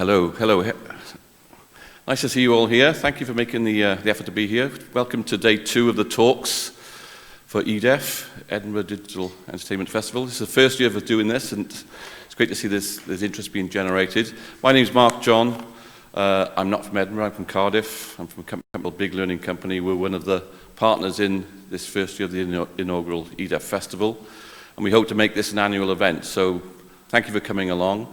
Hello. Nice to see you all here. Thank you for making the effort to be here. Welcome to day 2 of the talks for EDF, Edinburgh Digital Entertainment Festival. This is the first year of doing this, and it's great to see there's interest being generated. My name's Mark John. I'm not from Edinburgh, I'm from Cardiff. I'm from a company called Big Learning Company. We're one of the partners in this first year of the inaugural EDF Festival, and we hope to make this an annual event. So thank you for coming along.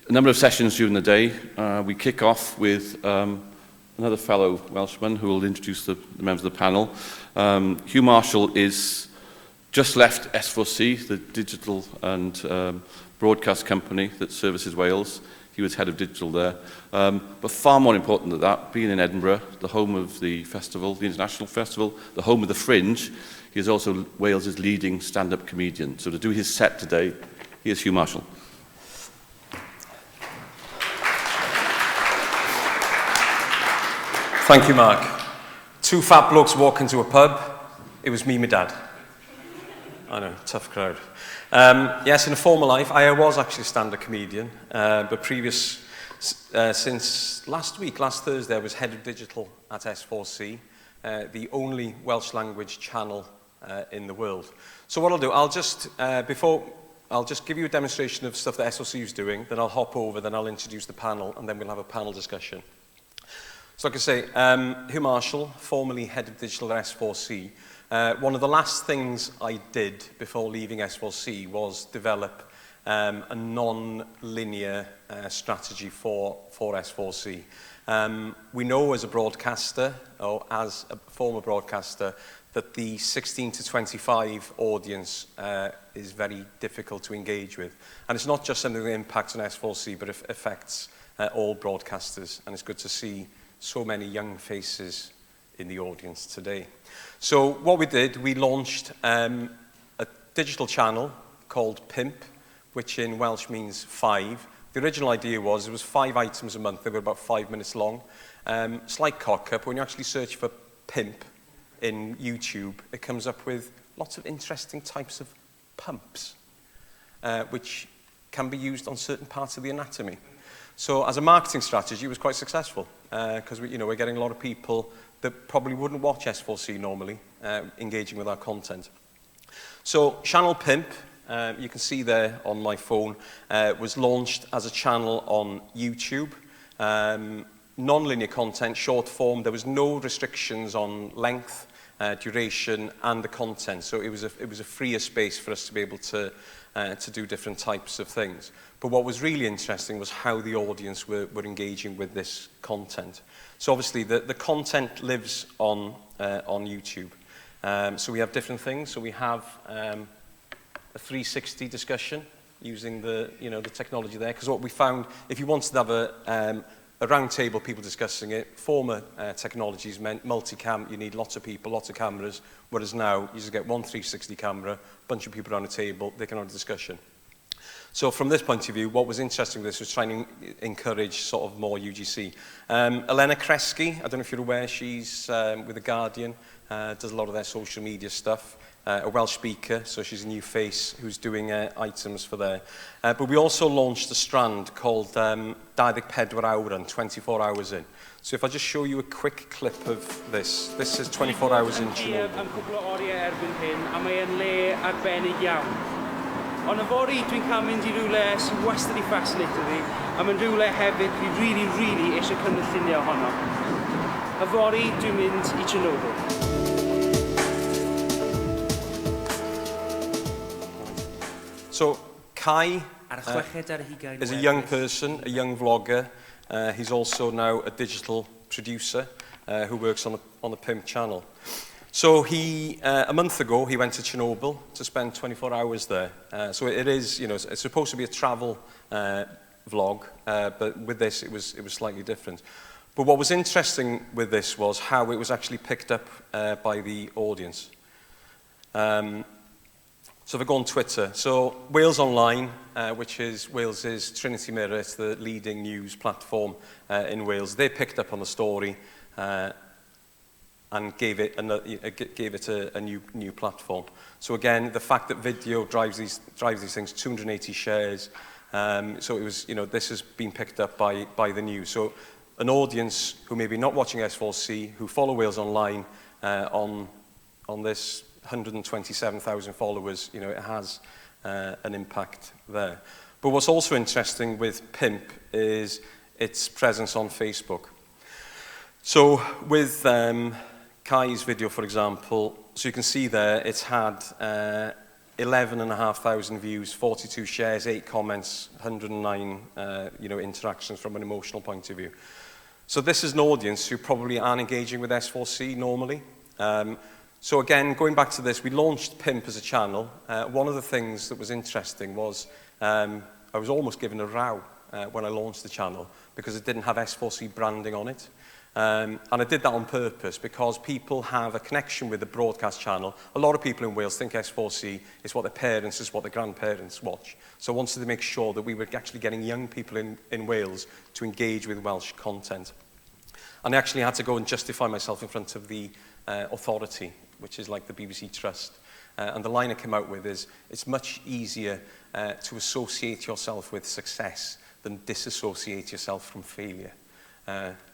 A number of sessions during the day. We kick off with another fellow Welshman who will introduce the members of the panel. Hugh Marshall is just left S4C, the digital and broadcast company that services Wales. He was head of digital there. But far more important than that, being in Edinburgh, the home of the festival, the international festival, the home of the Fringe, he is also Wales's leading stand-up comedian. So to do his set today, here's Hugh Marshall. Thank you, Mark. 2 fat blokes walk into a pub. It was me and my dad. I know, tough crowd. Yes, in a former life, I was actually a stand-up comedian, but since last Thursday, I was head of digital at S4C, the only Welsh language channel in the world. So what I'll do, I'll just give you a demonstration of stuff that S4C is doing, then I'll hop over, then I'll introduce the panel, and then we'll have a panel discussion. So like I say, Hugh Marshall, formerly head of digital at S4C. One of the last things I did before leaving S4C was develop a non-linear strategy for S4C. We know as a broadcaster, or as a former broadcaster, that the 16 to 25 audience is very difficult to engage with. And it's not just something that impacts on S4C, but it affects all broadcasters. And it's good to see so many young faces in the audience today. So what we did, we launched a digital channel called Pimp, which in Welsh means 5. The original idea was it was 5 items a month. They were about 5 minutes long. Slight cock-up, but when you actually search for Pimp in YouTube, it comes up with lots of interesting types of pumps, which can be used on certain parts of the anatomy. So as a marketing strategy, it was quite successful because we're getting a lot of people that probably wouldn't watch S4C normally engaging with our content. So Channel Pimp, you can see there on my phone, was launched as a channel on YouTube. Non-linear content, short form. There was no restrictions on length, duration, and the content. So it was a freer space for us to be able to do different types of things. But what was really interesting was how the audience were engaging with this content. So obviously the content lives on YouTube. So we have different things. So we have a 360 discussion using the technology there. Because what we found, if you wanted to have a round table, people discussing it, former technologies meant multicam, you need lots of people, lots of cameras, whereas now you just get one 360 camera, a bunch of people around a table, they can have a discussion. So from this point of view, what was interesting with this was trying to encourage sort of more UGC. Elena Kresge, I don't know if you're aware, she's with The Guardian, does a lot of their social media stuff. A Welsh speaker, so she's a new face who's doing items for there. But we also launched a strand called 24 Awr, 24 hours in. So if I just show you a quick clip of this. This is 24 hours in Chernobyl. Am cwbl o oriau erbyn hyn, a mae e'n le arbennig iawn. Ond y fori dwi'n cael mynd I rhywle sy'n wastad I fascinator fi, a mae'n rhywle hefyd fi really eisiau cynryllunio honno. Y fori dwi'n mynd I Chernobyl. So Kai is a young person, a young vlogger. He's also now a digital producer who works on the Pimp channel. So he, a month ago, he went to Chernobyl to spend 24 hours there. So it is, it's supposed to be a travel vlog, but with this it was slightly different. But what was interesting with this was how it was actually picked up by the audience. So if I go on Twitter, so Wales Online, which is Wales's Trinity Mirror, it's the leading news platform in Wales, they picked up on the story and gave it a new platform. So again, the fact that video drives these things, 280 shares, So it was, this has been picked up by the news. So an audience who may be not watching S4C, who follow Wales Online on this 127,000 followers, it has an impact there. But what's also interesting with PIMP is its presence on Facebook. So with Kai's video, for example, so you can see there it's had 11,500 views, 42 shares, 8 comments, 109 interactions from an emotional point of view. So this is an audience who probably aren't engaging with S4C normally. So again, going back to this, we launched PIMP as a channel. One of the things that was interesting was I was almost given a row when I launched the channel because it didn't have S4C branding on it. And I did that on purpose because people have a connection with the broadcast channel. A lot of people in Wales think S4C is what their parents, is what their grandparents watch. So I wanted to make sure that we were actually getting young people in Wales to engage with Welsh content. And I actually had to go and justify myself in front of the authority, which is like the BBC Trust. And the line I came out with is, it's much easier to associate yourself with success than disassociate yourself from failure.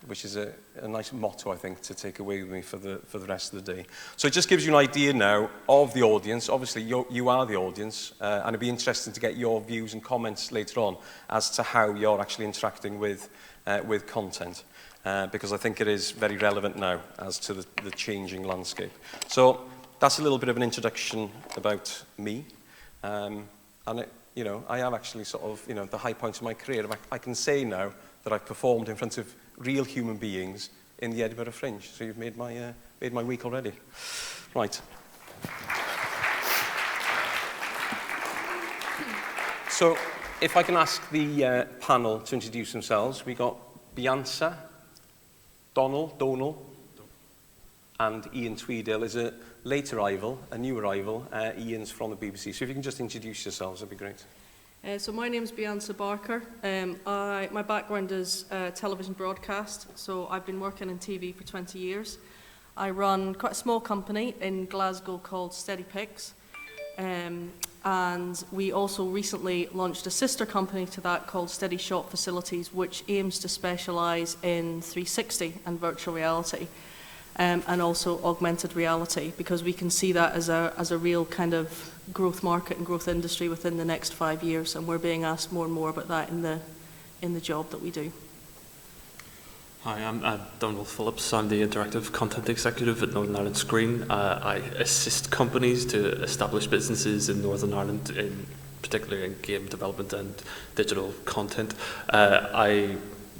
Which is a nice motto, I think, to take away with me for the rest of the day. So it just gives you an idea now of the audience. Obviously, you are the audience, and it'd be interesting to get your views and comments later on as to how you're actually interacting with content, because I think it is very relevant now as to the changing landscape. So that's a little bit of an introduction about me, and I have actually sort of the high point of my career. I can say now that I've performed in front of real human beings in the Edinburgh Fringe. So you've made my week already. Right. So if I can ask the panel to introduce themselves, we got Bianca, Donal, and Ian Tweedale is a late arrival, a new arrival. Ian's from the BBC. So if you can just introduce yourselves, that'd be great. So my name's Bianca Barker. My background is television broadcast, so I've been working in TV for 20 years. I run quite a small company in Glasgow called Steady Pics, and we also recently launched a sister company to that called Steady Shop Facilities, which aims to specialise in 360 and virtual reality, and also augmented reality, because we can see that as a real kind of growth market and growth industry within the next 5 years, and we're being asked more and more about that in the job that we do. Hi, I'm Donald Phillips. I'm the Interactive Content Executive at Northern Ireland Screen. I assist companies to establish businesses in Northern Ireland, particularly in game development and digital content.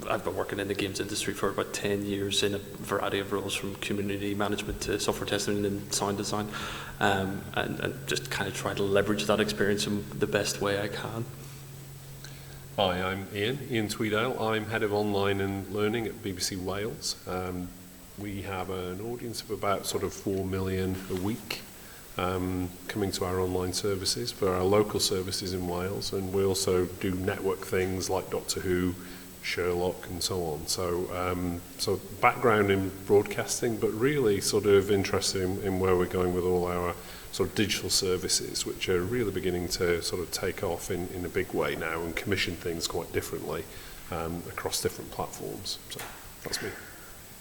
I've been working in the games industry for about 10 years in a variety of roles, from community management to software testing and sound design, and just kind of try to leverage that experience in the best way I can. Hi, I'm Ian Tweedale. I'm Head of Online and Learning at BBC Wales. We have an audience of about sort of 4 million a week coming to our online services for our local services in Wales, and we also do network things like Doctor Who, Sherlock and so on. So background in broadcasting, but really sort of interested in where we're going with all our sort of digital services, which are really beginning to sort of take off in a big way now and commission things quite differently across different platforms. So that's me.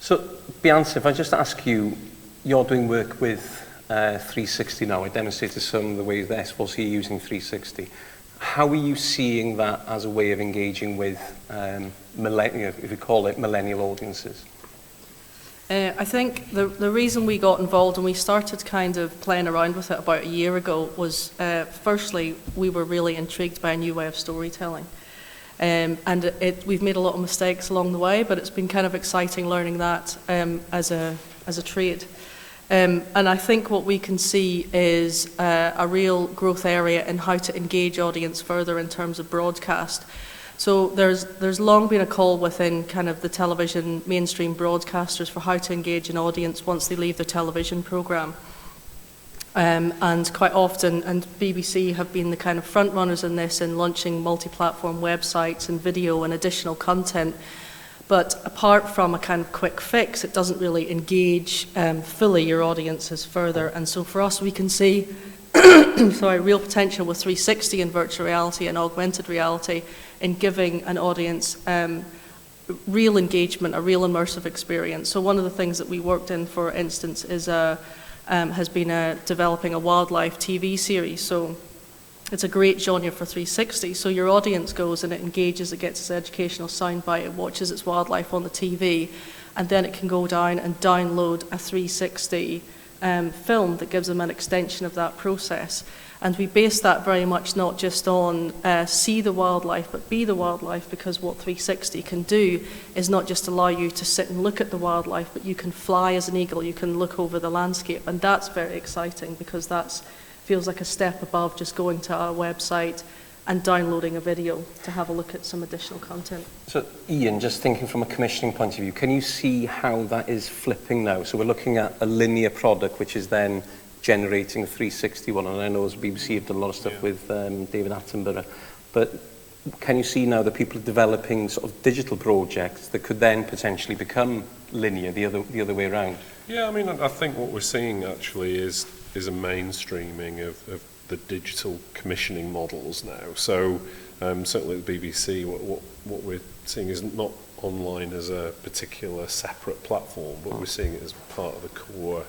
So Bianca, if I just ask you, you're doing work with 360 now. I demonstrated some of the ways that S4C are using 360. How are you seeing that as a way of engaging with, if you call it, millennial audiences? I think the reason we got involved and we started kind of playing around with it about a year ago was, firstly, we were really intrigued by a new way of storytelling. And we've made a lot of mistakes along the way, but it's been kind of exciting learning that as a trade. And I think what we can see is a real growth area in how to engage audience further in terms of broadcast. So there's long been a call within kind of the television mainstream broadcasters for how to engage an audience once they leave their television programme. And quite often, and BBC have been the kind of front runners in this, in launching multi-platform websites and video and additional content. But apart from a kind of quick fix, it doesn't really engage fully your audiences further. And so for us, we can see, real potential with 360 and virtual reality and augmented reality in giving an audience real engagement, a real immersive experience. So one of the things that we worked in, for instance, is has been developing a wildlife TV series. So it's a great genre for 360. So your audience goes and it engages, it gets its educational soundbite, it watches its wildlife on the TV, and then it can go down and download a 360 film that gives them an extension of that process. And we base that very much not just on see the wildlife, but be the wildlife, because what 360 can do is not just allow you to sit and look at the wildlife, but you can fly as an eagle, you can look over the landscape. And that's very exciting, because that feels like a step above just going to our website and downloading a video to have a look at some additional content. So Ian, just thinking from a commissioning point of view, can you see how that is flipping now? So we're looking at a linear product, which is then generating a 360 one, and I know as BBC have done a lot of stuff with David Attenborough, but can you see now that people are developing sort of digital projects that could then potentially become linear the other way around? Yeah, I mean, I think what we're seeing actually is a mainstreaming of the digital commissioning models now. So certainly at the BBC, what we're seeing is not online as a particular separate platform, but we're seeing it as part of the core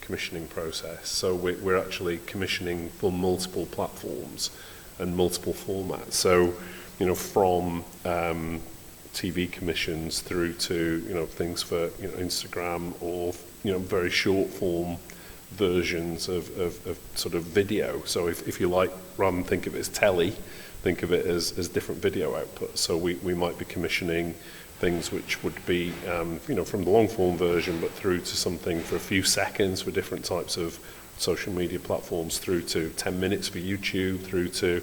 commissioning process. So we're actually commissioning for multiple platforms and multiple formats. So, you know, from TV commissions through to, you know, things for, you know, Instagram, or, you know, very short form versions of sort of video. So if you like, rather than think of it as telly, think of it as different video outputs. So we might be commissioning things which would be, you know, from the long form version, but through to something for a few seconds for different types of social media platforms, through to 10 minutes for YouTube, through to,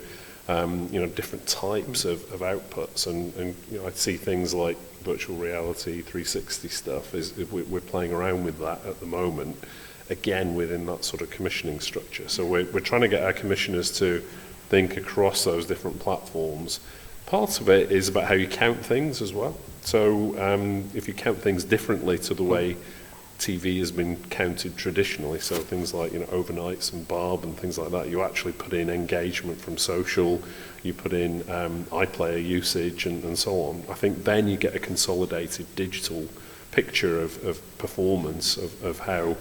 you know, different types of outputs. And you know, I see things like virtual reality, 360 stuff, we're playing around with that at the moment, again, within that sort of commissioning structure. So we're trying to get our commissioners to think across those different platforms. Part of it is about how you count things as well. So if you count things differently to the way TV has been counted traditionally, so things like, you know, overnights and Barb and things like that, you actually put in engagement from social, you put in iPlayer usage and so on. I think then you get a consolidated digital picture of performance of how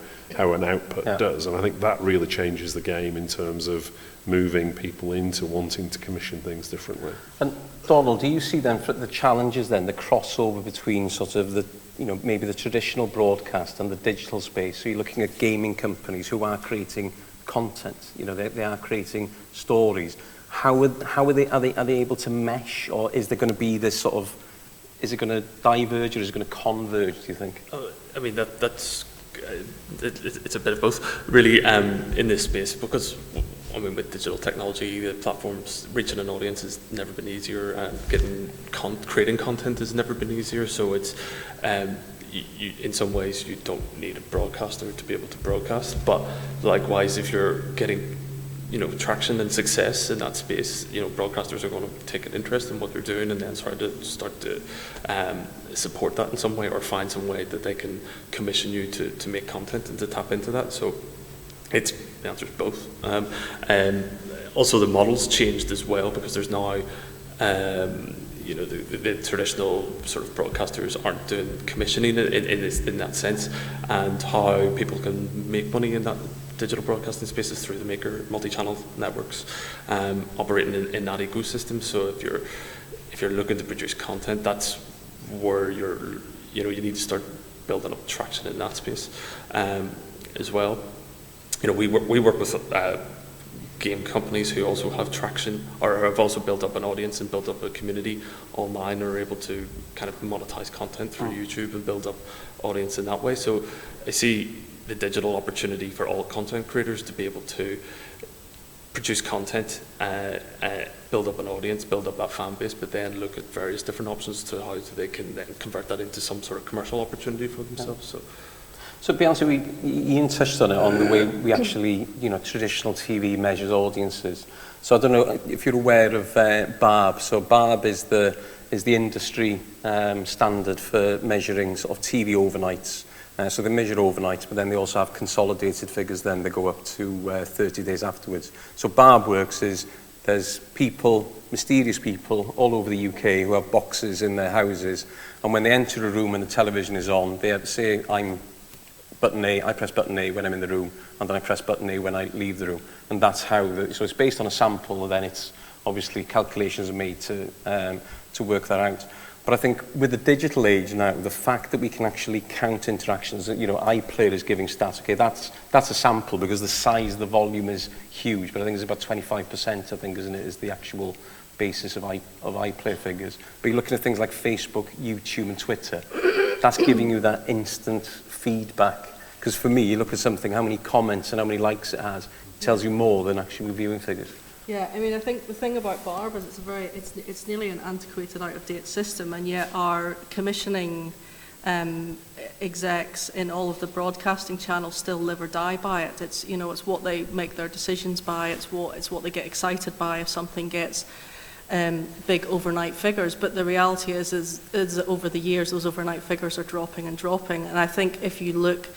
an output does, and I think that really changes the game in terms of moving people into wanting to commission things differently. And Donald, do you see then for the challenges then, the crossover between sort of the, you know, maybe the traditional broadcast and the digital space? So you're looking at gaming companies who are creating content, you know, they are creating stories. How are they able to mesh, or is there going to be this sort of, is it going to diverge or is it going to converge, do you think? I mean, that's it's a bit of both, really, in this space, because, I mean, with digital technology, the platforms, reaching an audience has never been easier, and creating content has never been easier. So it's, in some ways, you don't need a broadcaster to be able to broadcast, but likewise, if you're getting, you know, traction and success in that space, you know, broadcasters are going to take an interest in what you're doing and then start to support that in some way, or find some way that they can commission you to make content and to tap into that. So the answer is both. Also, the model's changed as well, because there's now, you know, the traditional sort of broadcasters aren't doing commissioning in that sense, and how people can make money in that digital broadcasting spaces through the maker multi-channel networks, operating in that ecosystem. So if you're looking to produce content, that's where you need to start building up traction in that space as well. You know, we work with game companies who also have traction, or have also built up an audience and built up a community online, and are able to kind of monetize content through YouTube and build up audience in that way. So I see the digital opportunity for all content creators to be able to produce content, build up an audience, build up that fan base, but then look at various different options to how they can then convert that into some sort of commercial opportunity for themselves. So to be honest, Ian touched on it, on the way we actually, you know, traditional TV measures audiences. So I don't know if you're aware of Barb. So Barb is the industry standard for measuring sort of TV overnights. So they measure overnight, but then they also have consolidated figures then they go up to 30 days afterwards. So Barb works is there's people, mysterious people all over the UK who have boxes in their houses, and when they enter a room and the television is on, they say, I'm button A, I press button A when I'm in the room, and then I press button A when I leave the room. And that's how, so it's based on a sample, and then it's obviously calculations are made to work that out. But I think with the digital age now, the fact that we can actually count interactions, you know, iPlayer is giving stats, okay, that's a sample because the size, the volume is huge, but I think it's about 25%, I think, isn't it, is the actual basis of iPlayer figures. But you're looking at things like Facebook, YouTube, and Twitter. That's giving you that instant feedback. Because for me, you look at something, how many comments and how many likes it has, it tells you more than actually viewing figures. Yeah, I mean, I think the thing about Barb is it's nearly an antiquated, out-of-date system, and yet our commissioning execs in all of the broadcasting channels still live or die by it. It's, you know, it's what they make their decisions by. It's what they get excited by if something gets big overnight figures. But the reality is that over the years, those overnight figures are dropping and dropping. And I think if you look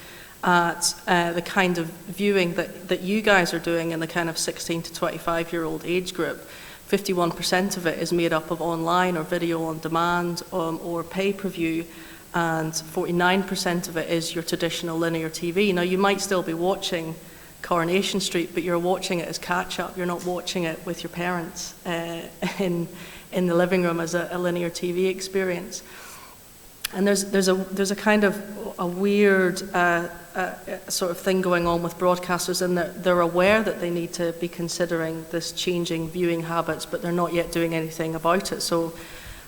at the kind of viewing that you guys are doing in the kind of 16 to 25-year-old age group, 51% of it is made up of online or video on demand or pay-per-view, and 49% of it is your traditional linear TV. Now, you might still be watching Coronation Street, but you're watching it as catch-up. You're not watching it with your parents in the living room as a linear TV experience. And there's a kind of a weird sort of thing going on with broadcasters, in that they're aware that they need to be considering this changing viewing habits, but they're not yet doing anything about it. So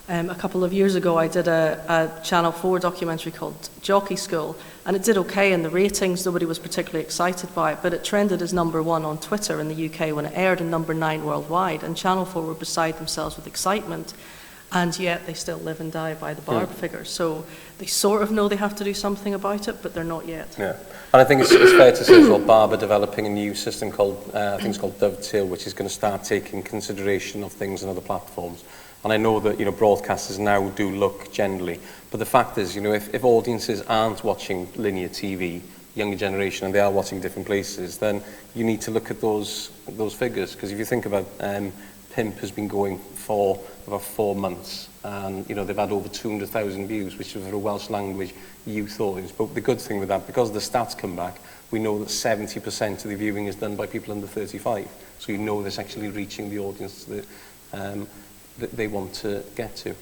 a couple of years ago, I did a Channel 4 documentary called Jockey School, and it did okay in the ratings. Nobody was particularly excited by it, but it trended as #1 on Twitter in the UK when it aired, and #9 worldwide. And Channel 4 were beside themselves with excitement. And yet they still live and die by the Barb figures. So they sort of know they have to do something about it, but they're not yet. Yeah, and I think it's fair to say as well, Barb are developing a new system called, I think it's called Dovetail, which is going to start taking consideration of things on other platforms. And I know that, you know, broadcasters now do look generally, but the fact is, you know, if audiences aren't watching linear TV, younger generation, and they are watching different places, then you need to look at those figures. Because if you think about Pimp has been going for about 4 months, and you know they've had over 200,000 views, which is for a Welsh language youth audience. But the good thing with that, because the stats come back, we know that 70% of the viewing is done by people under 35. So you know it's actually reaching the audience that they want to get to.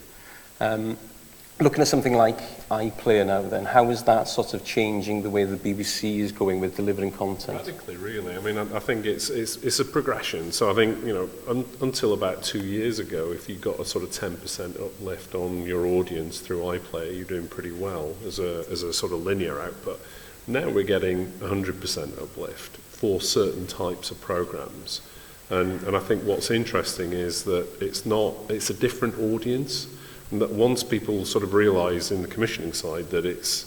Looking at something like iPlayer now, then, how is that sort of changing the way the BBC is going with delivering content? Radically, really. I mean, I think it's a progression. So I think, you know, until about 2 years ago, if you got a sort of 10% uplift on your audience through iPlayer, you're doing pretty well as a sort of linear output. Now we're getting 100% uplift for certain types of programs. And I think what's interesting is that it's a different audience. And that once people sort of realise in the commissioning side that it's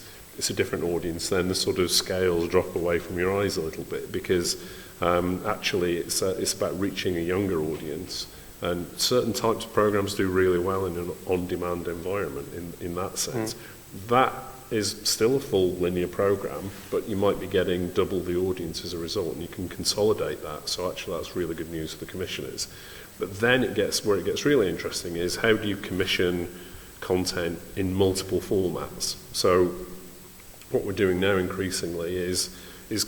a different audience, then the sort of scales drop away from your eyes a little bit, because actually it's about reaching a younger audience, and certain types of programs do really well in an on-demand environment in that sense. That is still a full linear program, but you might be getting double the audience as a result, and you can consolidate that. So actually that's really good news for the commissioners. But then where it gets really interesting is how do you commission content in multiple formats? So what we're doing now increasingly is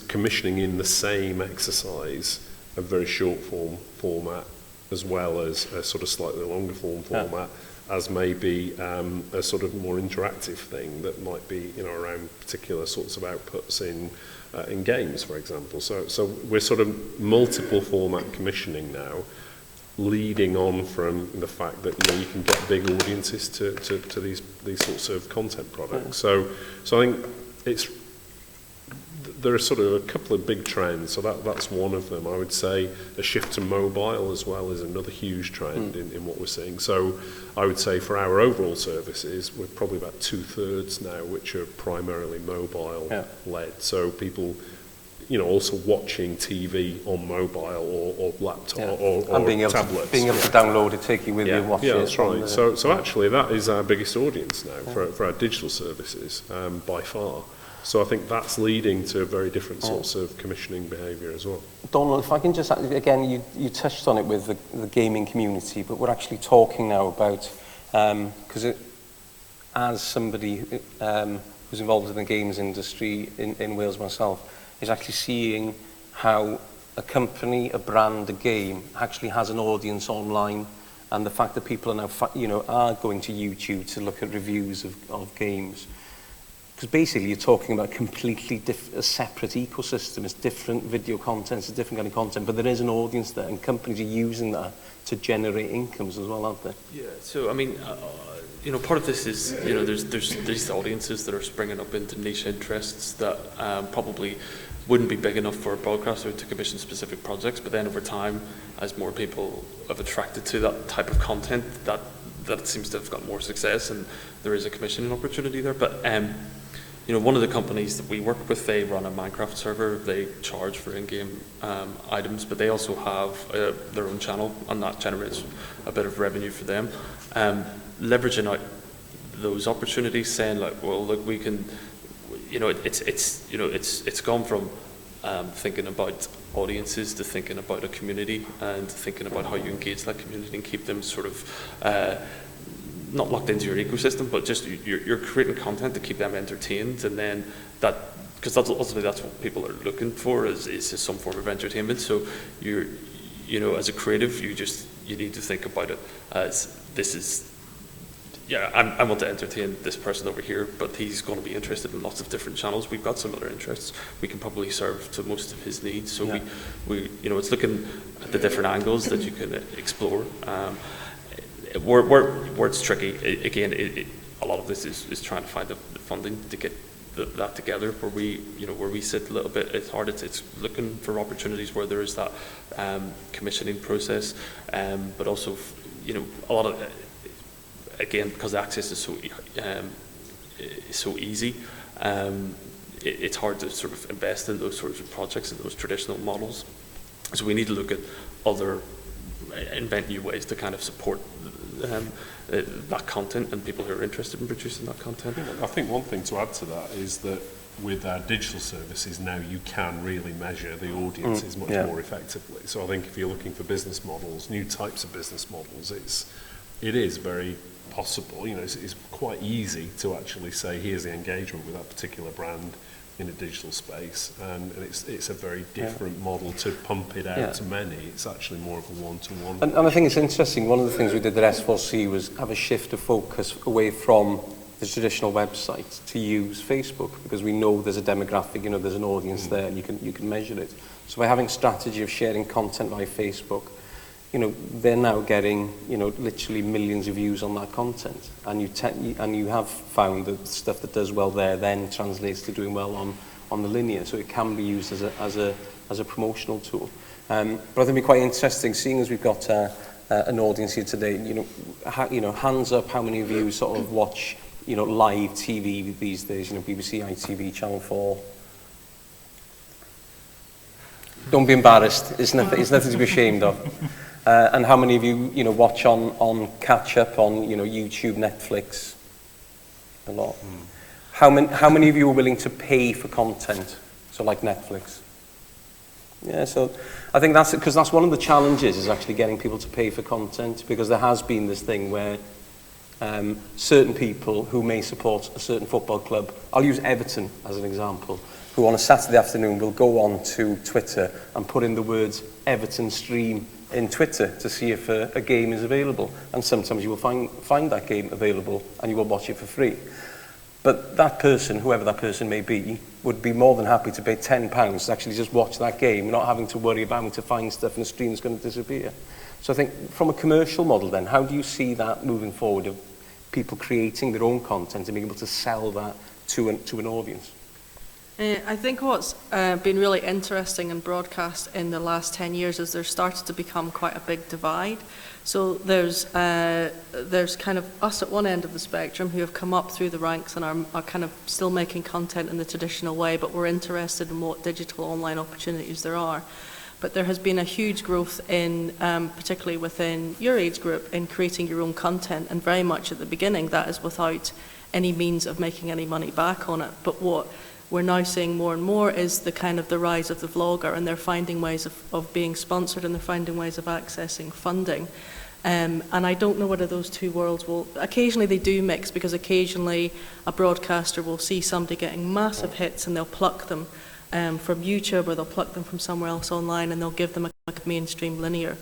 commissioning in the same exercise a very short form format, as well as a sort of slightly longer form format, as maybe a sort of more interactive thing that might be, you know, around particular sorts of outputs in games, for example. So we're sort of multiple format commissioning now, leading on from the fact that, you know, you can get big audiences to these sorts of content products. So I think there are sort of a couple of big trends. So that's one of them. I would say a shift to mobile as well is another huge trend in what we're seeing. So I would say for our overall services, we're probably about 2/3 now, which are primarily mobile led. So people, you know, also watching TV on mobile or laptop or tablets. Being able to download it, take you with you, watch it. Yeah, that's right. So actually that is our biggest audience now for our digital services, by far. So I think that's leading to very different sorts of commissioning behaviour as well. Donald, if I can just, again, you touched on it with the gaming community, but we're actually talking now about, because as somebody who's involved in the games industry in Wales myself, is actually seeing how a company, a brand, a game actually has an audience online, and the fact that people are now, are going to YouTube to look at reviews of games. Because basically you're talking about completely a separate ecosystem. It's different video content, it's different kind of content, but there is an audience there, and companies are using that to generate incomes as well, aren't they? Yeah, so I mean, part of this is, there's these audiences that are springing up into niche interests that probably wouldn't be big enough for a broadcaster to commission specific projects, but then over time, as more people have attracted to that type of content, that seems to have got more success, and there is a commissioning opportunity there. But one of the companies that we work with, they run a Minecraft server. They charge for in-game items, but they also have their own channel, and that generates a bit of revenue for them. Leveraging out those opportunities, saying like, well, look, we can, it's gone from thinking about audiences to thinking about a community, and thinking about how you engage that community and keep them sort of not locked into your ecosystem, but just you're creating content to keep them entertained, and then that, because ultimately that's what people are looking for, is just some form of entertainment. So you're, as a creative, you need to think about it as, this is, I want to entertain this person over here, but he's going to be interested in lots of different channels. We've got similar interests. We can probably serve to most of his needs. So we it's looking at the different angles that you can explore. Where it's tricky, again, a lot of this is trying to find the funding to get that together. Where we sit a little bit, it's hard. It's looking for opportunities where there is that commissioning process, but also, a lot of, again, because access is so easy, it's hard to sort of invest in those sorts of projects and those traditional models. So we need to look at invent new ways to kind of support that content and people who are interested in producing that content. I think one thing to add to that is that with our digital services now, you can really measure the audiences much more effectively. So I think if you're looking for business models, new types of business models, it is very possible. It's quite easy to actually say, here's the engagement with that particular brand in a digital space, and it's a very different model to pump it out to many. It's actually more of a one-to-one. And I think it's interesting, one of the things we did at S4C was have a shift of focus away from the traditional website to use Facebook, because we know there's a demographic, there's an audience there, and you can measure it. So by having strategy of sharing content via Facebook, they're now getting, literally millions of views on that content, and you have found that stuff that does well there then translates to doing well on the linear, so it can be used as a promotional tool. But I think it'd be quite interesting, seeing as we've got an audience here today. Hands up, how many of you sort of watch, live TV these days? BBC, ITV, Channel 4. Don't be embarrassed. It's nothing to be ashamed of. And how many of you, watch on catch up on, YouTube, Netflix? A lot. How many of you are willing to pay for content? So like Netflix. Yeah, so I think that's one of the challenges, is actually getting people to pay for content, because there has been this thing where certain people who may support a certain football club, I'll use Everton as an example, who on a Saturday afternoon will go on to Twitter and put in the words Everton stream in Twitter to see if a game is available, and sometimes you will find that game available and you will watch it for free. But that person, whoever that person may be, would be more than happy to pay £10 to actually just watch that game, not having to worry about having to find stuff and the stream's going to disappear. So I think from a commercial model then, how do you see that moving forward, of people creating their own content and being able to sell that to an audience? I think what's been really interesting in broadcast in the last 10 years is there started to become quite a big divide. So there's kind of us at one end of the spectrum who have come up through the ranks and are kind of still making content in the traditional way, but we're interested in what digital online opportunities there are. But there has been a huge growth in, particularly within your age group, in creating your own content, and very much at the beginning that is without any means of making any money back on it. But what we're now seeing more and more is the kind of the rise of the vlogger, and they're finding ways of being sponsored, and they're finding ways of accessing funding. And I don't know whether those two worlds will, occasionally they do mix, because occasionally a broadcaster will see somebody getting massive hits and they'll pluck them from YouTube, or they'll pluck them from somewhere else online, and they'll give them a mainstream linear.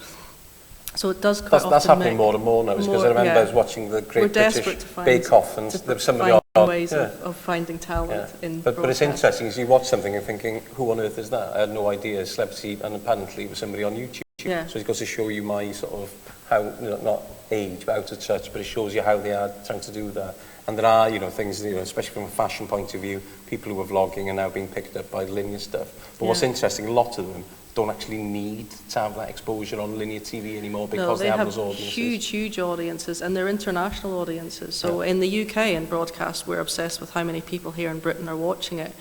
So it does quite often That's happening more and more now, because I remember I was watching the Great British Bake Off, and there was somebody on ways of finding talent in but it's interesting, as you watch something and thinking, who on earth is that? I had no idea, celebrity, and apparently it was somebody on YouTube. Yeah. So it goes to show you my sort of, how, not age, but out of touch, but it shows you how they are trying to do that. And there are, things, especially from a fashion point of view, people who are vlogging are now being picked up by linear stuff. But what's interesting, a lot of them don't actually need to have that exposure on linear TV anymore, because they have those audiences. Huge audiences, and they're international audiences. So in the UK, in broadcast, we're obsessed with how many people here in Britain are watching it.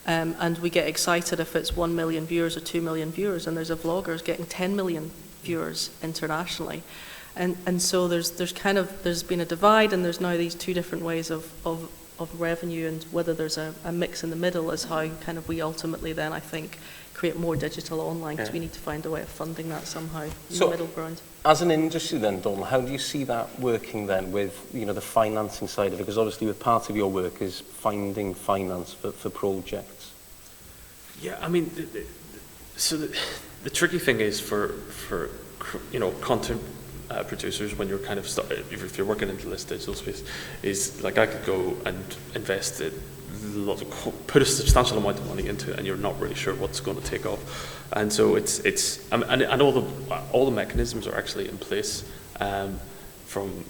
And we get excited if it's 1 million viewers or 2 million viewers, and there's a vlogger getting 10 million viewers internationally. And so there's been a divide, and there's now these two different ways of revenue, and whether there's a mix in the middle is how kind of we ultimately then, I think, create more digital online, because we need to find a way of funding that somehow in the middle ground. As an industry then, Donald, how do you see that working then with the financing side of it? Because obviously with part of your work is finding finance for projects. Yeah, I mean, so the tricky thing is for content producers, when you're kind of if you're working in the list digital space, is like I could go and invest put a substantial amount of money into it, and you're not really sure what's going to take off. And so it's and all the mechanisms are actually in place. From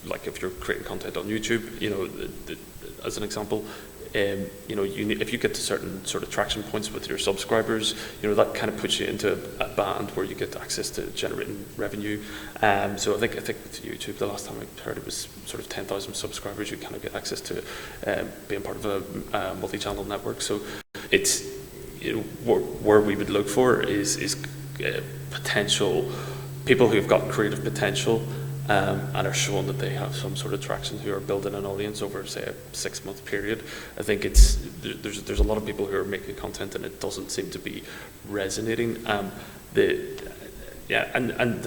like if you're creating content on YouTube, as an example, if you get to certain sort of traction points with your subscribers, that kind of puts you into a band where you get access to generating revenue. So I think with YouTube, the last time I heard, it was sort of 10,000 subscribers. You kind of get access to being part of a multi-channel network. So it's where we would look for is potential people who've got creative potential. And are showing that they have some sort of traction, who are building an audience over, say, a 6-month period. I think there's a lot of people who are making content and it doesn't seem to be resonating. And the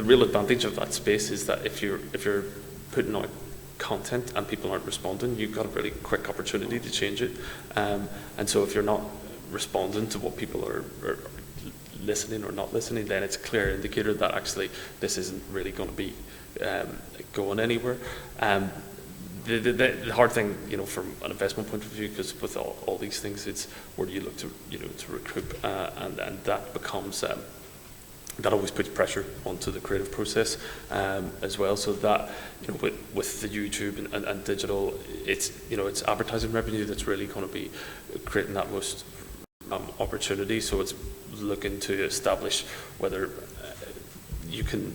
real advantage of that space is that if you're putting out content and people aren't responding, you've got a really quick opportunity to change it. And so if you're not responding to what people are listening or not listening, then it's a clear indicator that actually this isn't really going to be going anywhere. The hard thing, from an investment point of view, because with all these things, it's where do you look to recoup, and that becomes that always puts pressure onto the creative process as well. So that with the YouTube and digital, it's advertising revenue that's really going to be creating that most opportunity. So it's looking to establish whether you can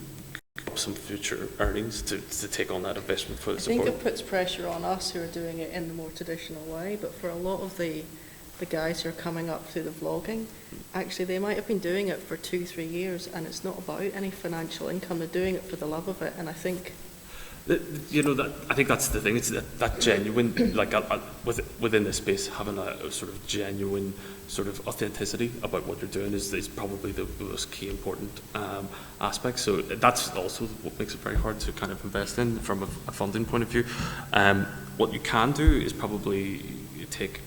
some future earnings to take on that investment for the support. I think it puts pressure on us who are doing it in the more traditional way, but for a lot of the guys who are coming up through the vlogging, actually they might have been doing it for 2-3 years, and it's not about any financial income. They're doing it for the love of it, and I think I think that's the thing. It's that genuine, like within this space, having a sort of genuine sort of authenticity about what you're doing is probably the most key important aspect. So that's also what makes it very hard to kind of invest in from a funding point of view. What you can do is probably take,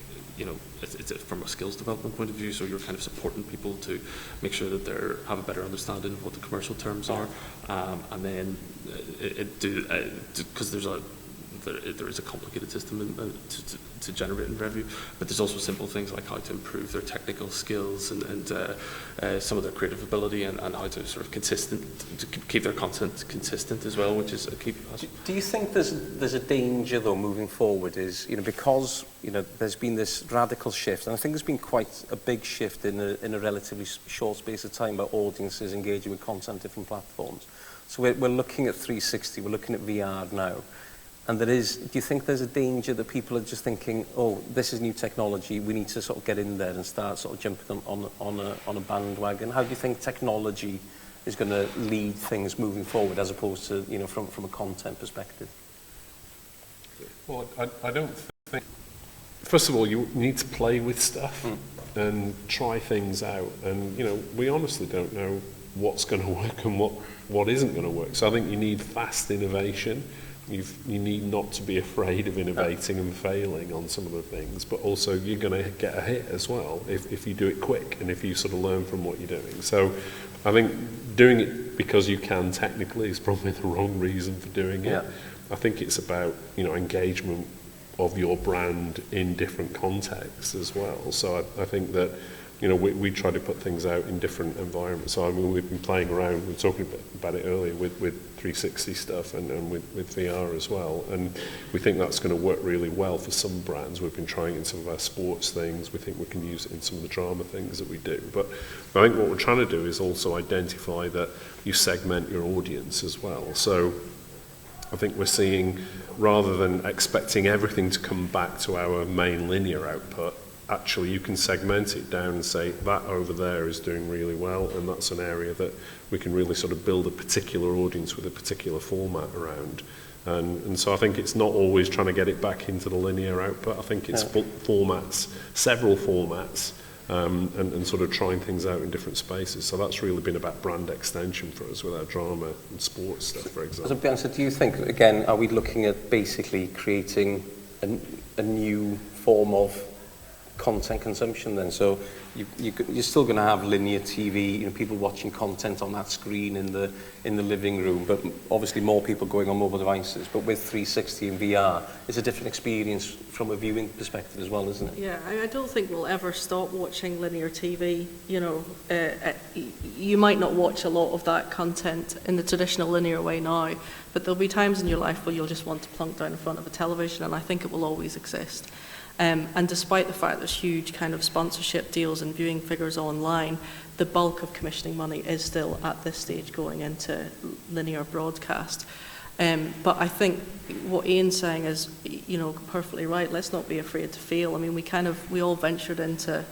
it's from a skills development point of view, so you're kind of supporting people to make sure that they have a better understanding of what the commercial terms are, and then because there is a complicated system to generating revenue, but there's also simple things like how to improve their technical skills and some of their creative ability, and how to sort of keep their content consistent as well, which is a key aspect. Do you think there's a danger though moving forward, is because there's been this radical shift, and I think there's been quite a big shift in a relatively short space of time about audiences engaging with content on different platforms. So we're looking at 360, we're looking at VR now. And do you think there's a danger that people are just thinking, oh, this is new technology, we need to sort of get in there and start sort of jumping on a bandwagon? How do you think technology is going to lead things moving forward, as opposed to, from a content perspective? Well, I don't think first of all, you need to play with stuff and try things out. And, you know, we honestly don't know what's going to work and what isn't going to work. So I think you need fast innovation. You need not to be afraid of innovating and failing on some of the things, but also you're going to get a hit as well if you do it quick and if you sort of learn from what you're doing. So I think doing it because you can technically is probably the wrong reason for doing it. I think it's about, you know, engagement of your brand in different contexts as well. So I think that, you know, we try to put things out in different environments. So I mean, we've been playing around, we were talking about it earlier with 360 stuff and with VR as well. And we think that's going to work really well for some brands. We've been trying in some of our sports things. We think we can use it in some of the drama things that we do. But I think what we're trying to do is also identify that you segment your audience as well. So I think we're seeing, rather than expecting everything to come back to our main linear output, actually you can segment it down and say that over there is doing really well, and that's an area that we can really sort of build a particular audience with a particular format around. And so I think it's not always trying to get it back into the linear output. I think it's formats, several formats, and sort of trying things out in different spaces. So that's really been about brand extension for us with our drama and sports stuff, for example. So, Bianca, do you think, again, are we looking at basically creating a new form of content consumption then? So you're still going to have linear TV, you know, people watching content on that screen in the living room, but obviously more people going on mobile devices. But with 360 and VR, it's a different experience from a viewing perspective as well, isn't it? Yeah, I don't think we'll ever stop watching linear TV. You know, you might not watch a lot of that content in the traditional linear way now, but there'll be times in your life where you'll just want to plunk down in front of a television, and I think it will always exist. And despite the fact there's huge kind of sponsorship deals and viewing figures online, the bulk of commissioning money is still at this stage going into linear broadcast. But I think what Ian's saying is, you know, perfectly right. Let's not be afraid to fail. I mean, we all ventured into,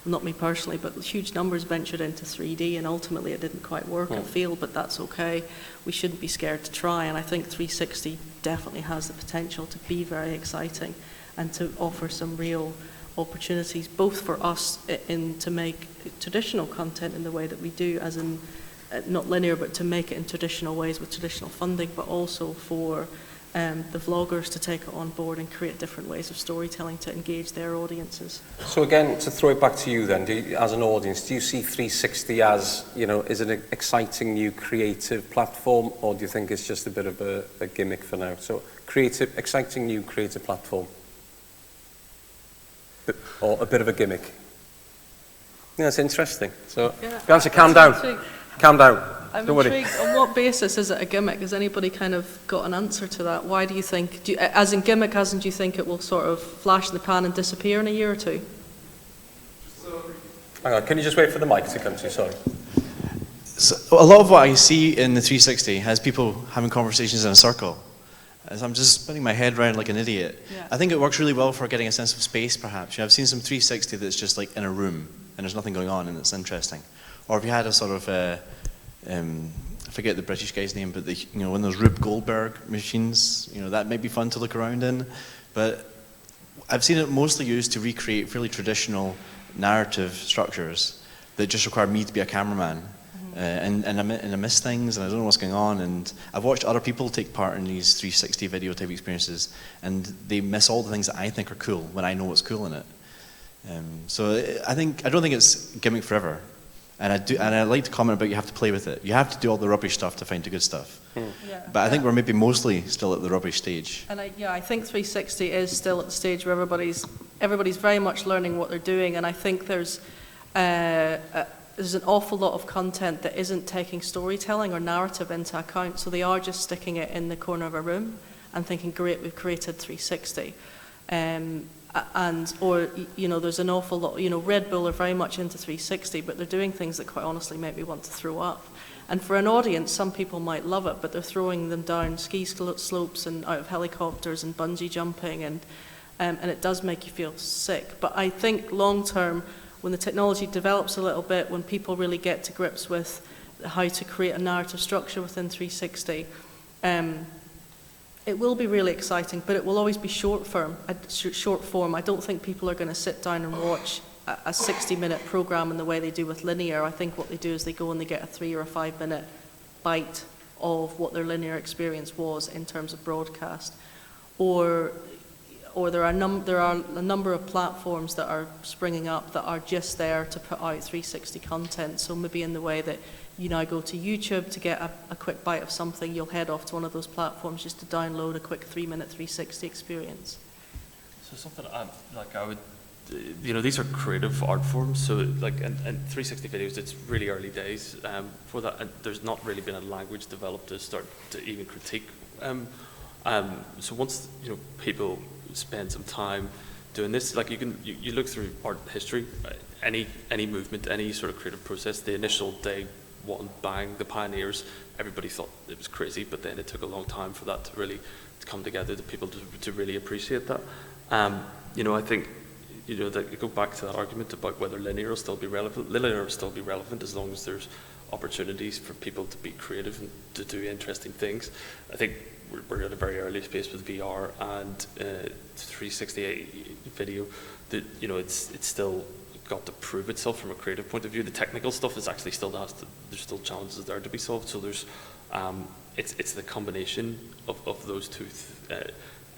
not me personally, but huge numbers ventured into 3D, and ultimately it didn't quite work and failed, but that's okay. We shouldn't be scared to try, and I think 360 definitely has the potential to be very exciting and to offer some real opportunities, both for us to make traditional content in the way that we do, as in not linear, but to make it in traditional ways with traditional funding, but also for the vloggers to take it on board and create different ways of storytelling to engage their audiences. So again, to throw it back to you then, as an audience, do you see 360 as, you know, is it an exciting new creative platform, or do you think it's just a bit of a gimmick for now? So exciting new creative platform. Or a bit of a gimmick. Yeah, it's interesting. So, Bianca, calm down. Calm down. I'm Don't worry. intrigued. On what basis is it a gimmick? Has anybody kind of got an answer to that? Why do you think, as in gimmick, as in do you think it will sort of flash in the pan and disappear in a year or two? Hang on, can you just wait for the mic to come to you? Sorry. So a lot of what I see in the 360 has people having conversations in a circle. As I'm just spinning my head around like an idiot. Yeah. I think it works really well for getting a sense of space, perhaps. You know, I've seen some 360 that's just like in a room and there's nothing going on and it's interesting. Or if you had a sort of, I forget the British guy's name, but you know, when those Rube Goldberg machines, you know, that might be fun to look around in. But I've seen it mostly used to recreate fairly traditional narrative structures that just require me to be a cameraman. And I miss things, and I don't know what's going on. And I've watched other people take part in these 360 video type experiences, and they miss all the things that I think are cool when I know what's cool in it. So I don't think it's gimmick forever. And I like to comment about you have to play with it. You have to do all the rubbish stuff to find the good stuff. Yeah. But I think we're maybe mostly still at the rubbish stage. And I think 360 is still at the stage where everybody's very much learning what they're doing, and I think there's an awful lot of content that isn't taking storytelling or narrative into account, so they are just sticking it in the corner of a room and thinking, great, we've created 360. Or, you know, there's an awful lot, you know, Red Bull are very much into 360, but they're doing things that quite honestly make me want to throw up. And for an audience, some people might love it, but they're throwing them down ski slopes and out of helicopters and bungee jumping, and it does make you feel sick. But I think long term, when the technology develops a little bit, when people really get to grips with how to create a narrative structure within 360, It will be really exciting, but it will always be short form. I don't think people are going to sit down and watch a 60-minute program in the way they do with linear. I think what they do is they go and they get a 3 or a 5-minute bite of what their linear experience was in terms of broadcast. Or there are a number of platforms that are springing up that are just there to put out 360 content. So maybe in the way that you now go to YouTube to get a quick bite of something, you'll head off to one of those platforms just to download a quick 3-minute 360 experience. So something I would, these are creative art forms. So like in 360 videos, it's really early days for that, and there's not really been a language developed to start to even critique. So once people spend some time doing this, like you look through art history, any movement, any sort of creative process, the initial day one bang, the pioneers, everybody thought it was crazy, but then it took a long time for that to really come together, the people to really appreciate that. I think that you go back to that argument about whether linear will still be relevant. Linear will still be relevant as long as there's opportunities for people to be creative and to do interesting things. I think we're at a very early space with VR and 360 video. That it's still got to prove itself from a creative point of view. The technical stuff is actually there's still challenges there to be solved. So there's it's the combination of those two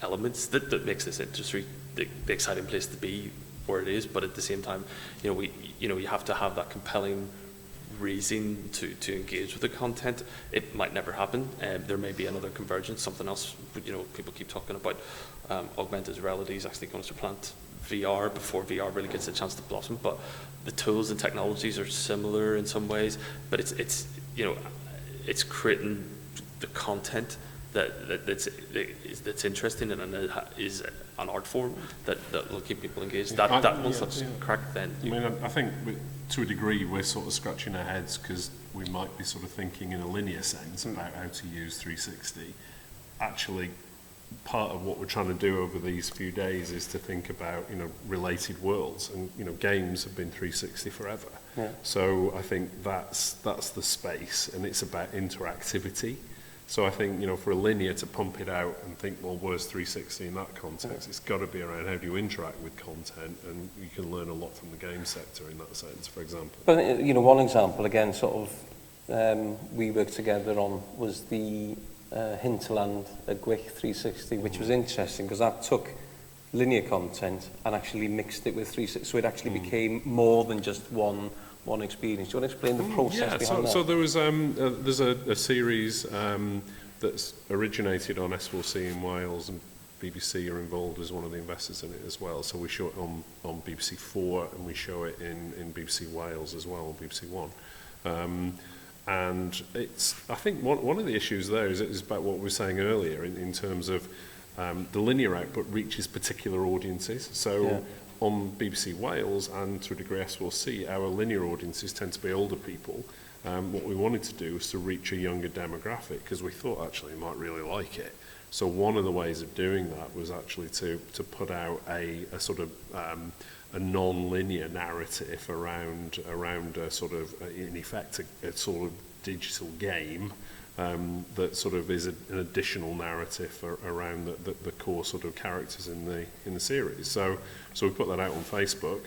elements that makes this industry the exciting place to be where it is. But at the same time, you have to have that compelling reason to engage with the content. It might never happen. There may be another convergence, something else. People keep talking about augmented reality is actually going to supplant VR before VR really gets a chance to blossom. But the tools and technologies are similar in some ways. But it's creating the content that's interesting and is an art form that will keep people engaged. Once that's cracked, then I think to a degree we're sort of scratching our heads because we might be sort of thinking in a linear sense about how to use 360. Actually, part of what we're trying to do over these few days is to think about related worlds, and games have been 360 forever. Yeah. So I think that's the space, and it's about interactivity. So I think, for a linear to pump it out and think, well, where's 360 in that context? It's got to be around how do you interact with content, and you can learn a lot from the game sector in that sense, for example. But, one example, again, sort of, we worked together on was the Hinterland Gwick 360, which was interesting because that took linear content and actually mixed it with 360, so it actually became more than just one experience. Do you want to explain the process behind that? So there was there's a series that's originated on S4C in Wales, and BBC are involved as one of the investors in it as well. So we show it on BBC 4 and we show it in BBC Wales as well, BBC One. And I think one of the issues there is about what we were saying earlier in terms of the linear output reaches particular audiences. So on BBC Wales and to a degree S4C, our linear audiences tend to be older people. What we wanted to do was to reach a younger demographic because we thought actually you might really like it. So one of the ways of doing that was actually to put out a sort of a non-linear narrative around a sort of, in effect, a sort of digital game that sort of is an additional narrative around the core sort of characters in the series. So we put that out on Facebook,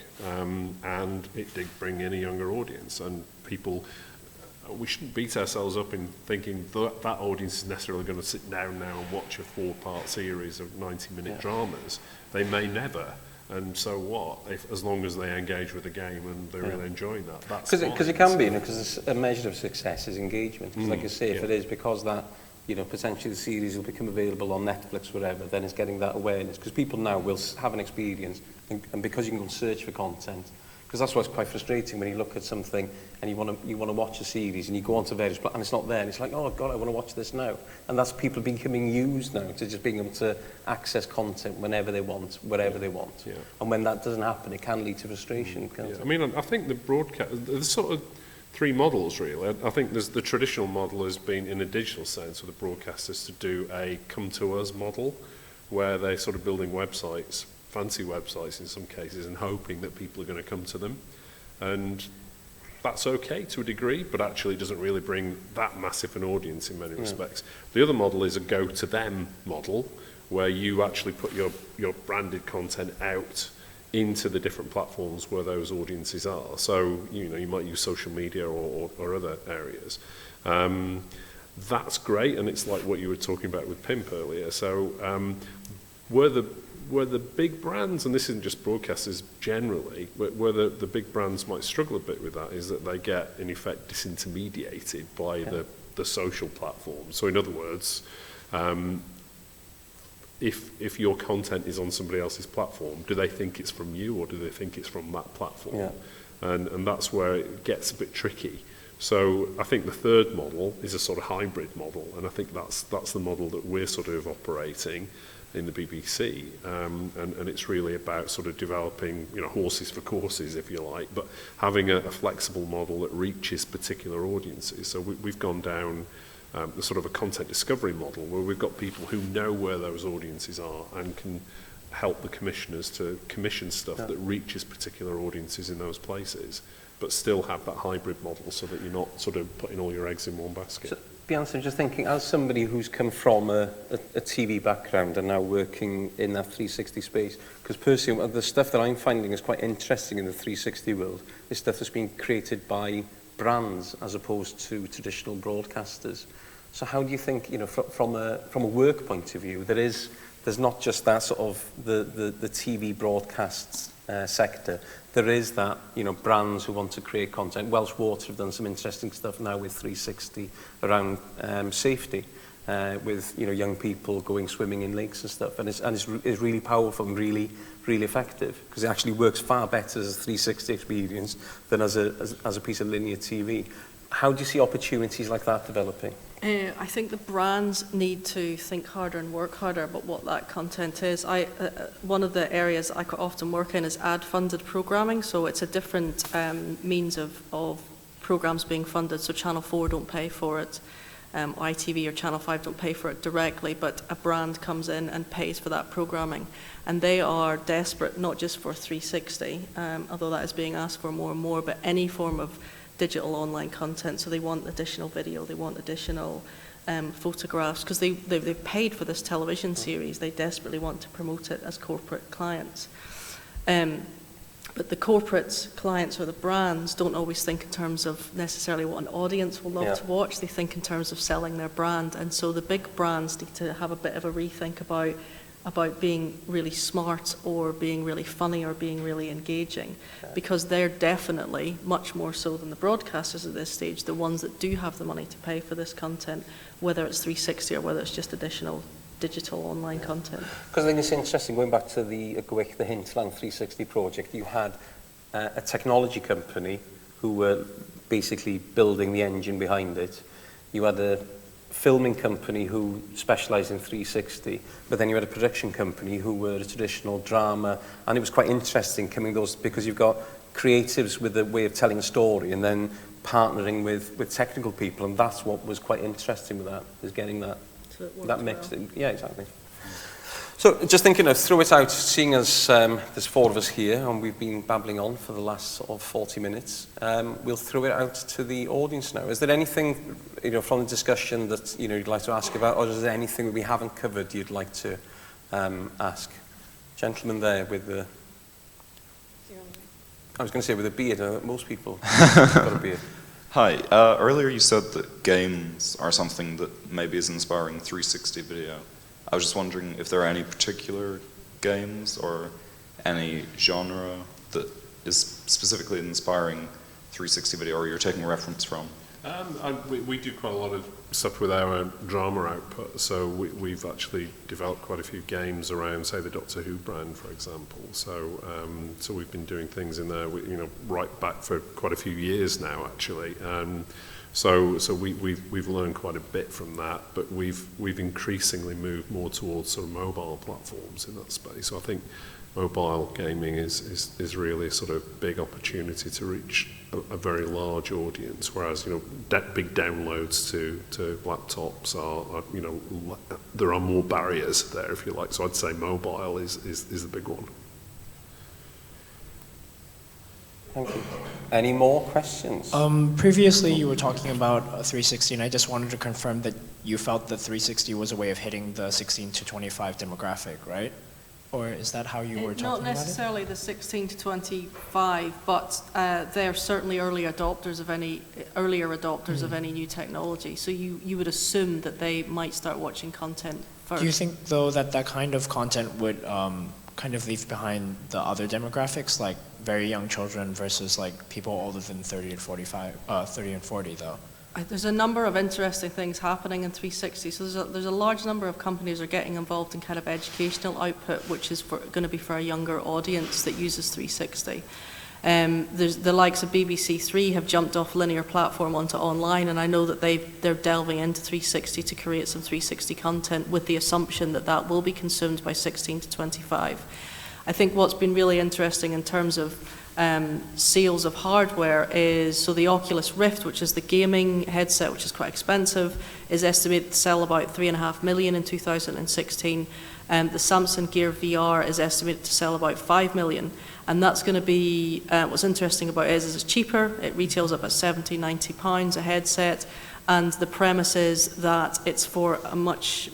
and it did bring in a younger audience, and people. We shouldn't beat ourselves up in thinking that audience is necessarily going to sit down now and watch a 4-part series of 90-minute dramas. They may never. And so what? As long as they engage with the game and they're really enjoying that. Because it can be, because a measure of success is engagement. Because like you say, if it is because that, potentially the series will become available on Netflix, whatever, then it's getting that awareness. Because people now will have an experience, and because you can go and search for content. Because that's what's quite frustrating when you look at something and you want to watch a series and you go onto various and it's not there and it's like, oh God, I want to watch this now. And that's people becoming used now to just being able to access content whenever they want, wherever they want. Yeah. And when that doesn't happen, it can lead to frustration. Can't it? I mean, I think the broadcast, there's sort of 3 models really. I think there's the traditional model has been in a digital sense for the broadcasters to do a come to us model where they're sort of building websites, fancy websites in some cases, and hoping that people are going to come to them. And that's okay to a degree, but actually doesn't really bring that massive an audience in many respects. The other model is a go-to-them model, where you actually put your branded content out into the different platforms where those audiences are. So, you know, you might use social media or other areas. That's great, and it's like what you were talking about with Pimp earlier. So, where the big brands, and this isn't just broadcasters generally, where the big brands might struggle a bit with that is that they get, in effect, disintermediated by the social platform. So in other words, if your content is on somebody else's platform, do they think it's from you or do they think it's from that platform? Yeah. And that's where it gets a bit tricky. So I think the third model is a sort of hybrid model, and I think that's the model that we're sort of operating in the BBC, and it's really about sort of developing, you know, horses for courses, if you like, but having a flexible model that reaches particular audiences. So we've gone down the sort of a content discovery model where we've got people who know where those audiences are and can help the commissioners to commission stuff that reaches particular audiences in those places, but still have that hybrid model so that you're not sort of putting all your eggs in one basket. So, Beyonce, I'm just thinking, as somebody who's come from a TV background and now working in that 360 space, because personally, the stuff that I'm finding is quite interesting in the 360 world is stuff that's been created by brands as opposed to traditional broadcasters. So how do you think, you know, from a work point of view, there's not just that sort of the TV broadcasts sector. There is that, you know, brands who want to create content. Welsh Water have done some interesting stuff now with 360 around safety, with, you know, young people going swimming in lakes and stuff, and it's really powerful and really effective because it actually works far better as a 360 experience than as a piece of linear TV. How do you see opportunities like that developing? I think the brands need to think harder and work harder about what that content is. One of the areas I quite often work in is ad-funded programming, so it's a different means of programs being funded. So Channel 4 don't pay for it, ITV or Channel 5 don't pay for it directly, but a brand comes in and pays for that programming. And they are desperate, not just for 360, although that is being asked for more and more, but any form of digital online content. So they want additional video, they want additional photographs, because they've paid for this television series. They desperately want to promote it as corporate clients. But the corporate clients or the brands don't always think in terms of necessarily what an audience will love to watch. They think in terms of selling their brand. And so the big brands need to have a bit of a rethink about being really smart or being really funny or being really engaging, because they're definitely, much more so than the broadcasters at this stage, the ones that do have the money to pay for this content, whether it's 360 or whether it's just additional digital online content. Because I think it's interesting, going back to the Hinterland 360 project, you had a technology company who were basically building the engine behind it. You had a filming company who specialised in 360, but then you had a production company who were a traditional drama, and it was quite interesting coming those, because you've got creatives with a way of telling a story and then partnering with technical people, and that's what was quite interesting with that, is getting that mix. Well. Yeah, exactly. So just thinking of throw it out, seeing as there's four of us here and we've been babbling on for the last sort of 40 minutes, we'll throw it out to the audience now. Is there anything, you know, from the discussion that, you know, you'd like to ask about, or is there anything that we haven't covered you'd like to ask? Gentleman there with the... I was going to say with a beard. Most people have got a beard. Hi. Earlier you said that games are something that maybe is inspiring 360 video. I was just wondering if there are any particular games or any genre that is specifically inspiring 360 video, or you're taking reference from. We do quite a lot of stuff with our drama output, so we've actually developed quite a few games around, say, the Doctor Who brand, for example. So we've been doing things in there, you know, right back for quite a few years now, actually. So we've learned quite a bit from that, but we've increasingly moved more towards sort of mobile platforms in that space. So I think mobile gaming is really a sort of big opportunity to reach a very large audience, whereas, you know, big downloads to laptops are, you know, there are more barriers there, if you like. So I'd say mobile is the big one. Thank you. Any more questions? Previously, you were talking about 360, and I just wanted to confirm that you felt that 360 was a way of hitting the 16 to 25 demographic, right? Or is that how you were talking about it? Not necessarily the 16 to 25, but they're certainly earlier adopters of any new technology. So you would assume that they might start watching content first. Do you think, though, that that kind of content would kind of leave behind the other demographics, like very young children versus like people older than 30 and 40, though? There's a number of interesting things happening in 360. So there's a large number of companies that are getting involved in kind of educational output, which is going to be for a younger audience that uses 360. There's the likes of BBC Three have jumped off linear platform onto online, and I know that they're delving into 360 to create some 360 content with the assumption that that will be consumed by 16 to 25. I think what's been really interesting in terms of sales of hardware is, so the Oculus Rift, which is the gaming headset, which is quite expensive, is estimated to sell about 3.5 million in 2016. The Samsung Gear VR is estimated to sell about 5 million. And that's going to be, what's interesting about it is it's cheaper. It retails up at £70, £90 a headset. And the premise is that it's for a much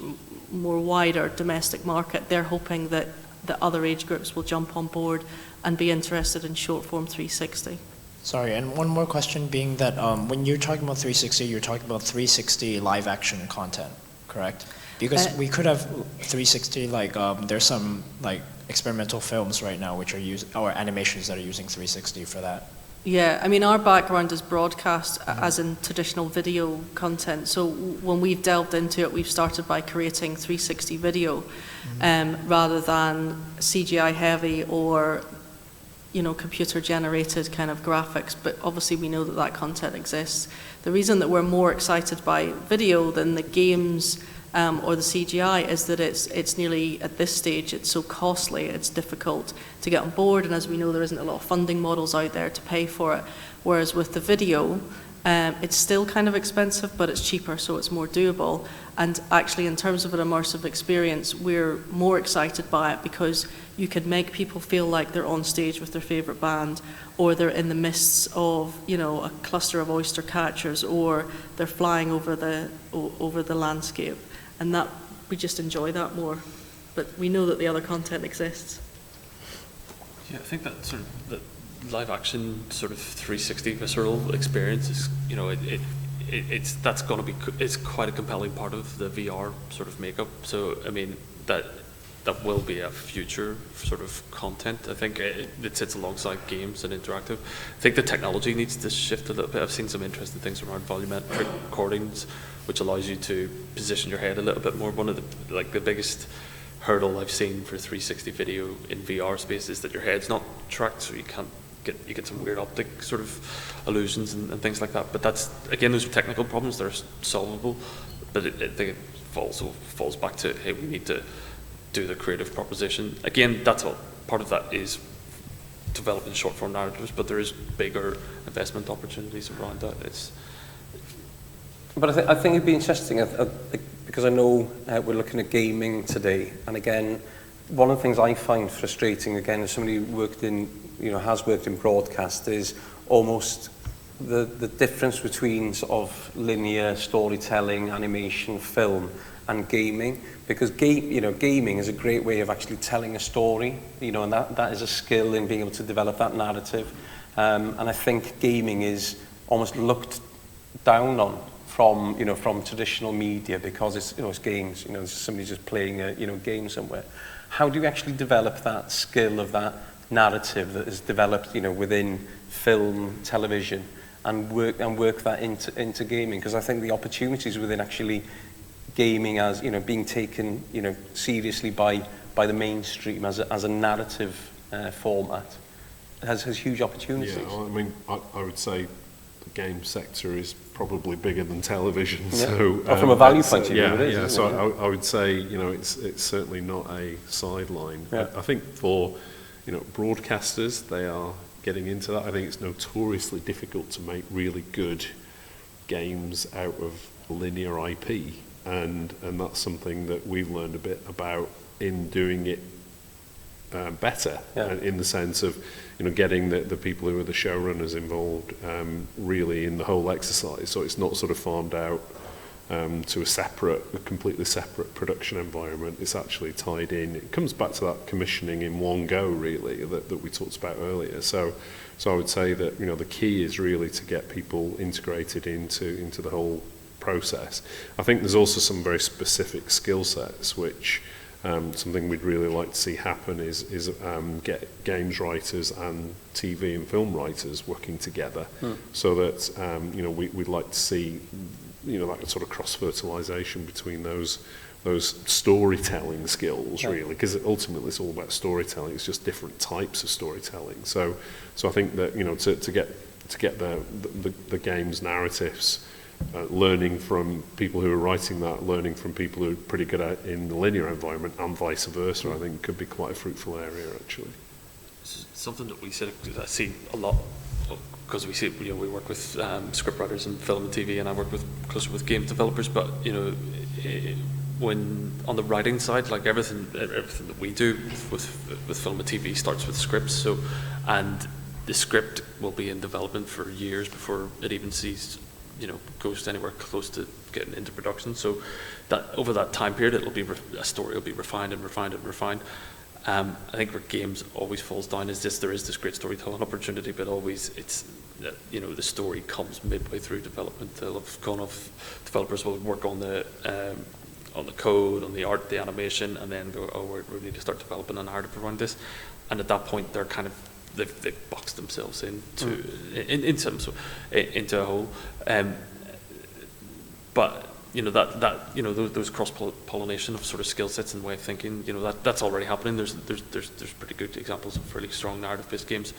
more wider domestic market. They're hoping that the other age groups will jump on board and be interested in short-form 360. Sorry, and one more question being that when you're talking about 360, you're talking about 360 live-action content, correct? Because we could have 360, like there's some like experimental films right now which are or animations that are using 360 for that. Yeah, I mean, our background is broadcast, as in traditional video content. So when we've delved into it, we've started by creating 360 video rather than CGI heavy or, you know, computer generated kind of graphics. But obviously we know that that content exists. The reason that we're more excited by video than the games or the CGI is that it's nearly, at this stage, it's so costly, it's difficult to get on board, and as we know, there isn't a lot of funding models out there to pay for it. Whereas with the video, it's still kind of expensive, but it's cheaper, so it's more doable. And actually, in terms of an immersive experience, we're more excited by it because you could make people feel like they're on stage with their favorite band, or they're in the midst of, you know, a cluster of oyster catchers, or they're flying over the landscape. And that, we just enjoy that more. But we know that the other content exists. Yeah, I think that sort of the live action sort of 360 visceral experience is, you know, it's going to be, it's quite a compelling part of the VR sort of makeup. So I mean that will be a future sort of content. I think it sits alongside games and interactive. I think the technology needs to shift a little bit. I've seen some interesting things around volumetric recordings, which allows you to position your head a little bit more. One of the biggest hurdle I've seen for 360 video in VR space is that your head's not tracked, so you get some weird optic sort of illusions and things like that. But that's, again, those are technical problems that are solvable. But it also falls back to, hey, we need to do the creative proposition. Again, that's all. Part of that is developing short form narratives, but there is bigger investment opportunities around that. But I think it'd be interesting, because I know we're looking at gaming today, and again, one of the things I find frustrating, again, as somebody who has worked in broadcast, is almost the difference between sort of linear storytelling, animation, film, and gaming. Because gaming is a great way of actually telling a story, and that is a skill in being able to develop that narrative. And I think gaming is almost looked down on from traditional media, because it's games, it's somebody just playing a game somewhere. How do you actually develop that skill of that narrative that is developed within film, television, and work that into gaming? Because I think the opportunities within actually gaming as being taken seriously by the mainstream as a narrative format has huge opportunities. Yeah, I mean, I would say the game sector is probably bigger than television. Yeah. So from a value point of view, it is. Yeah. So I would say it's certainly not a sideline. Yeah. I think for broadcasters, they are getting into that. I think it's notoriously difficult to make really good games out of linear IP, and that's something that we've learned a bit about in doing it better, in the sense of, getting the people who are the showrunners involved really in the whole exercise, so it's not sort of farmed out to a completely separate production environment. It's actually tied in. It comes back to that commissioning in one go, really, that we talked about earlier. So I would say that the key is really to get people integrated into the whole process. I think there's also some very specific skill sets which something we'd really like to see happen is get games writers and TV and film writers working together, so that we'd like to see that sort of cross-fertilization between those storytelling skills, really, because ultimately it's all about storytelling. It's just different types of storytelling. So I think that to get the games narratives, learning from people who are writing that, learning from people who are pretty good at in the linear environment, and vice versa, I think could be quite a fruitful area, actually. Something that we see a lot, because we work with scriptwriters in film and TV, and I work closer with game developers. But when on the writing side, like everything that we do with film and TV starts with scripts. So, and the script will be in development for years before it even goes anywhere close to getting into production. So that over that time period, a story will be refined and refined and refined. I think where games always falls down is there is this great storytelling opportunity, but always it's the story comes midway through development. They'll have gone off, developers will work on the code, on the art, the animation, and then go, we need to start developing a narrative around this. And at that point, they're kind of they've boxed themselves into a hole. But those cross-pollination of sort of skill sets and way of thinking, that's already happening. There's pretty good examples of really strong narrative-based games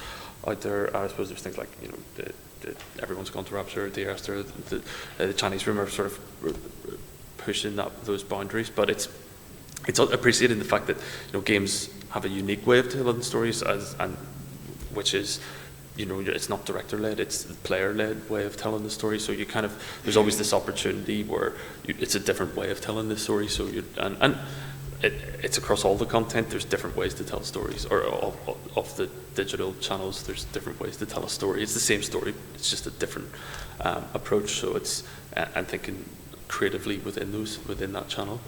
out there. I suppose there's things like Everyone's Gone to Rapture, the Aster, the Chinese Room are sort of pushing those boundaries. But it's appreciating the fact that games have a unique way of telling stories, which is it's not director-led, it's the player-led way of telling the story. So there's always this opportunity where it's a different way of telling the story. So it's across all the content. There's different ways to tell stories, or of the digital channels. There's different ways to tell a story. It's the same story. It's just a different approach. So I'm thinking creatively within that channel.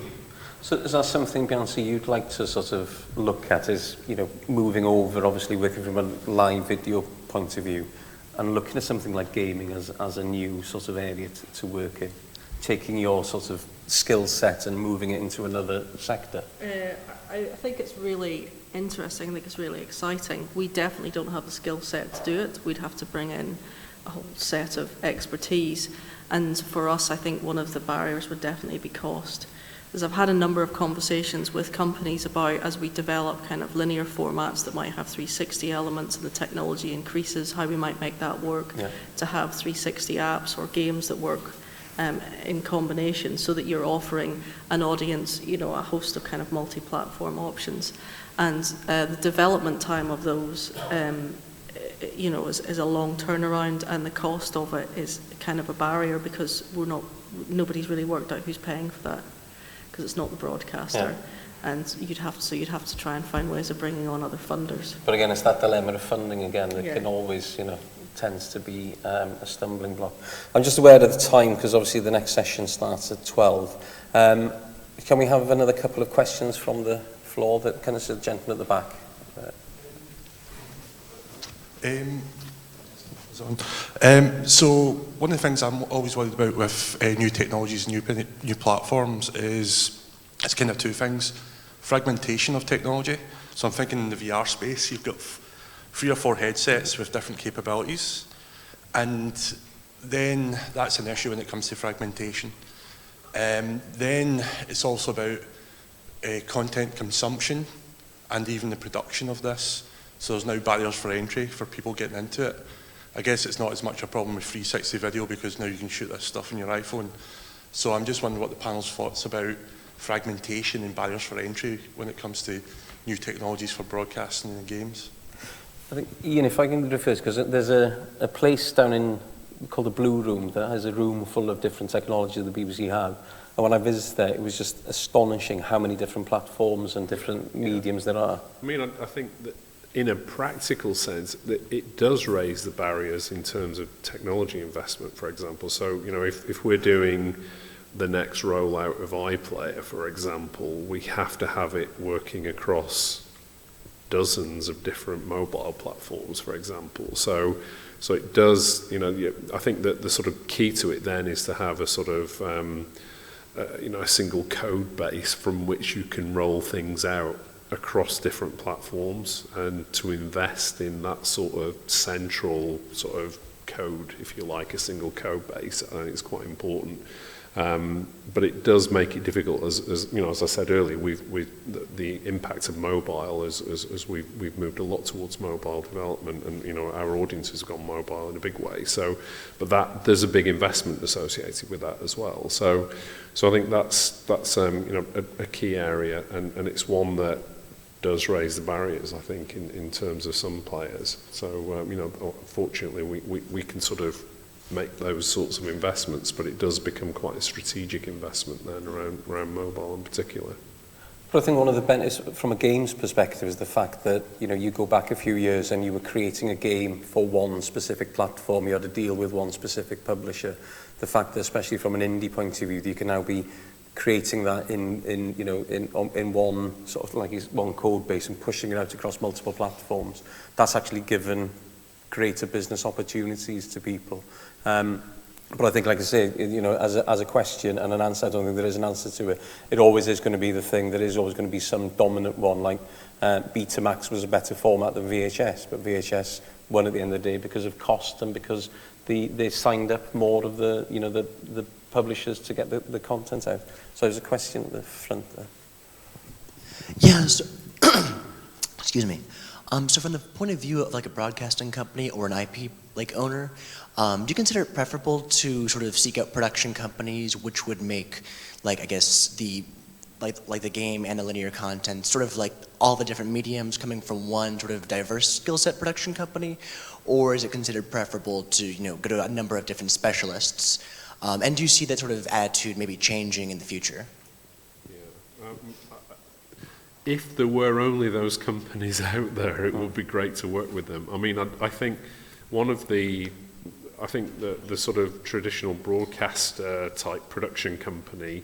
So is that something, Beyonce, you'd like to sort of look at, is moving over, obviously working from a live video point of view, and looking at something like gaming as a new sort of area to work in, taking your sort of skill set and moving it into another sector? I think it's really interesting. I think it's really exciting. We definitely don't have the skill set to do it. We'd have to bring in a whole set of expertise, and for us, I think one of the barriers would definitely be cost. Because I've had a number of conversations with companies about, as we develop kind of linear formats that might have 360 elements and the technology increases, how we might make that work, to have 360 apps or games that work in combination, so that you're offering an audience, a host of kind of multi-platform options. And the development time of those, is a long turnaround, and the cost of it is kind of a barrier, because nobody's really worked out who's paying for that, because it's not the broadcaster, and you'd have to try and find ways of bringing on other funders. But again, it's that dilemma of funding again that can always, tends to be a stumbling block. I'm just aware of the time, because obviously the next session starts at 12. Can we have another couple of questions from the floor? That kind of the gentleman at the back. So one of the things I'm always worried about with new technologies, new platforms, is it's kind of two things. Fragmentation of technology. So I'm thinking in the VR space, you've got 3 or 4 headsets with different capabilities, and then that's an issue when it comes to fragmentation. Then it's also about content consumption and even the production of this. So there's now barriers for entry for people getting into it. I guess it's not as much a problem with 360 video, because now you can shoot this stuff on your iPhone. So I'm just wondering what the panel's thoughts about fragmentation and barriers for entry when it comes to new technologies for broadcasting and games. I think, Ian, if I can go first, because there's a place down in called the Blue Room that has a room full of different technology that the BBC have. And when I visited there, it was just astonishing how many different platforms and different mediums there are. I mean, I think that in a practical sense, it does raise the barriers in terms of technology investment, for example. So, you know, if we're doing the next rollout of iPlayer, for example, we have to have it working across dozens of different mobile platforms, for example. So it does, you know, I think that the sort of key to it then is to have a sort of, you know, a single code base from which you can roll things out across different platforms, and to invest in that sort of central sort of code, if you like, a single code base. I think it's quite important. But it does make it difficult, as you know, as I said earlier, the impact of mobile as we've moved a lot towards mobile development, and you know, our audience has gone mobile in a big way. So, but that there's a big investment associated with that as well. So I think that's you know, a key area, and it's one that does raise the barriers, I think, in terms of some players. So you know, fortunately, we can sort of make those sorts of investments, but it does become quite a strategic investment then around mobile in particular. But I think one of the benefits from a games perspective is the fact that, you know, you go back a few years and you were creating a game for one specific platform, you had to deal with one specific publisher. The fact that, especially from an indie point of view, you can now be creating that in you know, in one sort of like one code base and pushing it out across multiple platforms. That's actually given greater business opportunities to people. But I think, like I say, you know, as a question and an answer, I don't think there is an answer to it. It always is going to be the thing. There is always going to be some dominant one. Like Betamax was a better format than VHS, but VHS won at the end of the day because of cost and because they signed up more of the, you know, the publishers to get the content out. So there's a question at the front there. Yeah. So, excuse me. So from the point of view of like a broadcasting company or an IP like owner, do you consider it preferable to sort of seek out production companies which would make, like, I guess the like the game and the linear content, sort of like all the different mediums coming from one sort of diverse skill set production company, or is it considered preferable to, you know, go to a number of different specialists? And do you see that sort of attitude maybe changing in the future? Yeah. If there were only those companies out there, it would be great to work with them. I mean, I think one of the, I think the sort of traditional broadcast type production company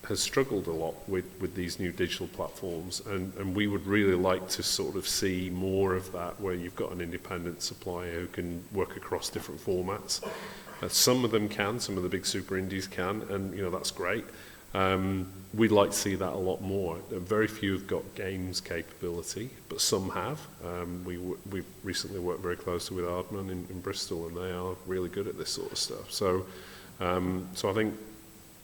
has struggled a lot with these new digital platforms, and we would really like to sort of see more of that, where you've got an independent supplier who can work across different formats. Some of them can, some of the big super indies can, and you know, that's great. We'd like to see that a lot more. Very few have got games capability, but some have. We've recently worked very closely with Aardman in Bristol, and they are really good at this sort of stuff. So I think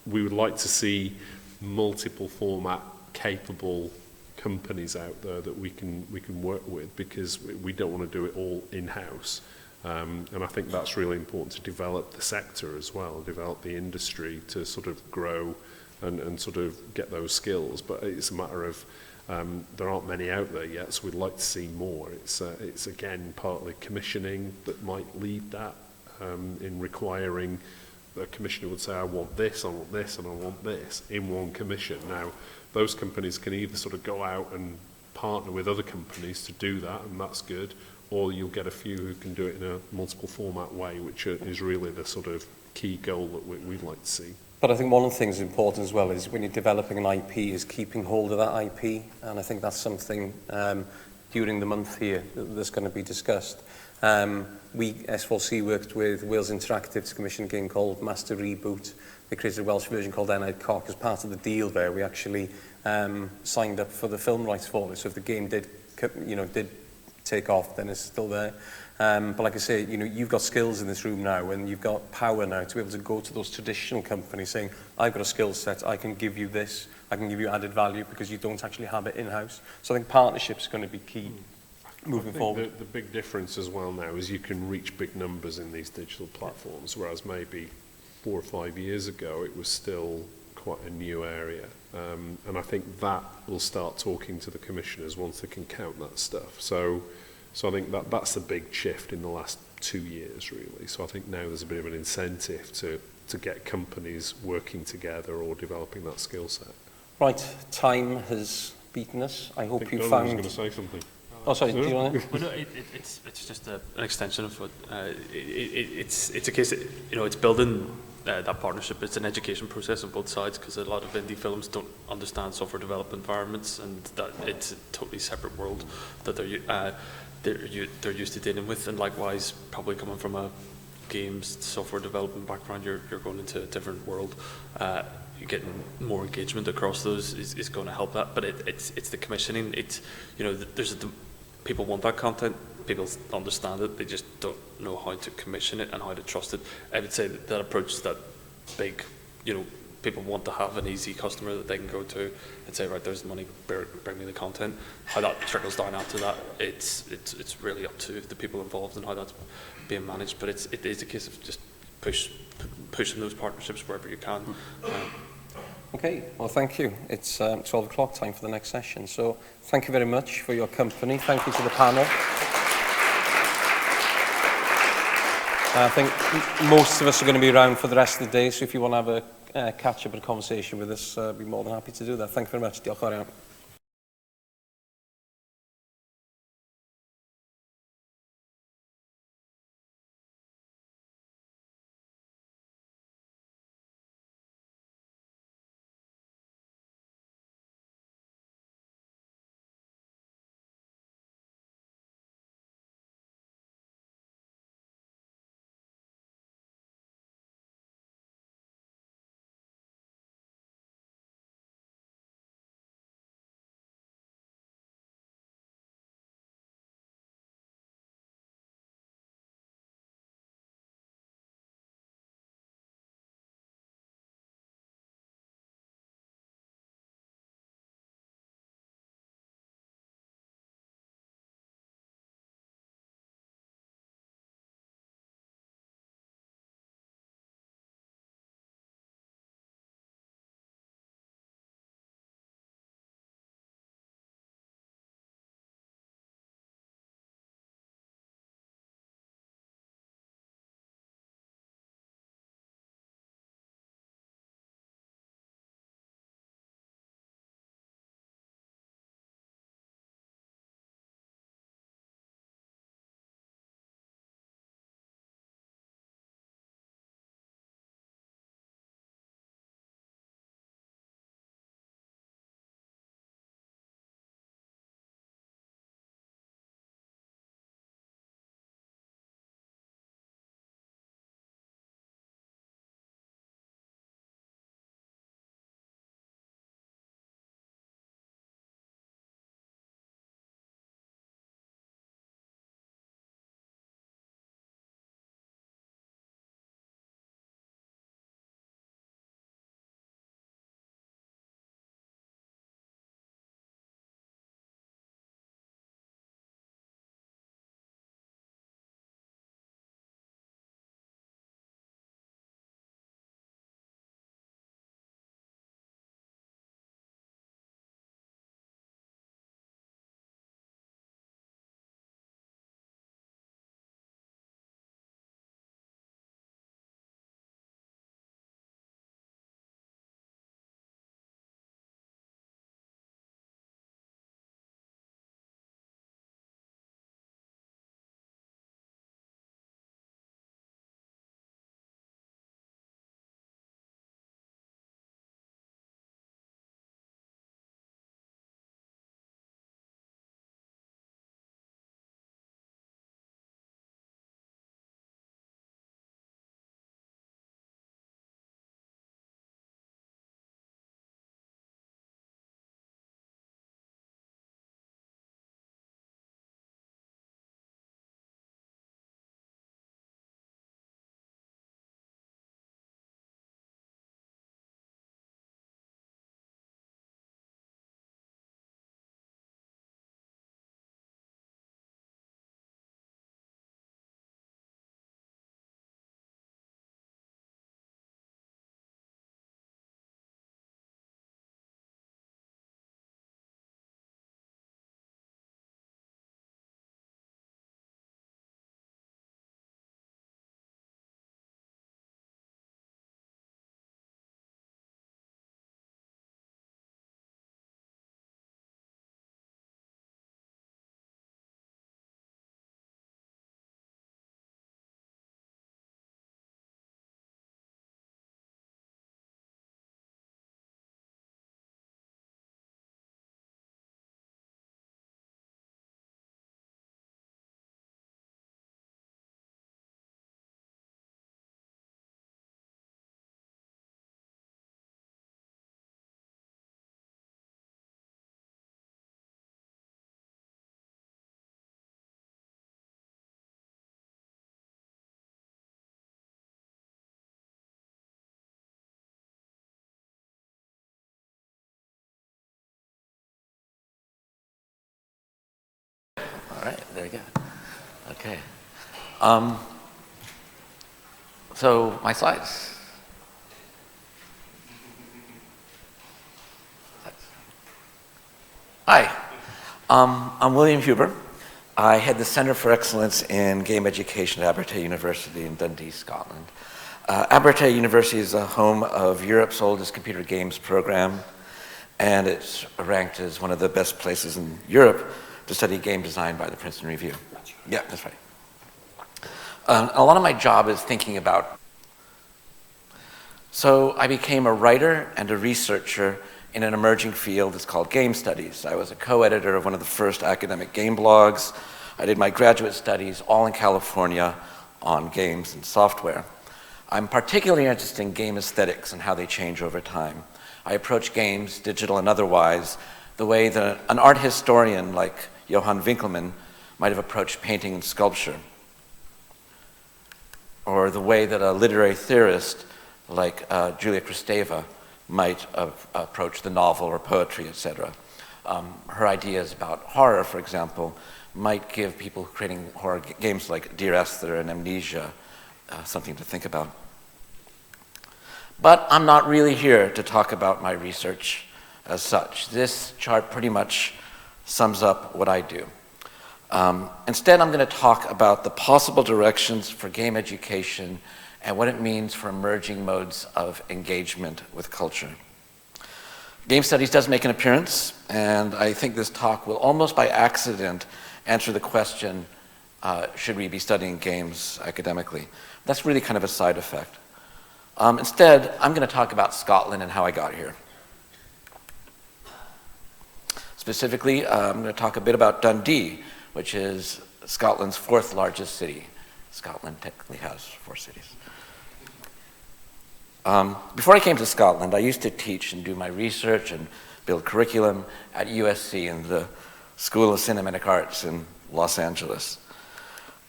we would like to see multiple format capable companies out there that we can work with, because we don't want to do it all in-house. And I think that's really important to develop the sector as well, develop the industry to sort of grow and sort of get those skills. But it's a matter of there aren't many out there yet, so we'd like to see more. It's again partly commissioning that might lead that in requiring the commissioner would say, I want this, and I want this in one commission. Now, those companies can either sort of go out and partner with other companies to do that, and that's good, or you'll get a few who can do it in a multiple format way, which is really the sort of key goal that we'd like to see. But I think one of the things important as well is when you're developing an IP is keeping hold of that IP, and I think that's something during the month here that's going to be discussed. We, S4C, worked with Wales Interactive to commission a game called Master Reboot. They created a Welsh version called Enid Cock. As part of the deal there, we actually signed up for the film rights for it. So if the game did take off, then it's still there. But like I say, you know, you've got skills in this room now, and you've got power now to be able to go to those traditional companies saying, I've got a skill set, I can give you this, I can give you added value, because you don't actually have it in-house. So I think partnership's going to be key moving forward. The big difference as well now is you can reach big numbers in these digital platforms, whereas maybe 4 or 5 years ago it was still quite a new area. And I think that will start talking to the commissioners once they can count that stuff. So I think that's the big shift in the last 2 years, really. So I think now there's a bit of an incentive to get companies working together or developing that skill set. Right, time has beaten us. I hope you found... was going to say something. Oh, sorry, do you want to? Well, no, it's just an extension of what it's a case that, it's building that partnership. It's an education process on both sides, because a lot of indie films don't understand software development environments, and that it's a totally separate world that they're used to dealing with. And likewise, probably coming from a games software development background, you're going into a different world. You're getting more engagement across those is going to help that. But it's the commissioning. It's, people want that content. People understand it. They just don't know how to commission it and how to trust it. I would say that approach is that big. People want to have an easy customer that they can go to and say, right, there's the money, bring me the content. How that trickles down after that, it's really up to the people involved and how that's being managed. But it is a case of just pushing those partnerships wherever you can. Okay, well, thank you. It's 12 o'clock, time for the next session. So thank you very much for your company. Thank you to the panel. I think most of us are going to be around for the rest of the day, so if you want to have a catch-up and conversation with us, I'd be more than happy to do that. Thank you very much. Diolch yn fawr iawn. very good. Okay. So my slides. Hi, I'm William Huber. I head the Centre for Excellence in Game Education at Abertay University in Dundee, Scotland. Abertay University is the home of Europe's oldest computer games program, and it's ranked as one of the best places in Europe to study game design by the Princeton Review. Yeah, that's right. A lot of my job is thinking about. So I became a writer and a researcher in an emerging field that's called game studies. I was a co-editor of one of the first academic game blogs. I did my graduate studies all in California on games and software. I'm particularly interested in game aesthetics and how they change over time. I approach games, digital and otherwise, the way that an art historian like Johann Winkelmann might have approached painting and sculpture, or the way that a literary theorist like Julia Kristeva might approach the novel or poetry, etc. Her ideas about horror, for example, might give people creating horror games like Dear Esther and Amnesia something to think about. But I'm not really here to talk about my research as such. This chart pretty much sums up what I do. Instead, I'm going to talk about the possible directions for game education and what it means for emerging modes of engagement with culture. Game studies does make an appearance, and I think this talk will almost by accident answer the question, should we be studying games academically? That's really kind of a side effect. Instead, I'm going to talk about Scotland and how I got here. Specifically, I'm going to talk a bit about Dundee, which is Scotland's 4th largest city. Scotland technically has 4 cities. Before I came to Scotland, I used to teach and do my research and build curriculum at USC in the School of Cinematic Arts in Los Angeles.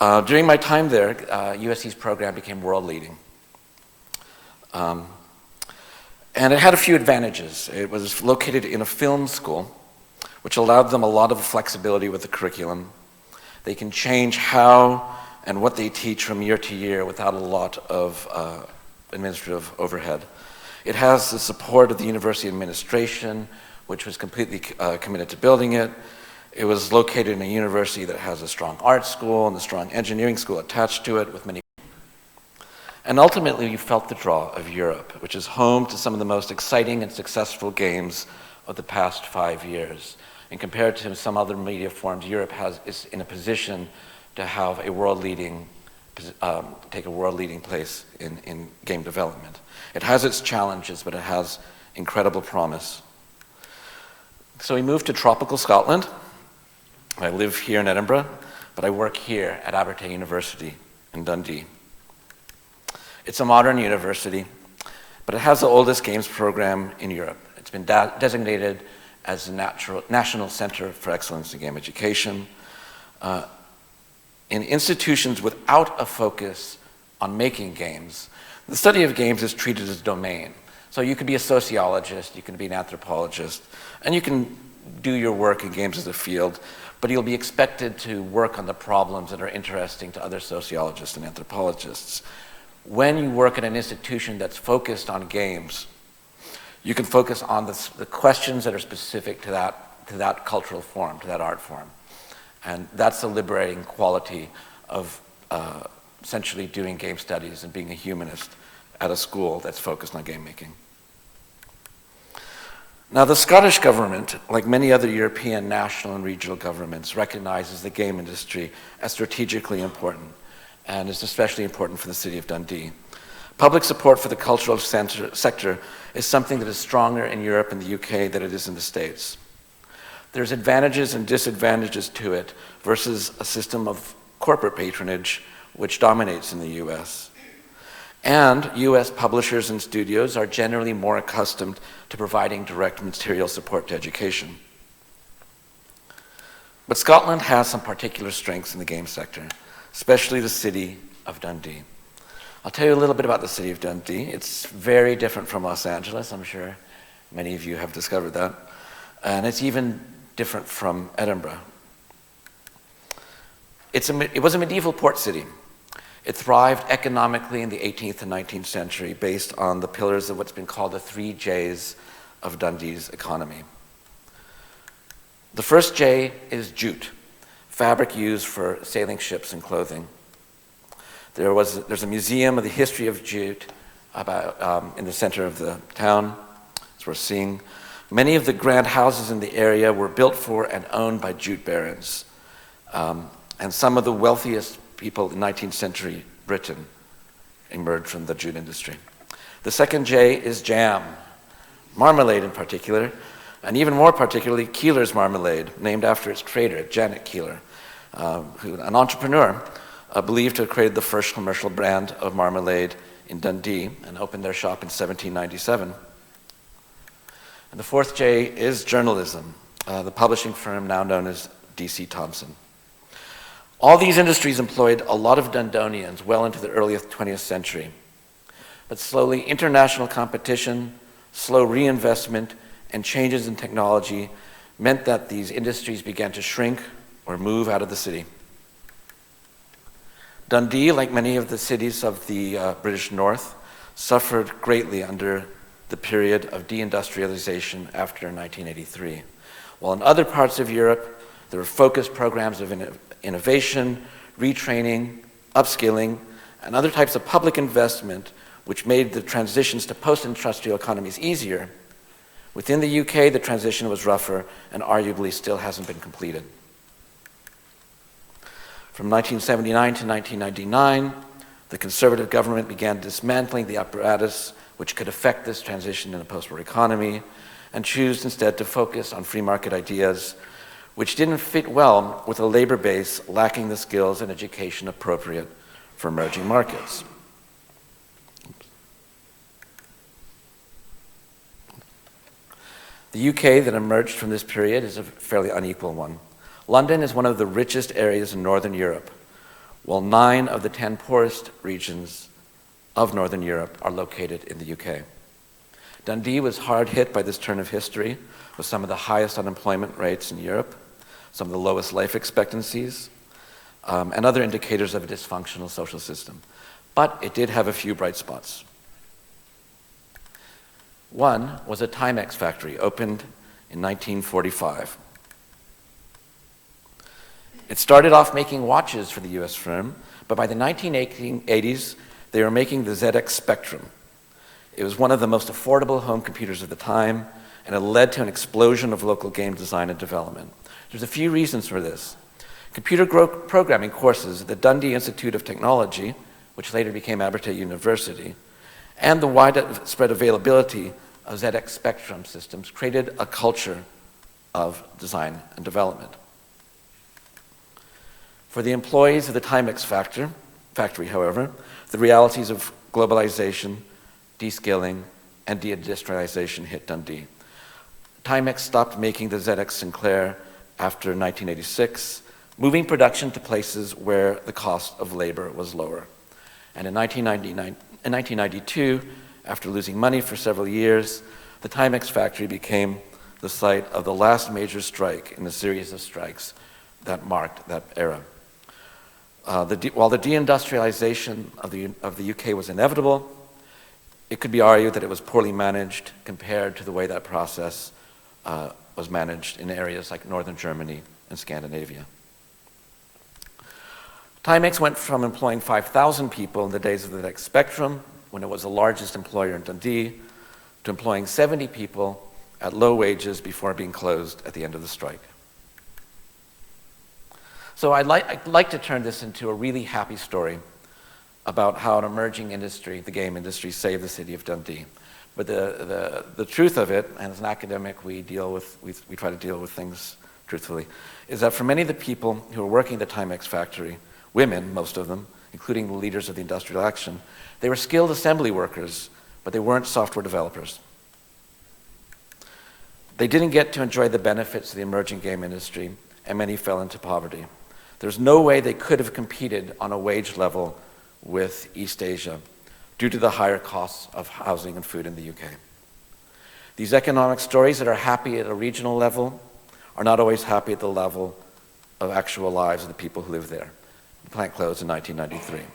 During my time there, USC's program became world-leading. And it had a few advantages. It was located in a film school, which allowed them a lot of flexibility with the curriculum. They can change how and what they teach from year to year without a lot of administrative overhead. It has the support of the university administration, which was completely committed to building it. It was located in a university that has a strong art school and a strong engineering school attached to it with many. And ultimately, you felt the draw of Europe, which is home to some of the most exciting and successful games of the past 5 years. And compared to some other media forms, Europe is in a position to have a world-leading take a world-leading place in game development. It has its challenges, but it has incredible promise. So we moved to tropical Scotland. I live here in Edinburgh, but I work here at Abertay University in Dundee. It's a modern university, but it has the oldest games program in Europe. It's been designated as the National Centre for Excellence in Game Education. In institutions without a focus on making games, the study of games is treated as domain. So you could be a sociologist, you can be an anthropologist, and you can do your work in games as a field, but you'll be expected to work on the problems that are interesting to other sociologists and anthropologists. When you work at an institution that's focused on games, you can focus on the questions that are specific to that cultural form, to that art form. And that's the liberating quality of essentially doing game studies and being a humanist at a school that's focused on game making. Now, the Scottish government, like many other European national and regional governments, recognizes the game industry as strategically important, and is especially important for the city of Dundee. Public support for the cultural sector is something that is stronger in Europe and the UK than it is in the States. There's advantages and disadvantages to it versus a system of corporate patronage which dominates in the US. And US publishers and studios are generally more accustomed to providing direct material support to education. But Scotland has some particular strengths in the game sector, especially the city of Dundee. I'll tell you a little bit about the city of Dundee. It's very different from Los Angeles. I'm sure many of you have discovered that. And it's even different from Edinburgh. It was a medieval port city. It thrived economically in the 18th and 19th century based on the pillars of what's been called the 3 J's of Dundee's economy. The first J is jute, fabric used for sailing ships and clothing. There's a museum of the history of jute in the center of the town, as we're seeing. Many of the grand houses in the area were built for and owned by jute barons. And some of the wealthiest people in 19th century Britain emerged from the jute industry. The second J is jam, marmalade in particular, and even more particularly Keeler's marmalade, named after its creator, Janet Keeler, an entrepreneur believed to have created the first commercial brand of marmalade in Dundee and opened their shop in 1797. And the fourth J is journalism, the publishing firm now known as D.C. Thomson. All these industries employed a lot of Dundonians well into the early 20th century. But slowly, international competition, slow reinvestment, and changes in technology meant that these industries began to shrink or move out of the city. Dundee, like many of the cities of the British North, suffered greatly under the period of deindustrialization after 1983. While in other parts of Europe, there were focused programs of innovation, retraining, upskilling, and other types of public investment which made the transitions to post-industrial economies easier. Within the UK, the transition was rougher and arguably still hasn't been completed. From 1979 to 1999, the Conservative government began dismantling the apparatus which could affect this transition in a post-war economy and chose instead to focus on free market ideas which didn't fit well with a labor base lacking the skills and education appropriate for emerging markets. The UK that emerged from this period is a fairly unequal one. London is one of the richest areas in Northern Europe, while 9 of the 10 poorest regions of Northern Europe are located in the UK. Dundee was hard hit by this turn of history, with some of the highest unemployment rates in Europe, some of the lowest life expectancies, and other indicators of a dysfunctional social system. But it did have a few bright spots. One was a Timex factory opened in 1945. It started off making watches for the US firm, but by the 1980s, they were making the ZX Spectrum. It was one of the most affordable home computers of the time, and it led to an explosion of local game design and development. There's a few reasons for this. Computer programming courses at the Dundee Institute of Technology, which later became Abertay University, and the widespread availability of ZX Spectrum systems created a culture of design and development. For the employees of the Timex factory, however, the realities of globalization, descaling, and deindustrialization hit Dundee. Timex stopped making the ZX Sinclair after 1986, moving production to places where the cost of labor was lower. And in 1992, after losing money for several years, the Timex factory became the site of the last major strike in a series of strikes that marked that era. While the deindustrialization of the UK was inevitable, it could be argued that it was poorly managed compared to the way that process was managed in areas like northern Germany and Scandinavia. Timex went from employing 5,000 people in the days of the ZX Spectrum, when it was the largest employer in Dundee, to employing 70 people at low wages before being closed at the end of the strike. So I'd like to turn this into a really happy story about how an emerging industry, the game industry, saved the city of Dundee. But the truth of it, and as an academic we try to deal with things truthfully, is that for many of the people who were working at the Timex factory, women, most of them, including the leaders of the industrial action, they were skilled assembly workers, but they weren't software developers. They didn't get to enjoy the benefits of the emerging game industry, and many fell into poverty. There's no way they could have competed on a wage level with East Asia due to the higher costs of housing and food in the UK. These economic stories that are happy at a regional level are not always happy at the level of actual lives of the people who lived there. The plant closed in 1993.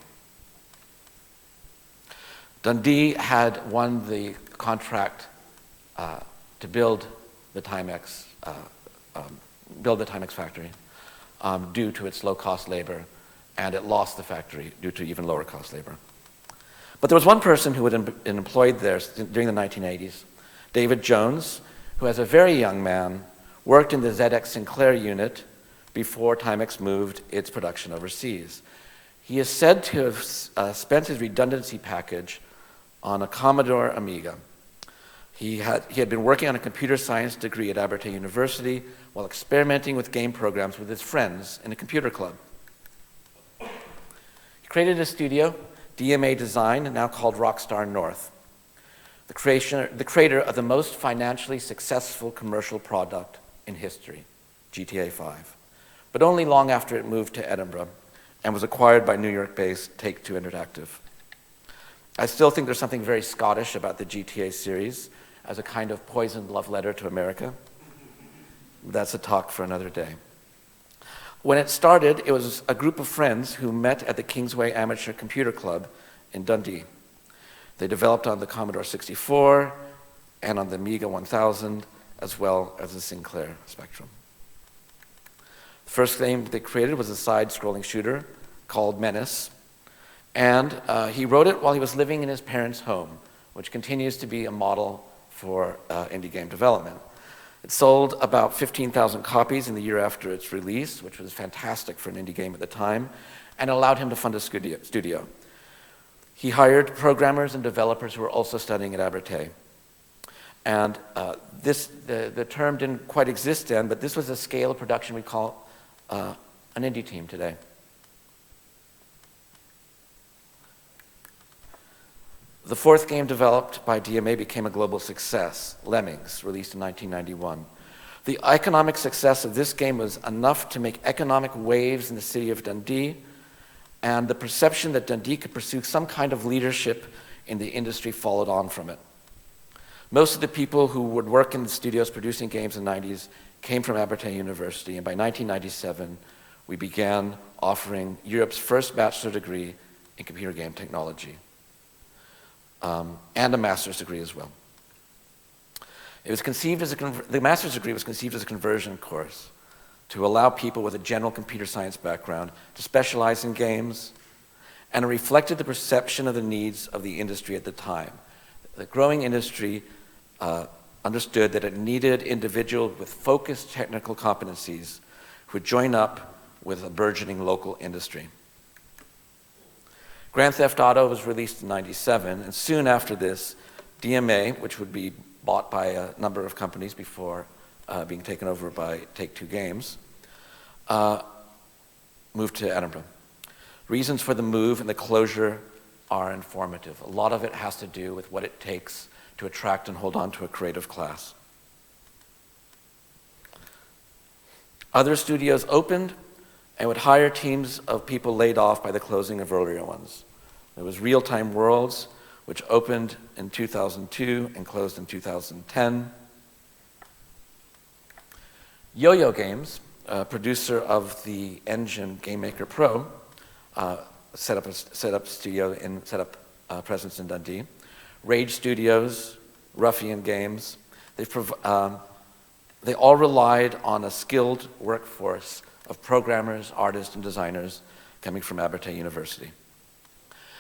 Dundee had won the contract to build the Timex factory due to its low-cost labor, and it lost the factory due to even lower-cost labor. But there was one person who had been employed there during the 1980s, David Jones, who as a very young man worked in the ZX Sinclair unit before Timex moved its production overseas. He is said to have spent his redundancy package on a Commodore Amiga. He had been working on a computer science degree at Edinburgh University while experimenting with game programs with his friends in a computer club. He created a studio, DMA Design, now called Rockstar North, the creator of the most financially successful commercial product in history, GTA 5, but only long after it moved to Edinburgh and was acquired by New York-based Take-Two Interactive. I still think there's something very Scottish about the GTA series as a kind of poisoned love letter to America. That's a talk for another day. When it started, it was a group of friends who met at the Kingsway Amateur Computer Club in Dundee. They developed on the Commodore 64 and on the Amiga 1000, as well as the Sinclair Spectrum. The first game they created was a side-scrolling shooter called Menace, and he wrote it while he was living in his parents' home, which continues to be a model for indie game development. It sold about 15,000 copies in the year after its release, which was fantastic for an indie game at the time, and allowed him to fund a studio. He hired programmers and developers who were also studying at Abertay. And the term didn't quite exist then, but this was a scale of production we call an indie team today. The fourth game developed by DMA became a global success, Lemmings, released in 1991. The economic success of this game was enough to make economic waves in the city of Dundee, and the perception that Dundee could pursue some kind of leadership in the industry followed on from it. Most of the people who would work in the studios producing games in the 90s came from Edinburgh University, and by 1997, we began offering Europe's first bachelor degree in computer game technology, and a master's degree as well. It was conceived as the master's degree was conceived as a conversion course to allow people with a general computer science background to specialize in games, and it reflected the perception of the needs of the industry at the time. The growing industry understood that it needed individuals with focused technical competencies who would join up with a burgeoning local industry. Grand Theft Auto was released in '97, and soon after this, DMA, which would be bought by a number of companies before being taken over by Take-Two Games, moved to Edinburgh. Reasons for the move and the closure are informative. A lot of it has to do with what it takes to attract and hold on to a creative class. Other studios opened and would hire teams of people laid off by the closing of earlier ones. There was Real Time Worlds, which opened in 2002 and closed in 2010. Yo-Yo Games, a producer of the engine Game Maker Pro, set up presence in Dundee. Rage Studios, Ruffian Games, they all relied on a skilled workforce of programmers, artists, and designers coming from Edinburgh University.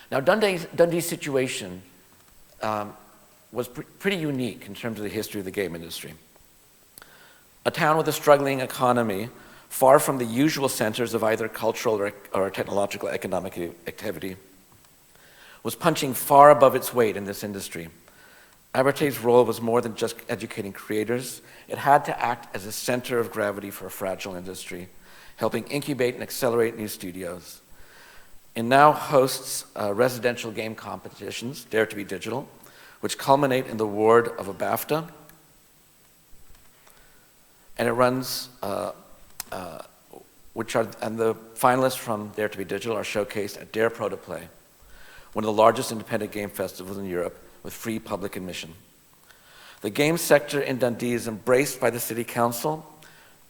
Now, Dundee's situation was pretty unique in terms of the history of the game industry. A town with a struggling economy, far from the usual centers of either cultural or technological economic activity, was punching far above its weight in this industry. Abertay's role was more than just educating creators. It had to act as a center of gravity for a fragile industry, helping incubate and accelerate new studios. It now hosts residential game competitions, Dare to be Digital, which culminate in the award of a BAFTA. And it runs, and the finalists from Dare to be Digital are showcased at Dare Pro to Play, one of the largest independent game festivals in Europe with free public admission. The game sector in Dundee is embraced by the City Council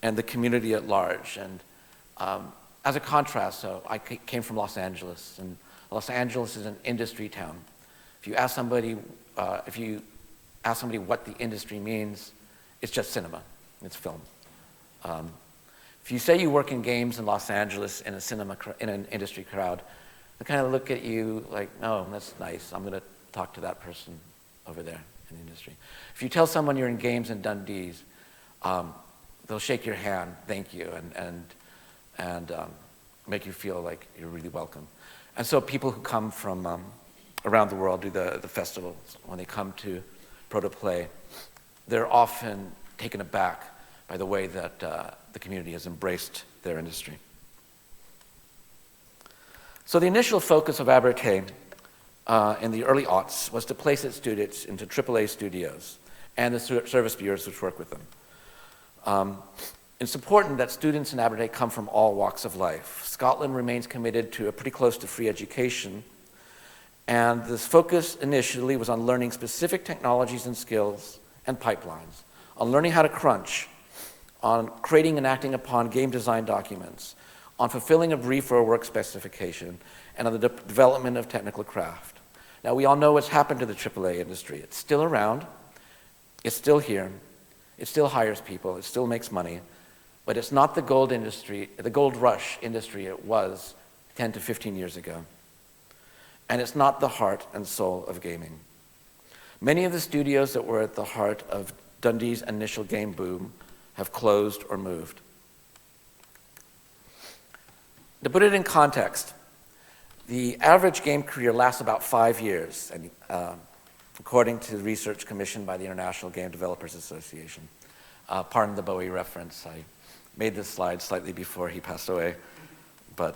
and the community at large, and As a contrast, so I came from Los Angeles, and Los Angeles is an industry town. If you ask somebody what the industry means, it's just cinema, it's film. If you say you work in games in Los Angeles in an industry crowd, they kind of look at you like, oh, that's nice. I'm going to talk to that person over there in the industry. If you tell someone you're in games in Dundee's, they'll shake your hand, thank you, and make you feel like you're really welcome. And so people who come from around the world do the festivals. When they come to Protoplay, they're often taken aback by the way that the community has embraced their industry. So the initial focus of Abertay in the early aughts was to place its students into AAA studios and the service bureaus which work with them. It's important that students in Abertay come from all walks of life. Scotland remains committed to a pretty close to free education, and this focus initially was on learning specific technologies and skills and pipelines, on learning how to crunch, on creating and acting upon game design documents, on fulfilling a brief or a work specification, and on the development of technical craft. Now, we all know what's happened to the AAA industry. It's still around, it's still here, it still hires people, it still makes money, but it's not the gold rush industry it was 10 to 15 years ago. And it's not the heart and soul of gaming. Many of the studios that were at the heart of Dundee's initial game boom have closed or moved. To put it in context, the average game career lasts about 5 years, and, according to the research commissioned by the International Game Developers Association. Pardon the Bowie reference. I made this slide slightly before he passed away, but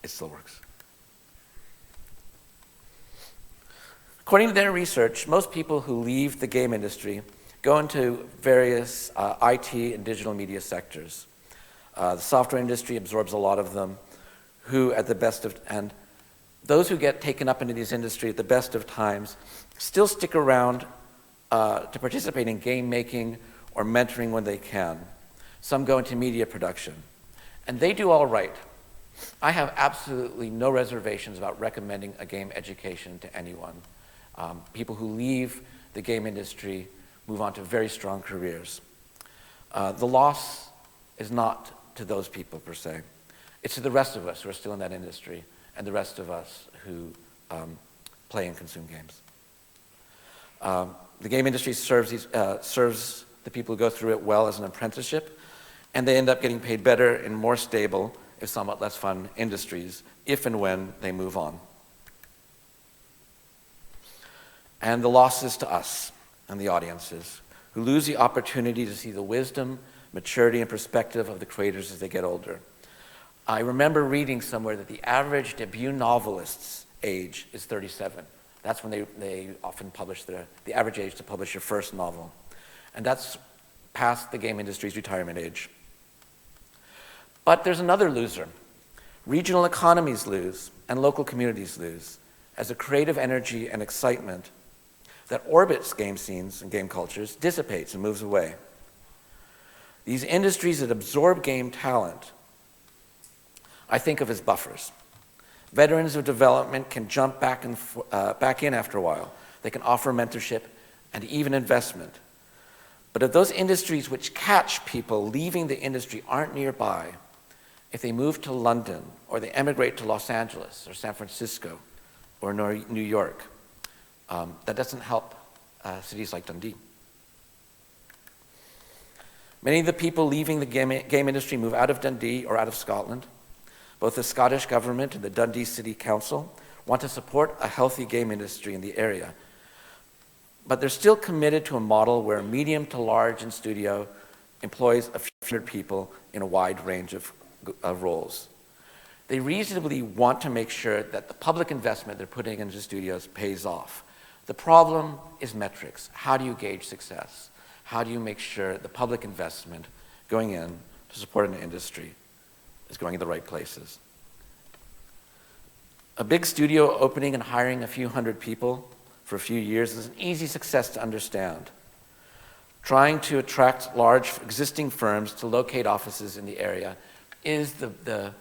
it still works. According to their research, most people who leave the game industry go into various IT and digital media sectors. The software industry absorbs a lot of them, and those who get taken up into this industry at the best of times still stick around to participate in game making or mentoring when they can. Some go into media production, and they do all right. I have absolutely no reservations about recommending a game education to anyone. People who leave the game industry move on to very strong careers. The loss is not to those people per se. It's to the rest of us who are still in that industry and the rest of us who play and consume games. The game industry serves the people who go through it well as an apprenticeship, and they end up getting paid better in more stable, if somewhat less fun, industries if and when they move on. And the loss is to us and the audiences, who lose the opportunity to see the wisdom, maturity, and perspective of the creators as they get older. I remember reading somewhere that the average debut novelist's age is 37. That's when they often publish the average age to publish your first novel. And that's past the game industry's retirement age. But there's another loser. Regional economies lose, and local communities lose, as the creative energy and excitement that orbits game scenes and game cultures dissipates and moves away. These industries that absorb game talent, I think of as buffers. Veterans of development can jump back in after a while. They can offer mentorship and even investment. But if those industries which catch people leaving the industry aren't nearby, if they move to London or they emigrate to Los Angeles or San Francisco or New York, that doesn't help cities like Dundee. Many of the people leaving the game industry move out of Dundee or out of Scotland. Both the Scottish Government and the Dundee City Council want to support a healthy game industry in the area. But they're still committed to a model where medium to large in studio employs a few hundred people in a wide range of roles. They reasonably want to make sure that the public investment they're putting into studios pays off. The problem is metrics. How do you gauge success? How do you make sure the public investment going in to support an industry is going in the right places? A big studio opening and hiring a few hundred people for a few years is an easy success to understand. Trying to attract large existing firms to locate offices in the area is the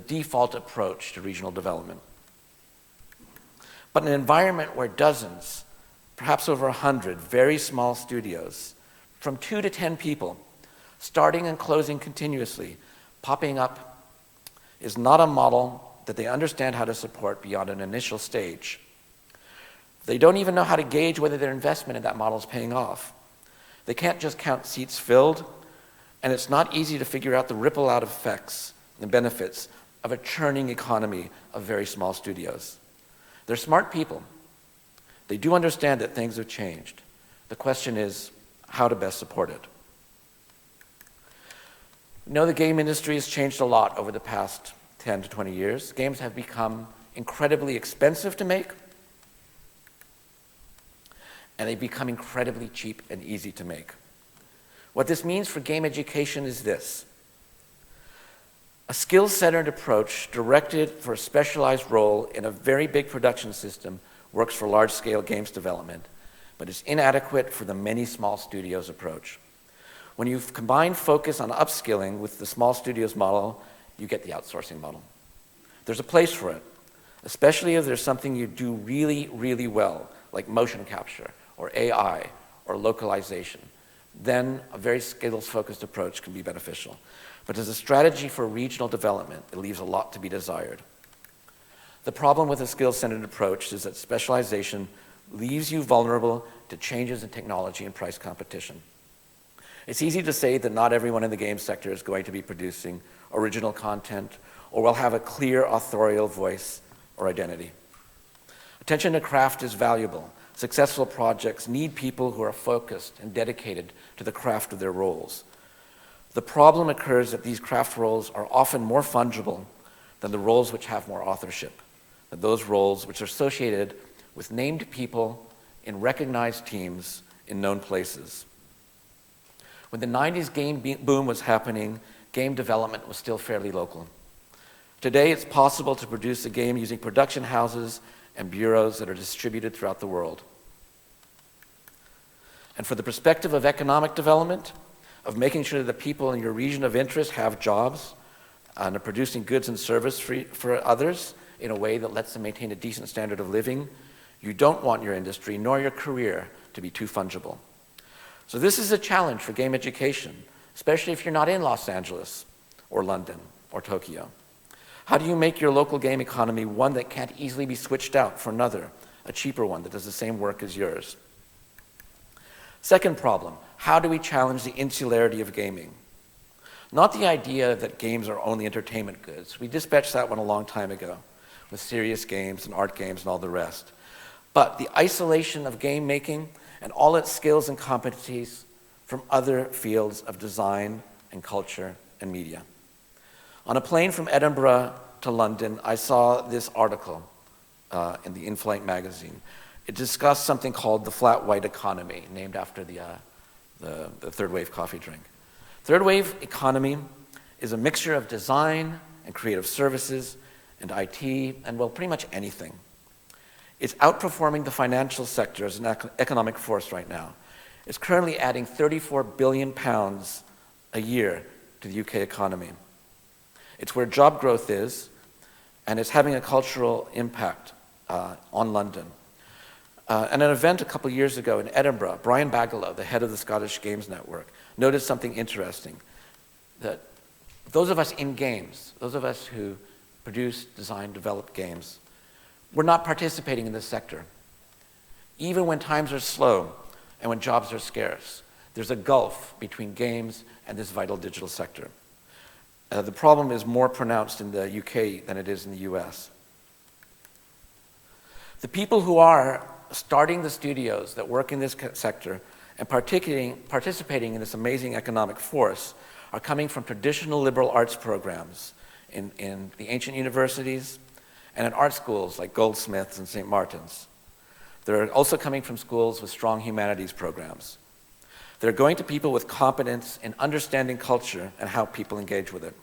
default approach to regional development. But in an environment where dozens, perhaps over 100 very small studios, from 2 to 10 people, starting and closing continuously, popping up, is not a model that they understand how to support beyond an initial stage. They don't even know how to gauge whether their investment in that model is paying off. They can't just count seats filled, and it's not easy to figure out the ripple out effects and benefits of a churning economy of very small studios. They're smart people. They do understand that things have changed. The question is how to best support it. We know the game industry has changed a lot over the past 10 to 20 years. Games have become incredibly expensive to make, and they've become incredibly cheap and easy to make. What this means for game education is this: a skills-centered approach directed for a specialized role in a very big production system works for large-scale games development, but is inadequate for the many small studios approach. When you combine focus on upskilling with the small studios model, you get the outsourcing model. There's a place for it, especially if there's something you do really, really well, like motion capture, or AI, or localization. Then a very skills-focused approach can be beneficial. But as a strategy for regional development, it leaves a lot to be desired. The problem with a skills-centered approach is that specialization leaves you vulnerable to changes in technology and price competition. It's easy to say that not everyone in the game sector is going to be producing original content or will have a clear authorial voice or identity. Attention to craft is valuable. Successful projects need people who are focused and dedicated to the craft of their roles. The problem occurs that these craft roles are often more fungible than the roles which have more authorship, than those roles which are associated with named people in recognized teams in known places. When the 90s game boom was happening, game development was still fairly local. Today, it's possible to produce a game using production houses and bureaus that are distributed throughout the world. And for the perspective of economic development, of making sure that the people in your region of interest have jobs and are producing goods and service for others in a way that lets them maintain a decent standard of living, you don't want your industry nor your career to be too fungible. So this is a challenge for game education, especially if you're not in Los Angeles or London or Tokyo. How do you make your local game economy one that can't easily be switched out for another, a cheaper one that does the same work as yours? Second problem, how do we challenge the insularity of gaming? Not the idea that games are only entertainment goods. We dispatched that one a long time ago with serious games and art games and all the rest. But the isolation of game making and all its skills and competencies from other fields of design and culture and media. On a plane from Edinburgh to London, I saw this article in the In-Flight magazine. It discussed something called the flat white economy, named after the third wave coffee drink. Third wave economy is a mixture of design and creative services and IT and, well, pretty much anything. It's outperforming the financial sector as an economic force right now. It's currently adding £34 billion a year to the UK economy. It's where job growth is, and it's having a cultural impact on London. At an event a couple years ago in Edinburgh, Brian Bagelow, the head of the Scottish Games Network, noticed something interesting, that those of us in games, those of us who produce, design, develop games, we're not participating in this sector. Even when times are slow and when jobs are scarce, there's a gulf between games and this vital digital sector. The problem is more pronounced in the UK than it is in the US. The people who are starting the studios that work in this sector and participating in this amazing economic force are coming from traditional liberal arts programs in the ancient universities and in art schools like Goldsmiths and St. Martin's. They're also coming from schools with strong humanities programs. They're going to people with competence in understanding culture and how people engage with it.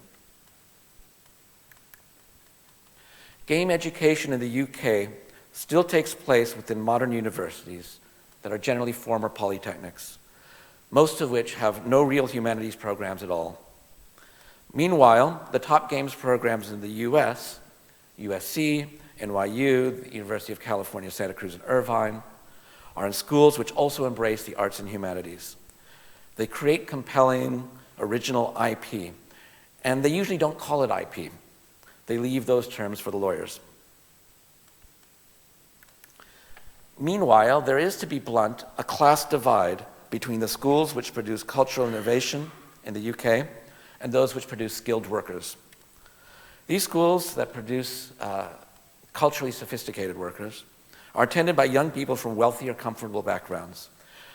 Game education in the UK still takes place within modern universities that are generally former polytechnics, most of which have no real humanities programs at all. Meanwhile, the top games programs in the US, USC, NYU, the University of California, Santa Cruz, and Irvine, are in schools which also embrace the arts and humanities. They create compelling, original IP, and they usually don't call it IP. They leave those terms for the lawyers. Meanwhile, there is, to be blunt, a class divide between the schools which produce cultural innovation in the UK and those which produce skilled workers. These schools that produce culturally sophisticated workers are attended by young people from wealthier, comfortable backgrounds.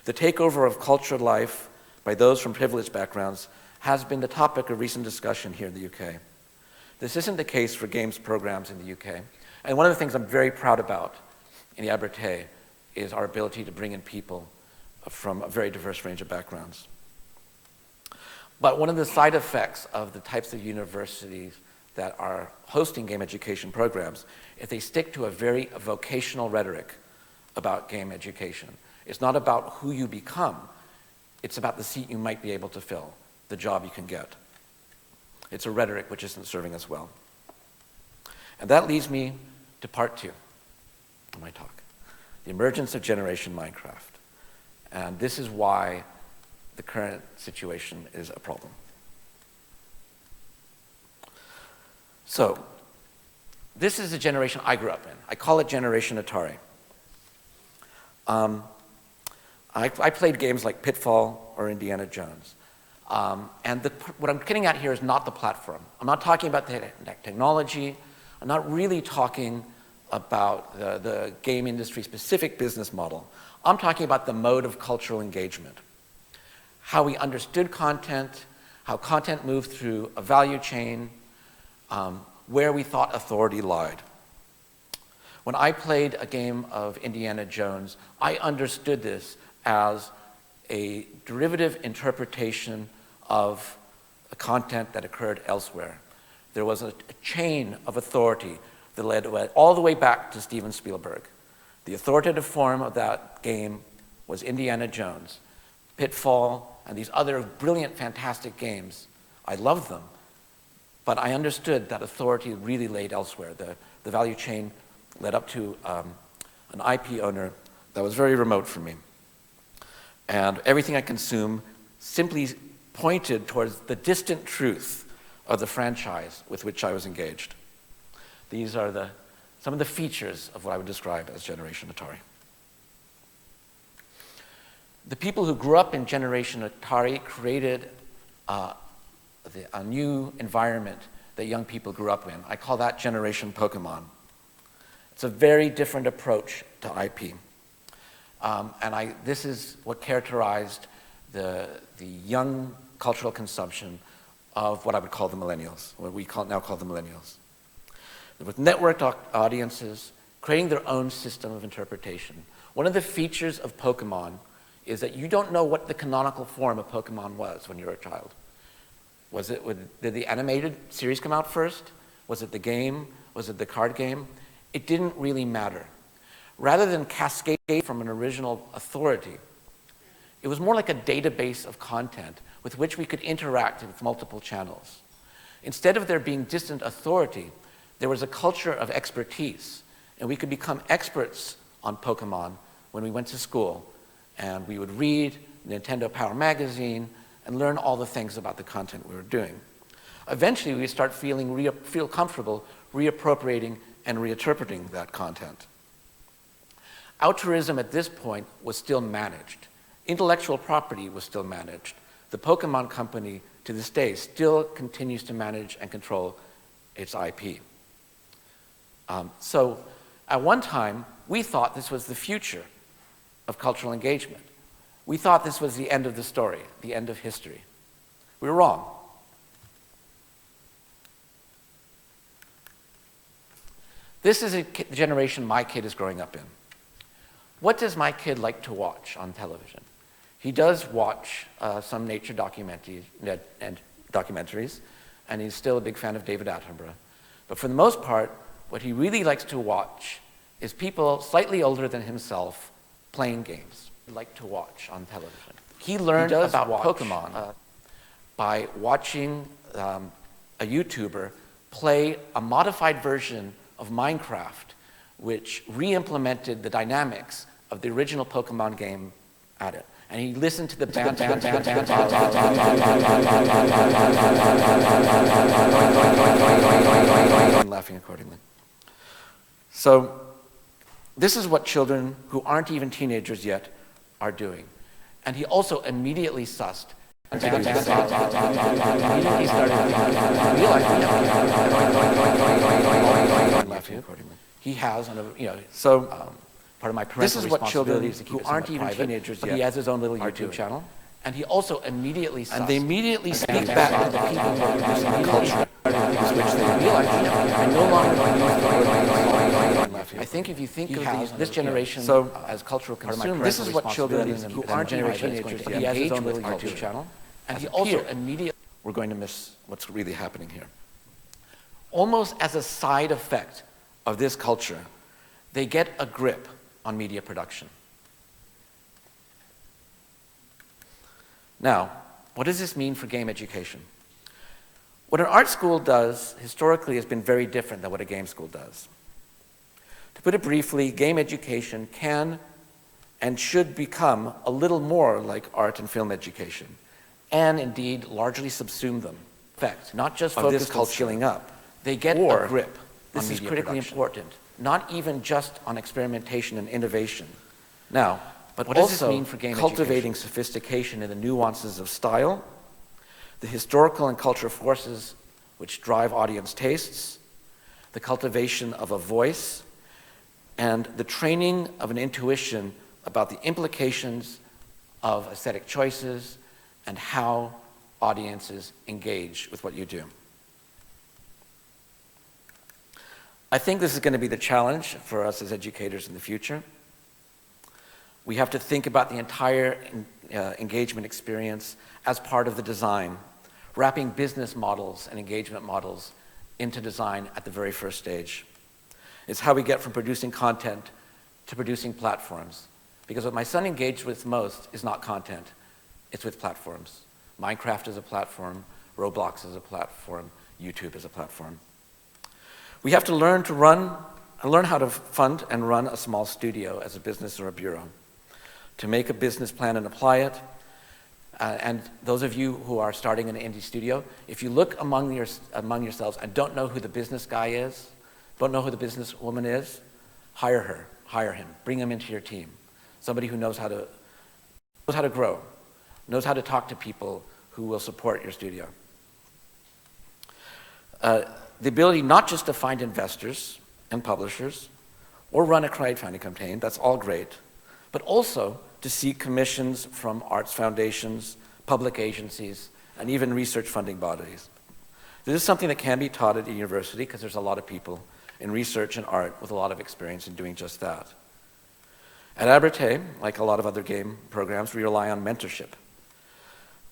The takeover of cultured life by those from privileged backgrounds has been the topic of recent discussion here in the UK. This isn't the case for games programs in the UK. And one of the things I'm very proud about in the Abertay is our ability to bring in people from a very diverse range of backgrounds. But one of the side effects of the types of universities that are hosting game education programs is they stick to a very vocational rhetoric about game education. It's not about who you become, it's about the seat you might be able to fill, the job you can get. It's a rhetoric which isn't serving us well. And that leads me to part 2 of my talk, the emergence of Generation Minecraft. And this is why the current situation is a problem. So, this is the generation I grew up in. I call it Generation Atari. I played games like Pitfall or Indiana Jones. And what I'm getting at here is not the platform. I'm not talking about the technology. I'm not really talking about the game industry-specific business model. I'm talking about the mode of cultural engagement. How we understood content, how content moved through a value chain, where we thought authority lied. When I played a game of Indiana Jones, I understood this as a derivative interpretation of the content that occurred elsewhere. There was a chain of authority that led all the way back to Steven Spielberg. The authoritative form of that game was Indiana Jones. Pitfall and these other brilliant, fantastic games, I loved them, but I understood that authority really laid elsewhere. The value chain led up to an IP owner that was very remote from me. And everything I consumed simply pointed towards the distant truth of the franchise with which I was engaged. These are some of the features of what I would describe as Generation Atari. The people who grew up in Generation Atari created a new environment that young people grew up in. I call that Generation Pokemon. It's a very different approach to IP. This is what characterized the young cultural consumption of what I would call the millennials, what we now call the millennials. With networked audiences, creating their own system of interpretation. One of the features of Pokemon is that you don't know what the canonical form of Pokemon was when you were a child. Did the animated series come out first? Was it the game? Was it the card game? It didn't really matter. Rather than cascade from an original authority, it was more like a database of content with which we could interact with multiple channels. Instead of there being distant authority, there was a culture of expertise, and we could become experts on Pokemon when we went to school, and we would read Nintendo Power Magazine and learn all the things about the content we were doing. Eventually, we start feel comfortable reappropriating and reinterpreting that content. Altruism at this point was still managed. Intellectual property was still managed. The Pokemon Company, to this day, still continues to manage and control its IP. So at one time, we thought this was the future of cultural engagement. We thought this was the end of the story, the end of history. We were wrong. This is a generation my kid is growing up in. What does my kid like to watch on television? He does watch some nature documentaries, and he's still a big fan of David Attenborough. But for the most part, what he really likes to watch is people slightly older than himself playing games. He'd like to watch on television. He learned about Pokemon by watching a YouTuber, play a modified version of Minecraft, which re-implemented the dynamics of the original Pokemon game at it. And he listened to the band, and laughing accordingly. So this is what children who aren't even teenagers yet are doing. And he also immediately sussed. Immediately started laughing accordingly. He has, so part of my parental responsibility is to keep it somewhat private, teenagers yet, he has his own little YouTube channel. And he also immediately sussed. And they immediately speak back to the people who are producing the culture, which they realize, I no longer use the word. I think if you think of this generation as cultural consumers, this is what children who aren't teenagers yet, he has his own little YouTube channel. And he also immediately, we're going to miss what's really happening here. Almost as a side effect of this culture, they get a grip on media production. Now, what does this mean for game education? What an art school does historically has been very different than what a game school does. To put it briefly, game education can and should become a little more like art and film education, and indeed largely subsume them. In fact, not just focused on skilling up, they get a grip. This is critically important, not even just on experimentation and innovation. Now, but what does this mean for game cultivating sophistication in the nuances of style, the historical and cultural forces which drive audience tastes, the cultivation of a voice, and the training of an intuition about the implications of aesthetic choices and how audiences engage with what you do. I think this is going to be the challenge for us as educators in the future. We have to think about the entire engagement experience as part of the design, wrapping business models and engagement models into design at the very first stage. It's how we get from producing content to producing platforms. Because what my son engaged with most is not content, it's with platforms. Minecraft is a platform, Roblox is a platform, YouTube is a platform. We have to learn how to fund and run a small studio as a business or a bureau, to make a business plan and apply it. And those of you who are starting an indie studio, if you look among yourselves and don't know who the business guy is, don't know who the business woman is, hire her, hire him, bring him into your team. Somebody who knows how to grow, knows how to talk to people who will support your studio. The ability not just to find investors and publishers or run a crowdfunding campaign, that's all great, but also to seek commissions from arts foundations, public agencies, and even research funding bodies. This is something that can be taught at a university because there's a lot of people in research and art with a lot of experience in doing just that. At Abertay, like a lot of other game programs, we rely on mentorship.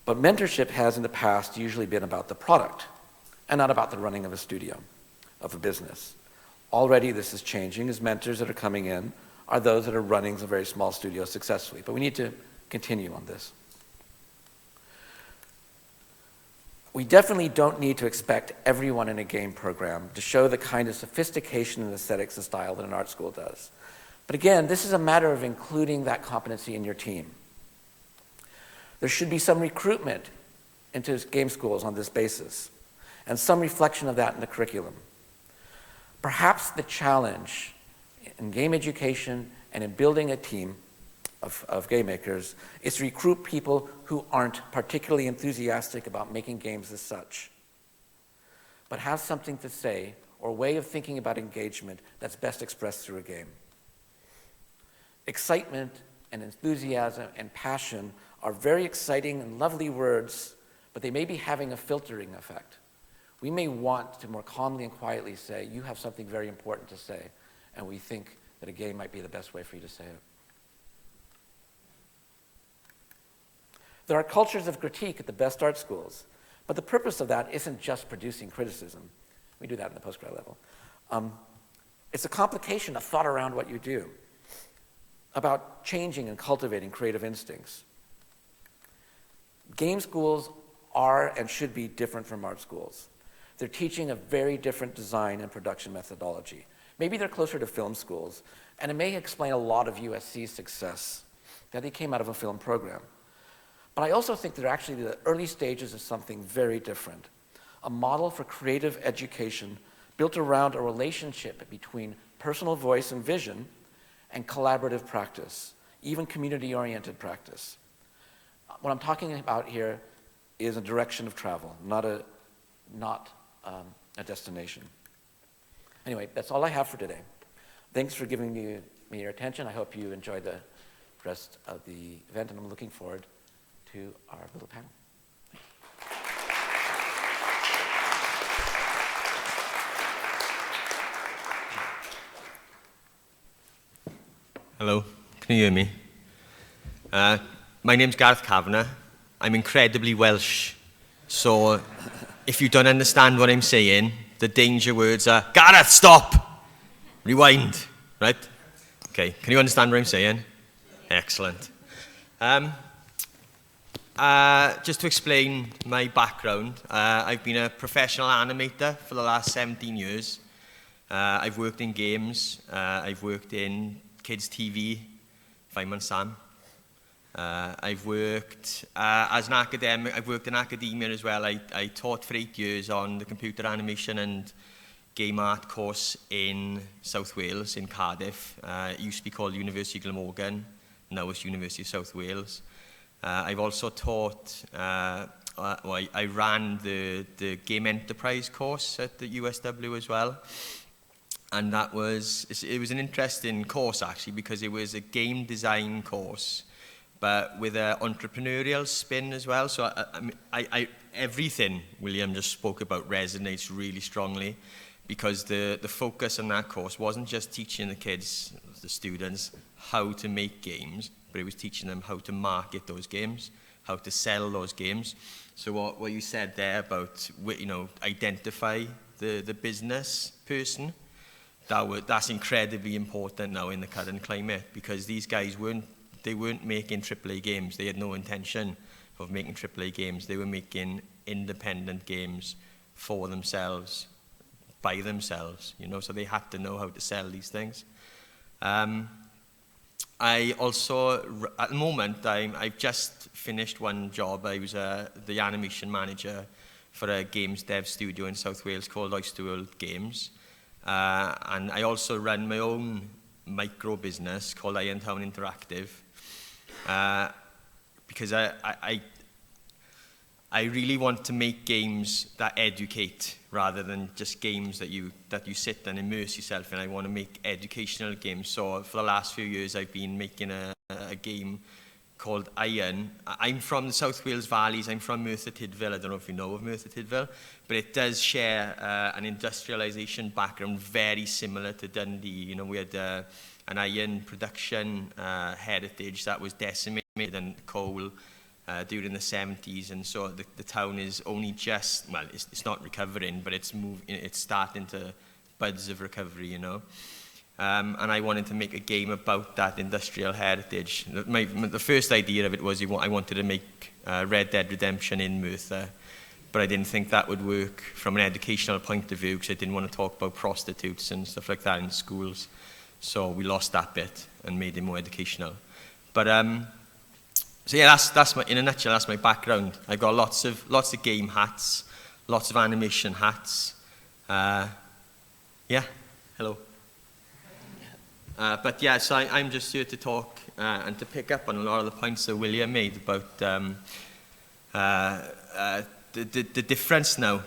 But mentorship has in the past usually been about the product and not about the running of a studio, of a business. Already this is changing as mentors that are coming in are those that are running a very small studio successfully. But we need to continue on this. We definitely don't need to expect everyone in a game program to show the kind of sophistication and aesthetics and style that an art school does. But again, this is a matter of including that competency in your team. There should be some recruitment into game schools on this basis, and some reflection of that in the curriculum. Perhaps the challenge in game education and in building a team of game makers is to recruit people who aren't particularly enthusiastic about making games as such, but have something to say or a way of thinking about engagement that's best expressed through a game. Excitement and enthusiasm and passion are very exciting and lovely words, but they may be having a filtering effect. We may want to more calmly and quietly say, you have something very important to say, and we think that a game might be the best way for you to say it. There are cultures of critique at the best art schools, but the purpose of that isn't just producing criticism. We do that in the postgrad level. It's a complication of thought around what you do, about changing and cultivating creative instincts. Game schools are and should be different from art schools. They're teaching a very different design and production methodology. Maybe they're closer to film schools, and it may explain a lot of USC's success, that they came out of a film program. But I also think they're actually the early stages of something very different, a model for creative education built around a relationship between personal voice and vision and collaborative practice, even community-oriented practice. What I'm talking about here is a direction of travel, not a destination. Anyway, that's all I have for today. Thanks for giving me your attention. I hope you enjoy the rest of the event, and I'm looking forward to our little panel. Hello, can you hear me? My name's Gareth Kavanagh. I'm incredibly Welsh, so if you don't understand what I'm saying, the danger words are, Gareth, stop! Rewind, right? Okay, can you understand what I'm saying? Excellent. Just to explain my background, I've been a professional animator for the last 17 years. I've worked in games, I've worked in kids' TV, Feynman Sam. I've worked as an academic, I've worked in academia as well. I taught for 8 years on the computer animation and game art course in South Wales, in Cardiff. It used to be called University of Glamorgan, now it's University of South Wales. I've also taught, I ran the game enterprise course at the USW as well. And it was an interesting course actually, because it was a game design course, but with an entrepreneurial spin as well. So everything William just spoke about resonates really strongly, because the focus on that course wasn't just teaching the kids, the students, how to make games, but it was teaching them how to market those games, how to sell those games. So what you said there about, identify the business person, that's incredibly important now in the current climate, because these guys weren't making AAA games. They had no intention of making AAA games. They were making independent games for themselves, by themselves, so they had to know how to sell these things. I also, at the moment, I've just finished one job. I was the animation manager for a games dev studio in South Wales called Oyster World Games. And I also run my own micro business called Irontown Interactive, because I really want to make games that educate rather than just games that you sit and immerse yourself in. I want to make educational games. So for the last few years, I've been making a game called Iron. I'm from the South Wales Valleys. I'm from Merthyr Tydfil. I don't know if you know of Merthyr Tydfil, but it does share an industrialization background very similar to Dundee. We had an iron production heritage that was decimated in coal during the 70s, and so the town is only just, well, it's not recovering, but it's starting to buds of recovery, and I wanted to make a game about that industrial heritage. The first idea of it was I wanted to make Red Dead Redemption in Merthyr, but I didn't think that would work from an educational point of view, because I didn't want to talk about prostitutes and stuff like that in schools. So we lost that bit and made it more educational. But so yeah, that's in a nutshell, that's my background. I've got lots of game hats, lots of animation hats. Yeah, hello. But yeah, so I'm just here to talk and to pick up on a lot of the points that William made about the difference now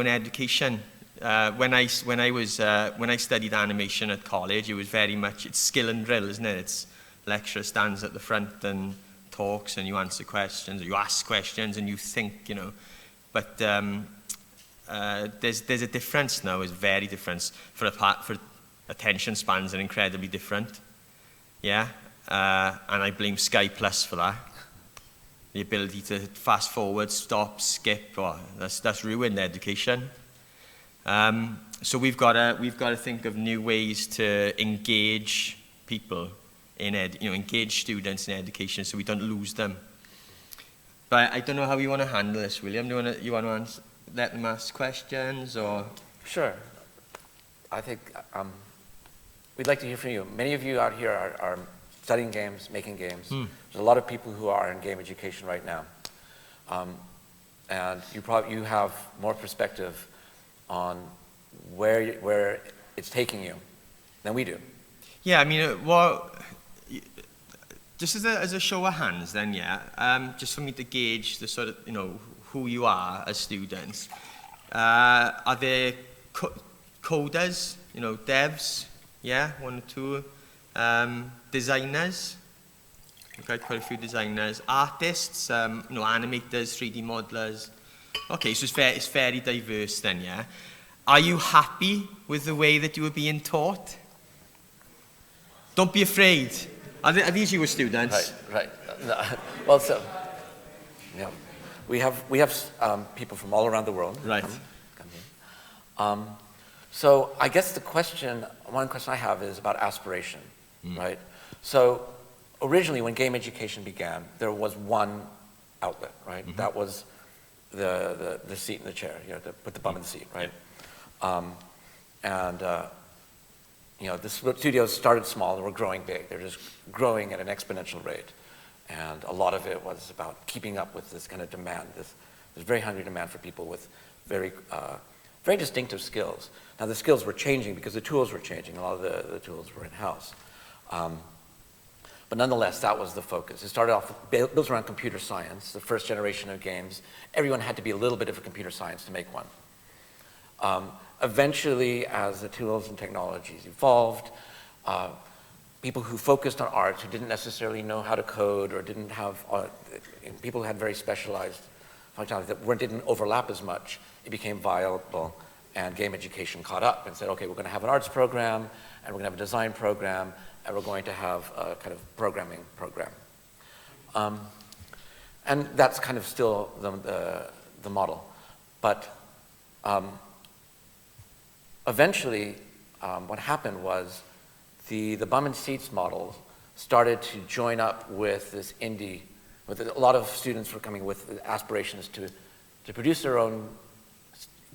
in education. When I studied animation at college, it was very much, it's skill and drill, isn't it? It's lecturer stands at the front and talks, and you answer questions, or you ask questions, and you think, But there's a difference now. It's very different. For attention spans are incredibly different. Yeah, and I blame Sky Plus for that. The ability to fast forward, stop, skip, that's ruined education. So we've got to think of new ways to engage people in engage students in education, so we don't lose them. But I don't know how you want to handle this, William. You want to answer? let them ask questions, or? Sure. I think we'd like to hear from you. Many of you out here are studying games, making games. There's a lot of people who are in game education right now. And you have more perspective on where it's taking you than we do. Yeah, I mean, just as a show of hands then, yeah, just for me to gauge the sort of, who you are as students. Are there coders, devs, yeah, 1 or 2, designers, we've got quite a few designers, artists, animators, 3D modelers. Okay, so it's fairly diverse then, yeah. Are you happy with the way that you were being taught? Don't be afraid. Are these your students? Right. No, well, so yeah, we have people from all around the world. Right. Come here. So I guess one question I have is about aspiration, right? So originally, when game education began, there was one outlet, right? That was the seat in the chair, put the bum in the seat, right? The studios started small and were growing big. They're just growing at an exponential rate. And a lot of it was about keeping up with this kind of demand, this very hungry demand for people with very distinctive skills. Now, the skills were changing because the tools were changing. A lot of the tools were in-house. But nonetheless, that was the focus. It started off built around computer science, the first generation of games. Everyone had to be a little bit of a computer science to make one. Eventually, as the tools and technologies evolved, people who focused on art, who didn't necessarily know how to code or didn't have, people who had very specialized functionality that didn't overlap as much, it became viable, and game education caught up and said, okay, we're going to have an arts program, and we're going to have a design program, and we're going to have a kind of programming program. And that's kind of still the model. But eventually, what happened was the bum and seats model started to join up with this indie, with a lot of students were coming with aspirations to produce their own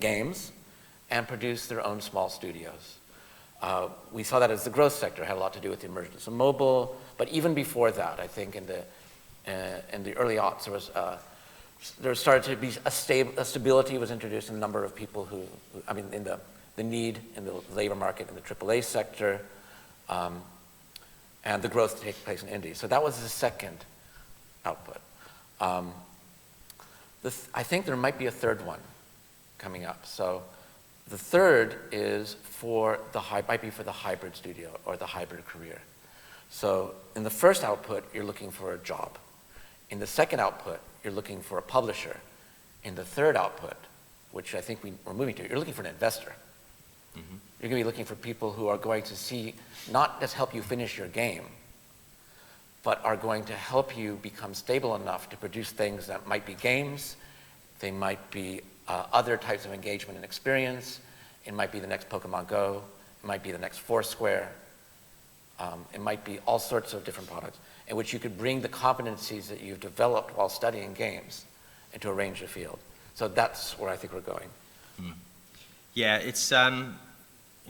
games and produce their own small studios. We saw that as the growth sector. It had a lot to do with the emergence of mobile, but even before that, I think in the early aughts, there started to be a stability was introduced in the number of people in the need in the labor market in the AAA sector, and the growth to take place in indie. So that was the second output. I think there might be a third one coming up. So the third is might be for the hybrid studio or the hybrid career. So in the first output, you're looking for a job. In the second output, you're looking for a publisher. In the third output, which I think we're moving to, you're looking for an investor. You're going to be looking for people who are going to not just help you finish your game, but are going to help you become stable enough to produce things that might be games, they might be other types of engagement and experience, it might be the next Pokemon Go, it might be the next Foursquare, it might be all sorts of different products in which you could bring the competencies that you've developed while studying games into a range of field. So that's where I think we're going. Yeah, it's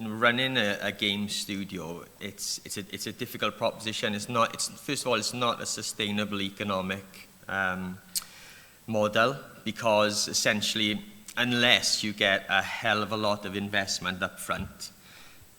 running a game studio. It's a difficult proposition. First of all, it's not a sustainable economic model, because essentially, unless you get a hell of a lot of investment up front,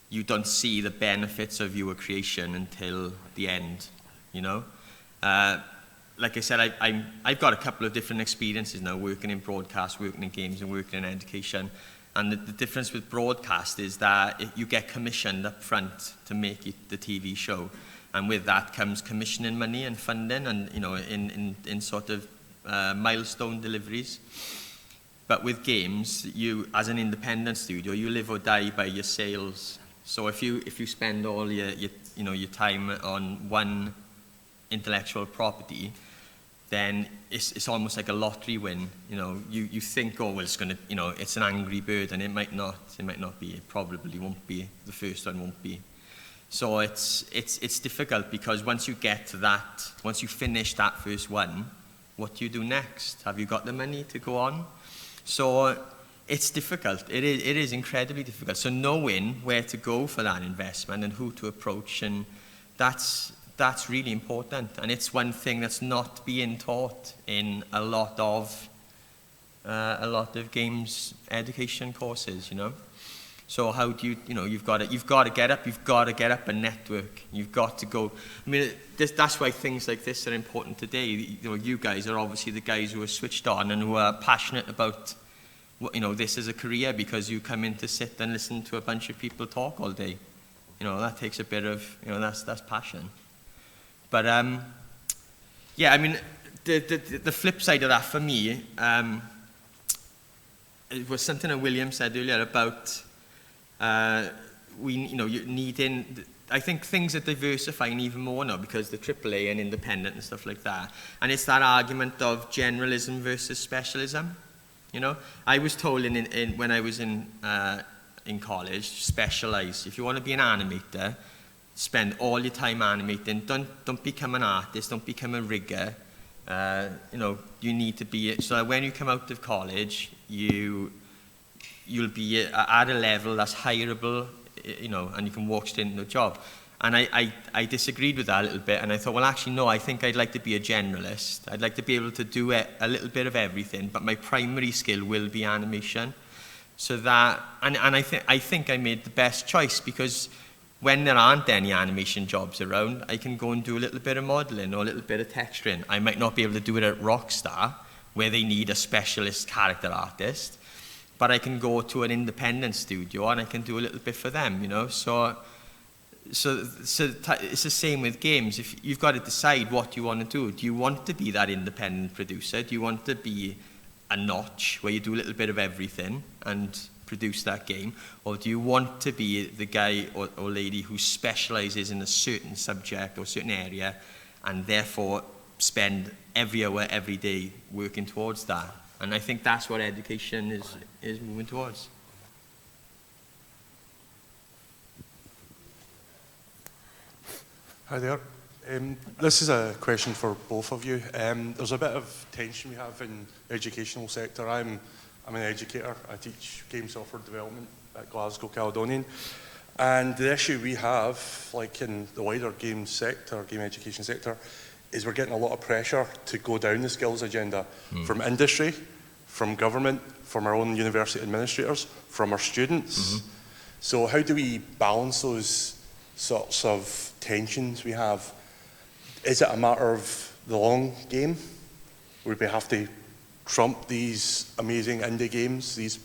you don't see the benefits of your creation until the end. Like I said, I've got a couple of different experiences now, working in broadcast, working in games, and working in education. And the difference with broadcast is that you get commissioned up front to make the TV show. And with that comes commissioning money and funding and, in sort of milestone deliveries. But with games, you, as an independent studio, you live or die by your sales. So if you spend all your time on one intellectual property, then it's almost like a lottery win. You think, oh well, it's gonna, it's an Angry Bird, and it might not be. It probably won't be. The first one won't be. So it's difficult, because once you get to that, once you finish that first one, what do you do next? Have you got the money to go on? So it's difficult. It is incredibly difficult. So knowing where to go for that investment and who to approach, and that's really important. And it's one thing that's not being taught in a lot of games education courses, you know. So how do you've got to get up a network. You've got to go. I mean, that's why things like this are important today. You guys are obviously the guys who are switched on and who are passionate about, this as a career, because you come in to sit and listen to a bunch of people talk all day. That takes a bit of, that's passion. But yeah, I mean, the flip side of that for me, it was something that William said earlier about you needing. I think things are diversifying even more now because the AAA and independent and stuff like that. And it's that argument of generalism versus specialism. I was told when I was in college, specialize. If you want to be an animator, spend all your time animating. Don't become an artist. Don't become a rigger. You need to be. So that when you come out of college, you'll be at a level that's hireable, and you can walk straight into a job. And I disagreed with that a little bit, and I thought, well, actually, no, I think I'd like to be a generalist. I'd like to be able to do a little bit of everything, but my primary skill will be animation. So that, and I think I made the best choice, because when there aren't any animation jobs around, I can go and do a little bit of modeling or a little bit of texturing. I might not be able to do it at Rockstar, where they need a specialist character artist, but I can go to an independent studio and I can do a little bit for them, So it's the same with games. If you've got to decide what you want to do. Do you want to be that independent producer? Do you want to be a notch where you do a little bit of everything and produce that game? Or do you want to be the guy or lady who specializes in a certain subject or certain area and therefore spend every hour, every day working towards that? And I think that's what education is moving towards. Hi there. This is a question for both of you. There's a bit of tension we have in the educational sector. I'm an educator. I teach game software development at Glasgow Caledonian. And the issue we have, like in the wider game sector, game education sector, is we're getting a lot of pressure to go down the skills agenda from industry, from government, from our own university administrators, from our students. So how do we balance those sorts of tensions we have? Is it a matter of the long game, where we have to trump these amazing indie games, these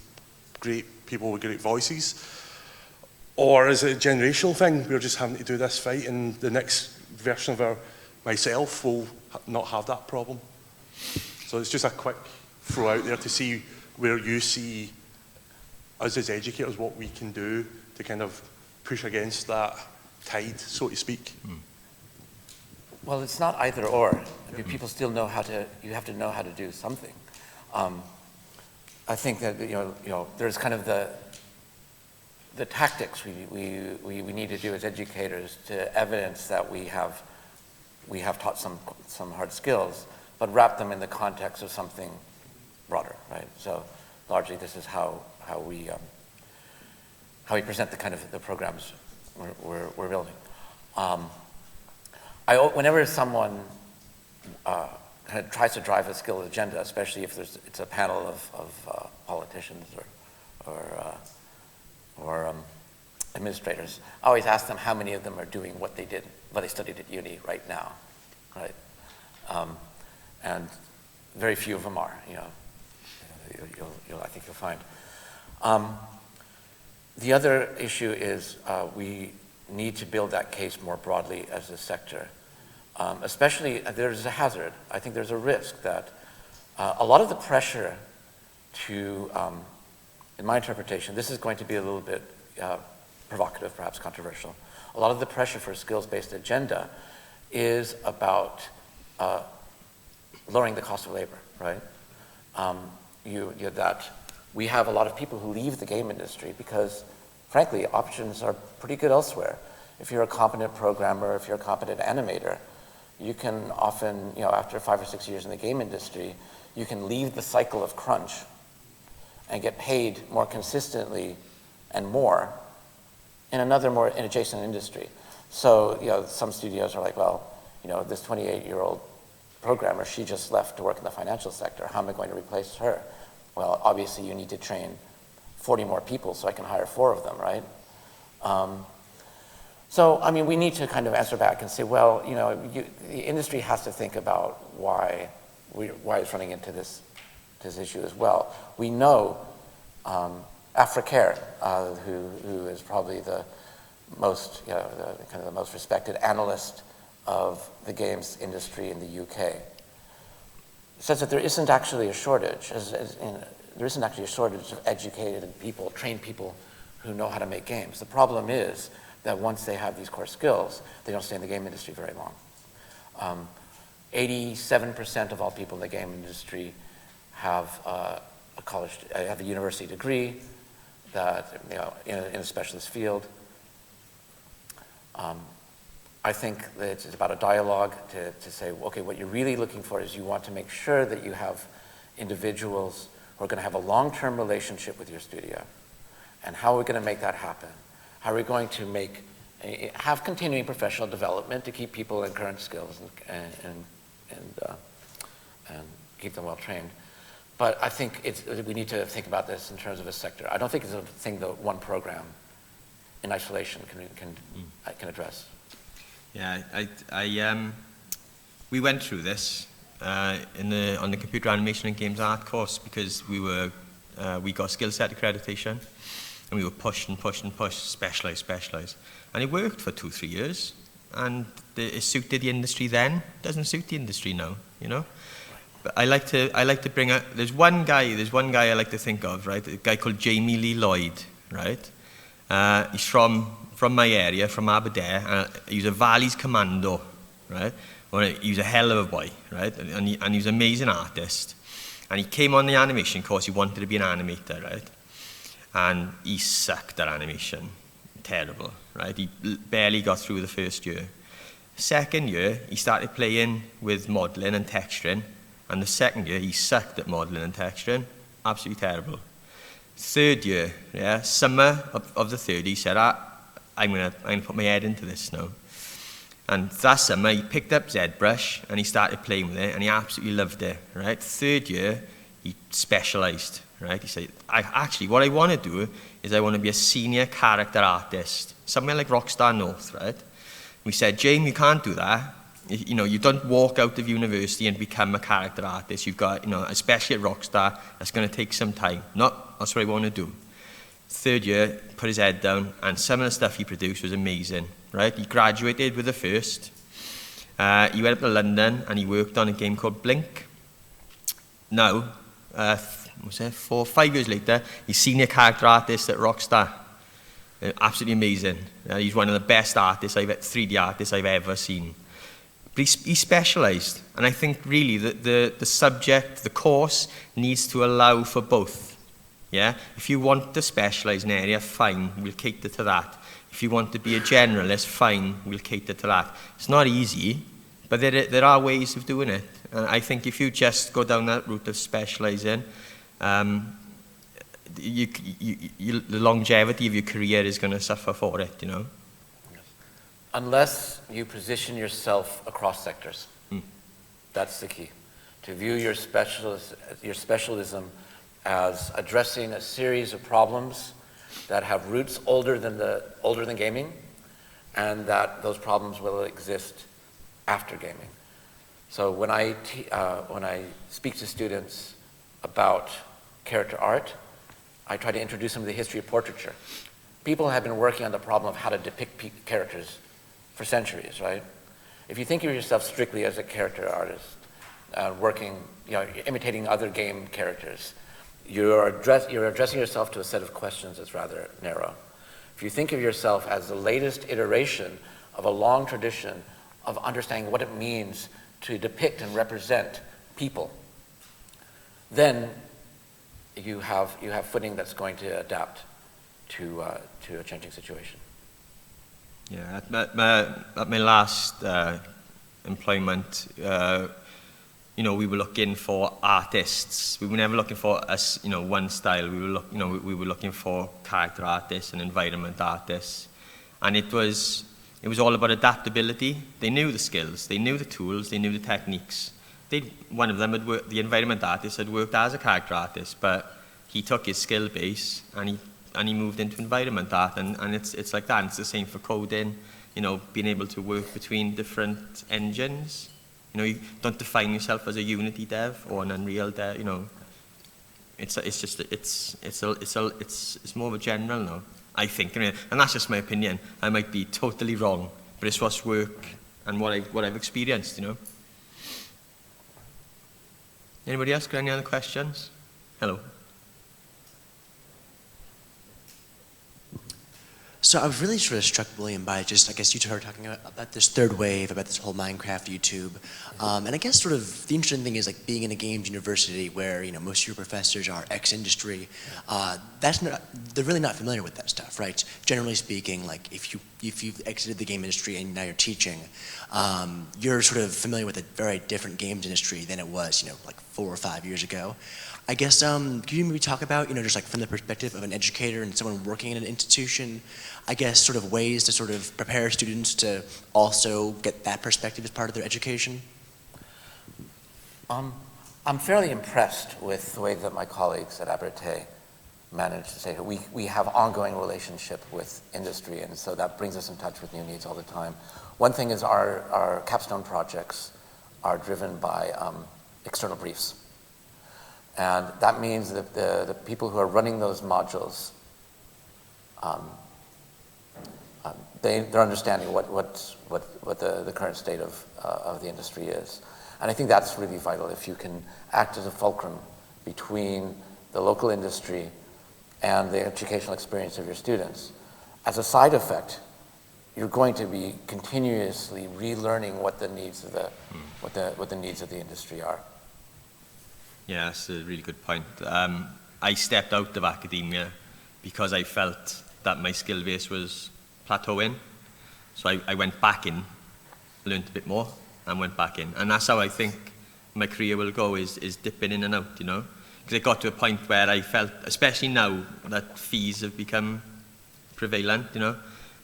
great people with great voices? Or is it a generational thing? We're just having to do this fight, and the next version of myself will not have that problem. So it's just a quick throw out there to see where you see us as educators, what we can do to kind of push against that tide, so to speak. Well, it's not either or. I mean, people still know you have to know how to do something. I think that, there's kind of the tactics we need to do as educators to evidence that we have taught some hard skills, but wrap them in the context of something broader, right? So largely this is how we present the kind of the programs we're building. Whenever someone kind of tries to drive a skill agenda, especially if it's a panel of politicians or administrators, I always ask them how many of them are doing what they studied at uni right now, right? And very few of them are. I think you'll find. The other issue is we need to build that case more broadly as a sector. Especially, there's a hazard. I think there's a risk that a lot of the pressure to, in my interpretation, this is going to be a little bit provocative, perhaps controversial. A lot of the pressure for a skills-based agenda is about lowering the cost of labor, right? That we have a lot of people who leave the game industry because, frankly, options are pretty good elsewhere. If you're a competent programmer, if you're a competent animator, you can often, after 5 or 6 years in the game industry, you can leave the cycle of crunch and get paid more consistently and more in another more adjacent industry. So, some studios are like, well, this 28-year-old programmer, she just left to work in the financial sector. How am I going to replace her? Well, obviously you need to train 40 more people so I can hire 4 of them, right? So, I mean, we need to kind of answer back and say, well, the industry has to think about why it's running into this issue as well. We know Africare, who is probably the most, the most respected analyst of the games industry in the UK, says that there isn't actually a shortage. There isn't actually a shortage of educated people, trained people who know how to make games. The problem is that once they have these core skills, they don't stay in the game industry very long. 87% of all people in the game industry have have a university degree that in a specialist field. I think that it's about a dialogue to say, okay, what you're really looking for is you want to make sure that you have individuals who are going to have a long-term relationship with your studio. And how are we going to make that happen? How are we going to have continuing professional development to keep people in current skills and keep them well trained? But I think we need to think about this in terms of a sector. I don't think it's a thing that one program in isolation can address. Yeah, we went through this on the computer animation and games art course because we got skill set accreditation and we were pushed, specialise. And it worked for 2-3 years. And it suited the industry then, doesn't suit the industry now, But I like to bring up, there's one guy I like to think of, right? A guy called Jamie Lee Lloyd, right? He's from my area, from Aberdare. He's a Valleys commando, right? He was a hell of a boy, right? And he was an amazing artist. And he came on the animation course, he wanted to be an animator, right? And he sucked at animation. Terrible, right? He barely got through the first year. Second year, he started playing with modelling and texturing. And the second year, he sucked at modelling and texturing. Absolutely terrible. Third year, summer of the third, he said, I'm gonna put my head into this now. And that summer, he picked up ZBrush and he started playing with it and he absolutely loved it, right? Third year, he specialised, right? He said, what I want to do is I want to be a senior character artist, somewhere like Rockstar North, right? We said, James, you can't do that. You don't walk out of university and become a character artist. You've got, especially at Rockstar, that's going to take some time. That's what I want to do. Third year, put his head down, and some of the stuff he produced was amazing, right? He graduated with a first. He went up to London and he worked on a game called Blink. Now, 5 years later, he's senior character artist at Rockstar. Absolutely amazing. He's one of the best 3D artists I've ever seen. But he specialised, and I think really the subject, the course, needs to allow for both. Yeah, if you want to specialise in an area, fine, we'll cater to that. If you want to be a generalist, fine, we'll cater to that. It's not easy, but there are ways of doing it. And I think if you just go down that route of specialising, the longevity of your career is going to suffer for it, Unless you position yourself across sectors. That's the key. To view your specialism as addressing a series of problems that have roots older than gaming, and that those problems will exist after gaming. So when I speak to students about character art, I try to introduce them to the history of portraiture. People have been working on the problem of how to depict characters for centuries, right? If you think of yourself strictly as a character artist, imitating other game characters, you're addressing yourself to a set of questions that's rather narrow. If you think of yourself as the latest iteration of a long tradition of understanding what it means to depict and represent people, then you have footing that's going to adapt to a changing situation. Yeah, at my last employment, we were looking for artists. We were never looking for one style. We were looking for character artists and environment artists, and it was all about adaptability. They knew the skills, they knew the tools, they knew the techniques. One of them the environment artist had worked as a character artist, but he took his skill base and he moved into environment art, and it's like that. And it's the same for coding. Being able to work between different engines. You don't define yourself as a Unity dev or an Unreal dev. It's more of a general now, I think. And that's just my opinion. I might be totally wrong, but it's what's work and what I've experienced. Anybody else got any other questions? Hello. So I was really sort of struck, William, by just, I guess you two are talking about this third wave, about this whole Minecraft YouTube. And I guess sort of the interesting thing is like being in a games university where, most of your professors are ex-industry, they're really not familiar with that stuff, right? Generally speaking, like if you've exited the game industry and now you're teaching, you're sort of familiar with a very different games industry than it was, like 4 or 5 years ago. I guess, could you maybe talk about, just like from the perspective of an educator and someone working in an institution, I guess sort of ways to sort of prepare students to also get that perspective as part of their education? I'm fairly impressed with the way that my colleagues at Abertay manage to say we have ongoing relationship with industry, and so that brings us in touch with new needs all the time. One thing is our capstone projects are driven by external briefs. And that means that the people who are running those modules, they're understanding what the current state of the industry is. And I think that's really vital if you can act as a fulcrum between the local industry and the educational experience of your students. As a side effect, you're going to be continuously relearning what the needs of the industry are. Yeah, that's a really good point. I stepped out of academia because I felt that my skill base was plateauing. So I went back in, learned a bit more, and went back in. And that's how I think my career will go, is dipping in and out, Because it got to a point where I felt, especially now that fees have become prevalent,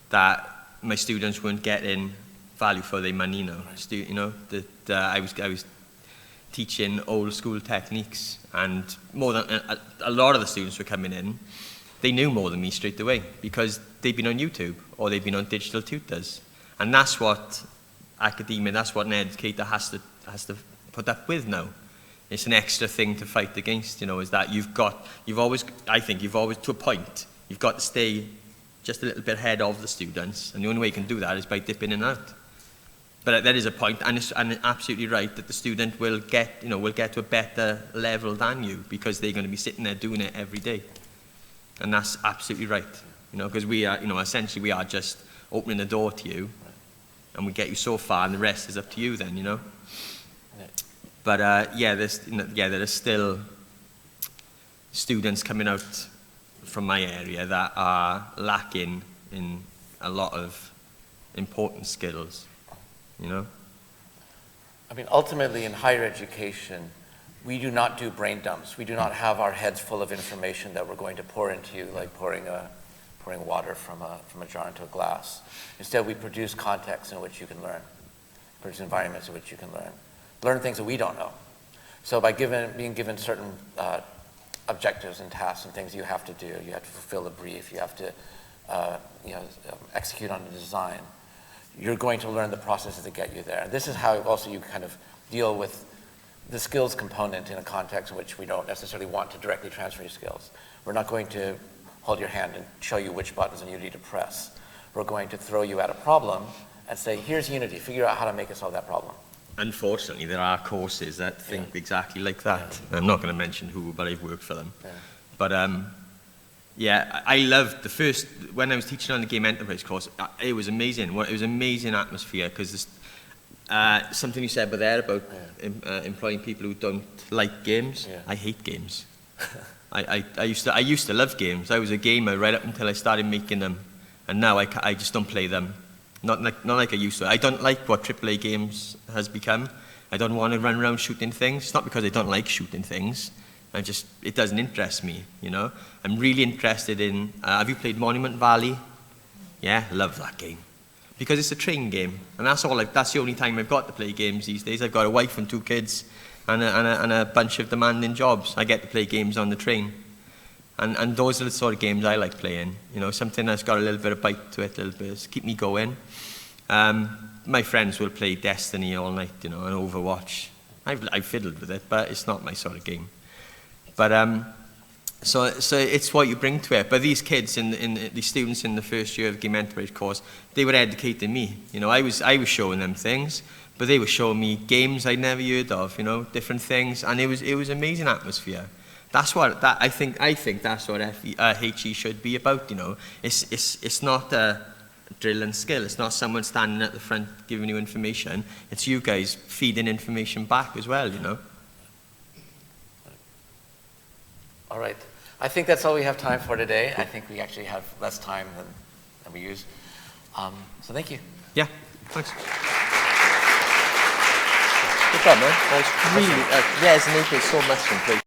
that my students weren't getting value for their money now. I was teaching old school techniques, and more than a lot of the students were coming in, they knew more than me straight away because they've been on YouTube or they've been on digital tutors, and that's what academia, that's what an educator has to put up with now. It's an extra thing to fight against, is that you've always to a point, you've got to stay just a little bit ahead of the students, and the only way you can do that is by dipping in and out. But there is a point, and it's absolutely right, that the student will get to a better level than you because they're going to be sitting there doing it every day. And that's absolutely right, because we are, essentially we are just opening the door to you, and we get you so far, and the rest is up to you then, But there are still students coming out from my area that are lacking in a lot of important skills. I mean, ultimately in higher education, we do not do brain dumps. We do not have our heads full of information that we're going to pour into you like pouring water from a jar into a glass. Instead, we produce contexts in which you can learn, produce environments in which you can learn things that we don't know. So by being given certain objectives and tasks and things you have to do, you have to fulfill a brief, you have to execute on a design, you're going to learn the processes that get you there. And this is how also you kind of deal with the skills component in a context in which we don't necessarily want to directly transfer your skills. We're not going to hold your hand and show you which buttons you need to press. We're going to throw you at a problem and say, here's Unity, figure out how to make us solve that problem. Unfortunately, there are courses that think exactly like that. I'm not going to mention who, but I've worked for them. But I loved when I was teaching on the Game Enterprise course, it was amazing. It was an amazing atmosphere because something you said there about employing people who don't like games. I hate games. I used to love games. I was a gamer right up until I started making them, and now I just don't play them. Not like I used to. I don't like what AAA games has become. I don't want to run around shooting things. It's not because I don't like shooting things. It doesn't interest me, you know. I'm really interested in, have you played Monument Valley? Yeah, love that game. Because it's a train game, and that's the only time I've got to play games these days. I've got a wife and 2 kids, and a bunch of demanding jobs. I get to play games on the train. And those are the sort of games I like playing. You know, something that's got a little bit of bite to it, a little bit, keep me going. My friends will play Destiny all night, you know, and Overwatch. I've fiddled with it, but it's not my sort of game. But so it's what you bring to it. But these kids, the students in the first year of the Game Enterprise course, they were educating me. You know, I was showing them things, but they were showing me games I'd never heard of. You know, different things, and it was amazing atmosphere. That's what I think that's what HE should be about. You know, it's not a drill and skill. It's not someone standing at the front giving you information. It's you guys feeding information back as well. You know. All right. I think that's all we have time for today. I think we actually have less time than we use. So thank you. Yeah, thanks. Good job, man. That was really, yeah, as an EP, so much complete.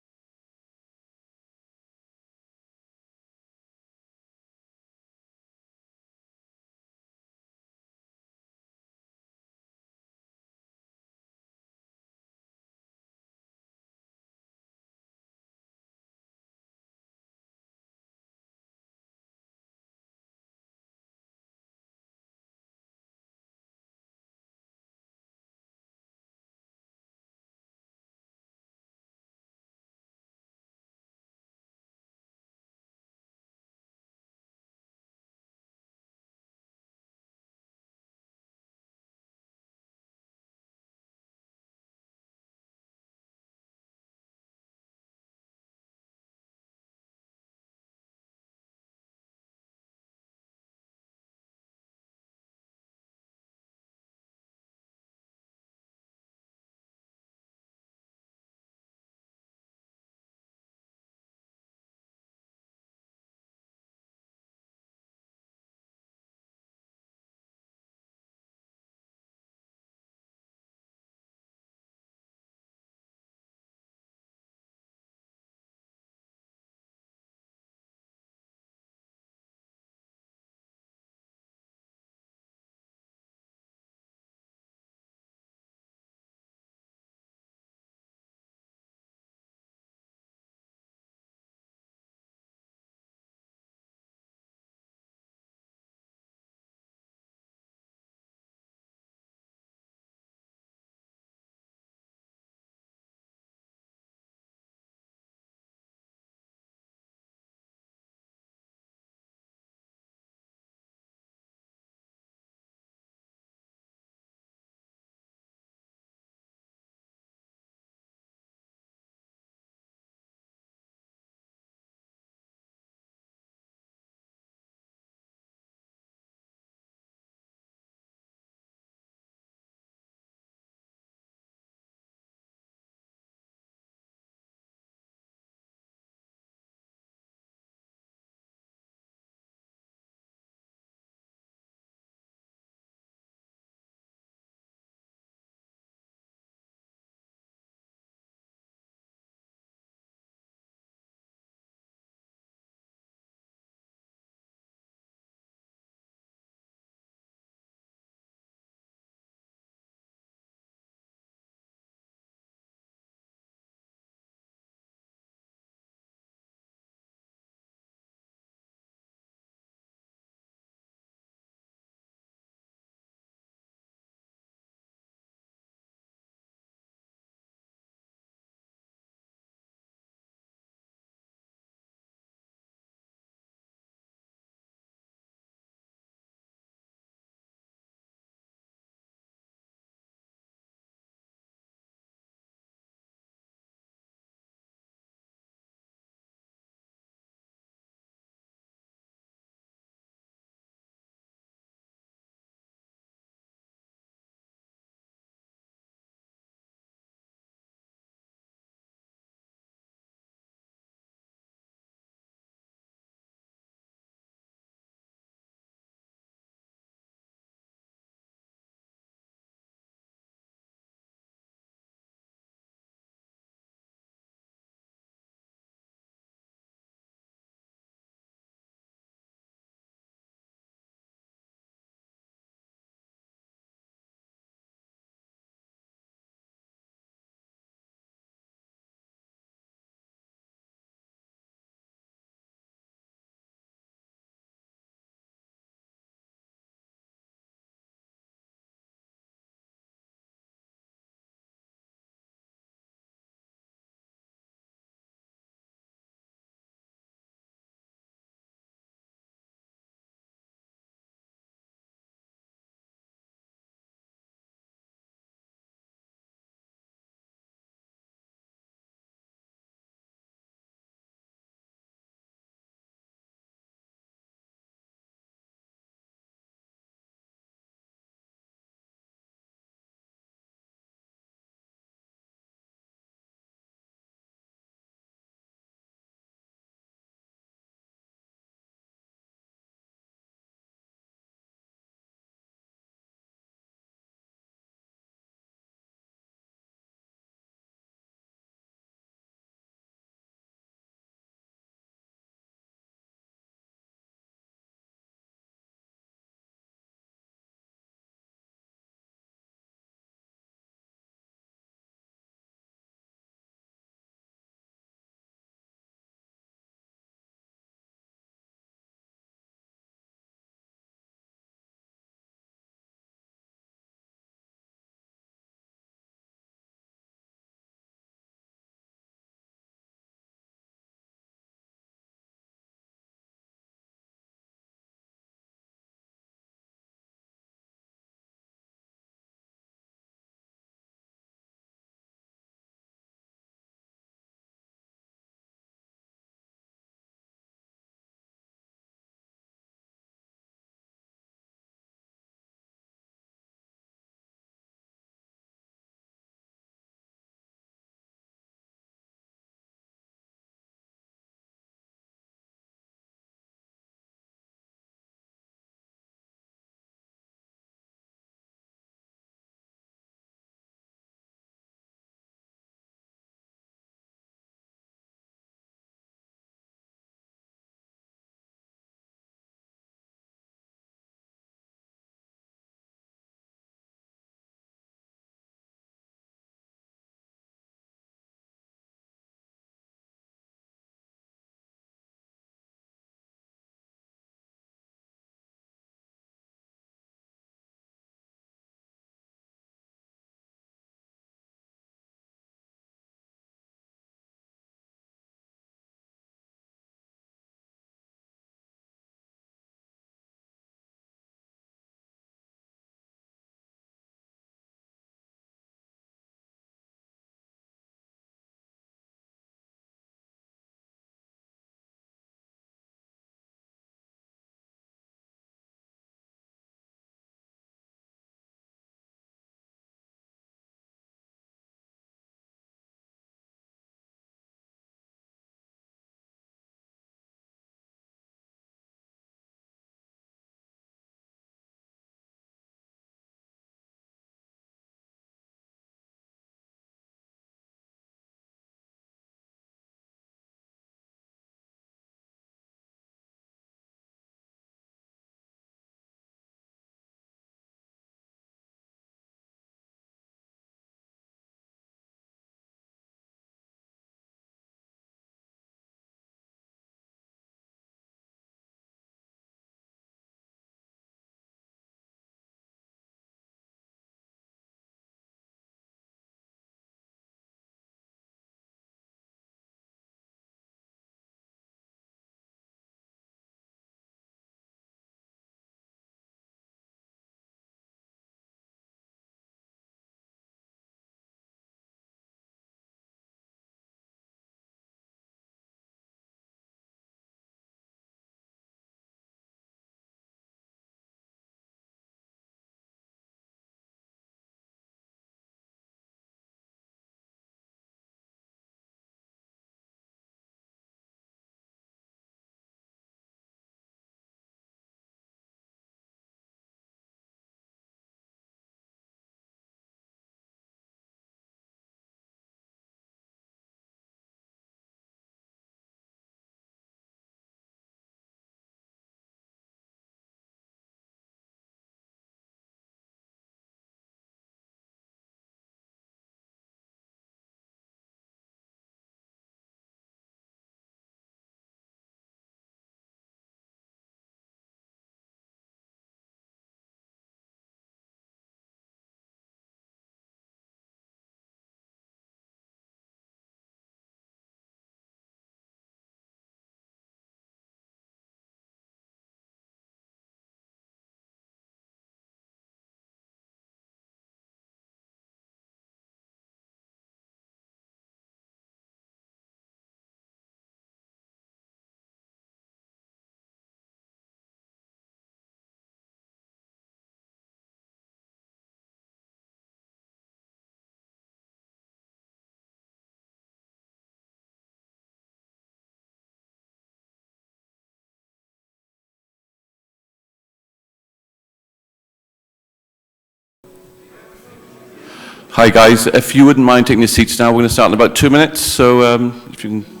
Hi guys, if you wouldn't mind taking your seats now, we're going to start in about 2 minutes, so if you can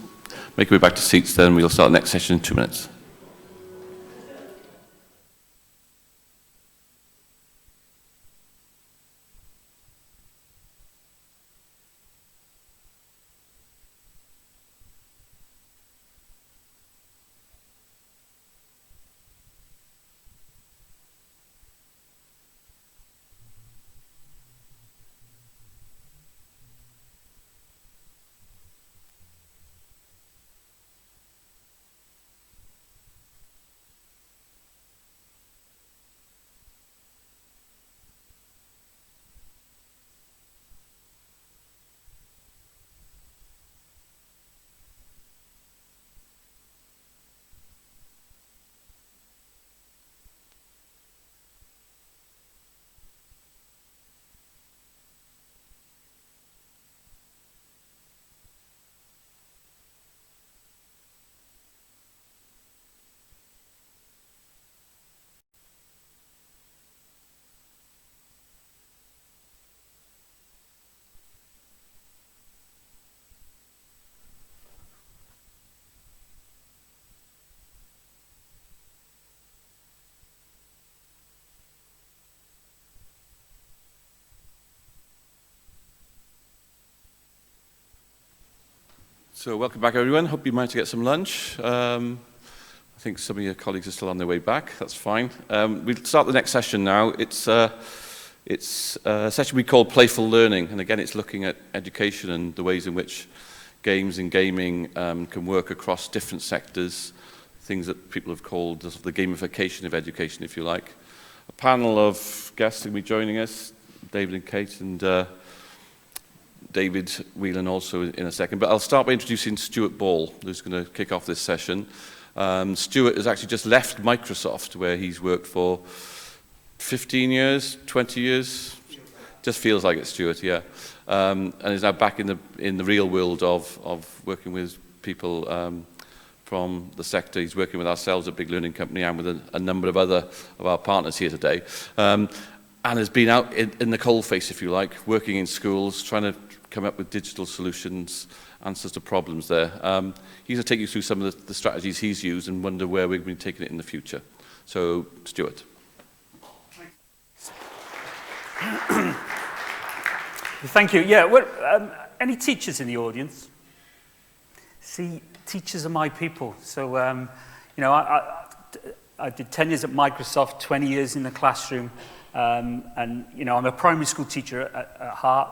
make your way back to seats, then we'll start the next session in 2 minutes. So welcome back everyone, hope you managed to get some lunch. I think some of your colleagues are still on their way back, that's fine. We'll start the next session now. It's a session we call Playful Learning, and again it's looking at education and the ways in which games and gaming can work across different sectors, things that people have called the gamification of education, if you like. A panel of guests will be joining us, David and Kate, and David Whelan also in a second. But I'll start by introducing Stuart Ball, who's going to kick off this session. Stuart has actually just left Microsoft, where he's worked for 15 years, 20 years. Just feels like it, Stuart, yeah. And is now back in the real world of working with people from the sector. He's working with ourselves, a big learning company, and with a number of other of our partners here today. And has been out in the coalface, if you like, working in schools, trying to come up with digital solutions, answers to problems there. He's going to take you through some of the strategies he's used and wonder where we're going to be taking it in the future. So, Stuart. Thank you. Yeah, any teachers in the audience? See, teachers are my people. So, you know, I did 10 years at Microsoft, 20 years in the classroom, and, you know, I'm a primary school teacher at heart.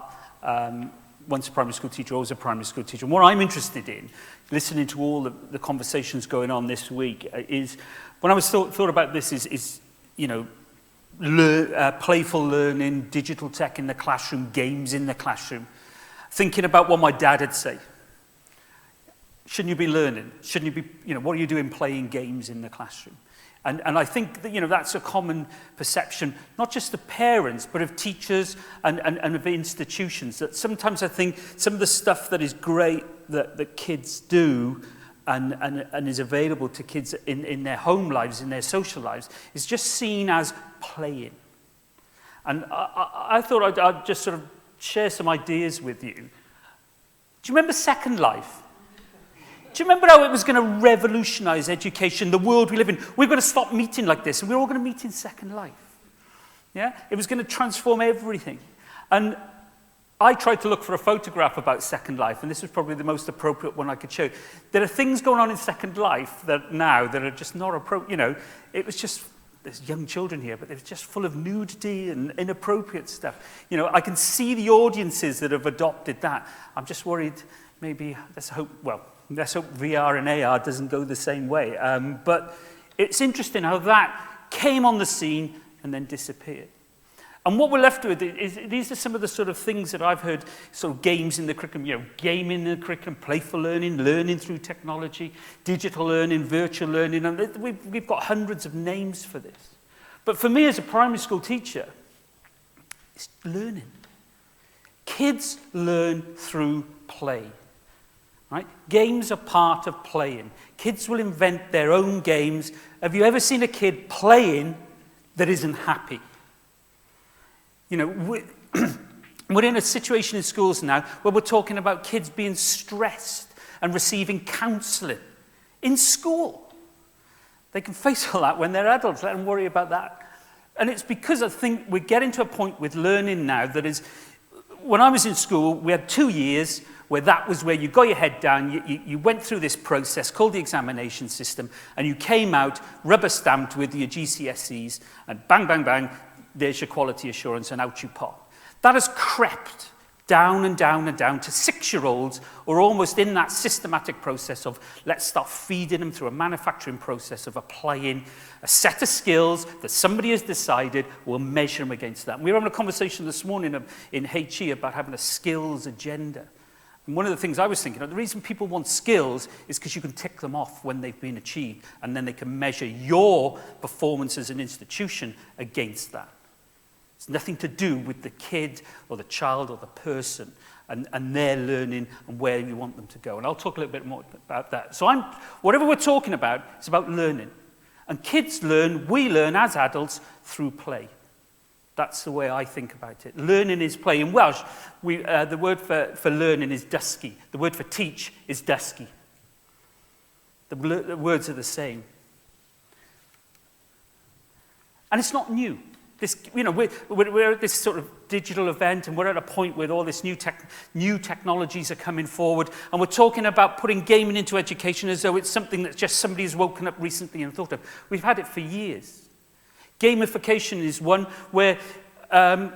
Once a primary school teacher, always a primary school teacher. And what I'm interested in, listening to all the conversations going on this week, is, when I was thought about this, is you know, playful learning, digital tech in the classroom, games in the classroom. Thinking about what my dad would say. Shouldn't you be learning? Shouldn't you be, you know, what are you doing playing games in the classroom? And I think that, you know, that's a common perception, not just of parents, but of teachers and of institutions, that sometimes I think some of the stuff that is great that kids do and is available to kids in their home lives, in their social lives, is just seen as playing. And I thought I'd just sort of share some ideas with you. Do you remember Second Life? Do you remember how it was going to revolutionize education, the world we live in? We're going to stop meeting like this, and we're all going to meet in Second Life. Yeah? It was going to transform everything. And I tried to look for a photograph about Second Life, and this was probably the most appropriate one I could show. There are things going on in Second Life that are just not appropriate. You know, it was just, there's young children here, but they're just full of nudity and inappropriate stuff. You know, I can see the audiences that have adopted that. I'm just worried, maybe, let's hope VR and AR doesn't go the same way. But it's interesting how that came on the scene and then disappeared. And what we're left with is these are some of the sort of things that I've heard, sort of games in the curriculum, you know, gaming in the curriculum, playful learning, learning through technology, digital learning, virtual learning, and we've got hundreds of names for this. But for me as a primary school teacher, it's learning. Kids learn through play. Right? Games are part of playing. Kids will invent their own games. Have you ever seen a kid playing that isn't happy? You know, We're in a situation in schools now where we're talking about kids being stressed and receiving counselling in school. They can face all that when they're adults. Let them worry about that. And it's because I think we're getting to a point with learning now that is, when I was in school, we had 2 years where that was where you got your head down, you went through this process called the examination system, and you came out rubber stamped with your GCSEs, and bang, bang, bang, there's your quality assurance, and out you pop. That has crept down and down and down to 6-year-olds who are almost in that systematic process of let's start feeding them through a manufacturing process of applying a set of skills that somebody has decided will measure them against that. And we were having a conversation this morning in HE about having a skills agenda. And one of the things I was thinking of, the reason people want skills is because you can tick them off when they've been achieved, and then they can measure your performance as an institution against that. It's nothing to do with the kid or the child or the person and their learning and where you want them to go. And I'll talk a little bit more about that. So whatever we're talking about, it's about learning. And kids learn, we learn as adults through play. That's the way I think about it. Learning is play. In Welsh, the word for learning is dysgu. The word for teach is dysgu. The words are the same. And it's not new. This, we're at this sort of digital event, and we're at a point where all this new technologies are coming forward, and we're talking about putting gaming into education as though it's something that just somebody has woken up recently and thought of. We've had it for years. Gamification is one where I'm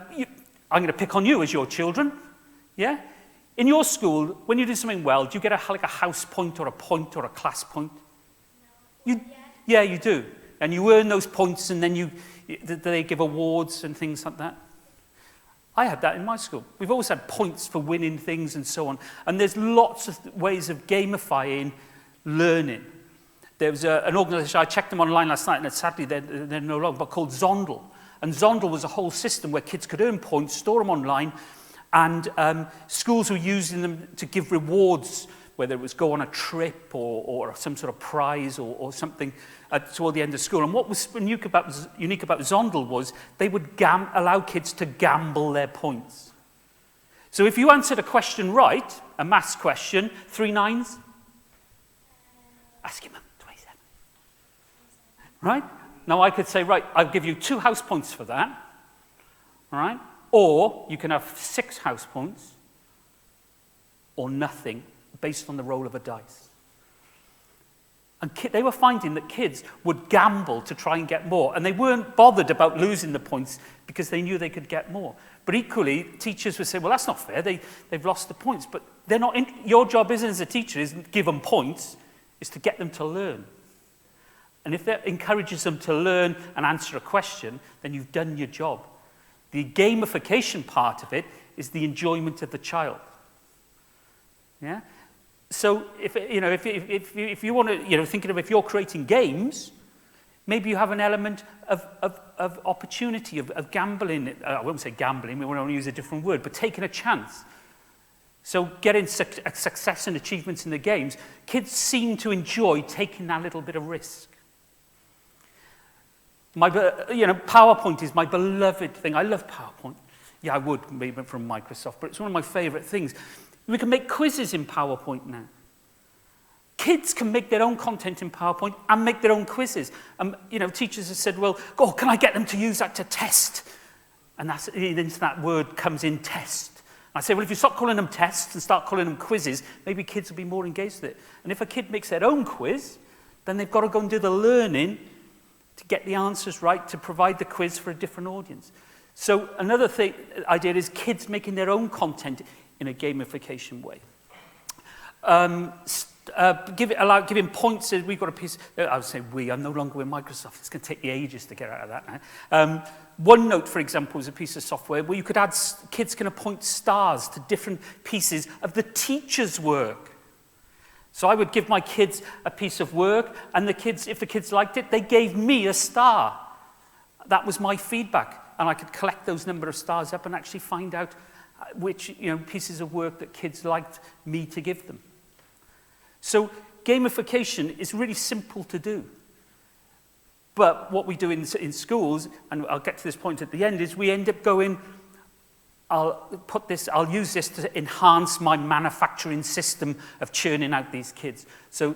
going to pick on you as your children. Yeah? In your school, when you do something well, do you get a house point or a class point? Yeah, you do. And you earn those points, and then they give awards and things like that. I had that in my school. We've always had points for winning things and so on. And there's lots of ways of gamifying learning. There was an organisation, I checked them online last night, and sadly they're no longer, but called Zondel. And Zondel was a whole system where kids could earn points, store them online, and schools were using them to give rewards, whether it was go on a trip or some sort of prize or something toward the end of school. And what was unique about Zondel was they would allow kids to gamble their points. So if you answered a question right, a maths question, 3 9s, ask him 27. Right? Now I could say, right, I'll give you 2 house points for that. All right? Or you can have 6 house points or nothing based on the roll of a dice. And they were finding that kids would gamble to try and get more, and they weren't bothered about losing the points because they knew they could get more. But equally, teachers would say, well, that's not fair, they've lost the points, but they're not your job isn't as a teacher, isn't give them points, it's to get them to learn. And if that encourages them to learn and answer a question, then you've done your job. The gamification part of it is the enjoyment of the child. Yeah? So if you want to, thinking of if you're creating games, maybe you have an element of opportunity, of gambling. I won't say gambling, we want to use a different word, but taking a chance. So getting success and achievements in the games, kids seem to enjoy taking that little bit of risk. PowerPoint is my beloved thing. I love PowerPoint. Yeah, I would, maybe from Microsoft, but it's one of my favorite things. We can make quizzes in PowerPoint now. Kids can make their own content in PowerPoint and make their own quizzes. Teachers have said, well, can I get them to use that to test? And that word comes in, test. I say, well, if you stop calling them tests and start calling them quizzes, maybe kids will be more engaged with it. And if a kid makes their own quiz, then they've got to go and do the learning to get the answers right, to provide the quiz for a different audience. So another idea is kids making their own content in a gamification way. Giving points. We've got a piece. I would say I'm no longer with Microsoft. It's going to take me ages to get out of that now. OneNote, for example, is a piece of software where you could add. Kids can appoint stars to different pieces of the teacher's work. So I would give my kids a piece of work, and if the kids liked it, they gave me a star. That was my feedback, and I could collect those number of stars up and actually find out which pieces of work that kids liked me to give them. So gamification is really simple to do. But what we do in schools, and I'll get to this point at the end, is we end up going, I'll use this to enhance my manufacturing system of churning out these kids. So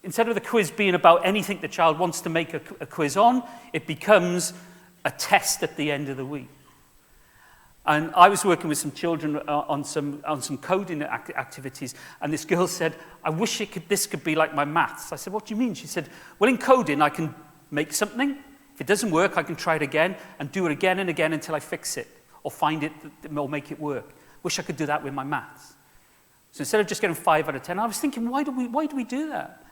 instead of the quiz being about anything the child wants to make a quiz on, it becomes a test at the end of the week. And I was working with some children on some coding activities, and this girl said, I wish this could be like my maths. I said, what do you mean? She said, well, in coding, I can make something. If it doesn't work, I can try it again and do it again and again until I fix it or find it or make it work. Wish I could do that with my maths. So instead of just getting 5 out of 10, I was thinking, why do we do that?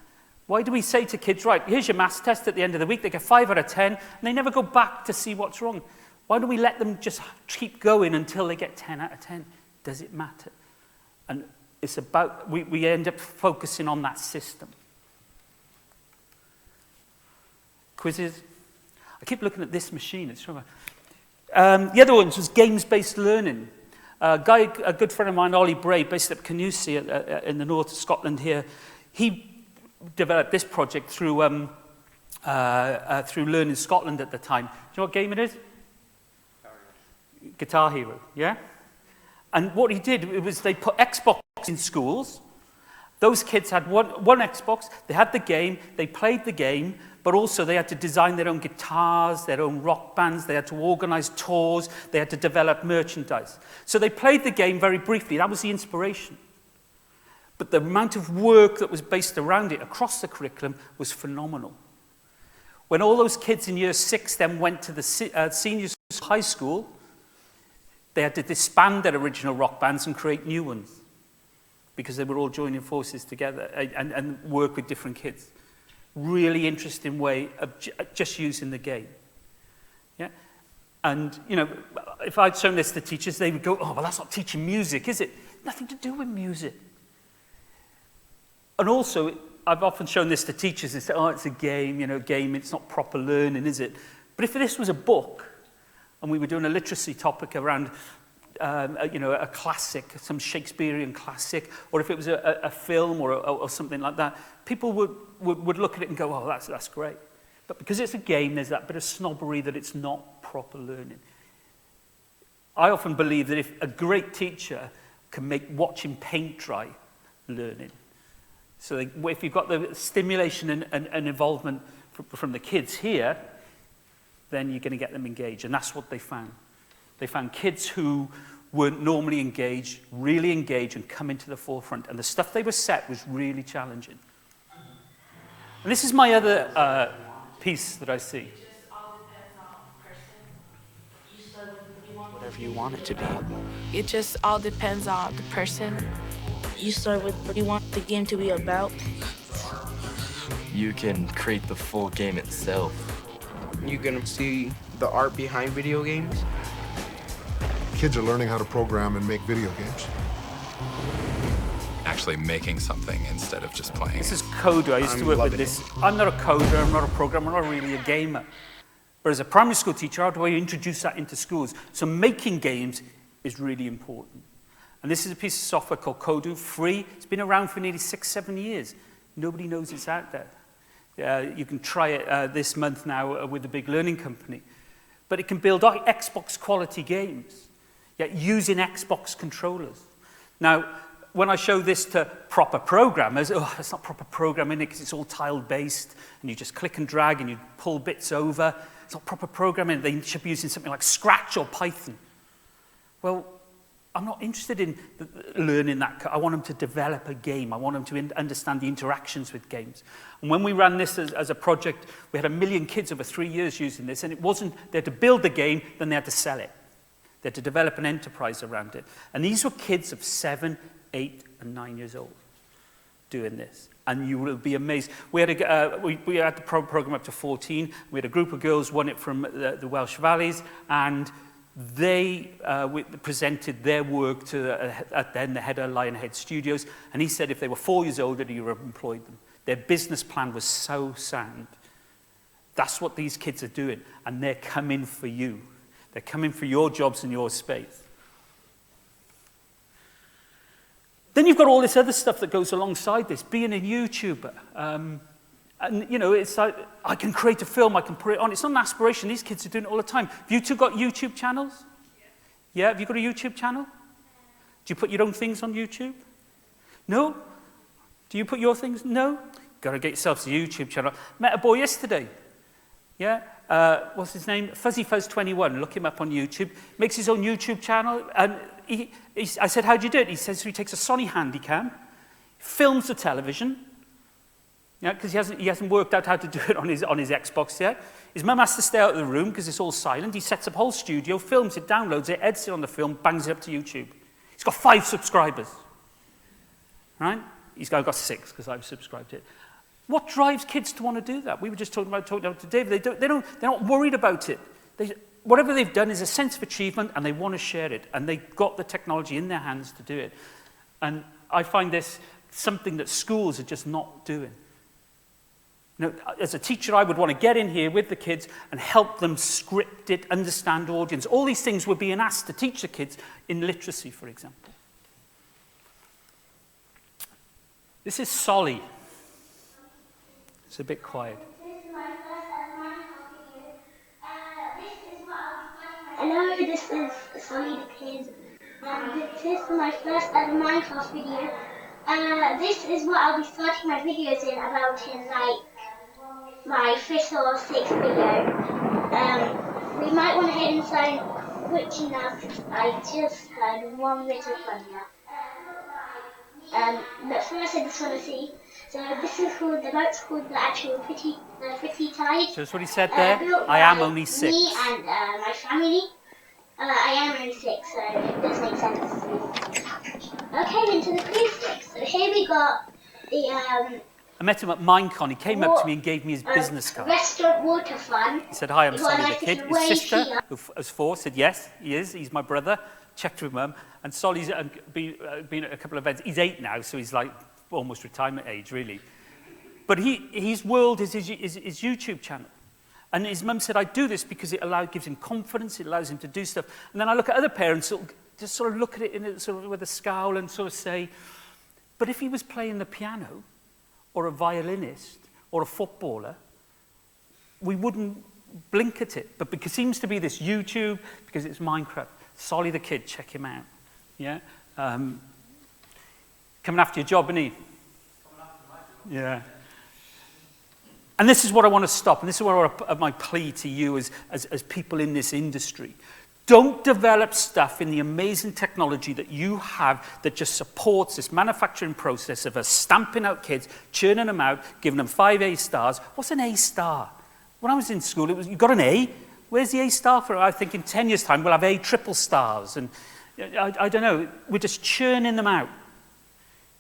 Why do we say to kids, right, here's your maths test at the end of the week, they get 5 out of 10, and they never go back to see what's wrong? Why don't we let them just keep going until they get 10 out of 10? Does it matter? And it's about, we end up focusing on that system. Quizzes. I keep looking at this machine. It's the other one was games-based learning. A good friend of mine, Ollie Bray, based at Canusi in the north of Scotland here, he developed this project through Learning Scotland at the time. Do you know what game it is? Guitar Hero, yeah? And what he did was they put Xbox in schools. Those kids had one Xbox, they had the game, they played the game, but also they had to design their own guitars, their own rock bands, they had to organize tours, they had to develop merchandise. So they played the game very briefly, that was the inspiration. But the amount of work that was based around it across the curriculum was phenomenal. When all those kids in year 6 then went to the senior high school, they had to disband their original rock bands and create new ones because they were all joining forces together and work with different kids. Really interesting way of just using the game. Yeah? And, you know, if I'd shown this to teachers, they would go, oh, well, that's not teaching music, is it? Nothing to do with music. And also, I've often shown this to teachers, they say, oh, it's a game, it's not proper learning, is it? But if this was a book, and we were doing a literacy topic around, a classic, some Shakespearean classic, or if it was a film or something like that, people would look at it and go, oh, that's great. But because it's a game, there's that bit of snobbery that it's not proper learning. I often believe that if a great teacher can make watching paint dry learning, so if you've got the stimulation and involvement from the kids here, then you're going to get them engaged. And that's what they found. They found kids who weren't normally engaged, really engaged and come into the forefront. And the stuff they were set was really challenging. And this is my other piece that I see. Whatever you want it to be. It just all depends on the person. You start with what you want the game to be about. You can create the full game itself. You're gonna see the art behind video games. Kids are learning how to program and make video games. Actually making something instead of just playing. This is Coder. I used to work with this. I'm not a coder, I'm not a programmer, I'm not really a gamer. But as a primary school teacher, how do I introduce that into schools? So making games is really important. And this is a piece of software called Coder, free. It's been around for nearly 6-7 years. Nobody knows it's out there. You can try it this month now with a big learning company. But it can build Xbox quality games, using Xbox controllers. Now, when I show this to proper programmers, oh, it's not proper programming because it's all tile-based, and you just click and drag and you pull bits over. It's not proper programming. They should be using something like Scratch or Python. Well, I'm not interested in learning that. I want them to develop a game. I want them to understand the interactions with games. And when we ran this as a project, we had 1 million kids over 3 years using this, and it wasn't, they had to build the game, then they had to sell it. They had to develop an enterprise around it. And these were kids of 7, 8, and 9 years old doing this. And you will be amazed. We had the program up to 14. We had a group of girls, won it from the Welsh Valleys, and they presented their work to then the head of Lionhead Studios, and he said if they were 4 years older, you would have employed them. Their business plan was so sound. That's what these kids are doing, and they're coming for you. They're coming for your jobs and your space. Then you've got all this other stuff that goes alongside this, being a YouTuber. And, it's like, I can create a film, I can put it on. It's not an aspiration. These kids are doing it all the time. Have you two got YouTube channels? Yeah, have you got a YouTube channel? Do you put your own things on YouTube? No? Do you put your things? No? Got to get yourself a YouTube channel. Met a boy yesterday. Yeah? What's his name? Fuzzy Fuzz 21. Look him up on YouTube. Makes his own YouTube channel. And I said, how do you do it? He says he takes a Sony Handycam, films the television, yeah, because he hasn't worked out how to do it on his Xbox yet. His mum has to stay out of the room because it's all silent. He sets up a whole studio, films it, downloads it, edits it on the film, bangs it up to YouTube. He's got 5 subscribers. Right? He's got 6 because I've subscribed to it. What drives kids to want to do that? We were just talking about to David. They're not worried about it. Whatever they've done is a sense of achievement, and they want to share it. And they've got the technology in their hands to do it. And I find this something that schools are just not doing. You know, as a teacher, I would want to get in here with the kids and help them script it, understand audience. All these things we're being asked to teach the kids in literacy, for example. This is Solly. It's a bit quiet. Hello, this is Solly the Kid. This is my first ever Minecraft video. This is what I'll be starting my videos in about in like my 5th or 6th video. We might want to head inside quickly now because I just heard one bit of thunder. But first I just want to see. So this is called, the boat's called the actual Pretty Tide. So that's what he said there. I am only 6. Me and my family. I am only 6, so it does make sense. Okay, into the clue stick. So here we got the I met him at Minecon. He came up to me and gave me his business card. Restaurant Water Fun. He said, hi, I'm Solly the Kid. His sister, here. who was 4, said, yes, he is. He's my brother. Checked with Mum. And Solly's been at a couple of events. He's 8 now, so he's like almost retirement age, really. But his world is his YouTube channel. And his mum said, I do this because it gives him confidence, it allows him to do stuff. And then I look at other parents who just sort of look at it sort of with a scowl and sort of say, but if he was playing the piano, or a violinist, or a footballer, we wouldn't blink at it. But because it seems to be this YouTube, because it's Minecraft, Solly the Kid, check him out. Yeah? Coming after your job, isn't he? Yeah. And this is what I want to stop, and this is what my plea to you as people in this industry. Don't develop stuff in the amazing technology that you have that just supports this manufacturing process of us stamping out kids, churning them out, giving them 5 A stars. What's an A star? When I was in school, you got an A? Where's the A star for? I think in 10 years' time we'll have A triple stars. And I don't know, we're just churning them out.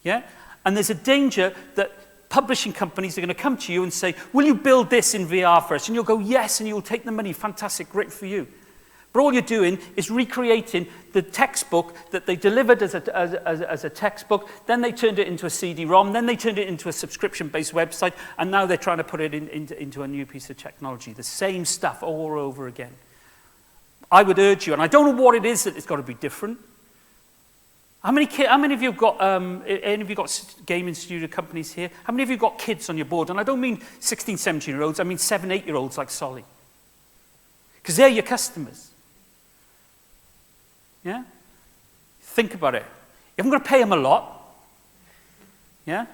Yeah? And there's a danger that publishing companies are going to come to you and say, will you build this in VR for us? And you'll go, yes, and you'll take the money. Fantastic, great for you. But all you're doing is recreating the textbook that they delivered as a textbook, then they turned it into a CD-ROM, then they turned it into a subscription-based website, and now they're trying to put it into a new piece of technology. The same stuff all over again. I would urge you, and I don't know what it is that it's got to be different. How many of you have got, any of you got gaming studio companies here? How many of you have got kids on your board? And I don't mean 16, 17-year-olds, I mean 7, 8-year-olds like Solly. Because they're your customers. Yeah? Think about it. You haven't got to pay them a lot. Yeah?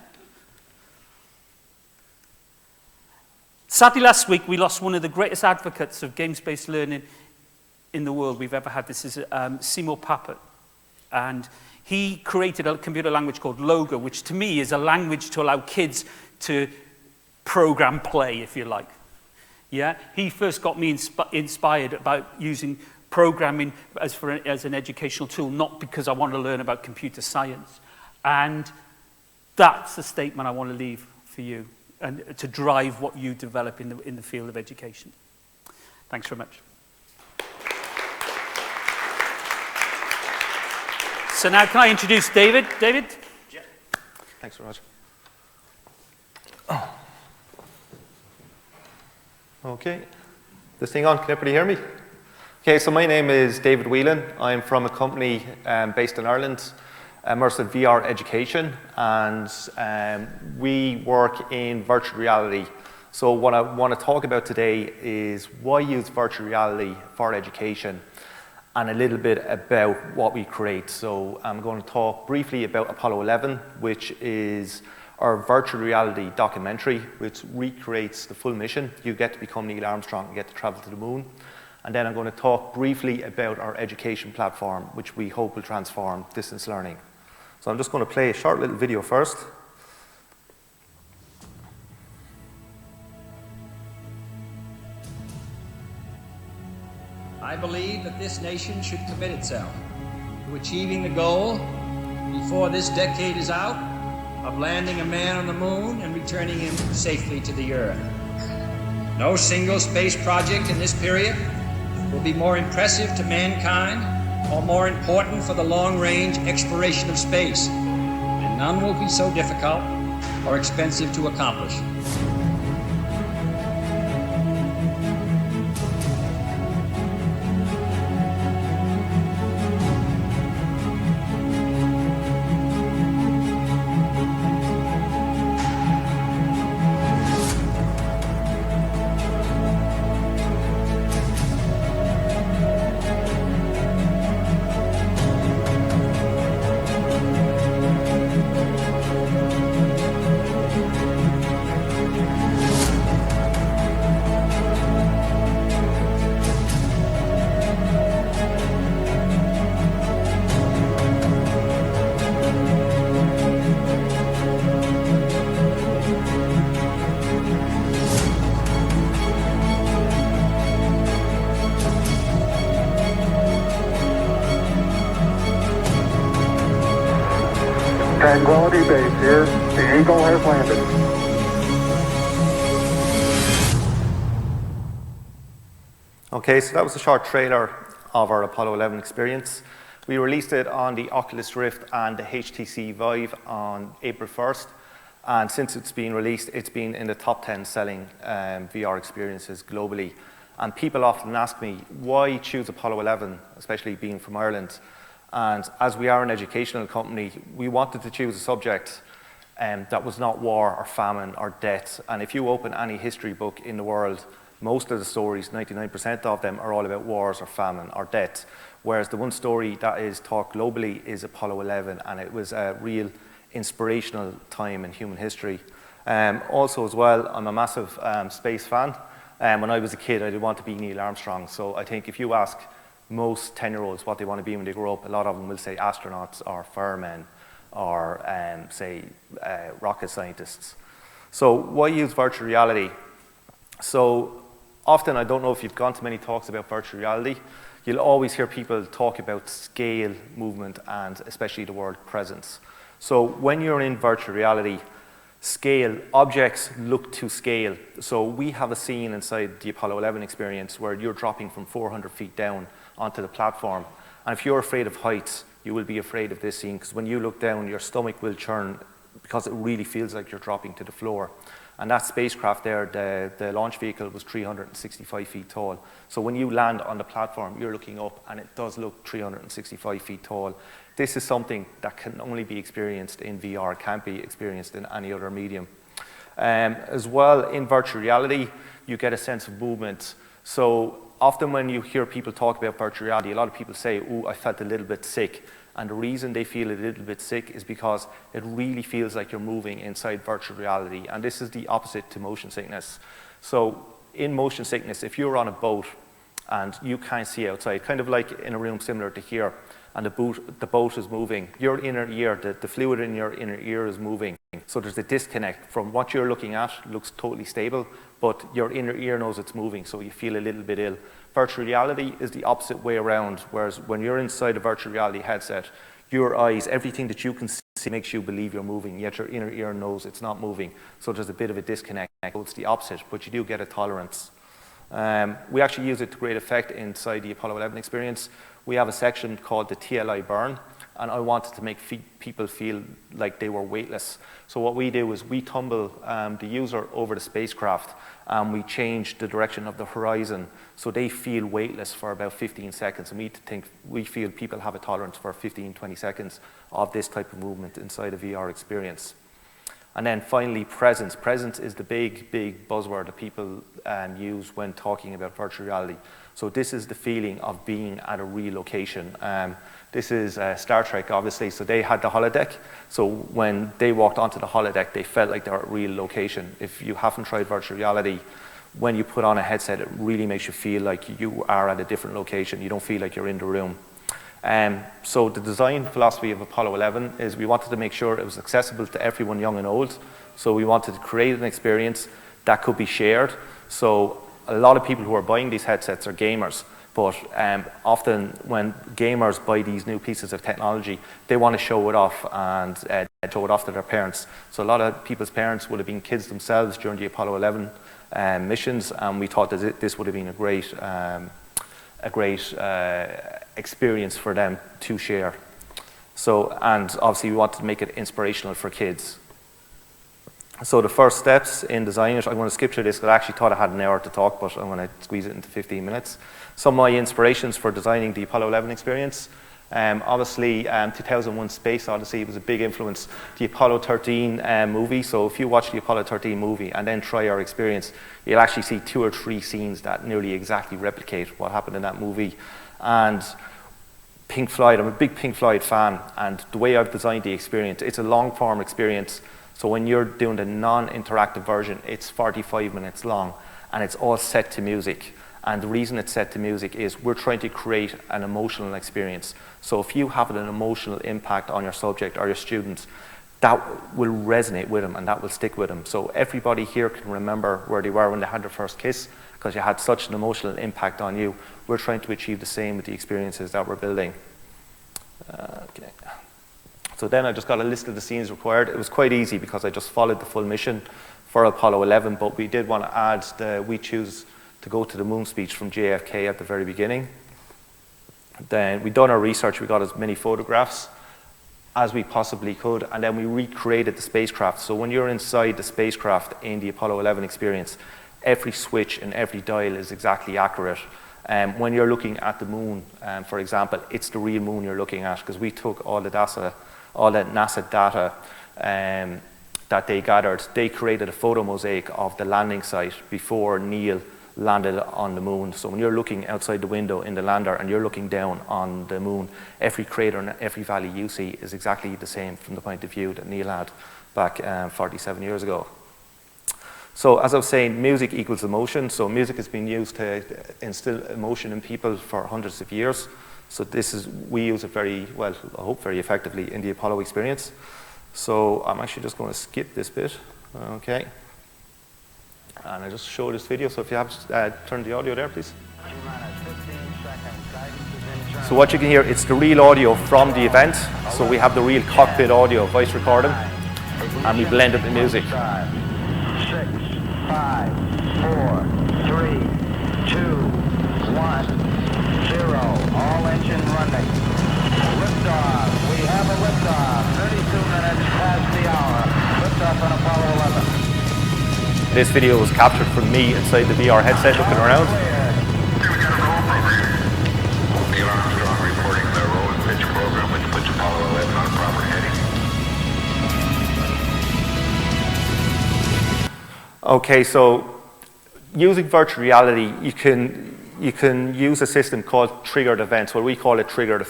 Sadly, last week, we lost one of the greatest advocates of games-based learning in the world we've ever had. This is Seymour Papert. And he created a computer language called Logo, which to me is a language to allow kids to program play, if you like. Yeah? He first got me inspired about using programming as an educational tool, not because I want to learn about computer science. And that's the statement I want to leave for you, and to drive what you develop in the field of education. Thanks very much. So now can I introduce David? David? Yeah. Thanks very much. Okay. This thing on? Can everybody hear me? Okay, so my name is David Whelan. I'm from a company based in Ireland, Immersive VR Education, and we work in virtual reality. So what I want to talk about today is why use virtual reality for education. and a little bit about what we create. So I'm going to talk briefly about Apollo 11, which is our virtual reality documentary, which recreates the full mission. You get to become Neil Armstrong and get to travel to the moon. And then I'm going to talk briefly about our education platform, which we hope will transform distance learning. So I'm just going to play a short little video first. I believe that this nation should commit itself to achieving the goal before this decade is out of landing a man on the moon and returning him safely to the Earth. No single space project in this period will be more impressive to mankind or more important for the long-range exploration of space, and none will be so difficult or expensive to accomplish. Tranquility Base here. The Eagle has landed. Okay, so that was a short trailer of our Apollo 11 experience. We released it on the Oculus Rift and the HTC Vive on April 1st. And since it's been released, it's been in the top 10 selling VR experiences globally. And people often ask me, why choose Apollo 11, especially being from Ireland? And as we are an educational company, we wanted to choose a subject that was not war or famine or death. And if you open any history book in the world, most of the stories, 99% of them, are all about wars or famine or death. Whereas the one story that is taught globally is Apollo 11, and it was a real inspirational time in human history. Also as well, I'm a massive space fan. When I was a kid, I did want to be Neil Armstrong. So I think if you ask most 10-year-olds what they want to be when they grow up, a lot of them will say astronauts or firemen or say rocket scientists. So why use virtual reality? So often, I don't know if you've gone to many talks about virtual reality, you'll always hear people talk about scale, movement, and especially the word presence. So when you're in virtual reality, scale, objects look to scale. So we have a scene inside the Apollo 11 experience where you're dropping from 400 feet down onto the platform. And if you're afraid of heights, you will be afraid of this scene, because when you look down, your stomach will churn because it really feels like you're dropping to the floor. And that spacecraft there, the launch vehicle, was 365 feet tall. So when you land on the platform, you're looking up, and it does look 365 feet tall. This is something that can only be experienced in VR, can't be experienced in any other medium. As well, in virtual reality, you get a sense of movement. So often when you hear people talk about virtual reality, a lot of people say, "Oh, I felt a little bit sick." And the reason they feel a little bit sick is because it really feels like you're moving inside virtual reality. And this is the opposite to motion sickness. So in motion sickness, if you're on a boat and you can't see outside, kind of like in a room similar to here, and the boat is moving, your inner ear, the fluid in your inner ear is moving. So there's a disconnect from what you're looking at, looks totally stable, but your inner ear knows it's moving, so you feel a little bit ill. Virtual reality is the opposite way around, whereas when you're inside a virtual reality headset, your eyes, everything that you can see makes you believe you're moving, yet your inner ear knows it's not moving. So there's a bit of a disconnect. So it's the opposite, but you do get a tolerance. We actually use it to great effect inside the Apollo 11 experience. We have a section called the TLI burn, and I wanted to make people feel like they were weightless. So what we do is we tumble the user over the spacecraft, and we change the direction of the horizon so they feel weightless for about 15 seconds. And we feel people have a tolerance for 15, 20 seconds of this type of movement inside a VR experience. And then finally, presence. Presence is the big buzzword that people use when talking about virtual reality. So this is the feeling of being at a real location. This is Star Trek, obviously, so they had the holodeck. So when they walked onto the holodeck, they felt like they were at a real location. If you haven't tried virtual reality, when you put on a headset, it really makes you feel like you are at a different location. You don't feel like you're in the room. So the design philosophy of Apollo 11 is we wanted to make sure it was accessible to everyone, young and old. So we wanted to create an experience that could be shared. So a lot of people who are buying these headsets are gamers, but often when gamers buy these new pieces of technology, they want to show it off and show it off to their parents. So a lot of people's parents would have been kids themselves during the Apollo 11 missions, and we thought that this would have been a great experience for them to share. So, and obviously we wanted to make it inspirational for kids. So the first steps in designing it, I'm going to skip through this because I actually thought I had an hour to talk, but I'm going to squeeze it into 15 minutes. Some of my inspirations for designing the Apollo 11 experience. Obviously, 2001 Space Odyssey was a big influence. The Apollo 13 movie, so if you watch the Apollo 13 movie and then try our experience, you'll actually see 2 or 3 scenes that nearly exactly replicate what happened in that movie. And Pink Floyd, I'm a big Pink Floyd fan, and the way I've designed the experience, it's a long-form experience. So when you're doing the non-interactive version, it's 45 minutes long, and it's all set to music. And the reason it's set to music is we're trying to create an emotional experience. So if you have an emotional impact on your subject or your students, that will resonate with them and that will stick with them. So everybody here can remember where they were when they had their first kiss because you had such an emotional impact on you. We're trying to achieve the same with the experiences that we're building. Okay. So then I just got a list of the scenes required. It was quite easy because I just followed the full mission for Apollo 11, but we did want to add the "We choose to go to the moon" speech from JFK at the very beginning. Then we'd done our research, we got as many photographs as we possibly could, and then we recreated the spacecraft. So when you're inside the spacecraft in the Apollo 11 experience, every switch and every dial is exactly accurate. When you're looking at the moon, for example, it's the real moon you're looking at because we took all the NASA data that they gathered. They created a photo mosaic of the landing site before Neil landed on the moon. So when you're looking outside the window in the lander and you're looking down on the moon, every crater and every valley you see is exactly the same from the point of view that Neil had back 47 years ago. So as I was saying, music equals emotion. So music has been used to instill emotion in people for hundreds of years. So we use it very, well, I hope very effectively in the Apollo experience. So I'm actually just going to skip this bit, okay. And I just show this video, so if you have turn the audio there, please. So what you can hear, it's the real audio from the event. So we have the real cockpit audio, voice recording, and we blend it with music. 6, 5, 4, 3, 2, 1, 0. All engine running. Liftoff. We have a liftoff. 32 minutes past the hour. Liftoff on Apollo 11. This video was captured from me inside the VR headset looking around. Neil Armstrong reporting the roll and pitch program, which puts Apollo 11 on a proper heading. Okay, so using virtual reality, you can use a system called triggered events, what we call it triggered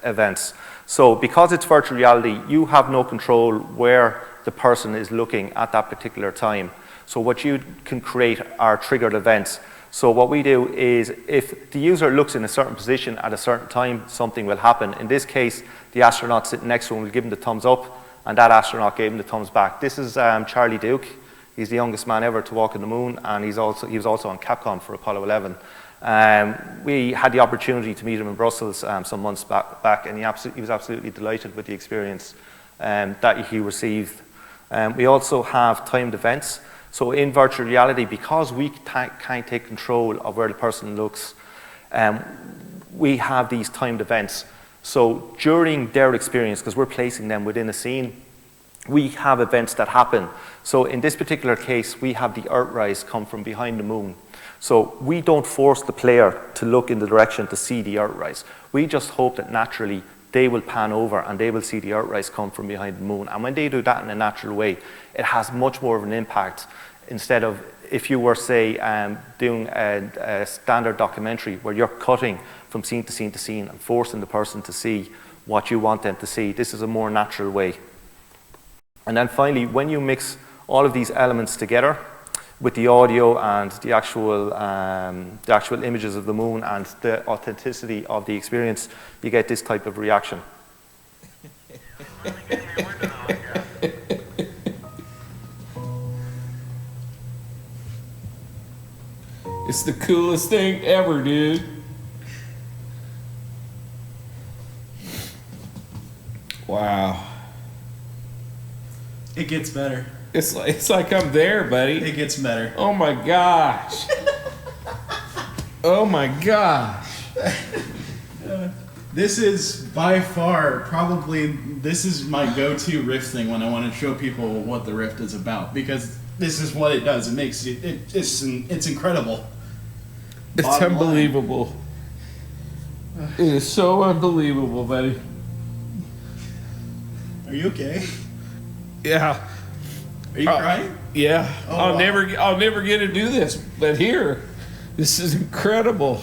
events. So because it's virtual reality, you have no control where the person is looking at that particular time. So what you can create are triggered events. So what we do is if the user looks in a certain position at a certain time, something will happen. In this case, the astronaut sitting next to him will give him the thumbs up, and that astronaut gave him the thumbs back. This is Charlie Duke. He's the youngest man ever to walk on the moon, and he was also on Capcom for Apollo 11. We had the opportunity to meet him in Brussels some months back, and he was absolutely delighted with the experience that he received. We also have timed events. So in virtual reality, because we can't take control of where the person looks, we have these timed events. So during their experience, because we're placing them within a scene, we have events that happen. So in this particular case, we have the Earthrise come from behind the moon. So we don't force the player to look in the direction to see the Earthrise. We just hope that naturally they will pan over and they will see the Earthrise come from behind the moon. And when they do that in a natural way, it has much more of an impact instead of if you were, say, doing a standard documentary where you're cutting from scene to scene to scene and forcing the person to see what you want them to see. This is a more natural way. And then finally, when you mix all of these elements together with the audio and the actual images of the moon and the authenticity of the experience, you get this type of reaction. It's the coolest thing ever, dude. Wow. It gets better. It's like I'm there, buddy. It gets better. Oh my gosh. Oh my gosh. This is by far this is my go-to Rift thing when I want to show people what the Rift is about, because this is what it does. It makes it's incredible. It's unbelievable. It is so unbelievable, buddy. Are you okay? Yeah. Are you crying? Yeah. Oh, I'll wow. never get to do this, but here, this is incredible.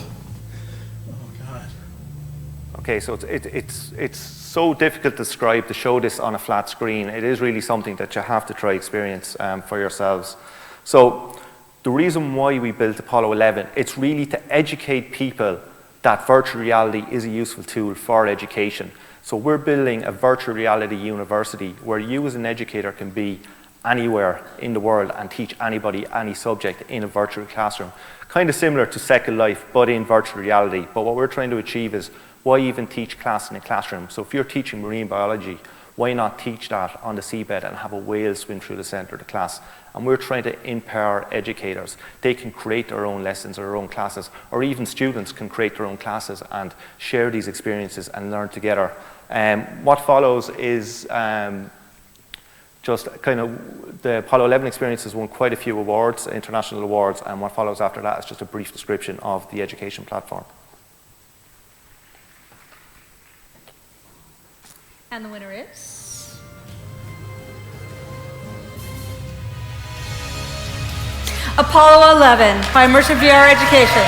Okay, so it's so difficult to describe, to show this on a flat screen. It is really something that you have to try experience for yourselves. So the reason why we built Apollo 11, it's really to educate people that virtual reality is a useful tool for education. So we're building a virtual reality university where you as an educator can be anywhere in the world and teach anybody any subject in a virtual classroom. Kind of similar to Second Life, but in virtual reality. But what we're trying to achieve is, why even teach class in a classroom? So if you're teaching marine biology, why not teach that on the seabed and have a whale swim through the center of the class? And we're trying to empower educators. They can create their own lessons or their own classes, or even students can create their own classes and share these experiences and learn together. What follows is just kind of, the Apollo 11 experience has won quite a few awards, international awards, and what follows after that is just a brief description of the education platform. And the winner is Apollo 11 by Immersive VR Education.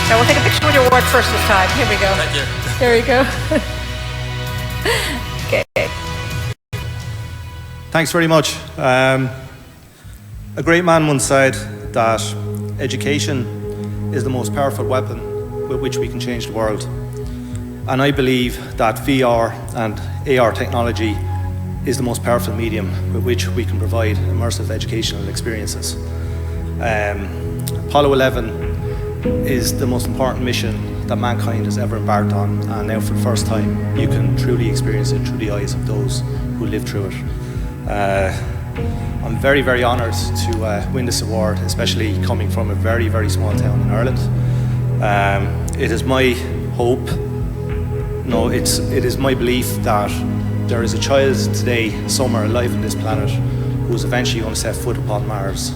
So we'll take a picture with your award first this time. Here we go. Thank you. There we go. Okay. Thanks very much. A great man once said that education is the most powerful weapon with which we can change the world. And I believe that VR and AR technology is the most powerful medium with which we can provide immersive educational experiences. Apollo 11 is the most important mission that mankind has ever embarked on, and now for the first time you can truly experience it through the eyes of those who lived through it. I'm very, very honoured to win this award, especially coming from a very, very small town in Ireland. It is my hope, it is my belief that there is a child today somewhere alive on this planet who is eventually going to set foot upon Mars.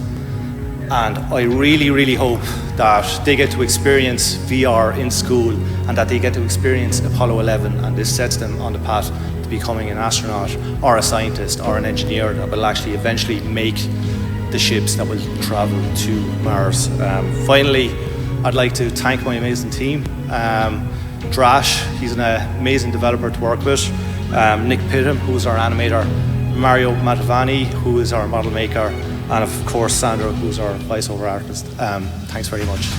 And I really, really hope that they get to experience VR in school and that they get to experience Apollo 11, and this sets them on the path to becoming an astronaut or a scientist or an engineer that will actually eventually make the ships that will travel to Mars. Finally, I'd like to thank my amazing team. Drash, he's an amazing developer to work with. Nick Pidham, who's our animator. Mario Matavani, who is our model maker. And of course, Sandra, who's our voiceover artist. Thanks very much.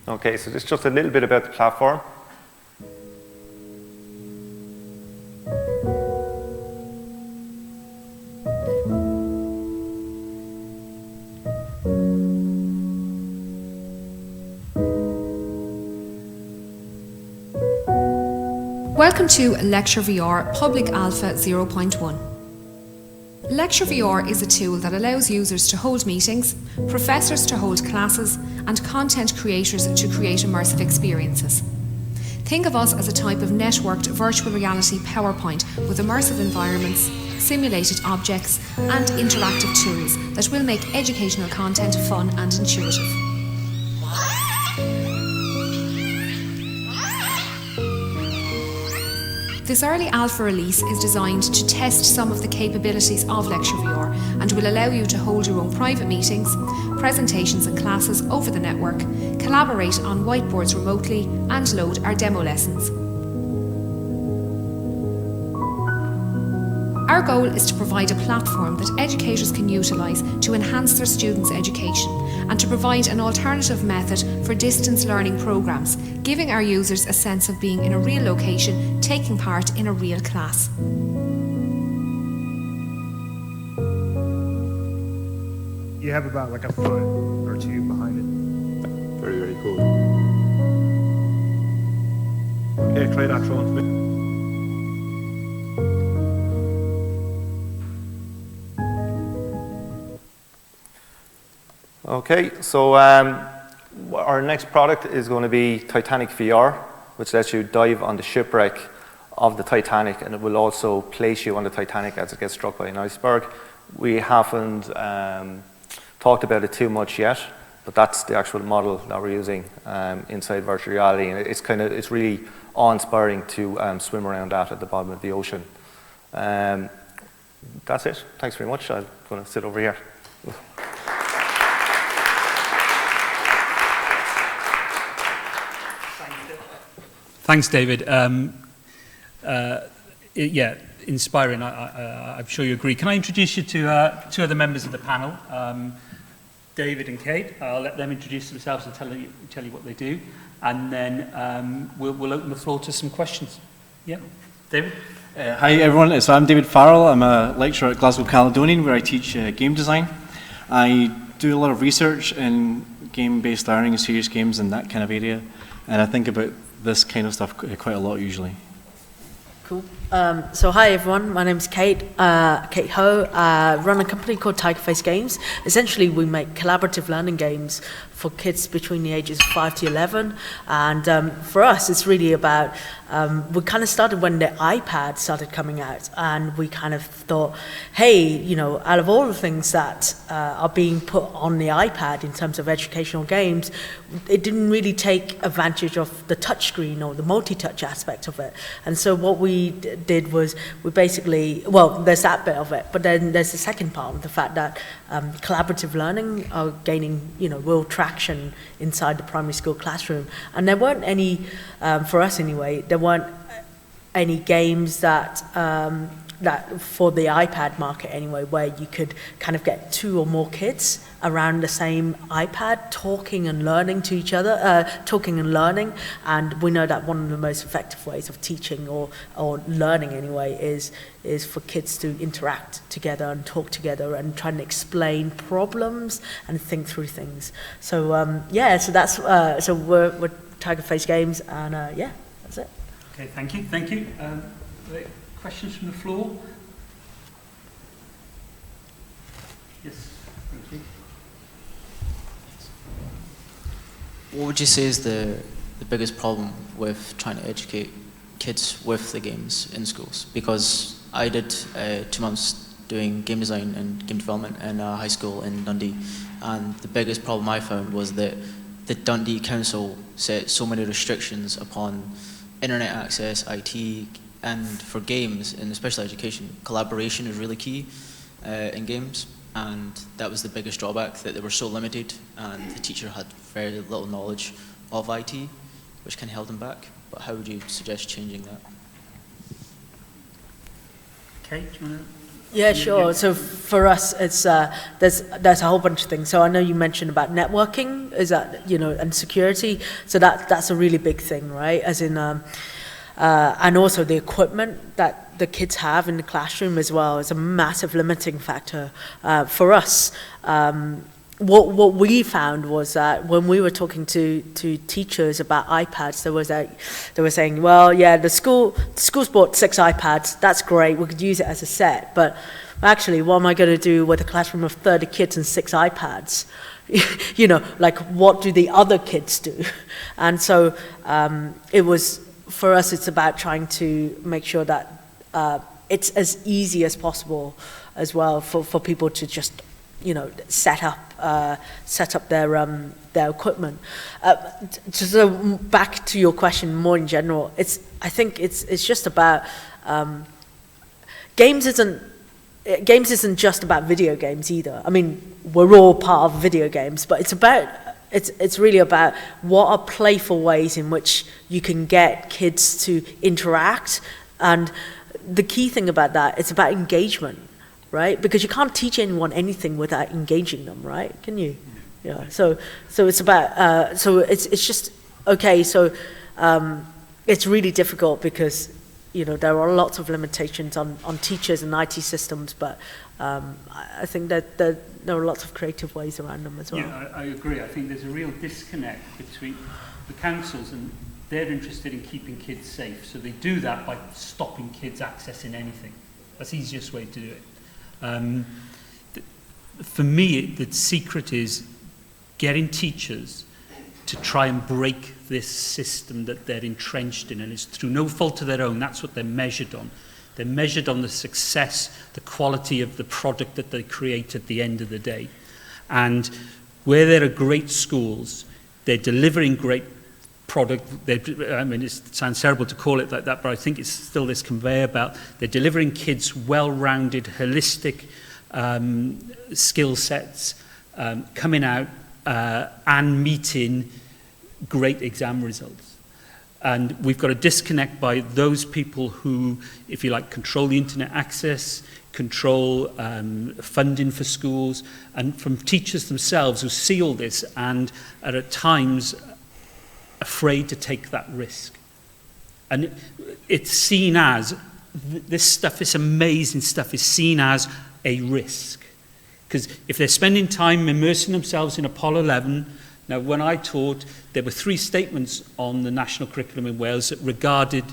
Okay, so this is just a little bit about the platform. Welcome to Lecture VR Public Alpha 0.1. Lecture VR is a tool that allows users to hold meetings, professors to hold classes, and content creators to create immersive experiences. Think of us as a type of networked virtual reality PowerPoint with immersive environments, simulated objects, and interactive tools that will make educational content fun and intuitive. This early alpha release is designed to test some of the capabilities of LectureVR and will allow you to hold your own private meetings, presentations and classes over the network, collaborate on whiteboards remotely, and load our demo lessons. Our goal is to provide a platform that educators can utilise to enhance their students' education and to provide an alternative method for distance learning programmes, giving our users a sense of being in a real location, taking part in a real class. You have about like a foot or two behind it. Very, very cool. Yeah, try that one. Okay, so our next product is going to be Titanic VR, which lets you dive on the shipwreck of the Titanic, and it will also place you on the Titanic as it gets struck by an iceberg. We haven't talked about it too much yet, but that's the actual model that we're using inside virtual reality, and it's really awe-inspiring to swim around that at the bottom of the ocean. That's it. Thanks very much. I'm going to sit over here. Thanks, David. Yeah, inspiring. I'm sure you agree. Can I introduce you to two other members of the panel, David and Kate? I'll let them introduce themselves and tell you what they do, and then we'll open the floor to some questions. Yeah, David. Hi everyone, so I'm David Farrell. I'm a lecturer at Glasgow Caledonian where I teach game design. I do a lot of research in game-based learning, serious games and that kind of area, and I think about this kind of stuff quite a lot usually. Cool. So hi everyone, my name's Kate, Kate Ho. I run a company called Tigerface Games. Essentially we make collaborative learning games for kids between the ages of 5 to 11, and for us it's really about, we kind of started when the iPad started coming out, and we kind of thought, hey, you know, out of all the things that are being put on the iPad in terms of educational games, it didn't really take advantage of the touchscreen or the multi-touch aspect of it. And so what we did was we basically, well, there's that bit of it, but then there's the second part, the fact that collaborative learning are gaining, you know, real traction inside the primary school classroom. And there weren't any, for us anyway, there weren't any games that that for the iPad market anyway, where you could kind of get 2 or more kids around the same iPad talking and learning to each other, talking and learning. And we know that one of the most effective ways of teaching or learning anyway is for kids to interact together and talk together and try and explain problems and think through things. So yeah, so that's so we're Tigerface Games, and yeah, that's it. Okay, thank you, thank you. Questions from the floor? Yes, thank you. What would you say is the biggest problem with trying to educate kids with the games in schools? Because I did 2 months doing game design and game development in a high school in Dundee, and the biggest problem I found was that the Dundee Council set so many restrictions upon internet access, IT, and for games, in special education, collaboration is really key in games, and that was the biggest drawback, that they were so limited and the teacher had very little knowledge of IT, which kind of held them back. But how would you suggest changing that? Kate, do you want to? Yeah, sure. So for us, it's there's a whole bunch of things. So I know you mentioned about networking, is that, you know, and security. So that's a really big thing, right? As in, and also the equipment that the kids have in the classroom as well is a massive limiting factor for us. What we found was that when we were talking to teachers about iPads, they were saying, well, yeah, the school's bought 6 iPads. That's great. We could use it as a set. But actually, what am I going to do with a classroom of 30 kids and 6 iPads? You know, like, what do the other kids do? And so it was for us, it's about trying to make sure that it's as easy as possible as well for people to just, set up their equipment. So back to your question more in general, I think it's just about games isn't just about video games either. I mean, we're all part of video games, but it's really about what are playful ways in which you can get kids to interact. And the key thing about that, it's about engagement, right? Because you can't teach anyone anything without engaging them, right? Can you? Yeah. So it's about it's just okay. So it's really difficult because there are lots of limitations on teachers and IT systems, but I think that there are lots of creative ways around them as well. Yeah, I agree. I think there's a real disconnect between the councils, and they're interested in keeping kids safe, so they do that by stopping kids accessing anything. That's the easiest way to do it. For me, the secret is getting teachers to try and break this system that they're entrenched in, and it's through no fault of their own. That's what they're measured on. They're measured on the success, the quality of the product that they create at the end of the day. And where there are great schools, they're delivering great product. I mean, it sounds terrible to call it like that, but I think it's still this conveyor belt. They're delivering kids well-rounded, holistic skill sets, coming out and meeting great exam results. And we've got a disconnect by those people who, if you like, control the internet access, control funding for schools, and from teachers themselves who see all this and are at times afraid to take that risk. And it's seen as, this stuff, this amazing stuff is seen as a risk. Because if they're spending time immersing themselves in Apollo 11, now when I taught, there were 3 statements on the national curriculum in Wales that regarding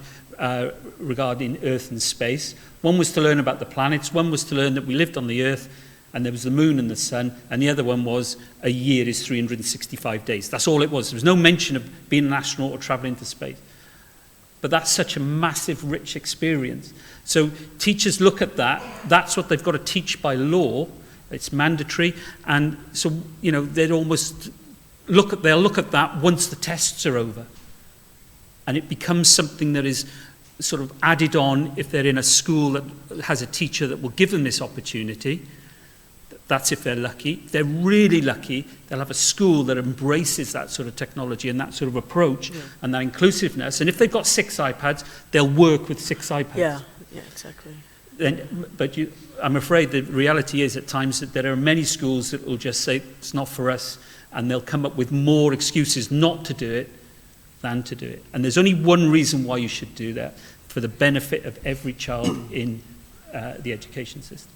Earth and space. One was to learn about the planets, one was to learn that we lived on the Earth, and there was the moon and the sun, and the other one was a year is 365 days. That's all it was. There was no mention of being an astronaut or traveling to space. But that's such a massive, rich experience. So teachers look at that. That's what they've got to teach by law. It's mandatory. And so, they'd almost they'll look at that once the tests are over. And it becomes something that is sort of added on if they're in a school that has a teacher that will give them this opportunity. That's if they're lucky. If they're really lucky, they'll have a school that embraces that sort of technology and that sort of approach and that inclusiveness. And if they've got 6 iPads, they'll work with 6 iPads. Yeah, exactly. But I'm afraid the reality is at times that there are many schools that will just say, it's not for us, and they'll come up with more excuses not to do it than to do it. And there's only one reason why you should do that, for the benefit of every child in the education system.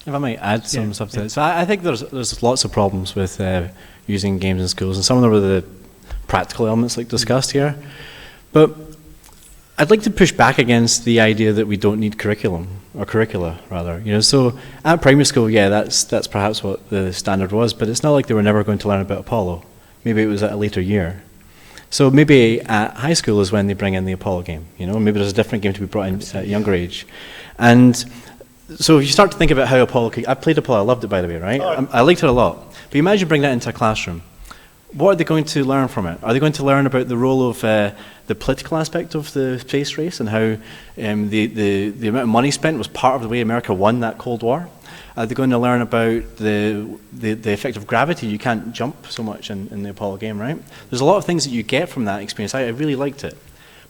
If I might add some stuff to it. So I think there's lots of problems with using games in schools, and some of them are the practical elements like discussed here. But I'd like to push back against the idea that we don't need curriculum, or curricula rather. So at primary school, that's perhaps what the standard was, but it's not like they were never going to learn about Apollo. Maybe it was at a later year. So maybe at high school is when they bring in the Apollo game. Maybe there's a different game to be brought in at a younger age. And so if you start to think about how Apollo, I played Apollo, I loved it by the way, right? I liked it a lot. But imagine bring that into a classroom. What are they going to learn from it? Are they going to learn about the role of the political aspect of the space race and how the amount of money spent was part of the way America won that Cold War? Are they going to learn about the effect of gravity? You can't jump so much in the Apollo game, right? There's a lot of things that you get from that experience. I really liked it.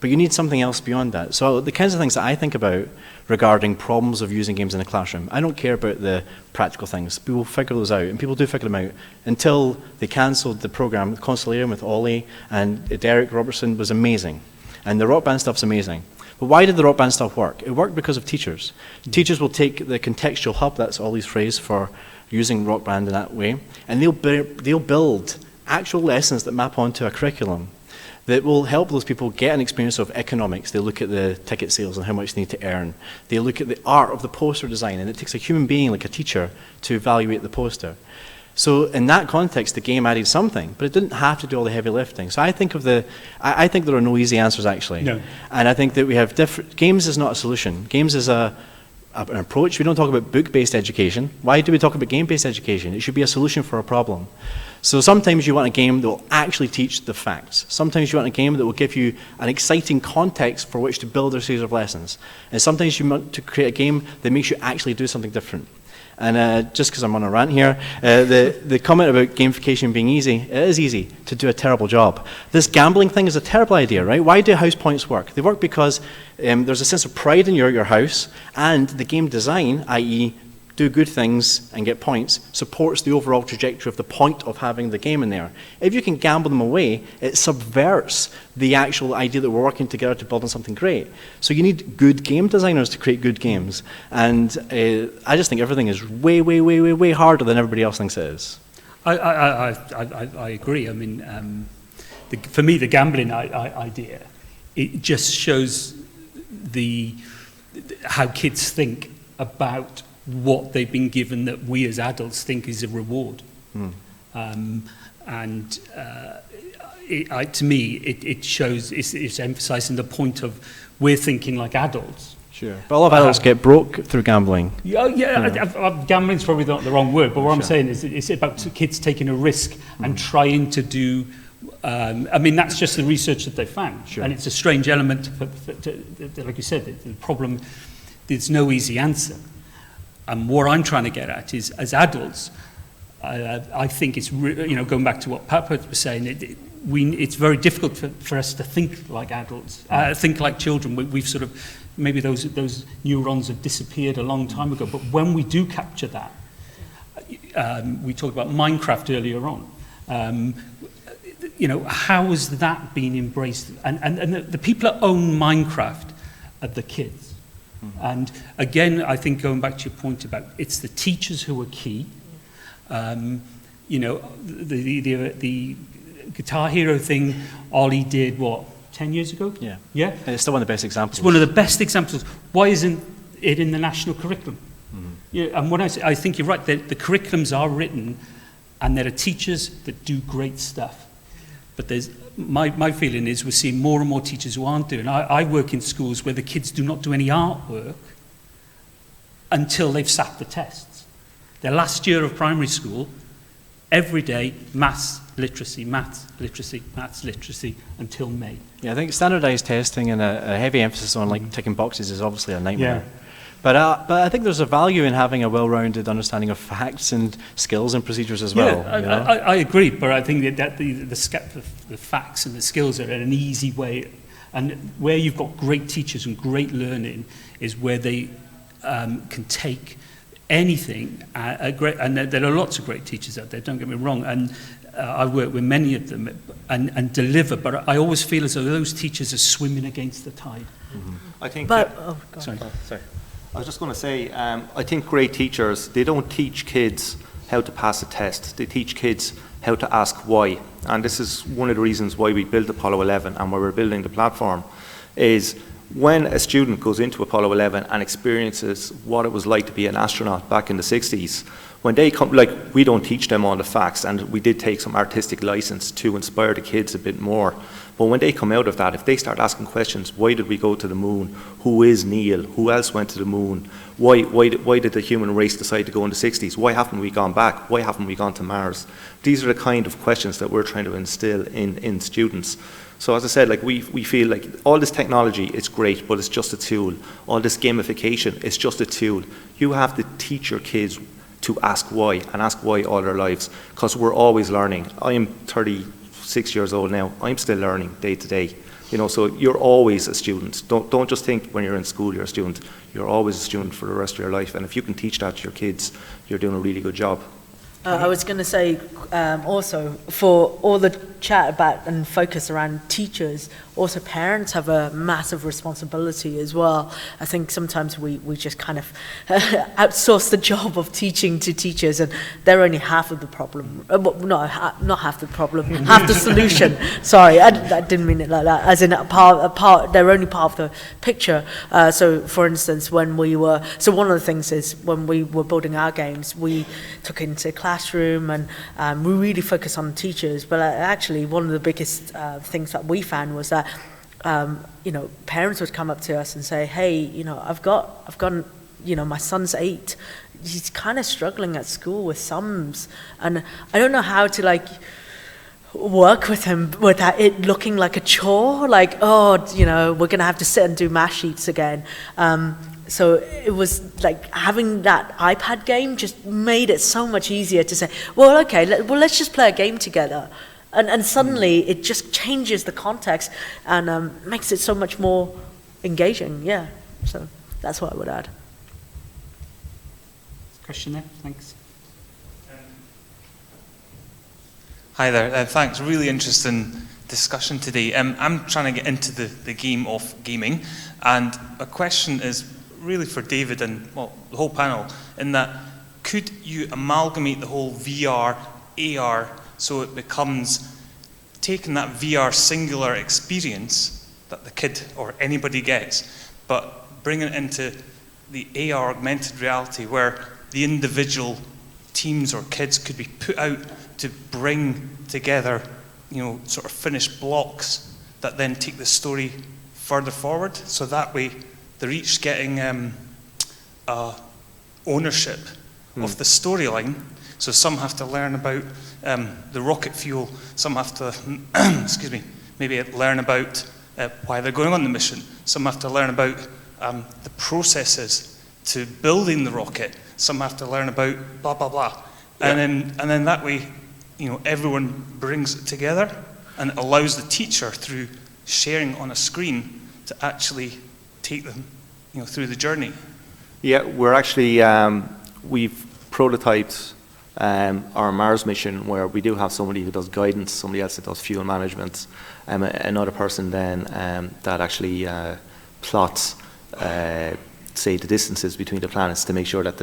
But you need something else beyond that. So the kinds of things that I think about regarding problems of using games in the classroom, I don't care about the practical things. People figure those out, and people do figure them out, until they cancelled the program, Constellarium with Ollie, and Derek Robertson was amazing. And the Rock Band stuff's amazing. But why did the Rock Band stuff work? It worked because of teachers. Teachers will take the contextual hub, that's Ollie's phrase for using Rock Band in that way, and they'll build actual lessons that map onto a curriculum that will help those people get an experience of economics. They look at the ticket sales and how much they need to earn. They look at the art of the poster design, and it takes a human being like a teacher to evaluate the poster. So in that context, the game added something, but it didn't have to do all the heavy lifting. So I think I think there are no easy answers actually. No. And I think that we have different. Games is not a solution. Games is an approach. We don't talk about book-based education. Why do we talk about game-based education? It should be a solution for a problem. So sometimes you want a game that will actually teach the facts. Sometimes you want a game that will give you an exciting context for which to build a series of lessons. And sometimes you want to create a game that makes you actually do something different. And just because I'm on a rant here, the comment about gamification being easy, it is easy to do a terrible job. This gambling thing is a terrible idea, right? Why do house points work? They work because there's a sense of pride in your house, and the game design, i.e. do good things and get points, supports the overall trajectory of the point of having the game in there. If you can gamble them away, it subverts the actual idea that we're working together to build on something great. So you need good game designers to create good games. And I just think everything is way, way, way, way, way harder than everybody else thinks it is. I agree. I mean, for me, the gambling idea, it just shows how kids think about what they've been given that we as adults think is a reward. To me, it shows, it's emphasizing the point of we're thinking like adults. Sure. But a lot of adults get broke through gambling. Gambling's probably not the wrong word, but what I'm saying is it's about kids taking a risk and trying to do, I mean, that's just the research that they found. Sure. And it's a strange element, like you said, the problem, there's no easy answer. And what I'm trying to get at is, as adults, I think it's, going back to what Papa was saying, it's very difficult for us to think like adults, think like children. We've sort of, maybe those neurons have disappeared a long time ago, but when we do capture that, we talked about Minecraft earlier on, how has that been embraced? And the people that own Minecraft are the kids. And again, I think going back to your point about it's the teachers who are key. The Guitar Hero thing, Ollie did, 10 years ago? Yeah. Yeah? And it's still one of the best examples. It's one of the best examples. Why isn't it in the national curriculum? Yeah, and when I think you're right, the curriculums are written, and there are teachers that do great stuff. But there's my feeling is we're seeing more and more teachers who aren't doing. I work in schools where the kids do not do any artwork until they've sat the tests. Their last year of primary school, every day, maths, literacy, maths, literacy, maths, literacy, until May. Yeah, I think standardised testing and a heavy emphasis on like ticking boxes is obviously a nightmare. Yeah. But I think there's a value in having a well-rounded understanding of facts and skills and procedures as well. Yeah, I agree, but I think that the facts and the skills are an easy way, and where you've got great teachers and great learning is where they can take anything, and there are lots of great teachers out there, don't get me wrong, and I work with many of them and deliver, but I always feel as though those teachers are swimming against the tide. I think. Sorry. I was just going to say, I think great teachers, they don't teach kids how to pass a test. They teach kids how to ask why. And this is one of the reasons why we built Apollo 11 and why we're building the platform, is when a student goes into Apollo 11 and experiences what it was like to be an astronaut back in the 60s, when they come, like, we don't teach them all the facts, and we did take some artistic license to inspire the kids a bit more. But when they come out of that, if they start asking questions, why did we go to the moon? Who is Neil? Who else went to the moon? Why did the human race decide to go in the 60s? Why haven't we gone back? Why haven't we gone to Mars? These are the kind of questions that we're trying to instill in students. So as I said, like we feel like all this technology is great, but it's just a tool. All this gamification is just a tool. You have to teach your kids to ask why, and ask why all their lives, because we're always learning. I am 36 years old now. I'm still learning day to day. So you're always a student. Don't just think when you're in school you're a student. You're always a student for the rest of your life, and if you can teach that to your kids, you're doing a really good job. I was going to say also, for all the chat about and focus around teachers, also parents have a massive responsibility as well. I think sometimes we just kind of outsource the job of teaching to teachers, and they're only half of the problem. Not half the problem, half the solution. Sorry, I didn't mean it like that. As in a part, they're only part of the picture. So, for instance, one of the things is when we were building our games, we took into class classroom, and we really focus on teachers. But actually, one of the biggest things that we found was that parents would come up to us and say, "Hey, I've got, my son's 8. He's kind of struggling at school with sums, and I don't know how to work with him without it looking like a chore, we're going to have to sit and do math sheets again." So it was like having that iPad game just made it so much easier to say, well, okay, let's just play a game together. And suddenly it just changes the context and makes it so much more engaging, yeah. So that's what I would add. Question there, thanks. Hi there, thanks. Really interesting discussion today. I'm trying to get into the game of gaming, and a question is really for David and the whole panel, in that could you amalgamate the whole VR, AR, so it becomes taking that VR singular experience that the kid or anybody gets, but bringing it into the AR augmented reality where the individual teams or kids could be put out to bring together, sort of finished blocks that then take the story further forward. So that way, they're each getting ownership of the storyline. So some have to learn about the rocket fuel. Some have to, maybe learn about why they're going on the mission. Some have to learn about the processes to building the rocket. Some have to learn about blah blah blah, and then that way, everyone brings it together and it allows the teacher through sharing on a screen to actually take them, through the journey. Yeah, we're actually we've prototyped our Mars mission where we do have somebody who does guidance, somebody else that does fuel management, another person then that actually plots. Say the distances between the planets to make sure that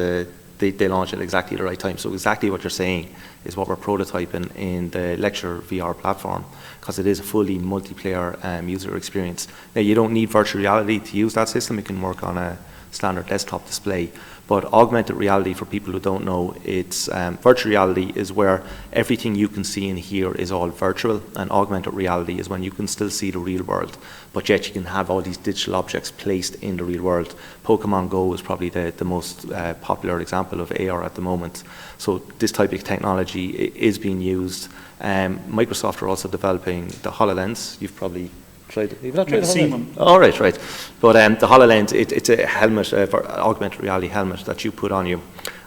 they launch at exactly the right time. So exactly what you're saying is what we're prototyping in the Lecture VR platform, because it is a fully multiplayer user experience. Now you don't need virtual reality to use that system. It can work on a standard desktop display. But augmented reality, for people who don't know, it's virtual reality is where everything you can see and hear is all virtual, and augmented reality is when you can still see the real world, but yet you can have all these digital objects placed in the real world. Pokemon Go is probably the most popular example of AR at the moment. So this type of technology is being used. Microsoft are also developing the HoloLens. You've probably tried it. You've not tried the HoloLens? Oh, right. But the HoloLens, it's a helmet, for augmented reality helmet that you put on you,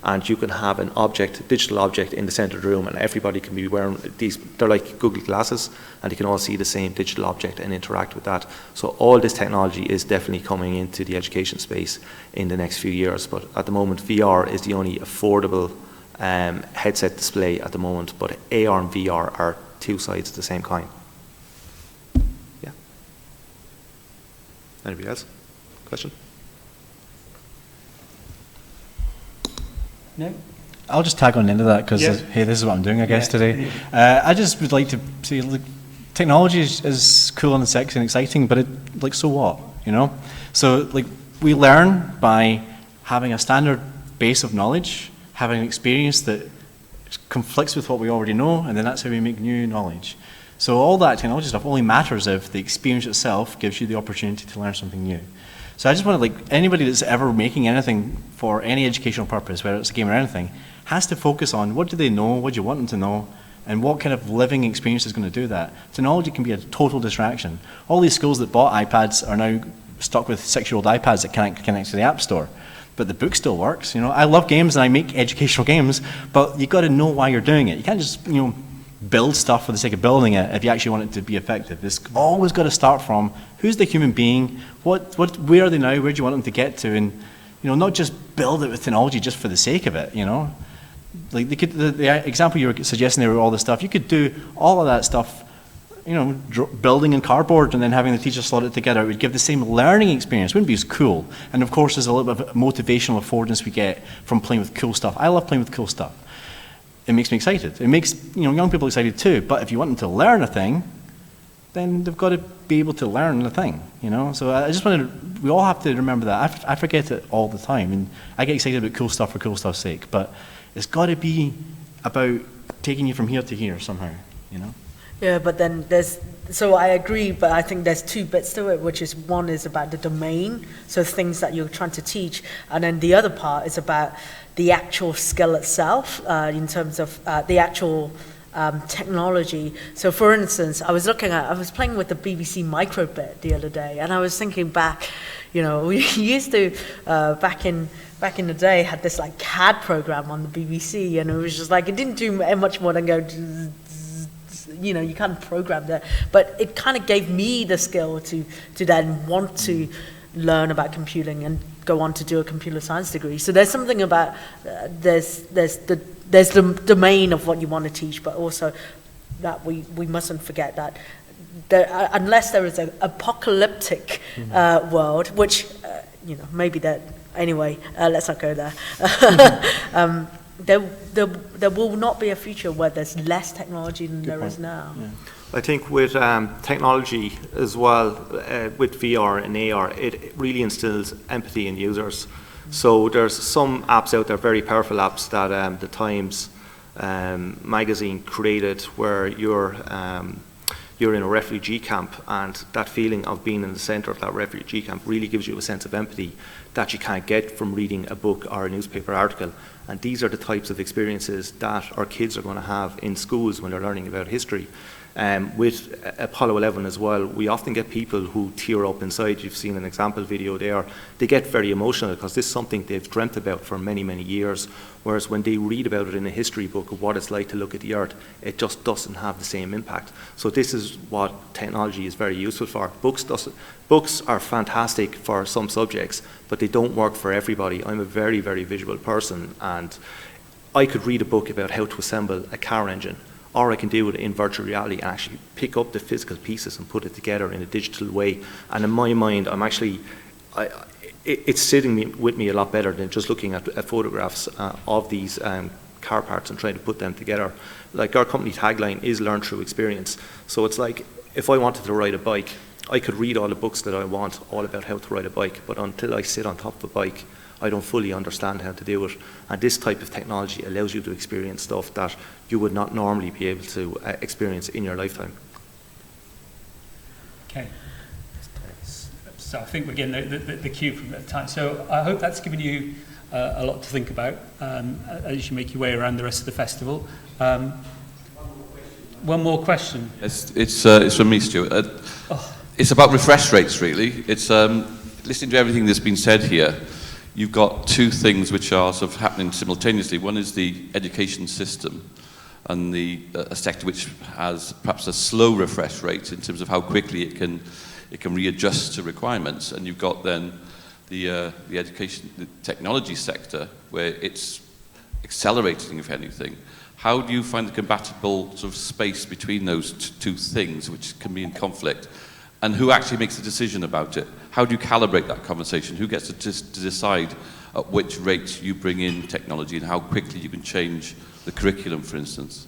and you can have an object, digital object, in the centre of the room, and everybody can be wearing these. They're like Google glasses, and you can all see the same digital object and interact with that. So all this technology is definitely coming into the education space in the next few years. But at the moment, VR is the only affordable headset display at the moment. But AR and VR are two sides of the same coin. Anybody else? Question? No? I'll just tag on into that because, hey, this is what I'm doing, I guess, today. I just would like to say, technology is cool and sexy and exciting, but so what, So, we learn by having a standard base of knowledge, having an experience that conflicts with what we already know, and then that's how we make new knowledge. So all that technology stuff only matters if the experience itself gives you the opportunity to learn something new. So I just want to, anybody that's ever making anything for any educational purpose, whether it's a game or anything, has to focus on what do they know, what do you want them to know, and what kind of living experience is going to do that. Technology can be a total distraction. All these schools that bought iPads are now stuck with 6-year-old iPads that can't connect to the App Store. But the book still works. I love games and I make educational games, but you've got to know why you're doing it. You can't just, build stuff for the sake of building it if you actually want it to be effective. It's always got to start from who's the human being, where are they now, where do you want them to get to, and not just build it with technology just for the sake of it. Like the example you were suggesting there with all this stuff, you could do all of that stuff, building in cardboard and then having the teacher slot it together. It would give the same learning experience. It wouldn't be as cool. And of course, there's a little bit of motivational affordance we get from playing with cool stuff. I love playing with cool stuff. It makes me excited. It makes young people excited too. But if you want them to learn a thing, then they've got to be able to learn the thing. So I just we all have to remember that. I forget it all the time, and I get excited about cool stuff for cool stuff's sake. But it's got to be about taking you from here to here somehow, you know? Yeah, but then so I agree, but I think there's two bits to it, which is one is about the domain, so things that you're trying to teach, and then the other part is about the actual skill itself, in terms of the actual technology. So for instance, I was playing with the BBC microbit the other day, and I was thinking back, we used to, back in the day, had this like CAD program on the BBC, and it was just like, it didn't do much more than go, you kind of programmed it, but it kind of gave me the skill to then want to learn about computing and go on to do a computer science degree. So there's something about, there's the domain of what you want to teach, but also that we mustn't forget that unless there is an apocalyptic world, which, maybe that, anyway, let's not go there. There will not be a future where there's less technology than there is now. Yeah. I think with technology as well, with VR and AR, it really instills empathy in users. So there's some apps out there, very powerful apps that the Times magazine created, where you're in a refugee camp, and that feeling of being in the center of that refugee camp really gives you a sense of empathy that you can't get from reading a book or a newspaper article. And these are the types of experiences that our kids are going to have in schools when they're learning about history. With Apollo 11 as well, we often get people who tear up inside. You've seen an example video there. They get very emotional because this is something they've dreamt about for many, many years. Whereas when they read about it in a history book of what it's like to look at the Earth, it just doesn't have the same impact. So this is what technology is very useful for. Books are fantastic for some subjects, but they don't work for everybody. I'm a very, very visual person, and I could read a book about how to assemble a car engine, or I can do it in virtual reality and actually pick up the physical pieces and put it together in a digital way. And in my mind, it's sitting with me a lot better than just looking at photographs of these car parts and trying to put them together. Like, our company tagline is learn through experience. So it's like, if I wanted to ride a bike, I could read all the books that I want all about how to ride a bike, but until I sit on top of a bike, I don't fully understand how to do it. And this type of technology allows you to experience stuff that you would not normally be able to experience in your lifetime. Okay. So I think we're getting the cue from that time. So I hope that's given you a lot to think about as you make your way around the rest of the festival. One more question. It's from me, Stuart. It's about refresh rates, really. It's listening to everything that's been said here. You've got two things which are sort of happening simultaneously. One is the education system, and a sector which has perhaps a slow refresh rate in terms of how quickly it can readjust to requirements. And you've got then the technology sector, where it's accelerating, if anything. How do you find the compatible sort of space between those two things, which can be in conflict? And who actually makes the decision about it? How do you calibrate that conversation? Who gets to decide at which rate you bring in technology and how quickly you can change the curriculum, for instance?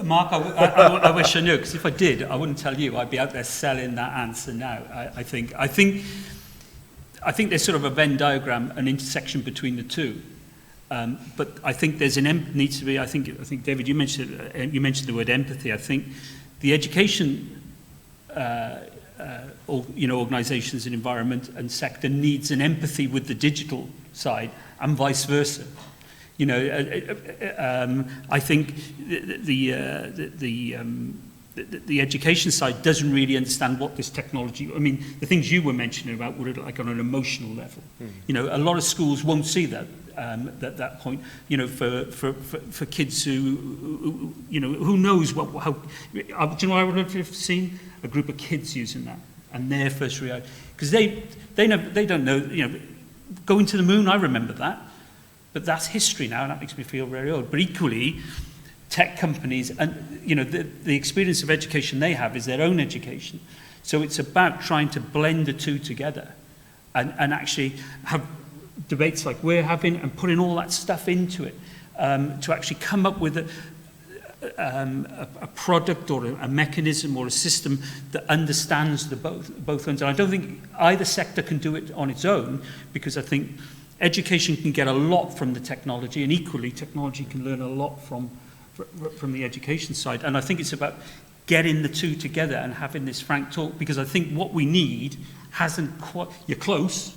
Mark, I wish I knew, because if I did, I wouldn't tell you. I'd be out there selling that answer now. I think there's sort of a Venn diagram, an intersection between the two. But I think there's needs to be. I think David, you mentioned the word empathy. I think the education, organisations and environment and sector needs an empathy with the digital side, and vice versa. I think the education side doesn't really understand what this technology. I mean, the things you were mentioning about were like on an emotional level. A lot of schools won't see that. That point, for kids who knows how. Do you know, I would have seen a group of kids using that and their first reaction, because they don't know. Going to the moon, I remember that, but that's history now, and that makes me feel very old. But equally, tech companies and the experience of education they have is their own education. So it's about trying to blend the two together, and actually have debates like we're having, and putting all that stuff into it to actually come up with a product or a mechanism or a system that understands the both ends. And I don't think either sector can do it on its own, because I think education can get a lot from the technology, and equally technology can learn a lot from the education side. And I think it's about getting the two together and having this frank talk, because I think what we need hasn't quite, you're close,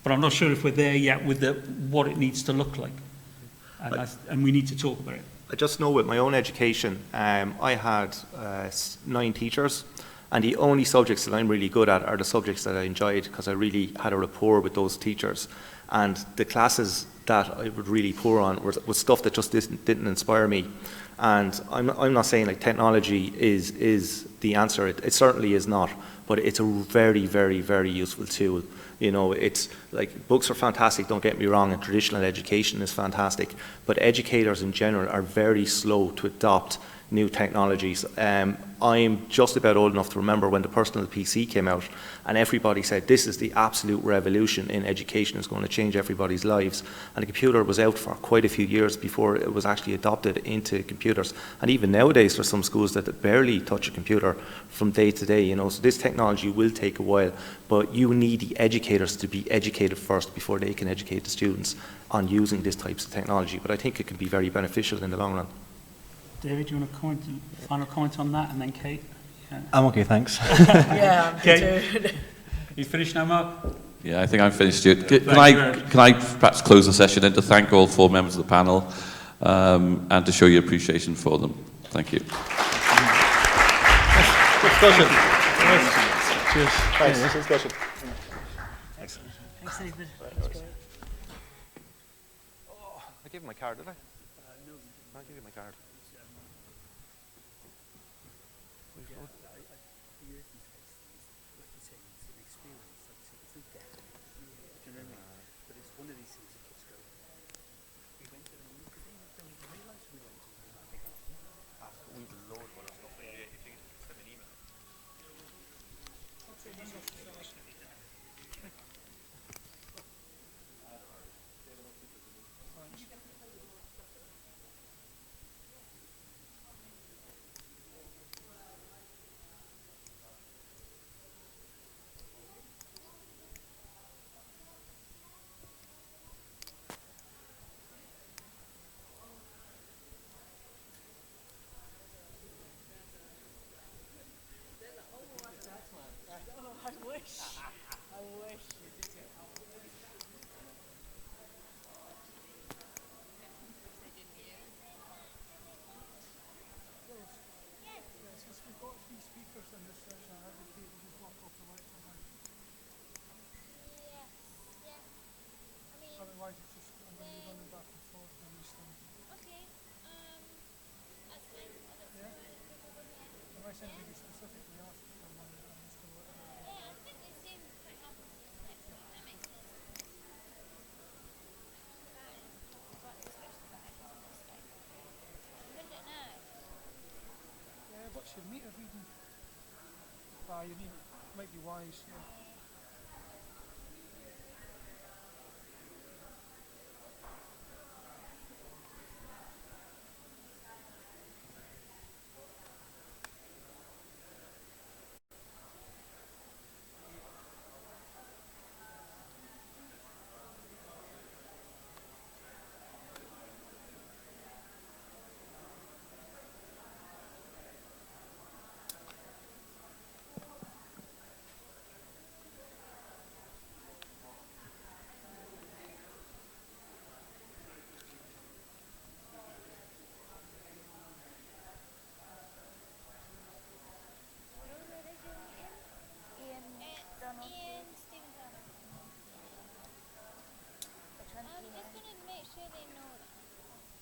but I'm not sure if we're there yet with what it needs to look like. And we need to talk about it. I just know with my own education, I had 9 teachers, and the only subjects that I'm really good at are the subjects that I enjoyed, because I really had a rapport with those teachers. And the classes that I would really pour on was stuff that just didn't inspire me. And I'm not saying like technology is the answer. It certainly is not, but it's a very, very, very useful tool. You know, it's like books are fantastic, don't get me wrong, and traditional education is fantastic, but educators in general are very slow to adopt new technologies. I'm just about old enough to remember when the personal PC came out, and everybody said this is the absolute revolution in education, it's going to change everybody's lives. And the computer was out for quite a few years before it was actually adopted into computers. And even nowadays, there's some schools that barely touch a computer from day to day. You know, so this technology will take a while, but you need the educators to be educated first before they can educate the students on using these types of technology. But I think it can be very beneficial in the long run. David, do you want to comment, final comment on that, and then Kate? Yeah. I'm okay, thanks. Yeah, me too. You finished now, Mark? Yeah, I think I'm finished, Stuart. Can I perhaps close the session and to thank all 4 members of the panel and to show your appreciation for them. Thank you. Discussion. Cheers. Thanks. Discussion. Excellent. Thanks, David. Oh, I gave him my card, did I? No. I gave you my card. Otherwise, it's just going to be running back and forth with these things. Okay, that's fine. Yeah? Unless anybody specifically asks for money, I'm just going to let them know. Yeah, I think they seem quite happy with this next one. That makes sense. Yeah, what's your meter reading? You need, might be wise. Yeah.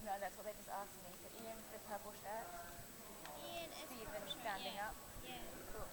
No, that's what they just asked me. So Ian's the purple shirt. Ian is Stephen standing up. Yeah. Cool.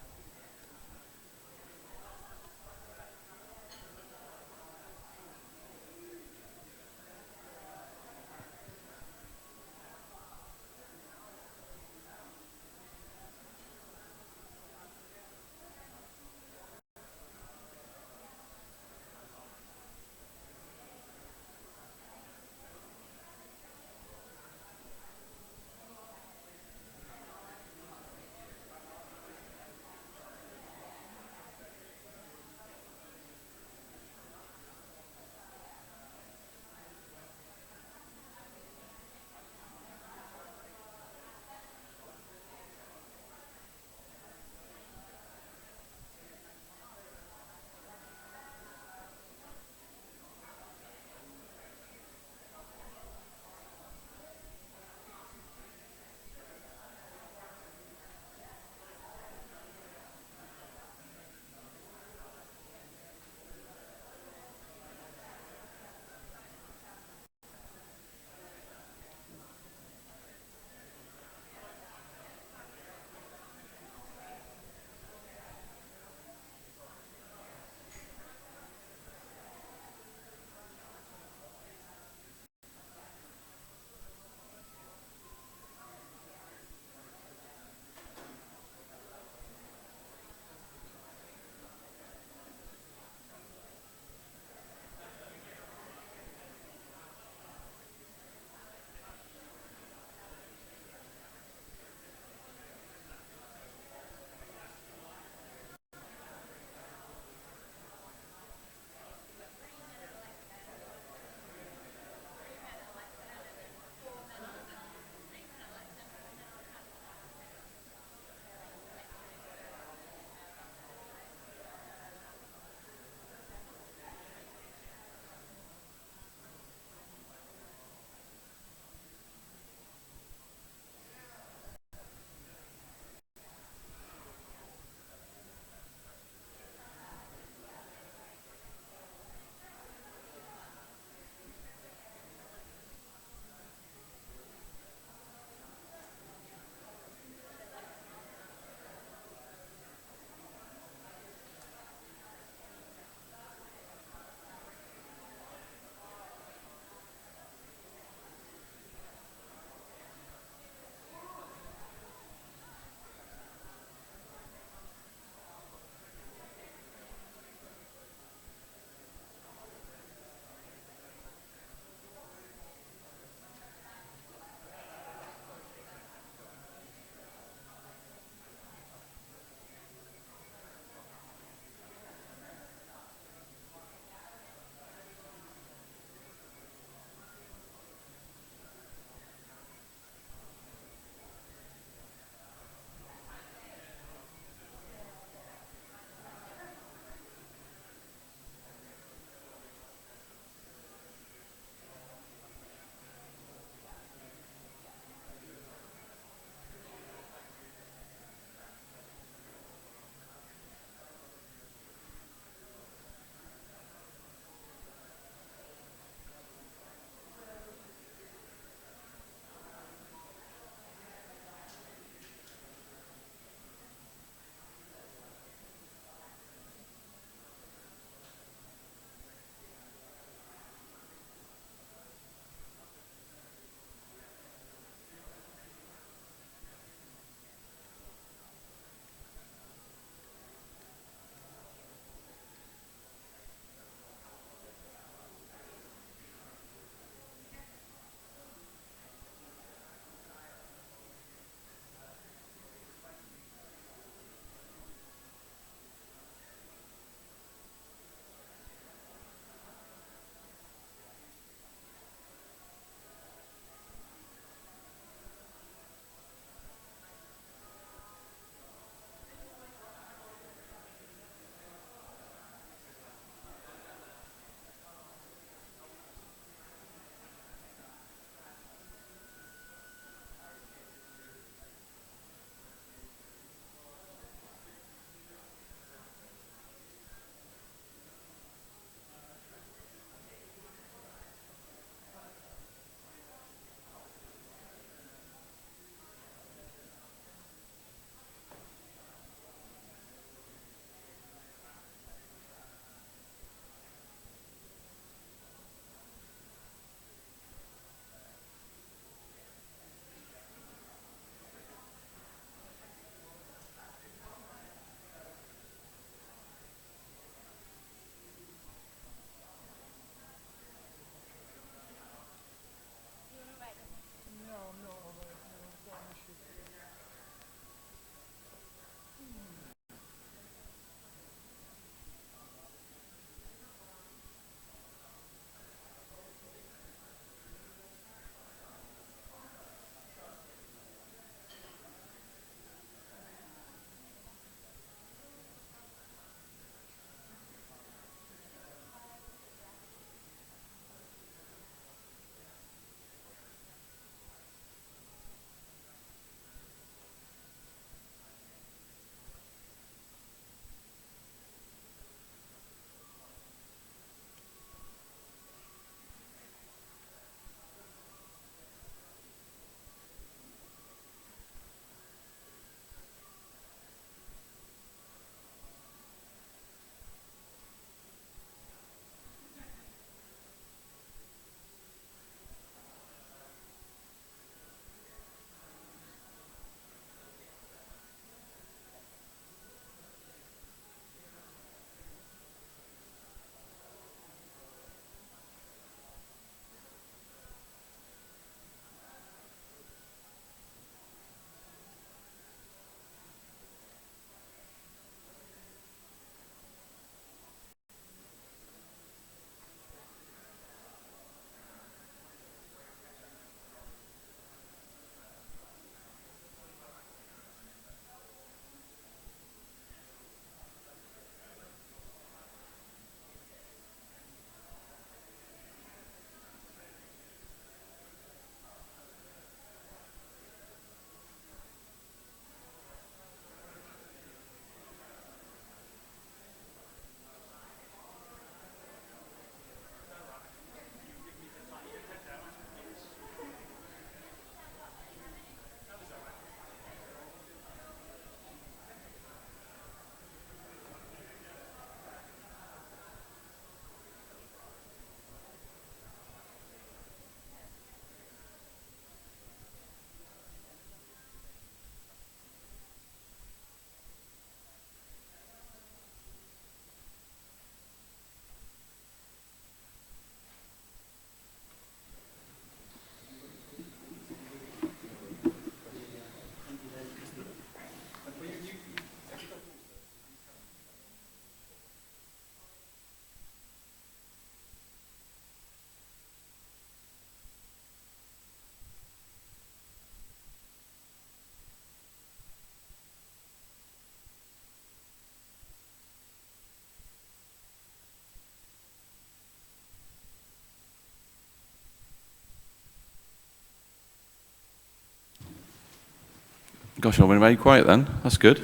Gosh, I went very quiet then. That's good.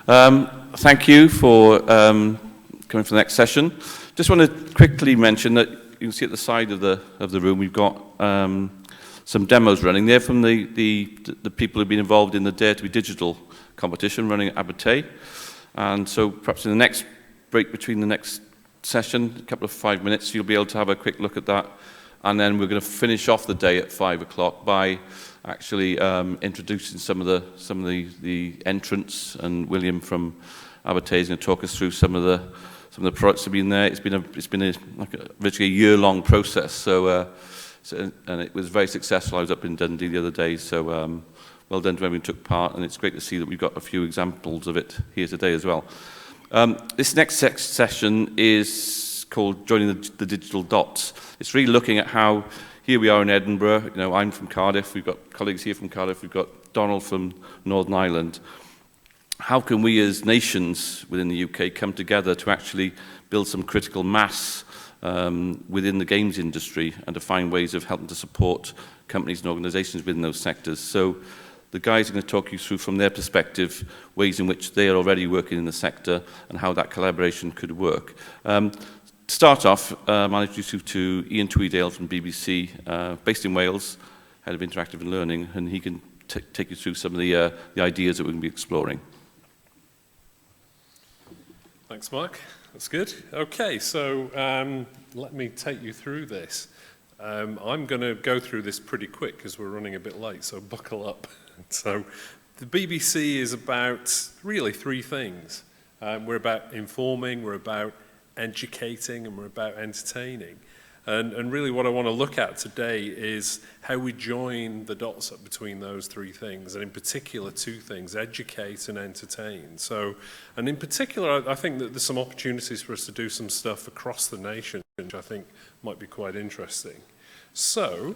Thank you for coming for the next session. Just want to quickly mention that you can see at the side of the room we've got some demos running. They're from the people who've been involved in the Dare to be Digital competition running at Abertay. And so perhaps in the next break between the next session, a couple of 5 minutes, you'll be able to have a quick look at that. And then we're going to finish off the day at 5 o'clock by actually introducing some of the entrants, and William from Abertay is going to talk us through some of the products that have been there. It's been virtually a year-long process, so and it was very successful. I was up in Dundee the other day, so well done to everyone who took part, and it's great to see that we've got a few examples of it here today as well. This next session is called Joining the Digital Dots. It's really looking at how, here we are in Edinburgh, you know, I'm from Cardiff, we've got colleagues here from Cardiff, we've got Donald from Northern Ireland. How can we as nations within the UK come together to actually build some critical mass within the games industry and to find ways of helping to support companies and organisations within those sectors? So the guys are going to talk you through from their perspective ways in which they are already working in the sector and how that collaboration could work. To start off, I'll introduce you to Ian Tweedale from BBC, based in Wales, Head of Interactive and Learning, and he can take you through some of the ideas that we're going to be exploring. Thanks, Mark. That's good. Okay, so let me take you through this. I'm going to go through this pretty quick because we're running a bit late, so buckle up. So the BBC is about really three things. We're about informing, we're about educating, and we're about entertaining. And really what I want to look at today is how we join the dots up between those three things, and in particular two things, educate and entertain. So, and in particular, I think that there's some opportunities for us to do some stuff across the nation, which I think might be quite interesting. So,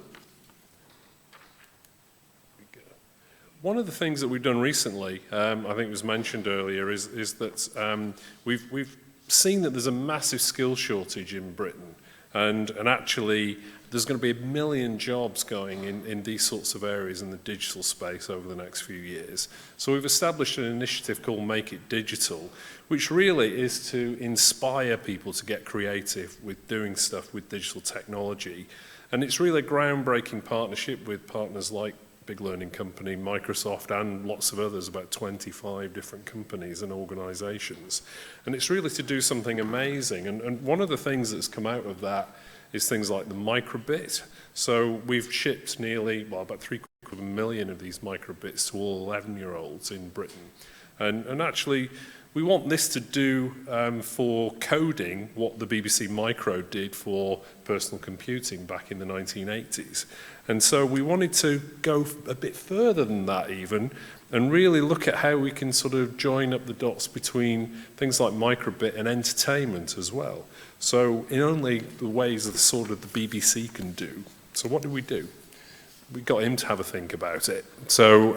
one of the things that we've done recently, I think it was mentioned earlier, is that we've seen that there's a massive skill shortage in Britain, and actually there's going to be 1 million jobs going in these sorts of areas in the digital space over the next few years. So we've established an initiative called Make It Digital, which really is to inspire people to get creative with doing stuff with digital technology. And it's really a groundbreaking partnership with partners like big learning company, Microsoft, and lots of others, about 25 different companies and organizations. And it's really to do something amazing. And one of the things that's come out of that is things like the microbit. So we've shipped nearly, well, about 750,000 of these microbits to all 11-year-olds in Britain. And actually, we want this to do for coding what the BBC Micro did for personal computing back in the 1980s. And so we wanted to go a bit further than that even, and really look at how we can sort of join up the dots between things like microbit and entertainment as well. So in only the ways that sort of the BBC can do. So what did we do? We got him to have a think about it. So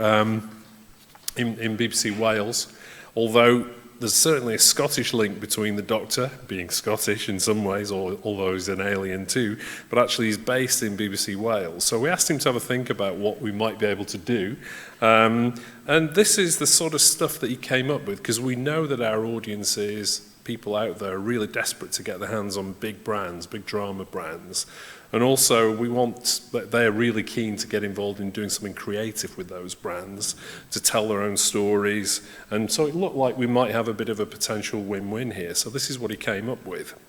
in BBC Wales, although there's certainly a Scottish link between the Doctor, being Scottish in some ways, although he's an alien too, but actually he's based in BBC Wales. So we asked him to have a think about what we might be able to do. And this is the sort of stuff that he came up with, because we know that our audience is people out there are really desperate to get their hands on big brands, big drama brands. And also, we want that they're really keen to get involved in doing something creative with those brands, to tell their own stories. And so it looked like we might have a bit of a potential win-win here. So this is what he came up with.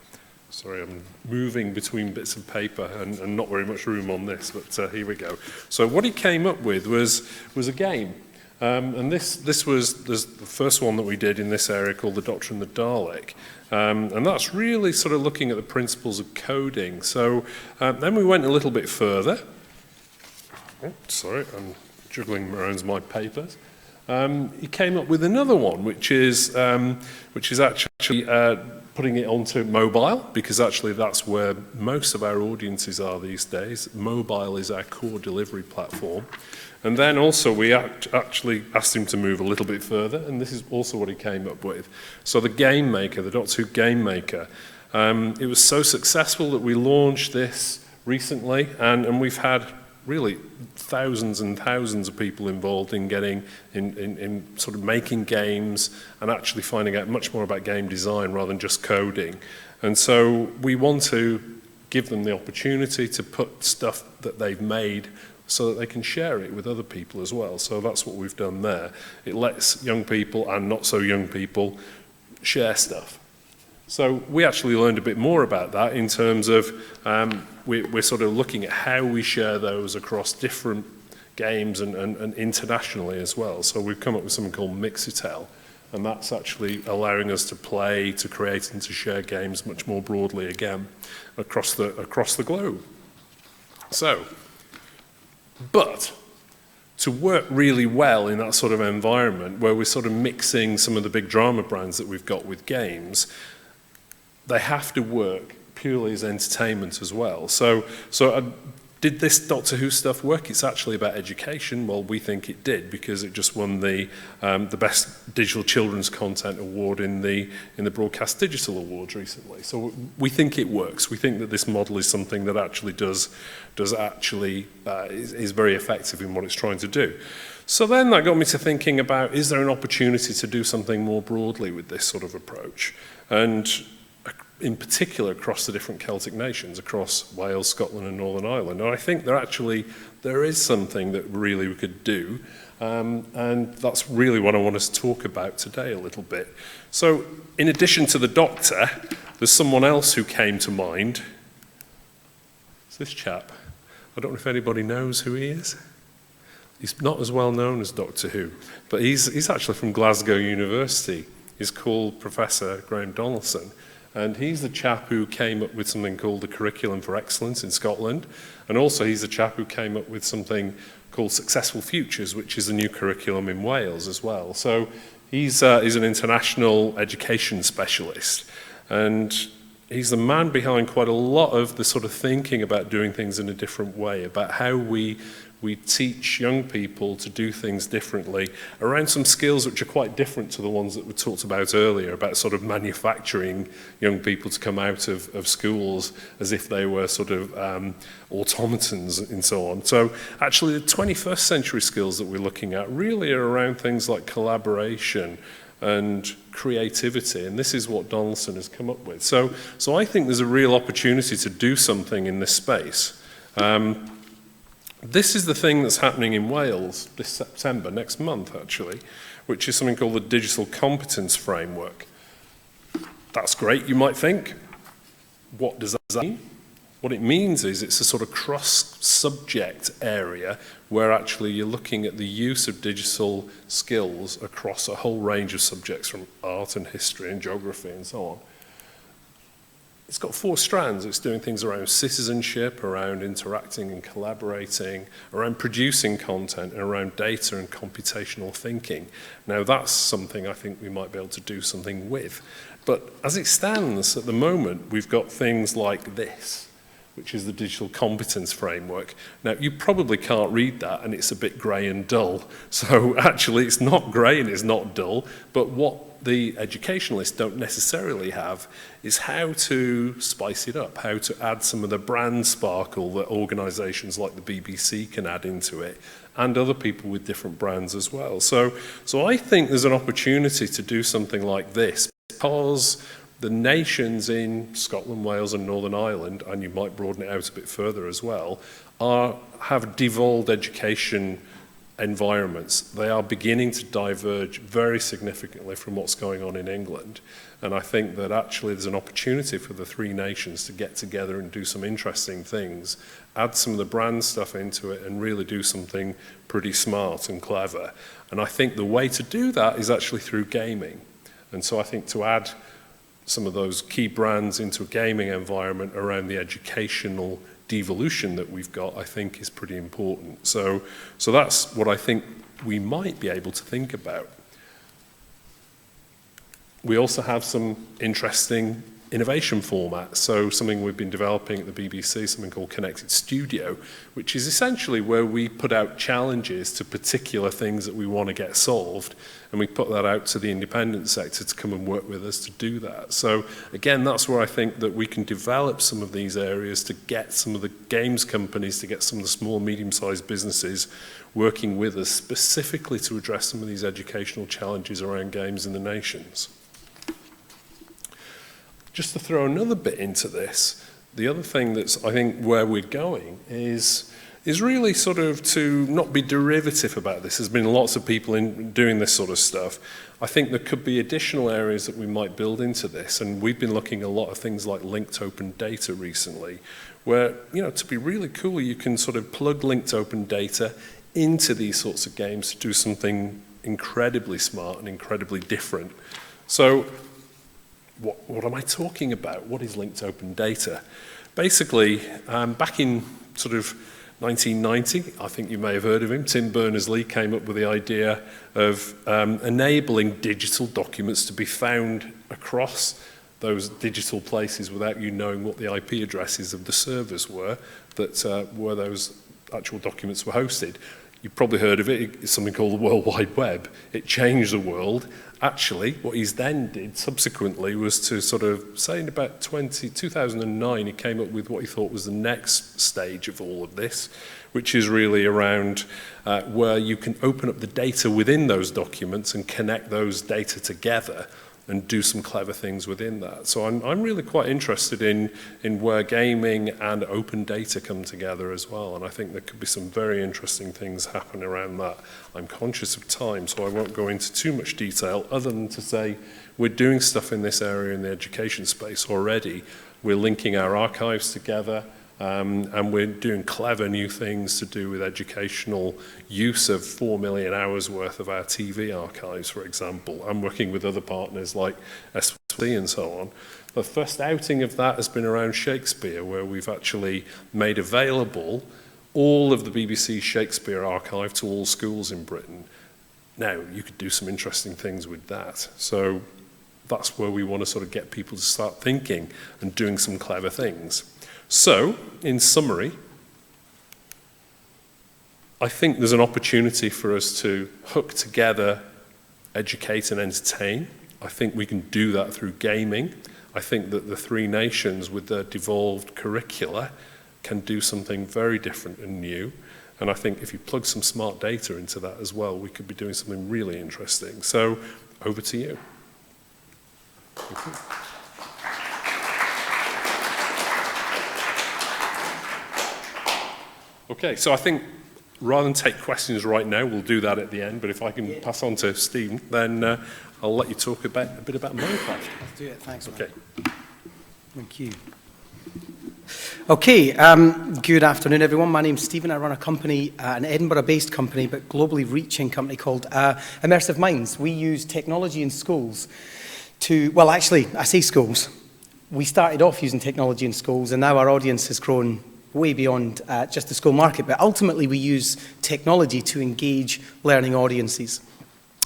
Sorry, I'm moving between bits of paper and not very much room on this, but here we go. So what he came up with was a game. And this was the first one that we did in this area called The Doctor and the Dalek. And that's really sort of looking at the principles of coding. So then we went a little bit further. Oh, sorry, I'm juggling around my papers. He came up with another one, which is actually putting it onto mobile, because actually that's where most of our audiences are these days. Mobile is our core delivery platform. And then also we actually asked him to move a little bit further, and this is also what he came up with. So the Game Maker, the Doctor Who Game Maker, it was so successful that we launched this recently, and we've had really thousands and thousands of people involved in getting, in sort of making games and actually finding out much more about game design rather than just coding. And so we want to give them the opportunity to put stuff that they've made so that they can share it with other people as well. So that's what we've done there. It lets young people and not so young people share stuff. So we actually learned a bit more about that in terms of we're sort of looking at how we share those across different games and internationally as well. So we've come up with something called Mixitel, and that's actually allowing us to play, to create and to share games much more broadly again across the globe. So, but to work really well in that sort of environment where we're sort of mixing some of the big drama brands that we've got with games, they have to work purely as entertainment as well. So did this Doctor Who stuff work? It's actually about education. Well, we think it did because it just won the Best Digital Children's Content Award in the Broadcast Digital Awards recently. So we think it works. We think that this model is something that actually is very effective in what it's trying to do. So then that got me to thinking about, is there an opportunity to do something more broadly with this sort of approach? And in particular across the different Celtic nations, across Wales, Scotland and Northern Ireland. And I think there is something that really we could do, and that's really what I want us to talk about today a little bit. So in addition to the Doctor, there's someone else who came to mind. It's this chap. I don't know if anybody knows who he is. He's not as well known as Doctor Who, but he's actually from Glasgow University. He's called Professor Graham Donaldson. And he's the chap who came up with something called the Curriculum for Excellence in Scotland. And also he's the chap who came up with something called Successful Futures, which is a new curriculum in Wales as well. So he's an international education specialist. And he's the man behind quite a lot of the sort of thinking about doing things in a different way, about how we teach young people to do things differently around some skills which are quite different to the ones that were talked about earlier, about sort of manufacturing young people to come out of schools as if they were sort of automatons and so on. So actually the 21st century skills that we're looking at really are around things like collaboration and creativity, and this is what Donaldson has come up with. So I think there's a real opportunity to do something in this space. This is the thing that's happening in Wales this September, next month actually, which is something called the Digital Competence Framework. That's great, you might think. What does that mean? What it means is it's a sort of cross-subject area where actually you're looking at the use of digital skills across a whole range of subjects from art and history and geography and so on. It's got 4 strands. It's doing things around citizenship, around interacting and collaborating, around producing content, and around data and computational thinking. Now, that's something I think we might be able to do something with. But as it stands at the moment, we've got things like this, which is the Digital Competence Framework. Now, you probably can't read that, and it's a bit grey and dull. So actually, it's not grey and it's not dull, but what the educationalists don't necessarily have is how to spice it up, how to add some of the brand sparkle that organisations like the BBC can add into it, and other people with different brands as well. So I think there's an opportunity to do something like this because the nations in Scotland, Wales and Northern Ireland, and you might broaden it out a bit further as well, have devolved education environments. They are beginning to diverge very significantly from what's going on in England. And I think that actually there's an opportunity for the 3 nations to get together and do some interesting things, add some of the brand stuff into it and really do something pretty smart and clever. And I think the way to do that is actually through gaming. And so I think to add some of those key brands into a gaming environment around the educational devolution that we've got, I think is pretty important. So that's what I think we might be able to think about. We also have some interesting innovation format. So something we've been developing at the BBC, something called Connected Studio, which is essentially where we put out challenges to particular things that we want to get solved, and we put that out to the independent sector to come and work with us to do that. So again, that's where I think that we can develop some of these areas to get some of the games companies, to get some of the small, medium-sized businesses working with us specifically to address some of these educational challenges around games in the nations. Just to throw another bit into this, the other thing that's, I think, where we're going is really sort of to not be derivative about this. There's been lots of people doing this sort of stuff. I think there could be additional areas that we might build into this, and we've been looking at a lot of things like linked open data recently, where, you know, to be really cool, you can sort of plug linked open data into these sorts of games to do something incredibly smart and incredibly different. So what am I talking about? What is linked open data? Basically, back in sort of 1990, I think you may have heard of him, Tim Berners-Lee came up with the idea of enabling digital documents to be found across those digital places without you knowing what the IP addresses of the servers were that where those actual documents were hosted. You've probably heard of it. It's something called the World Wide Web. It changed the world. Actually, what he's then did subsequently was to sort of say in about 2009, he came up with what he thought was the next stage of all of this, which is really around where you can open up the data within those documents and connect those data together and do some clever things within that. So I'm really quite interested in where gaming and open data come together as well, and I think there could be some very interesting things happen around that. I'm conscious of time, so I won't go into too much detail other than to say we're doing stuff in this area in the education space already. We're linking our archives together, and we're doing clever new things to do with educational use of 4 million hours worth of our TV archives, for example. I'm working with other partners like SC and so on. The first outing of that has been around Shakespeare, where we've actually made available all of the BBC Shakespeare archive to all schools in Britain. Now, you could do some interesting things with that. So that's where we want to sort of get people to start thinking and doing some clever things. So, in summary, I think there's an opportunity for us to hook together, educate and entertain. I think we can do that through gaming. I think that the three nations with their devolved curricula can do something very different and new. And I think if you plug some smart data into that as well, we could be doing something really interesting. So, over to you. Thank you. Okay, so I think rather than take questions right now, we'll do that at the end, but if I can pass on to Stephen, then I'll let you talk a bit about Minecraft. Let's do it, thanks. Okay. Thank you. Okay, good afternoon everyone. My name's Stephen. I run a company, an Edinburgh-based company, but globally reaching company called Immersive Minds. We use technology in schools to, well actually, I say schools. We started off using technology in schools and now our audience has grown way beyond just the school market, but ultimately we use technology to engage learning audiences.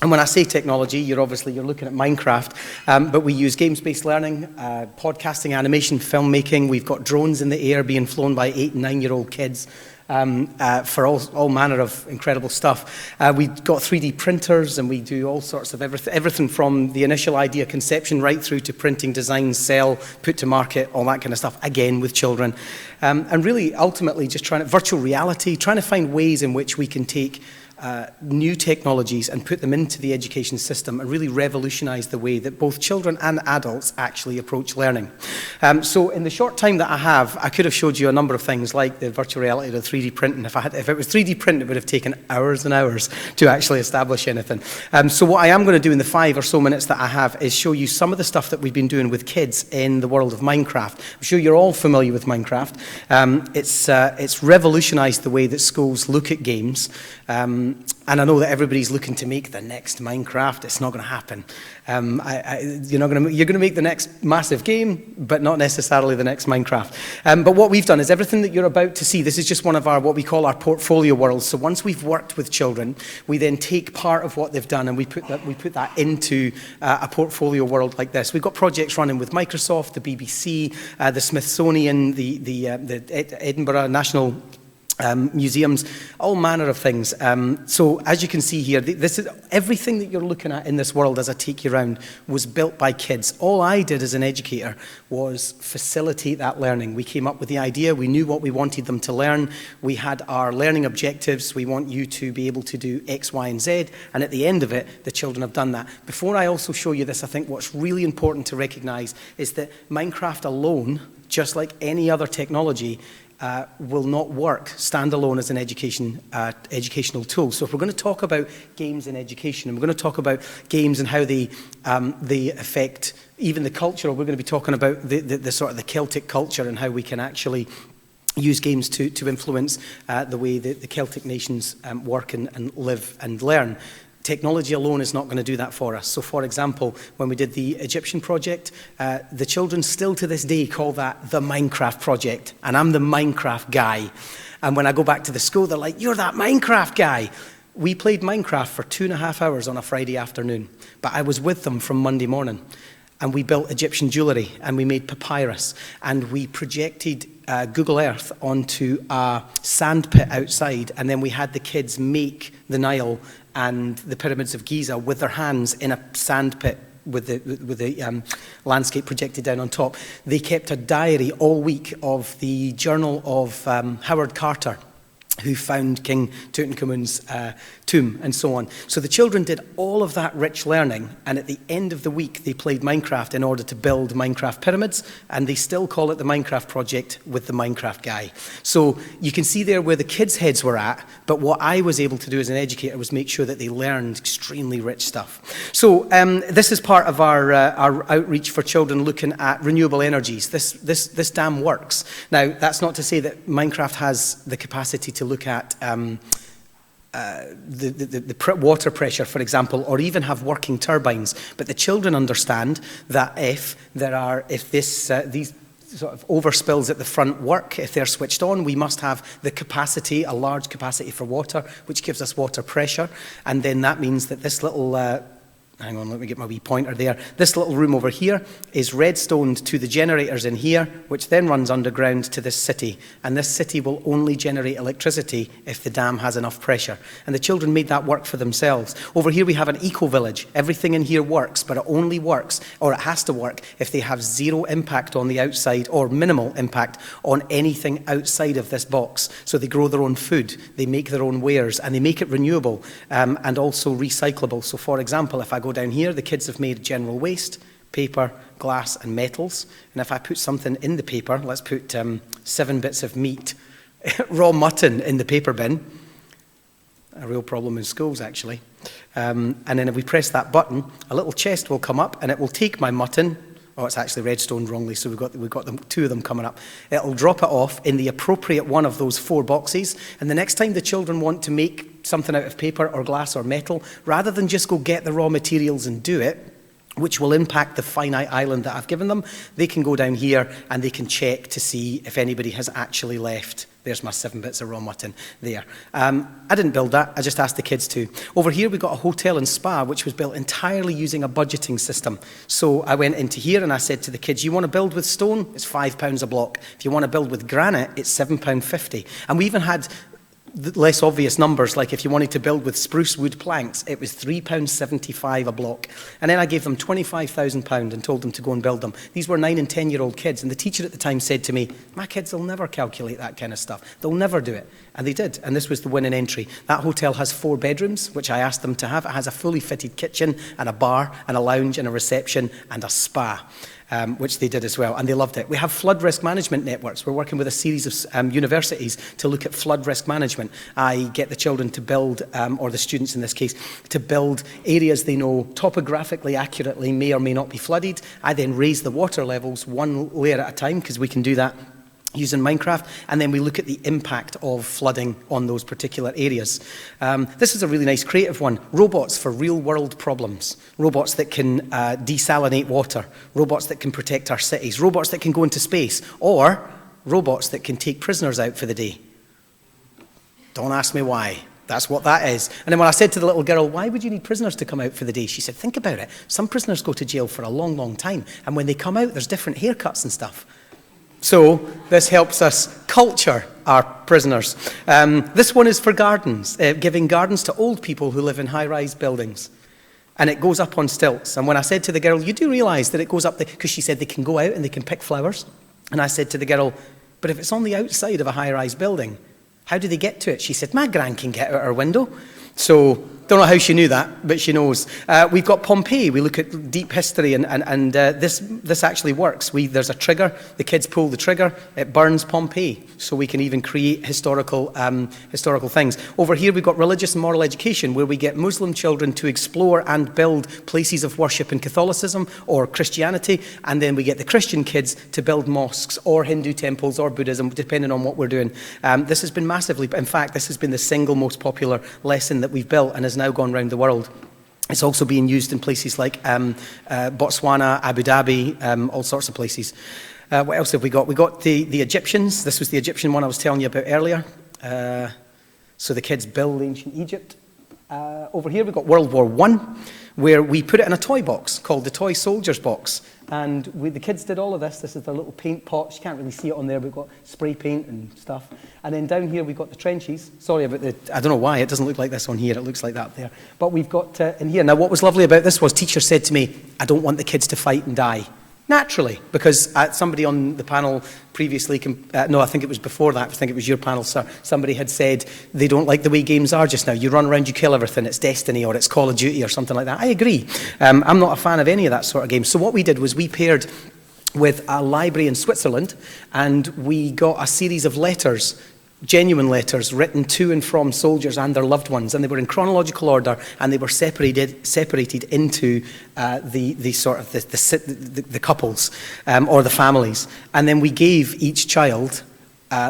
And when I say technology, you're looking at Minecraft, but we use games-based learning, podcasting, animation, filmmaking. We've got drones in the air being flown by 8- and 9-year-old kids for all manner of incredible stuff. We've got 3D printers, and we do all sorts of everything from the initial idea conception right through to printing, design, sell, put to market, all that kind of stuff, again with children. And really, ultimately, just virtual reality, trying to find ways in which we can take new technologies and put them into the education system and really revolutionize the way that both children and adults actually approach learning. So in the short time that I have, I could have showed you a number of things like the virtual reality or the 3D printing. If it was 3D print, it would have taken hours and hours to actually establish anything. So what I am going to do in the 5 or so minutes that I have is show you some of the stuff that we've been doing with kids in the world of Minecraft. I'm sure you're all familiar with Minecraft. It's revolutionized the way that schools look at games. And I know that everybody's looking to make the next Minecraft. It's not going to happen. You're going to make the next massive game, but not necessarily the next Minecraft. But what we've done is everything that you're about to see. This is just one of our what we call our portfolio worlds. So once we've worked with children, we then take part of what they've done and we put that into a portfolio world like this. We've got projects running with Microsoft, the BBC, the Smithsonian, the Edinburgh National museums, all manner of things. So as you can see here, this is everything that you're looking at in this world as I take you around was built by kids. All I did as an educator was facilitate that learning. We came up with the idea, we knew what we wanted them to learn, we had our learning objectives, we want you to be able to do X, Y, and Z, and at the end of it, the children have done that. Before I also show you this, I think what's really important to recognize is that Minecraft alone, just like any other technology, will not work standalone as an educational tool. So if we're going to talk about games in education, and we're going to talk about games and how they affect even the culture, or we're going to be talking about the sort of the Celtic culture and how we can actually use games to influence the way that the Celtic nations work and live and learn. Technology alone is not going to do that for us. So for example, when we did the Egyptian project, the children still to this day call that the Minecraft project, and I'm the Minecraft guy. And when I go back to the school, they're like, you're that Minecraft guy. We played Minecraft for 2.5 hours on a Friday afternoon, but I was with them from Monday morning. And we built Egyptian jewellery, and we made papyrus, and we projected Google Earth onto a sand pit outside, and then we had the kids make the Nile and the pyramids of Giza with their hands in a sand pit with the landscape projected down on top. They kept a diary all week of the journal of Howard Carter, who found King Tutankhamun's tomb and so on. So the children did all of that rich learning, and at the end of the week they played Minecraft in order to build Minecraft pyramids, and they still call it the Minecraft project with the Minecraft guy. So you can see there where the kids' heads were at, but what I was able to do as an educator was make sure that they learned extremely rich stuff. So this is part of our outreach for children looking at renewable energies. This dam works. Now, that's not to say that Minecraft has the capacity to look at the water pressure, for example, or even have working turbines. But the children understand that if these sort of overspills at the front work, if they're switched on, we must have the capacity, a large capacity for water, which gives us water pressure. And then that means that this little hang on, let me get my wee pointer there. This little room over here is redstoned to the generators in here, which then runs underground to this city. And this city will only generate electricity if the dam has enough pressure. And the children made that work for themselves. Over here we have an eco-village. Everything in here works, but it only works, or it has to work, if they have zero impact on the outside, or minimal impact on anything outside of this box. So they grow their own food, they make their own wares, and they make it renewable and also recyclable. So for example, if I go down here, the kids have made general waste, paper, glass, and metals. And if I put something in the paper, let's put 7 bits of meat, raw mutton in the paper bin, a real problem in schools actually. And then if we press that button, a little chest will come up and it will take my mutton. Oh, it's actually redstoned wrongly, so we've got them, 2 of them coming up. It'll drop it off in the appropriate one of those 4 boxes, and the next time the children want to make something out of paper or glass or metal, rather than just go get the raw materials and do it, which will impact the finite island that I've given them, they can go down here and they can check to see if anybody has actually left. There's my 7 bits of raw mutton there. I didn't build that, I just asked the kids to. Over here we've got a hotel and spa which was built entirely using a budgeting system. So I went into here and I said to the kids, you want to build with stone? It's £5 a block. If you want to build with granite, it's £7.50. And we even had less obvious numbers, like if you wanted to build with spruce wood planks, it was £3.75 a block. And then I gave them £25,000 and told them to go and build them. These were 9 and 10-year-old kids, and the teacher at the time said to me, my kids will never calculate that kind of stuff. They'll never do it. And they did, and this was the winning entry. That hotel has 4 bedrooms, which I asked them to have. It has a fully fitted kitchen and a bar and a lounge and a reception and a spa. Which they did as well, and they loved it. We have flood risk management networks. We're working with a series of universities to look at flood risk management. I get the children to build, or the students in this case, to build areas they know topographically accurately may or may not be flooded. I then raise the water levels 1 layer at a time, because we can do that using Minecraft, and then we look at the impact of flooding on those particular areas. This is a really nice creative one. Robots for real-world problems. Robots that can desalinate water. Robots that can protect our cities. Robots that can go into space. Or robots that can take prisoners out for the day. Don't ask me why. That's what that is. And then when I said to the little girl, why would you need prisoners to come out for the day? She said, think about it. Some prisoners go to jail for a long, long time. And when they come out, there's different haircuts and stuff. So this helps us culture our prisoners. This one is for gardens, giving gardens to old people who live in high-rise buildings. And it goes up on stilts. And when I said to the girl, you do realise that it goes up, because she said they can go out and they can pick flowers. And I said to the girl, but if it's on the outside of a high-rise building, how do they get to it? She said, my gran can get out her window. So, don't know how she knew that, but she knows. We've got Pompeii. We look at deep history, and this actually works. There's a trigger. The kids pull the trigger. It burns Pompeii. So we can even create historical things. Over here, we've got religious and moral education, where we get Muslim children to explore and build places of worship in Catholicism or Christianity, and then we get the Christian kids to build mosques or Hindu temples or Buddhism, depending on what we're doing. This has been massively, in fact, this has been the single most popular lesson that we've built and has now gone around the world. It's also being used in places like Botswana, Abu Dhabi, all sorts of places. What else have we got? We got the Egyptians. This was the Egyptian one I was telling you about earlier. So the kids build ancient Egypt. Over here we've got World War I, where we put it in a toy box called the Toy Soldiers box. And the kids did all of this. This is their little paint pots. You can't really see it on there. We've got spray paint and stuff. And then down here we've got the trenches. Sorry about I don't know why. It doesn't look like this on here. It looks like that up there. But we've got in here. Now what was lovely about this was teacher said to me, I don't want the kids to fight and die. Naturally, because somebody on the panel previously, no, I think it was before that, I think it was your panel, sir, somebody had said they don't like the way games are just now. You run around, you kill everything, it's Destiny or it's Call of Duty or something like that. I agree. I'm not a fan of any of that sort of game. So what we did was we paired with a library in Switzerland, and we got a series of letters, genuine letters written to and from soldiers and their loved ones, and they were in chronological order, and they were separated into the couples or the families, and then we gave each child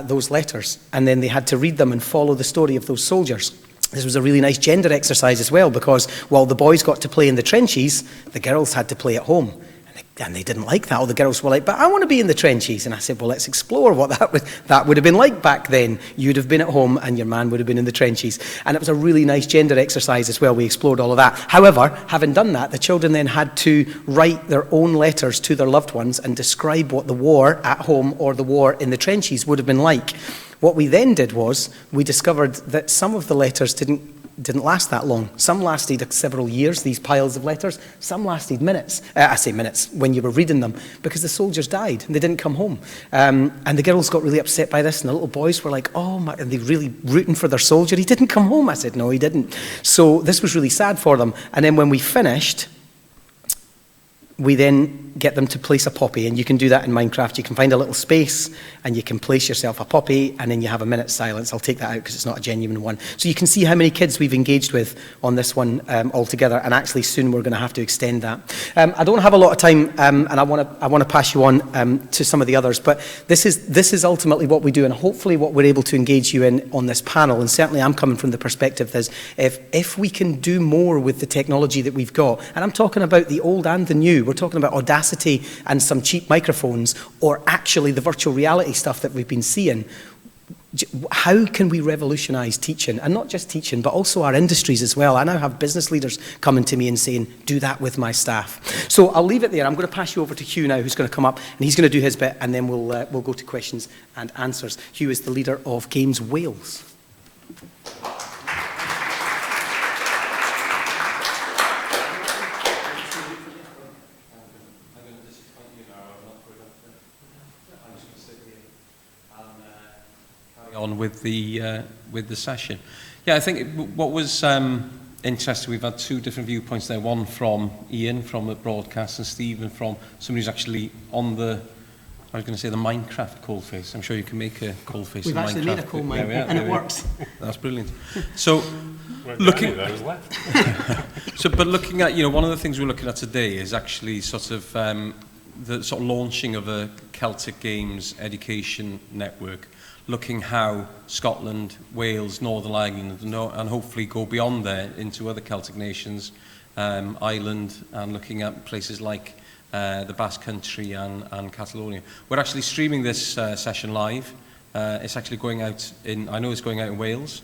those letters, and then they had to read them and follow the story of those soldiers. This was a really nice gender exercise as well, because while the boys got to play in the trenches, the girls had to play at home. And they didn't like that. All the girls were like, but I want to be in the trenches. And I said, well, let's explore what that would have been like back then. You'd have been at home and your man would have been in the trenches. And it was a really nice gender exercise as well. We explored all of that. However, having done that, the children then had to write their own letters to their loved ones and describe what the war at home or the war in the trenches would have been like. What we then did was we discovered that some of the letters didn't last that long. Some lasted several years, these piles of letters. Some lasted minutes. I say minutes, when you were reading them, because the soldiers died and they didn't come home. And the girls got really upset by this, and the little boys were like, oh my, and they're really rooting for their soldier. He didn't come home. I said, no, he didn't. So this was really sad for them. And then when we finished, we then get them to place a poppy, and you can do that in Minecraft. You can find a little space and you can place yourself a poppy, and then you have a minute's silence. I'll take that out because it's not a genuine one. So you can see how many kids we've engaged with on this one altogether, and actually soon we're going to have to extend that. I don't have a lot of time, and I want to pass you on to some of the others, but this is ultimately what we do, and hopefully what we're able to engage you in on this panel. And certainly I'm coming from the perspective that if we can do more with the technology that we've got, and I'm talking about the old and the new, we're talking about Audacity and some cheap microphones, or actually the virtual reality stuff that we've been seeing. How can we revolutionize teaching? And not just teaching, but also our industries as well. I now have business leaders coming to me and saying, do that with my staff. So I'll leave it there. I'm going to pass you over to Hugh now, who's going to come up, and he's going to do his bit, and then we'll go to questions and answers. Hugh is the leader of Games Wales. On with the session. Yeah, I think what was interesting, we've had two different viewpoints there, one from Ian from the broadcast and Stephen from somebody who's actually on the, I was going to say the Minecraft coalface. I'm sure you can make a coalface in Minecraft. We've actually made a coal mine, and it works. That's brilliant. So, looking but looking at, one of the things we're looking at today is actually sort of the sort of launching of a Celtic Games education network, looking how Scotland, Wales, Northern Ireland, and hopefully go beyond there into other Celtic nations, Ireland, and looking at places like the Basque Country and Catalonia. We're actually streaming this session live. It's actually going out I know it's going out in Wales.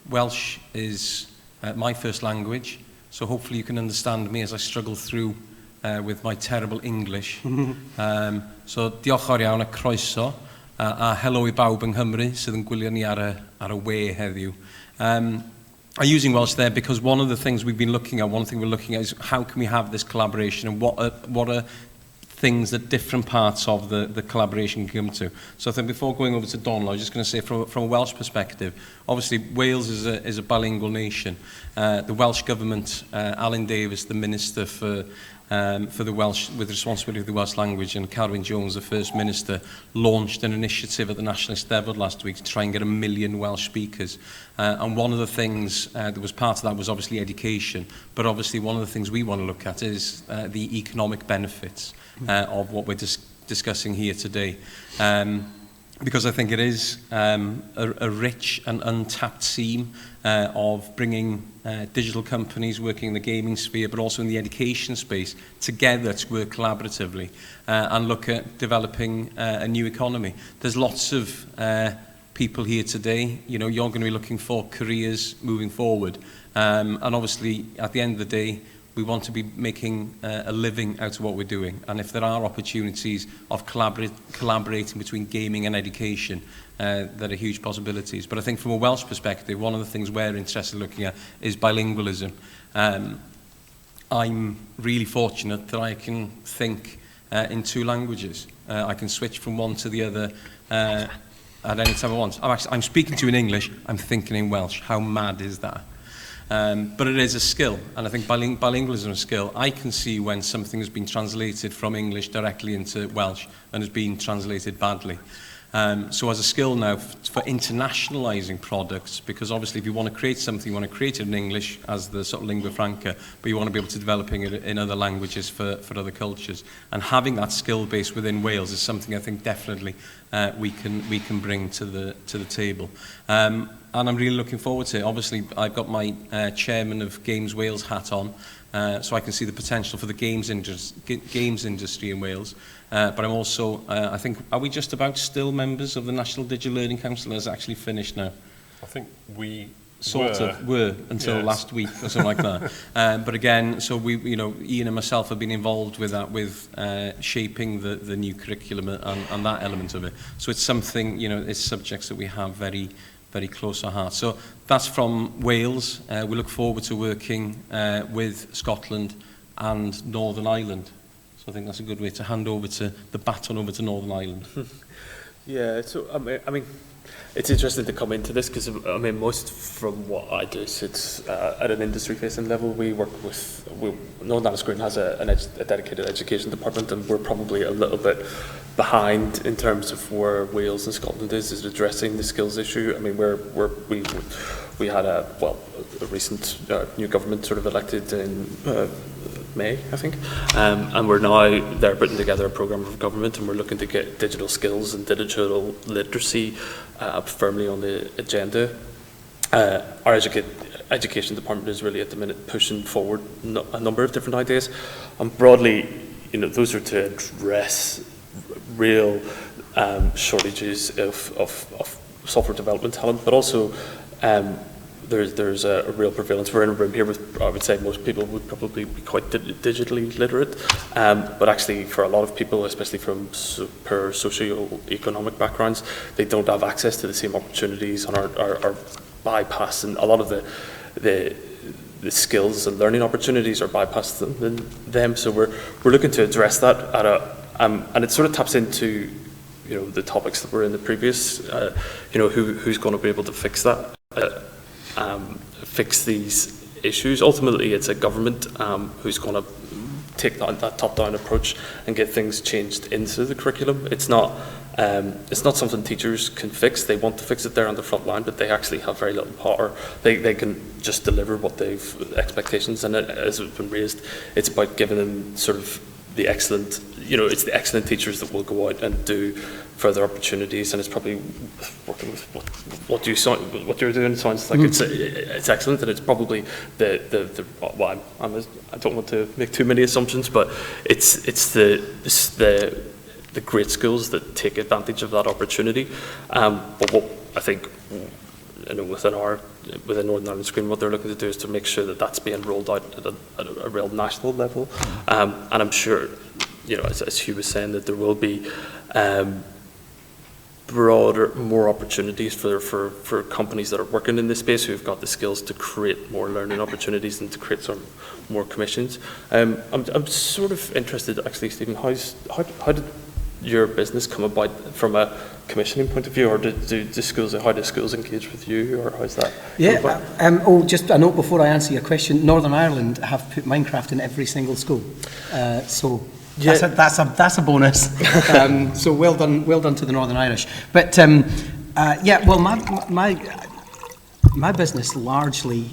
Welsh is my first language, so hopefully you can understand me as I struggle through with my terrible English. So diolch o'r iawn a croeso, a helo I bawb yng Nghymru sydd yn gwylio ni ar y we heddiw. I'm using Welsh there because one of the things we've been looking at, one thing we're looking at is how can we have this collaboration and what are things that different parts of the collaboration can come to. So I think before going over to Donald, I was just going to say from a Welsh perspective, obviously Wales is a bilingual nation. The Welsh government, Alan Davies, the Minister for the Welsh, with responsibility for the Welsh language, and Carwyn Jones, the First Minister, launched an initiative at the National Eisteddfod last week to try and get 1 million Welsh speakers. And one of the things that was part of that was obviously education, but obviously one of the things we want to look at is the economic benefits of what we're discussing here today. Because I think it is a rich and untapped seam of bringing digital companies working in the gaming sphere, but also in the education space, together to work collaboratively and look at developing a new economy. There's lots of people here today, you know, you're going to be looking for careers moving forward. And obviously, at the end of the day, we want to be making a living out of what we're doing. And if there are opportunities of collaborating between gaming and education, there are huge possibilities. But I think from a Welsh perspective, one of the things we're interested in looking at is bilingualism. I'm really fortunate that I can think in 2 languages. I can switch from one to the other at any time I want. I'm speaking to you in English, I'm thinking in Welsh. How mad is that? But it is a skill, and I think bilingualism is a skill. I can see when something has been translated from English directly into Welsh and has been translated badly. So as a skill now for internationalising products, because obviously if you want to create something, you want to create it in English as the sort of lingua franca, but you want to be able to developing it in other languages for other cultures. And having that skill base within Wales is something I think definitely we can bring to the table. And I'm really looking forward to it. Obviously, I've got my Chairman of Games Wales hat on, so I can see the potential for the games industry in Wales. But I'm also, I think, are we just about still members of the National Digital Learning Council? Has actually finished now? I think we were until last week or something like that. But again, so we, you know, Ian and myself have been involved with that, with shaping the new curriculum and that element of it. So it's something, you know, it's subjects that we have very close to heart. So that's from Wales. We look forward to working with Scotland and Northern Ireland. So I think that's a good way to hand over the baton over to Northern Ireland. Yeah, so I mean, it's interesting to come into this because I mean, most from what I do sits at an industry-facing level. We work with Northern Ireland Screen has a dedicated education department, and we're probably a little bit behind in terms of where Wales and Scotland is addressing the skills issue. I mean, we had a recent new government sort of elected in May, I think, and we're now there putting together a programme of government, and we're looking to get digital skills and digital literacy firmly on the agenda. Our education department is really at the minute pushing forward a number of different ideas, and broadly, you know, those are to address real shortages of software development talent, but also there's a real prevalence. We're in a room here with, I would say most people would probably be quite digitally literate, but actually for a lot of people, especially from poor socio-economic backgrounds, they don't have access to the same opportunities and are bypassing a lot of the skills and learning opportunities are bypassing them. So we're looking to address that and it sort of taps into, you know, the topics that were in the previous, you know, who's going to be able to fix that. Fix these issues. Ultimately, it's a government who's going to take that top-down approach and get things changed into the curriculum. It's not something teachers can fix. They want to fix it there on the front line, but they actually have very little power. They can just deliver what they've expectations, and as it's been raised, it's about giving them sort of the excellent, it's the excellent teachers that will go out and do further opportunities, and it's probably working with what you're doing sounds like it's excellent, and it's probably well, I don't want to make too many assumptions, but it's the great schools that take advantage of that opportunity. But what I think, within Northern Ireland Screen, what they're looking to do is to make sure that that's being rolled out at a real national level. And I'm sure, as Hugh was saying, that there will be more opportunities for companies that are working in this space who've got the skills to create more learning opportunities and to create some more commissions. I'm sort of interested, actually, Stephen, how did your business come about from a commissioning point of view, or how do schools engage with you, or how's that? Yeah. Just a note before I answer your question. Northern Ireland have put Minecraft in every single school, so that's a bonus. So well done to the Northern Irish. But well, my business largely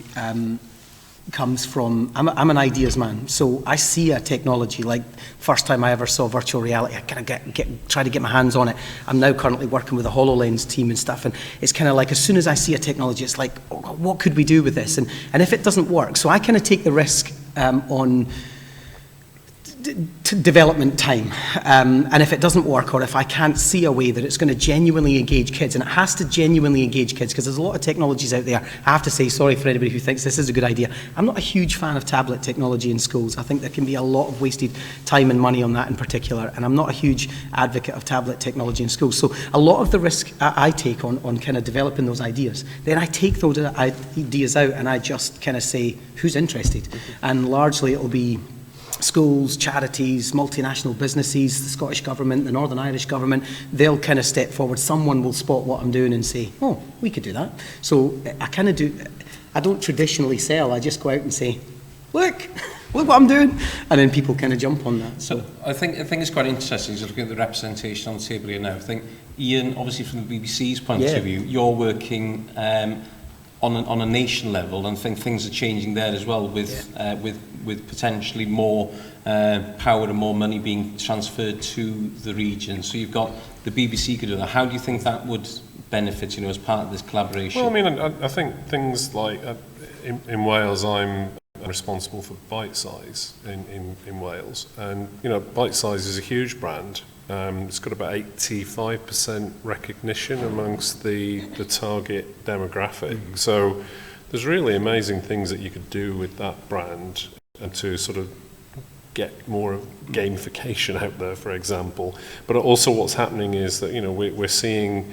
comes from, I'm an ideas man, so I see a technology, like first time I ever saw virtual reality, I kind of try to get my hands on it. I'm now currently working with a HoloLens team and stuff, and it's kind of like, as soon as I see a technology, it's like, oh, what could we do with this? And if it doesn't work, so I kind of take the risk on development time, and if it doesn't work, or if I can't see a way that it's going to genuinely engage kids, and it has to genuinely engage kids, because there's a lot of technologies out there. I have to say, sorry for anybody who thinks this is a good idea, I'm not a huge fan of tablet technology in schools. I think there can be a lot of wasted time and money on that in particular, and I'm not a huge advocate of tablet technology in schools. So a lot of the risk I take on kind of developing those ideas, then I take those ideas out and I just kind of say, who's interested? And largely it'll be schools, charities, multinational businesses, the Scottish Government, the Northern Irish Government. They'll kind of step forward. Someone will spot what I'm doing and say, oh, we could do that. So I don't traditionally sell. I just go out and say, look what I'm doing. And then people kind of jump on that. So I think it's quite interesting, just looking at the representation on the table here now. I think, Ian, obviously from the BBC's point of view, you're working on a nation level, and I think things are changing there as well with potentially more power and more money being transferred to the region. So you've got the BBC could do that. How do you think that would benefit, as part of this collaboration? Well, I mean, I think things like in Wales, I'm responsible for Bite Size in Wales, and Bite Size is a huge brand. It's got about 85% recognition amongst the target demographic. So there's really amazing things that you could do with that brand, and to sort of get more gamification out there, for example. But also what's happening is that, we're seeing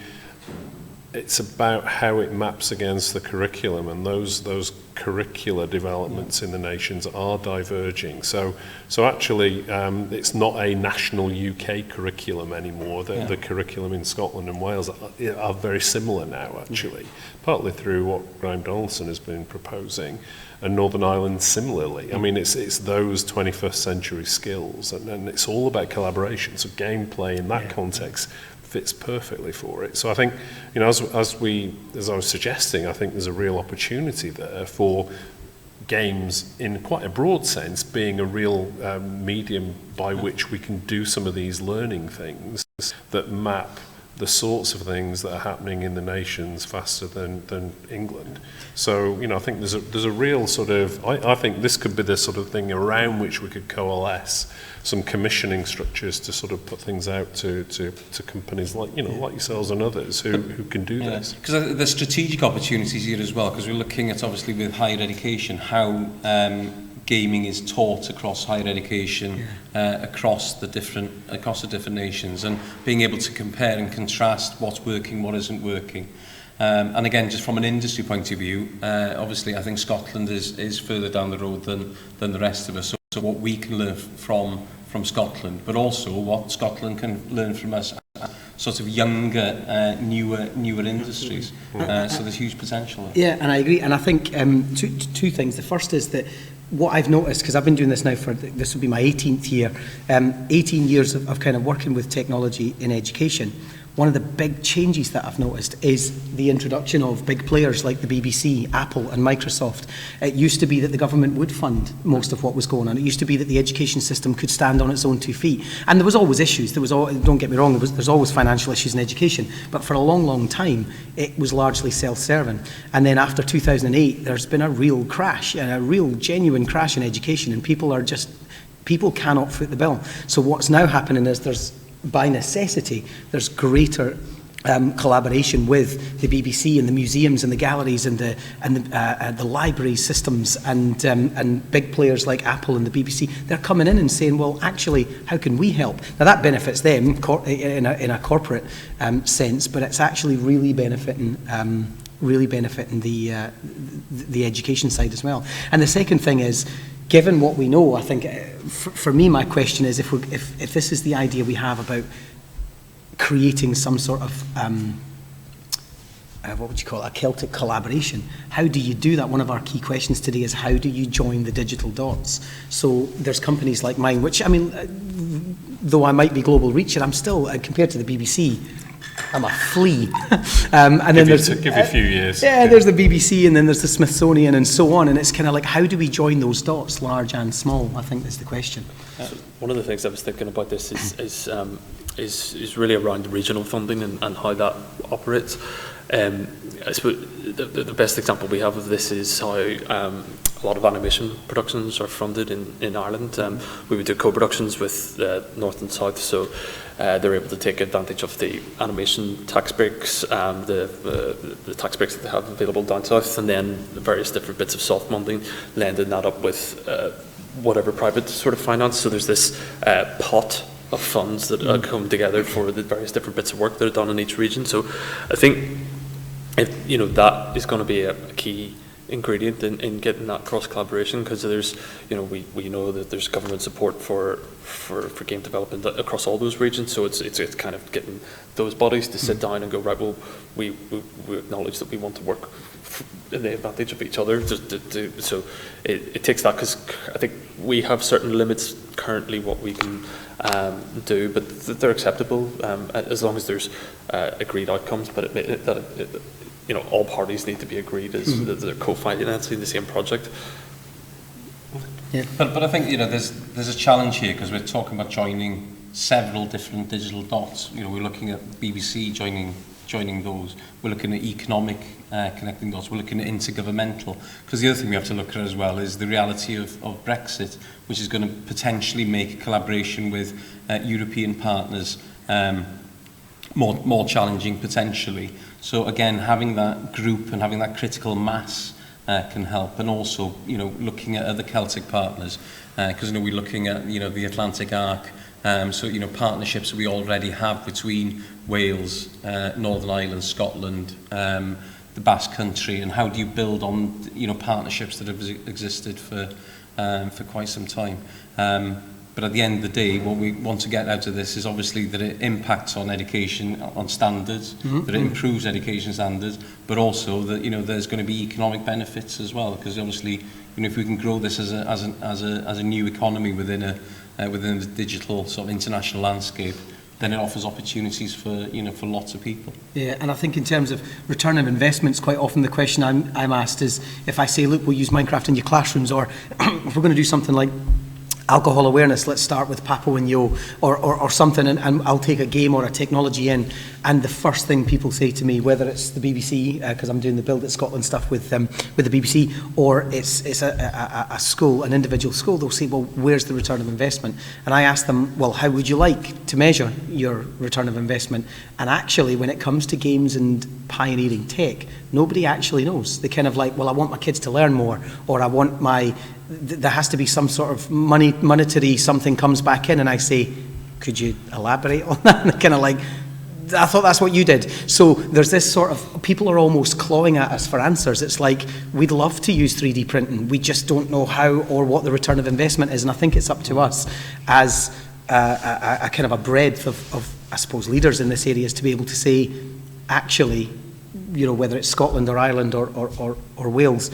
it's about how it maps against the curriculum, and those curricular developments in the nations are diverging. So actually, it's not a national UK curriculum anymore. The curriculum in Scotland and Wales are very similar now, actually, partly through what Graham Donaldson has been proposing, and Northern Ireland similarly. I mean, it's those 21st century skills, and it's all about collaboration. So gameplay in that context fits perfectly for it. So I think, as I was suggesting, I think there's a real opportunity there for games, in quite a broad sense, being a real medium by which we can do some of these learning things that map the sorts of things that are happening in the nations faster than England. So, I think there's a real sort of, I think this could be the sort of thing around which we could coalesce some commissioning structures to sort of put things out to companies like yourselves and others who can do this. Because there's strategic opportunities here as well, because we're looking at, obviously, with higher education, how gaming is taught across higher education, across the different nations, and being able to compare and contrast what's working, what isn't working. And again, just from an industry point of view, obviously I think Scotland is further down the road than the rest of us. So what we can learn from Scotland, but also what Scotland can learn from us, sort of younger, newer industries. So there's huge potential there. Yeah, and I agree. And I think two things. The first is that what I've noticed, because I've been doing this now this will be my 18th year, 18 years of kind of working with technology in education. one of the big changes that I've noticed is the introduction of big players like the BBC, Apple and Microsoft. It used to be that the government would fund most of what was going on. It used to be that the education system could stand on its own 2 feet. And there was always issues. Don't get me wrong, there's always financial issues in education. But for a long, long time, it was largely self-serving. And then after 2008, there's been a real crash, a real genuine crash in education. And people cannot foot the bill. So what's now happening is by necessity, there's greater collaboration with the BBC and the museums and the galleries and the library systems and big players like Apple and the BBC. They're coming in and saying, well, actually, how can we help? Now that benefits them in a corporate sense, but it's actually really benefiting the education side as well. And the second thing is, given what we know, I think for me, my question is if this is the idea we have about creating some sort of what would you call it, a Celtic collaboration, how do you do that? One of our key questions today is how do you join the digital dots? So there's companies like mine, which I mean, though I might be global reach, and I'm still compared to the BBC, I'm a flea. And then there's give you a few years. Yeah, there's the BBC and then there's the Smithsonian and so on. And it's kind of like, how do we join those dots, large and small? I think is the question. So one of the things I was thinking about this is really around regional funding and how that operates. I suppose the best example we have of this is how a lot of animation productions are funded in Ireland. We would do co-productions with North and South, so they're able to take advantage of the animation tax breaks, the tax breaks that they have available down south, and then the various different bits of soft funding, blending that up with whatever private sort of finance. So there's this pot of funds that come together for the various different bits of work that are done in each region. So I think that is going to be a key ingredient in getting that cross collaboration, because there's we know that there's government support for game development across all those regions, so it's kind of getting those bodies to sit down and go, right, well, we acknowledge that we want to work in the advantage of each other. So it takes that, because I think we have certain limits currently what we can do, but they're acceptable as long as there's agreed outcomes. But all parties need to be agreed as that they're co-financing the same project. Yeah. But I think there's a challenge here, because we're talking about joining several different digital dots. We're looking at BBC joining those. We're looking at economic connecting dots. We're looking at intergovernmental, because the other thing we have to look at as well is the reality of Brexit, which is going to potentially make collaboration with European partners more challenging potentially. So again, having that group and having that critical mass can help, and also looking at other Celtic partners, because we're looking at the Atlantic Arc. So partnerships that we already have between Wales, Northern Ireland, Scotland, the Basque Country, and how do you build on partnerships that have existed for quite some time. But at the end of the day, what we want to get out of this is obviously that it impacts on education, on standards, that it improves education standards, but also that there's going to be economic benefits as well, because obviously if we can grow this as a new economy within the digital sort of international landscape, then it offers opportunities for for lots of people. Yeah, and I think in terms of return of investments, quite often the question I'm asked is, if I say, look, we'll use Minecraft in your classrooms, or if we're going to do something like alcohol awareness, let's start with Papo and Yo, or something, and I'll take a game or a technology in, and the first thing people say to me, whether it's the BBC, because I'm doing the Build at Scotland stuff with the BBC, or it's a school, an individual school, they'll say, well, where's the return of investment? And I ask them, well, how would you like to measure your return of investment? And actually, when it comes to games and pioneering tech, nobody actually knows. They kind of like, well, I want my kids to learn more, or I want there has to be some sort of monetary something comes back in, and I say, could you elaborate on that? And they're kind of like, I thought that's what you did. So there's this sort of, people are almost clawing at us for answers. It's like, we'd love to use 3D printing, we just don't know how or what the return of investment is, and I think it's up to us as a kind of a breadth of I suppose, leaders in this area, is to be able to say, actually, whether it's Scotland or Ireland or Wales,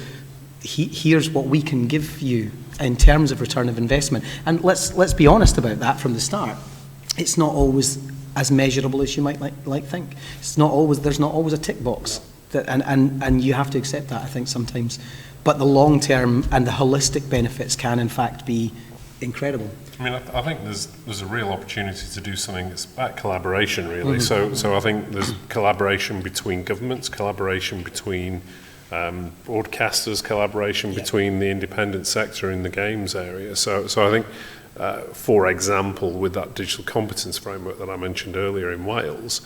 here's what we can give you in terms of return of investment. And let's be honest about that from the start. It's not always as measurable as you might like think. It's not always, there's not always a tick box, that, and you have to accept that, I think, sometimes. But the long term and the holistic benefits can in fact be incredible. I mean, I think there's a real opportunity to do something that's about collaboration, really. So I think there's collaboration between governments, collaboration between broadcasters, collaboration between the independent sector in the games area. So I think, for example, with that digital competence framework that I mentioned earlier in Wales,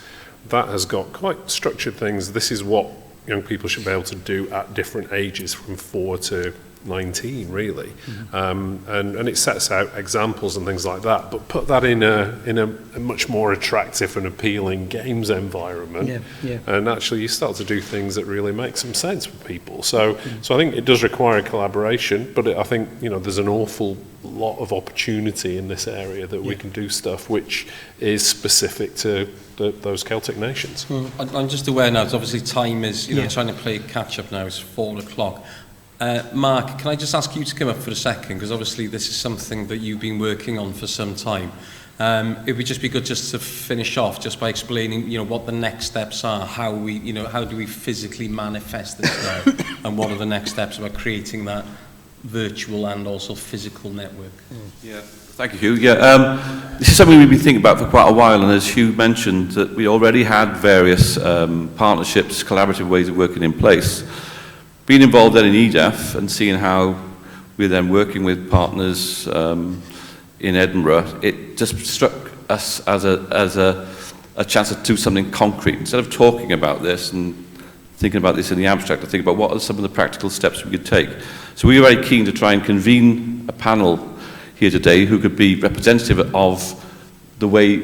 that has got quite structured things. This is what young people should be able to do at different ages, from 4 to 19, really. And it sets out examples and things like that, but put that in a much more attractive and appealing games environment. And actually you start to do things that really make some sense for people. So I think it does require collaboration, but I think, you know, there's an awful lot of opportunity in this area that we can do stuff which is specific to those Celtic nations. I'm just aware now, obviously time is, you know, trying to play catch up now, it's 4 o'clock. Mark, can I just ask you to come up for a second, because obviously this is something that you've been working on for some time. It would just be good just to finish off just by explaining, you know, what the next steps are, how we, you know, how do we physically manifest this now, and what are the next steps about creating that virtual and also physical network. Yeah, thank you, Hugh. Yeah, this is something we've been thinking about for quite a while, and as Hugh mentioned, that we already had various partnerships, collaborative ways of working in place. Being involved then in EDAF and seeing how we're then working with partners in Edinburgh, it just struck us as a chance to do something concrete. Instead of talking about this and thinking about this in the abstract, to think about what are some of the practical steps we could take. So we were very keen to try and convene a panel here today who could be representative of the way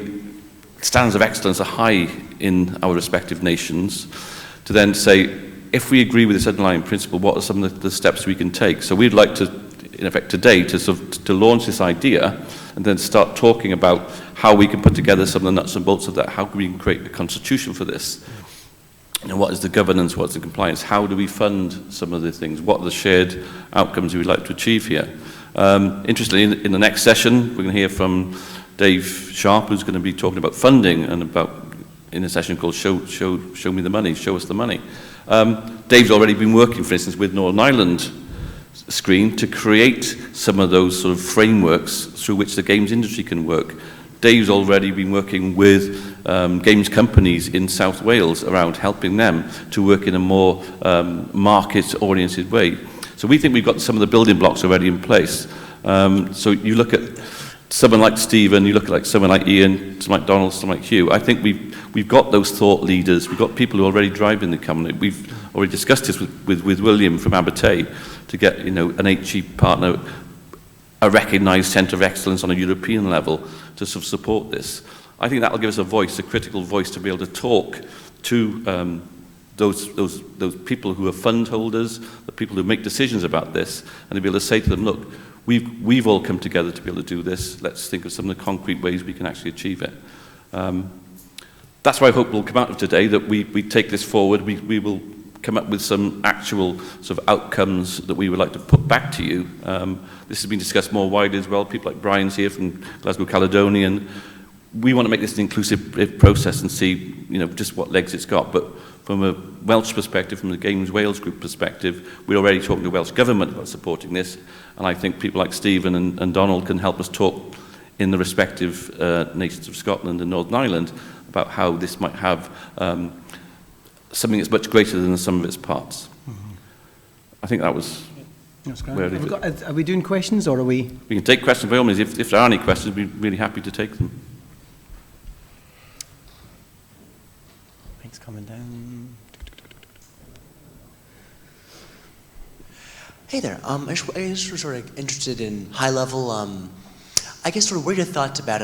standards of excellence are high in our respective nations, to then say, if we agree with this underlying principle, what are some of the steps we can take? So we'd like to, in effect today, to launch this idea and then start talking about how we can put together some of the nuts and bolts of that, how we can create a constitution for this. You know, what is the governance, what's the compliance, how do we fund some of the things, what are the shared outcomes we'd like to achieve here. Interestingly, in the next session, we're going to hear from Dave Sharp, who's going to be talking about funding and about, in a session called Show Me the Money, Show Us the Money. Dave's already been working, for instance, with Northern Ireland Screen to create some of those sort of frameworks through which the games industry can work. Dave's already been working with games companies in South Wales around helping them to work in a more market-oriented way. So we think we've got some of the building blocks already in place. So you look at someone like Stephen, you look at like someone like Ian, someone like Donald, someone like Hugh. I think we've got those thought leaders. We've got people who are already driving the company. We've already discussed this with William from Abertay to get, you know, an HE partner, a recognised centre of excellence on a European level to sort of support this. I think that will give us a voice, a critical voice, to be able to talk to those people who are fund holders, the people who make decisions about this, and to be able to say to them, look, we've all come together to be able to do this. Let's think of some of the concrete ways we can actually achieve it. That's why I hope will come out of today, that we take this forward. We will come up with some actual sort of outcomes that we would like to put back to you. This has been discussed more widely as well. People like Brian's here from Glasgow Caledonian. We want to make this an inclusive process and see, you know, just what legs it's got. But from a Welsh perspective, from the Games Wales Group perspective, we're already talking to the Welsh Government about supporting this. And I think people like Stephen and Donald can help us talk in the respective nations of Scotland and Northern Ireland about how this might have something that's much greater than the sum of its parts. I think that was where are we doing questions, or are we? We can take questions by all means. If there are any questions, we'd be really happy to take them. Thanks, coming down. Hey there. I just was sort of interested in high level. I guess sort of what are your thoughts about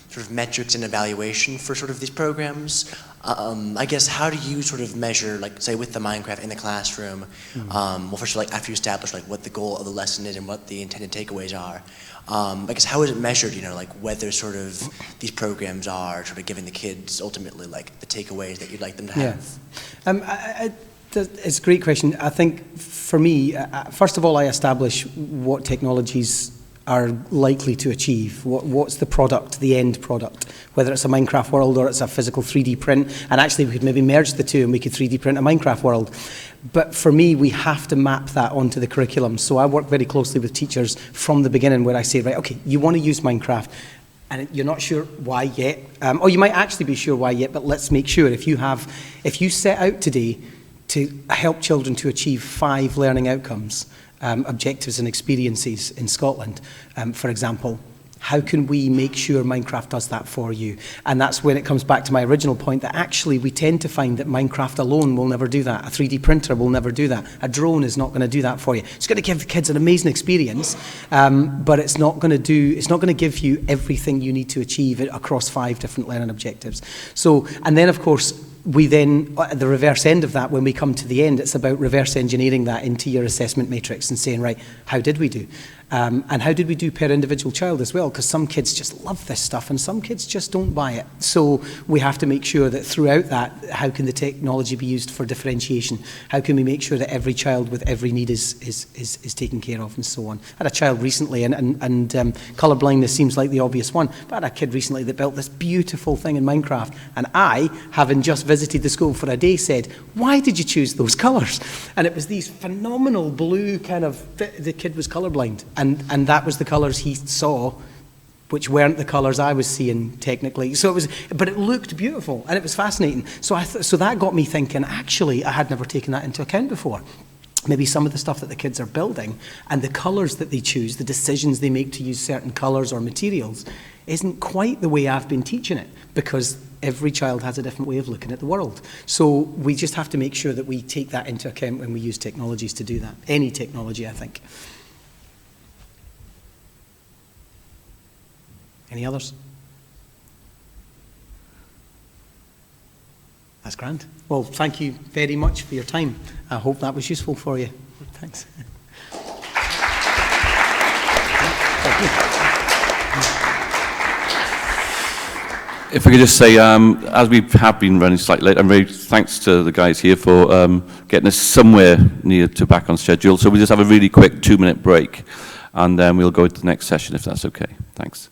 sort of metrics and evaluation for sort of these programs? I guess how do you sort of measure, like say with the Minecraft in the classroom? Well, first of all, like after you establish like what the goal of the lesson is and what the intended takeaways are. I guess how is it measured? You know, like whether sort of these programs are sort of giving the kids ultimately like the takeaways that you'd like them to have. It's a great question. I think for me, first of all, I establish what technologies are likely to achieve? What's the product, the end product? Whether it's a Minecraft world or it's a physical 3D print, and actually we could maybe merge the two and we could 3D print a Minecraft world. But for me, we have to map that onto the curriculum. So I work very closely with teachers from the beginning where I say, right, okay, you want to use Minecraft, and you're not sure why yet, or you might actually be sure why yet, but let's make sure if you set out today to help children to achieve 5 learning outcomes, objectives and experiences in Scotland, for example, how can we make sure Minecraft does that for you? And that's when it comes back to my original point that actually we tend to find that Minecraft alone will never do that. A 3D printer will never do that. A drone is not going to do that for you. It's going to give the kids an amazing experience, but it's not going to give you everything you need to achieve it across 5 different learning objectives. So, and then of course, we then, at the reverse end of that, when we come to the end, it's about reverse engineering that into your assessment matrix and saying, right, how did we do? And how did we do per individual child as well? Because some kids just love this stuff and some kids just don't buy it. So we have to make sure that throughout that, how can the technology be used for differentiation? How can we make sure that every child with every need is taken care of and so on? I had a child recently, and colour blindness seems like the obvious one, but I had a kid recently that built this beautiful thing in Minecraft, and I, having just visited the school for a day, said, why did you choose those colours? And it was these phenomenal blue kind of, the kid was colourblind. And that was the colours he saw, which weren't the colours I was seeing technically. So it was, but it looked beautiful and it was fascinating. So so that got me thinking, actually, I had never taken that into account before. Maybe some of the stuff that the kids are building and the colours that they choose, the decisions they make to use certain colours or materials, isn't quite the way I've been teaching it, because every child has a different way of looking at the world. So we just have to make sure that we take that into account when we use technologies to do that. Any technology, I think. Any others? That's grand. Well, thank you very much for your time. I hope that was useful for you. Thanks. If I could just say, as we have been running slightly late, I'm very thanks to the guys here for getting us somewhere near to back on schedule. So we'll just have a really quick 2-minute break, and then we'll go to the next session if that's okay. Thanks.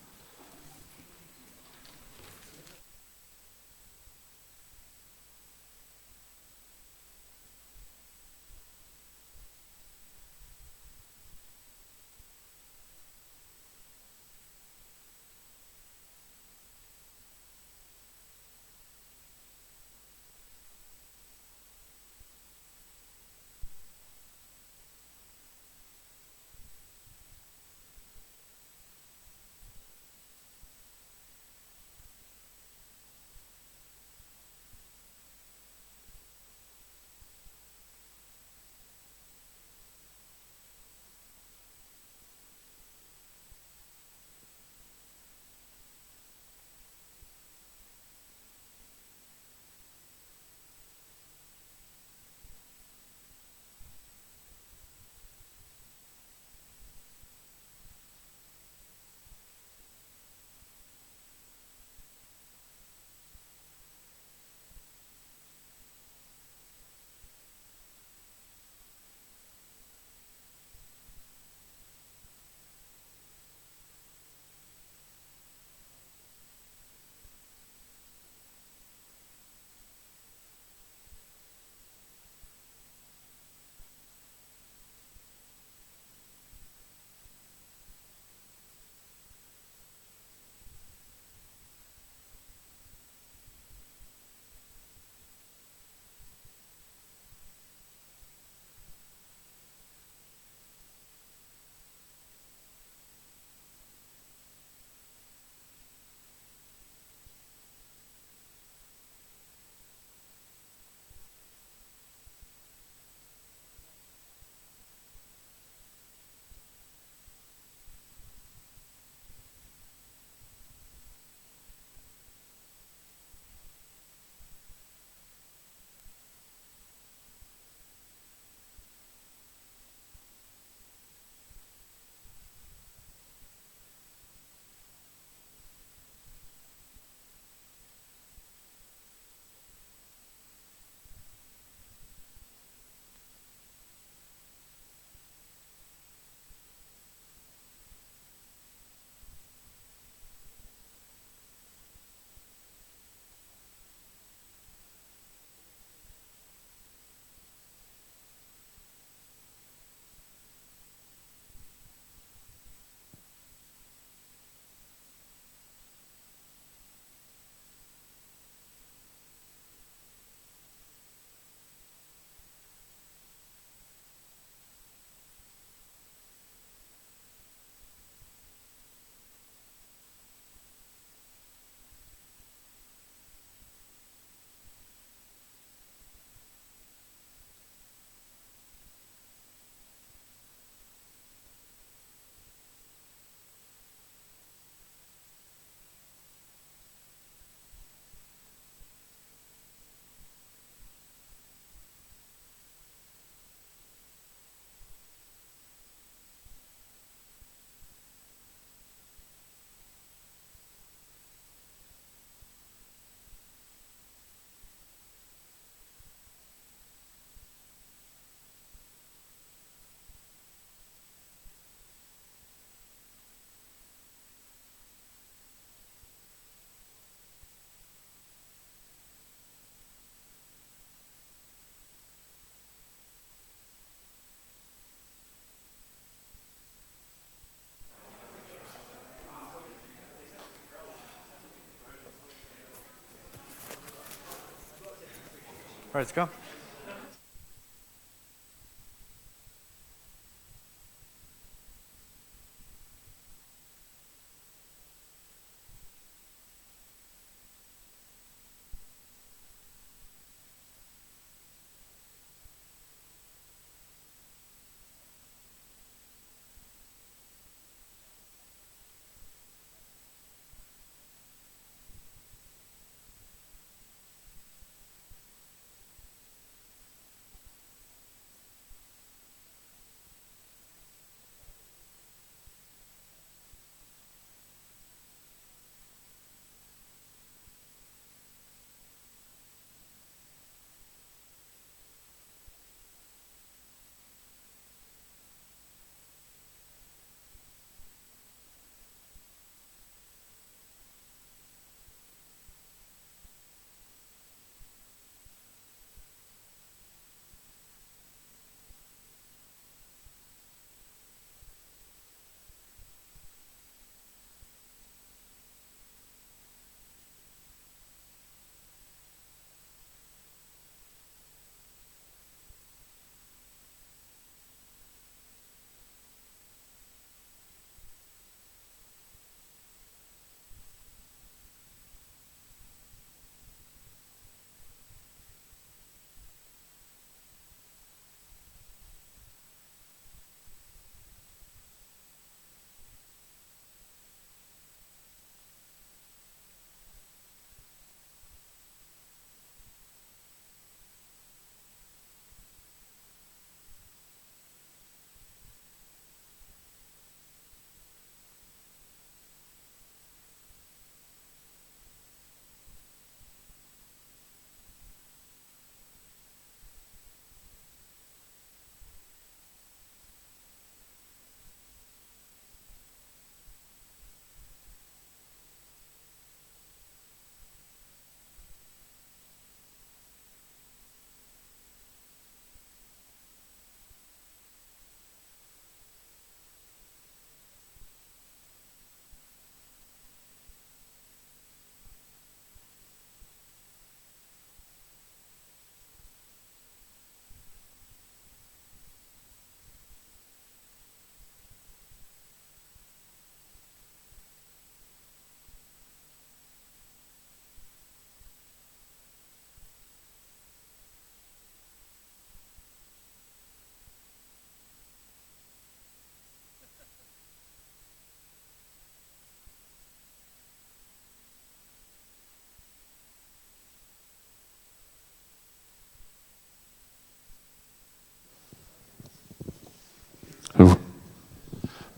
Ready to go?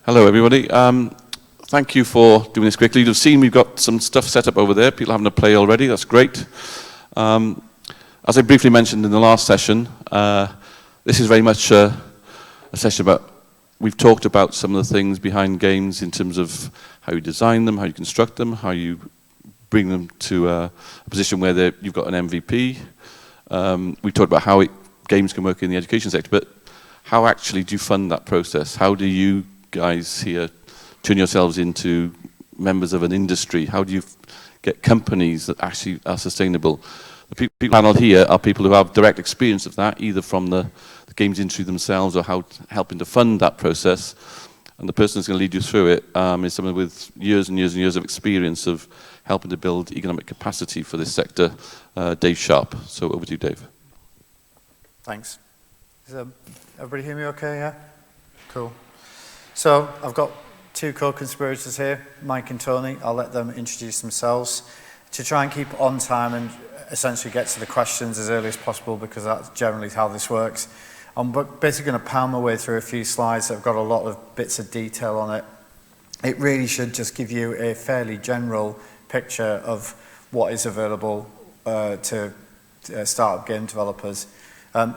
Hello, everybody. Thank you for doing this quickly. You've seen we've got some stuff set up over there. People having a play already. That's great. As I briefly mentioned in the last session, this is very much a session about, we've talked about some of the things behind games in terms of how you design them, how you construct them, how you bring them to a position where you've got an MVP. We talked about how games can work in the education sector, but how actually do you fund that process? How do you guys here turn yourselves into members of an industry? How do you get companies that actually are sustainable? The people paneled here are people who have direct experience of that, either from the games industry themselves or helping to fund that process. And the person who's going to lead you through it is someone with years and years and years of experience of helping to build economic capacity for this sector, Dave Sharp. So over to you, Dave. Thanks. Does everybody hear me okay, yeah? Cool. So I've got two co-conspirators here, Mike and Tony. I'll let them introduce themselves to try and keep on time and essentially get to the questions as early as possible, because that's generally how this works. I'm basically going to pound my way through a few slides that have got a lot of bits of detail on it. It really should just give you a fairly general picture of what is available to startup game developers.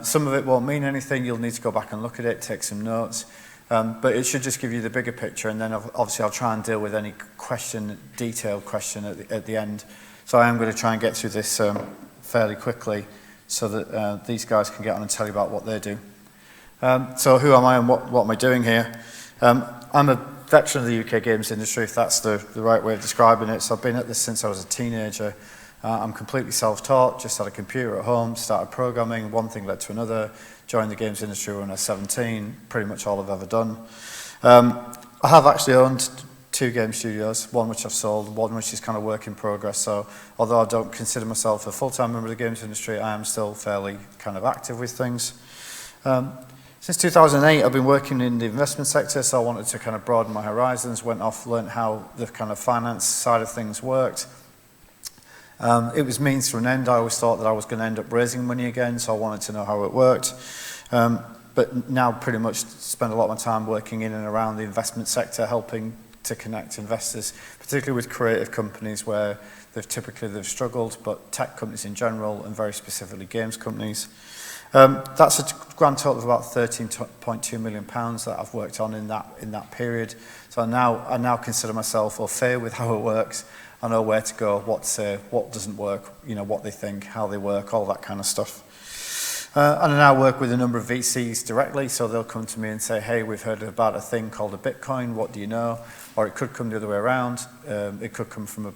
Some of it won't mean anything. You'll need to go back and look at it, take some notes. But it should just give you the bigger picture, and then obviously I'll try and deal with any detailed question at the end. So I am going to try and get through this fairly quickly so that these guys can get on and tell you about what they do. So who am I and what am I doing here? I'm a veteran of the UK games industry, if that's the right way of describing it. So I've been at this since I was a teenager. I'm completely self-taught, just had a computer at home, started programming, one thing led to another, joined the games industry when I was 17, pretty much all I've ever done. I have actually owned 2 game studios, one which I've sold, one which is kind of work in progress, so although I don't consider myself a full-time member of the games industry, I am still fairly kind of active with things. Since 2008, I've been working in the investment sector, so I wanted to kind of broaden my horizons, went off, learned how the kind of finance side of things worked. It was means to an end. I always thought that I was going to end up raising money again, so I wanted to know how it worked. But now pretty much spend a lot of my time working in and around the investment sector, helping to connect investors, particularly with creative companies where they've struggled, but tech companies in general, and very specifically games companies. That's a grand total of about £13.2 million that I've worked on in that period. So I now consider myself au fait with how it works. I know where to go, what to say, what doesn't work, what they think, how they work, all that kind of stuff. And I now work with a number of VCs directly, so they'll come to me and say, hey, we've heard about a thing called a Bitcoin, what do you know? Or it could come the other way around. It could come from,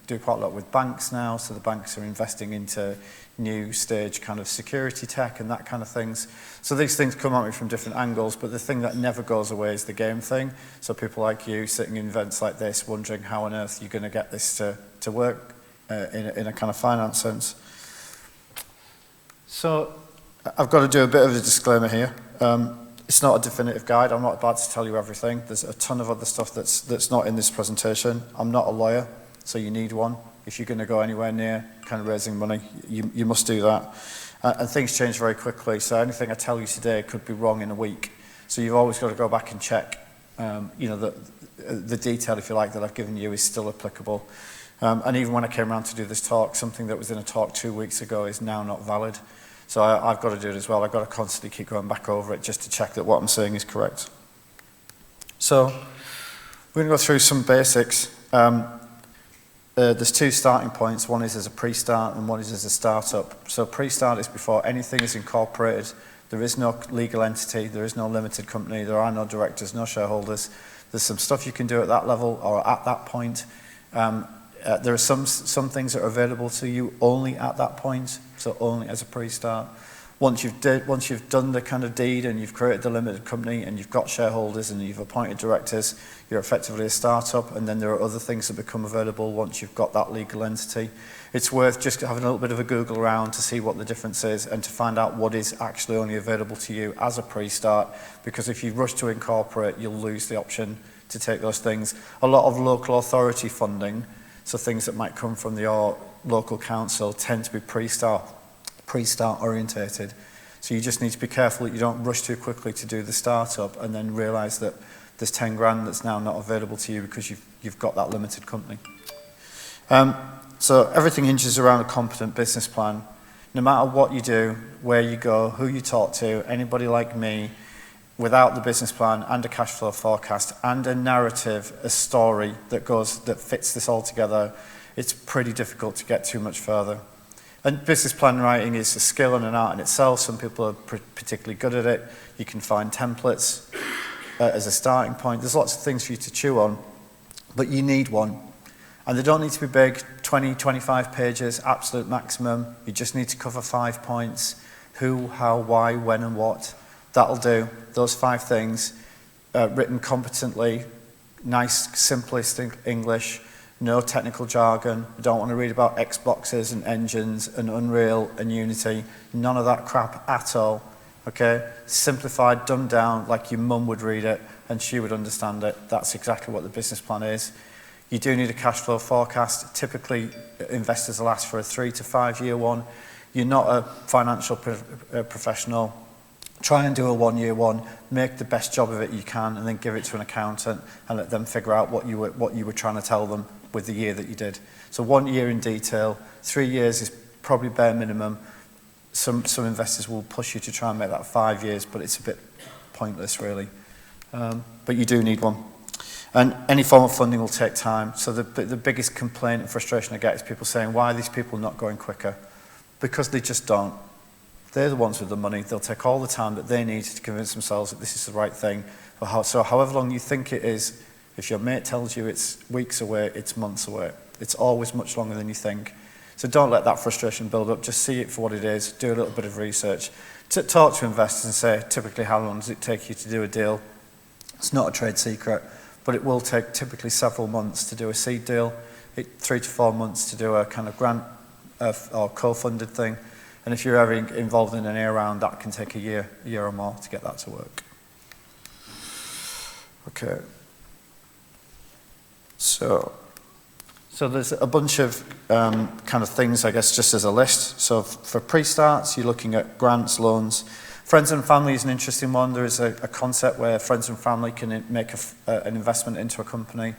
do quite a lot with banks now, so the banks are investing into new stage kind of security tech and that kind of things. So these things come at me from different angles, but the thing that never goes away is the game thing. So people like you sitting in events like this wondering how on earth you're going to get this to work in a kind of finance sense. So I've got to do a bit of a disclaimer here. It's not a definitive guide. I'm not about to tell you everything. There's a ton of other stuff that's not in this presentation. I'm not a lawyer, so you need one. If you're going to go anywhere near kind of raising money, you must do that. And things change very quickly, so anything I tell you today could be wrong in a week. So you've always got to go back and check, the detail, if you like, that I've given you is still applicable. And even when I came around to do this talk, something that was in a talk 2 weeks ago is now not valid. So I've got to do it as well. I've got to constantly keep going back over it just to check that what I'm saying is correct. So we're going to go through some basics. There's 2 starting points. One is as a pre-start and one is as a startup. So pre-start is before anything is incorporated. There is no legal entity. There is no limited company. There are no directors, no shareholders. There's some stuff you can do at that level or at that point. There are some things that are available to you only at that point, so only as a pre-start. Once you've done the kind of deed and you've created the limited company and you've got shareholders and you've appointed directors, you're effectively a startup, and then there are other things that become available once you've got that legal entity. It's worth just having a little bit of a Google around to see what the difference is and to find out what is actually only available to you as a pre-start, because if you rush to incorporate, you'll lose the option to take those things. A lot of local authority funding, so things that might come from your local council, tend to be pre-start orientated. So you just need to be careful that you don't rush too quickly to do the startup and then realise that there's 10 grand that's now not available to you because you've got that limited company. So everything hinges around a competent business plan. No matter what you do, where you go, who you talk to, anybody like me, without the business plan and a cash flow forecast and a narrative, a story that fits this all together, it's pretty difficult to get too much further. And business plan writing is a skill and an art in itself. Some people are particularly good at it. You can find templates as a starting point. There's lots of things for you to chew on, but you need one. And they don't need to be big, 20, 25 pages, absolute maximum. You just need to cover 5 points: who, how, why, when, and what. That'll do. Those 5 things, written competently, nice, simplistic English, no technical jargon. You don't want to read about Xboxes and engines and Unreal and Unity. None of that crap at all. Okay? Simplified, dumbed down, like your mum would read it and she would understand it. That's exactly what the business plan is. You do need a cash flow forecast. Typically, investors will ask for a 3 to 5 year one. You're not a financial professional. Try and do a 1 year one, make the best job of it you can, and then give it to an accountant and let them figure out what you were trying to tell them with the year that you did. So 1 year in detail, 3 years is probably bare minimum. Some investors will push you to try and make that 5 years, but it's a bit pointless really. But you do need one. And any form of funding will take time. So the biggest complaint and frustration I get is people saying, why are these people not going quicker? Because they just don't. They're the ones with the money. They'll take all the time that they need to convince themselves that this is the right thing. So however long you think it is, if your mate tells you it's weeks away, it's months away. It's always much longer than you think. So don't let that frustration build up. Just see it for what it is. Do a little bit of research. Talk to investors and say, typically, how long does it take you to do a deal? It's not a trade secret, but it will take typically several months to do a seed deal, 3 to 4 months to do a kind of grant or co-funded thing. And if you're ever involved in an A round, that can take a year or more to get that to work. Okay. So there's a bunch of kind of things, I guess, just as a list. So for pre-starts, you're looking at grants, loans. Friends and family is an interesting one. There is a concept where friends and family can make an investment into a company.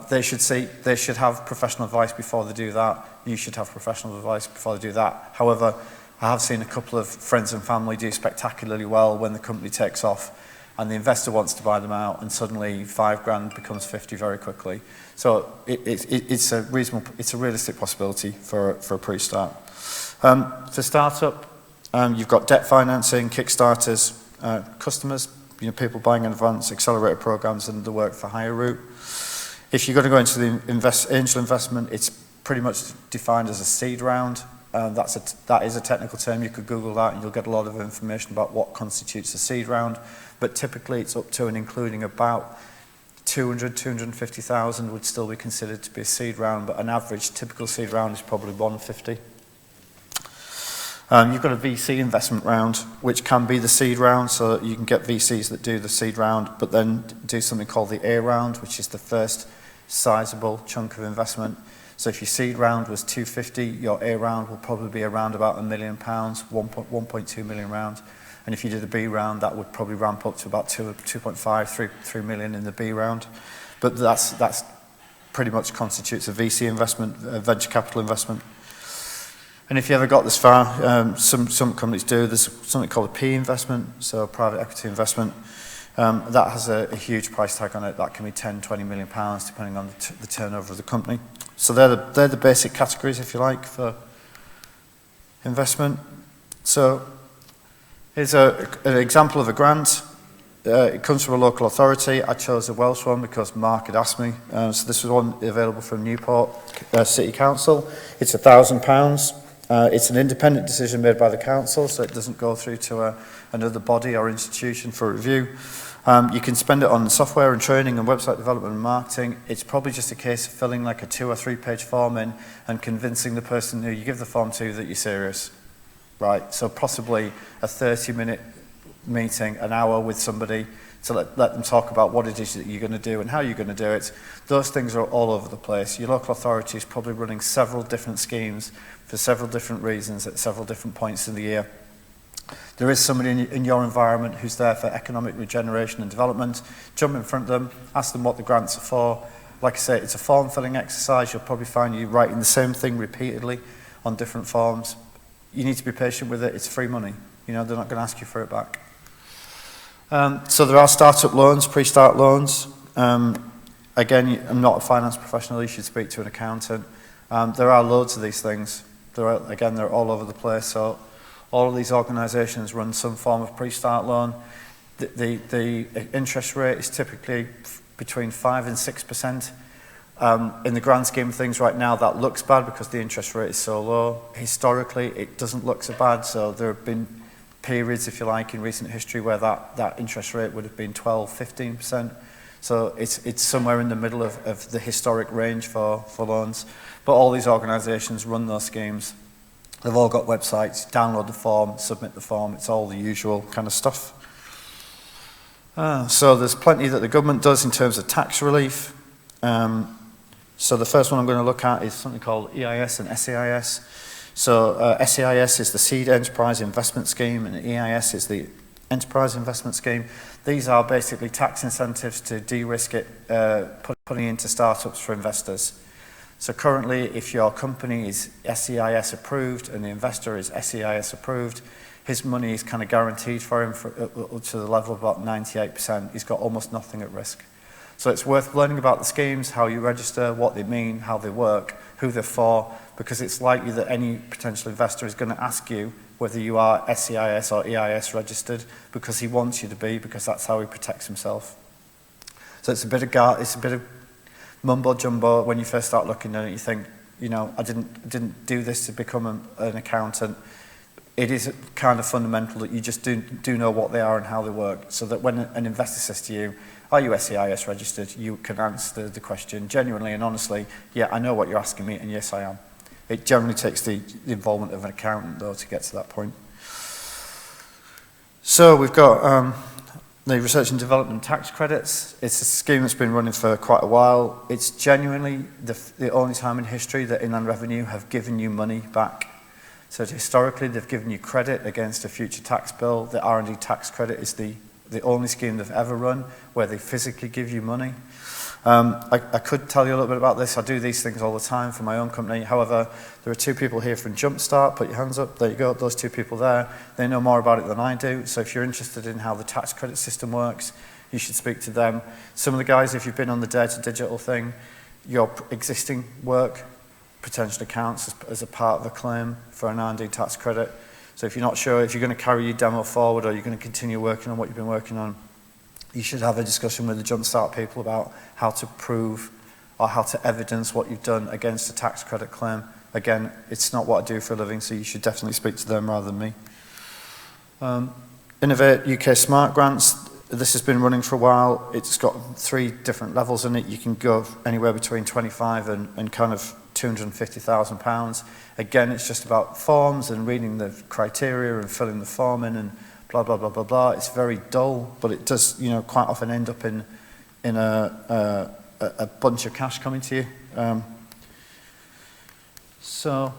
They should have professional advice before they do that. You should have professional advice before they do that. However, I have seen a couple of friends and family do spectacularly well when the company takes off and the investor wants to buy them out, and suddenly $5,000 becomes 50 very quickly. So it's a realistic possibility for a pre-start. For startup, you've got debt financing, Kickstarters, customers, people buying in advance, accelerator programs, and the work for hire route. If you're going to go into the angel investment, it's pretty much defined as a seed round. That is a technical term. You could Google that and you'll get a lot of information about what constitutes a seed round. But typically it's up to and including about 250,000 would still be considered to be a seed round, but an average typical seed round is probably 150. You've got a VC investment round, which can be the seed round, so you can get VCs that do the seed round, but then do something called the A round, which is the first sizable chunk of investment. So if your seed round was 250, your A round will probably be around about £1 million, 1.2 million round. And if you did a B round, that would probably ramp up to about 2.5, 3 million in the B round. But that's pretty much constitutes a VC investment, a venture capital investment. And if you ever got this far, some companies do, there's something called a P investment, so a private equity investment. That has a huge price tag on it. That can be 10, 20 million pounds, depending on the turnover of the company. So they're the basic categories, if you like, for investment. So here's an example of a grant. It comes from a local authority. I chose a Welsh one because Mark had asked me. So this was one available from Newport City Council. It's £1,000. It's an independent decision made by the council, so it doesn't go through to another body or institution for review. You can spend it on software and training and website development and marketing. It's probably just a case of filling like a 2 or 3 page form in and convincing the person who you give the form to that you're serious. Right, so possibly a 30-minute meeting, an hour with somebody to let them talk about what it is that you're going to do and how you're going to do it. Those things are all over the place. Your local authority is probably running several different schemes for several different reasons at several different points in the year. There is somebody in your environment who's there for economic regeneration and development. Jump in front of them, ask them what the grants are for. Like I say, it's a form-filling exercise. You'll probably find you writing the same thing repeatedly on different forms. You need to be patient with it. It's free money. They're not going to ask you for it back. So there are startup loans, pre-start loans. Again, I'm not a finance professional. You should speak to an accountant. There are loads of these things. They're all over the place. So all of these organisations run some form of pre-start loan. The interest rate is typically between 5 and 6%. In the grand scheme of things right now, that looks bad because the interest rate is so low. Historically, it doesn't look so bad. So there have been periods, if you like, in recent history where that interest rate would have been 12, 15%. So it's somewhere in the middle of the historic range for loans. But all these organisations run those schemes. They've all got websites. Download the form, submit the form. It's all the usual kind of stuff. So there's plenty that the government does in terms of tax relief. So the first one I'm going to look at is something called EIS and SEIS. So SEIS is the Seed Enterprise Investment Scheme, and EIS is the Enterprise Investment Scheme. These are basically tax incentives to de-risk it, putting into startups for investors. So currently, if your company is SEIS approved and the investor is SEIS approved, his money is kind of guaranteed for him up to the level of about 98%. He's got almost nothing at risk. So it's worth learning about the schemes, how you register, what they mean, how they work, who they're for, because it's likely that any potential investor is going to ask you whether you are SEIS or EIS registered, because he wants you to be, because that's how he protects himself. So it's a bit of mumbo jumbo when you first start looking at it. You think, you know, I didn't do this to become an accountant. It is kind of fundamental that you just do know what they are and how they work, so that when an investor says to you, are you SEIS registered, you can answer the question genuinely and honestly, yeah, I know what you're asking me, and yes, I am. It generally takes the involvement of an accountant, though, to get to that point. So we've got the research and development tax credits. It's a scheme that's been running for quite a while. It's genuinely the only time in history that Inland Revenue have given you money back. So historically, they've given you credit against a future tax bill. The R&D tax credit is the only scheme they've ever run where they physically give you money. I could tell you a little bit about this. I do these things all the time for my own company. However, there are two people here from Jumpstart. Put your hands up. There you go. Those two people there. They know more about it than I do. So if you're interested in how the tax credit system works, you should speak to them. Some of the guys, if you've been on the Dare to Digital thing, your existing work potentially counts as a part of a claim for an R&D tax credit. So if you're not sure if you're going to carry your demo forward or you're going to continue working on what you've been working on, you should have a discussion with the Jumpstart people about how to prove or how to evidence what you've done against a tax credit claim. Again, it's not what I do for a living, so you should definitely speak to them rather than me. Innovate UK Smart Grants. This has been running for a while. It's got 3 different levels in it. You can go anywhere between 25 and kind of £250,000. Again, it's just about forms and reading the criteria and filling the form in and blah, blah, blah, blah, blah. It's very dull, but it does, you know, quite often end up in a bunch of cash coming to you. So,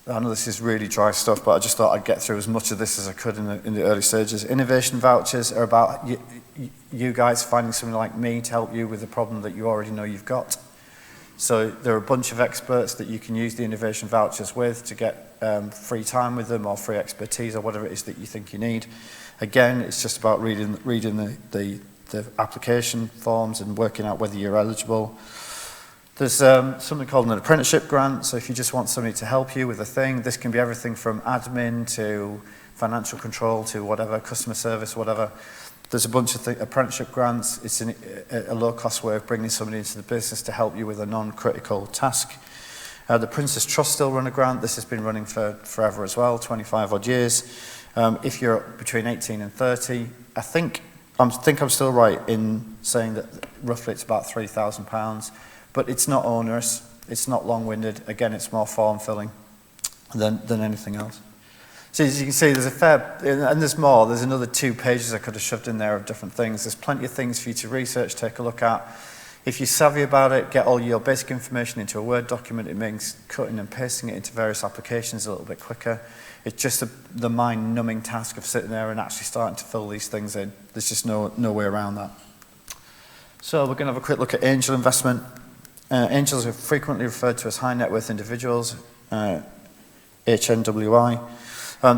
I know this is really dry stuff, but I just thought I'd get through as much of this as I could in the early stages. Innovation vouchers are about you guys finding someone like me to help you with a problem that you already know you've got. So there are a bunch of experts that you can use the innovation vouchers with to get free time with them or free expertise or whatever it is that you think you need. Again, it's just about reading the application forms and working out whether you're eligible. There's something called an apprenticeship grant. So if you just want somebody to help you with a thing, this can be everything from admin to financial control to whatever, customer service, whatever. There's a bunch of apprenticeship grants. It's a low-cost way of bringing somebody into the business to help you with a non-critical task. The Princess Trust still run a grant. This has been running for forever as well, 25 odd years. If you're between 18 and 30, I think I'm still right in saying that roughly it's about £3,000, but it's not onerous. It's not long-winded. Again, it's more form-filling than anything else. So as you can see, there's a fair, and there's more. There's another 2 pages I could have shoved in there of different things. There's plenty of things for you to research, take a look at. If you're savvy about it, get all your basic information into a Word document. It makes cutting and pasting it into various applications a little bit quicker. It's just the mind-numbing task of sitting there and actually starting to fill these things in. There's just no way around that. So we're going to have a quick look at angel investment. Angels are frequently referred to as high net worth individuals, HNWI.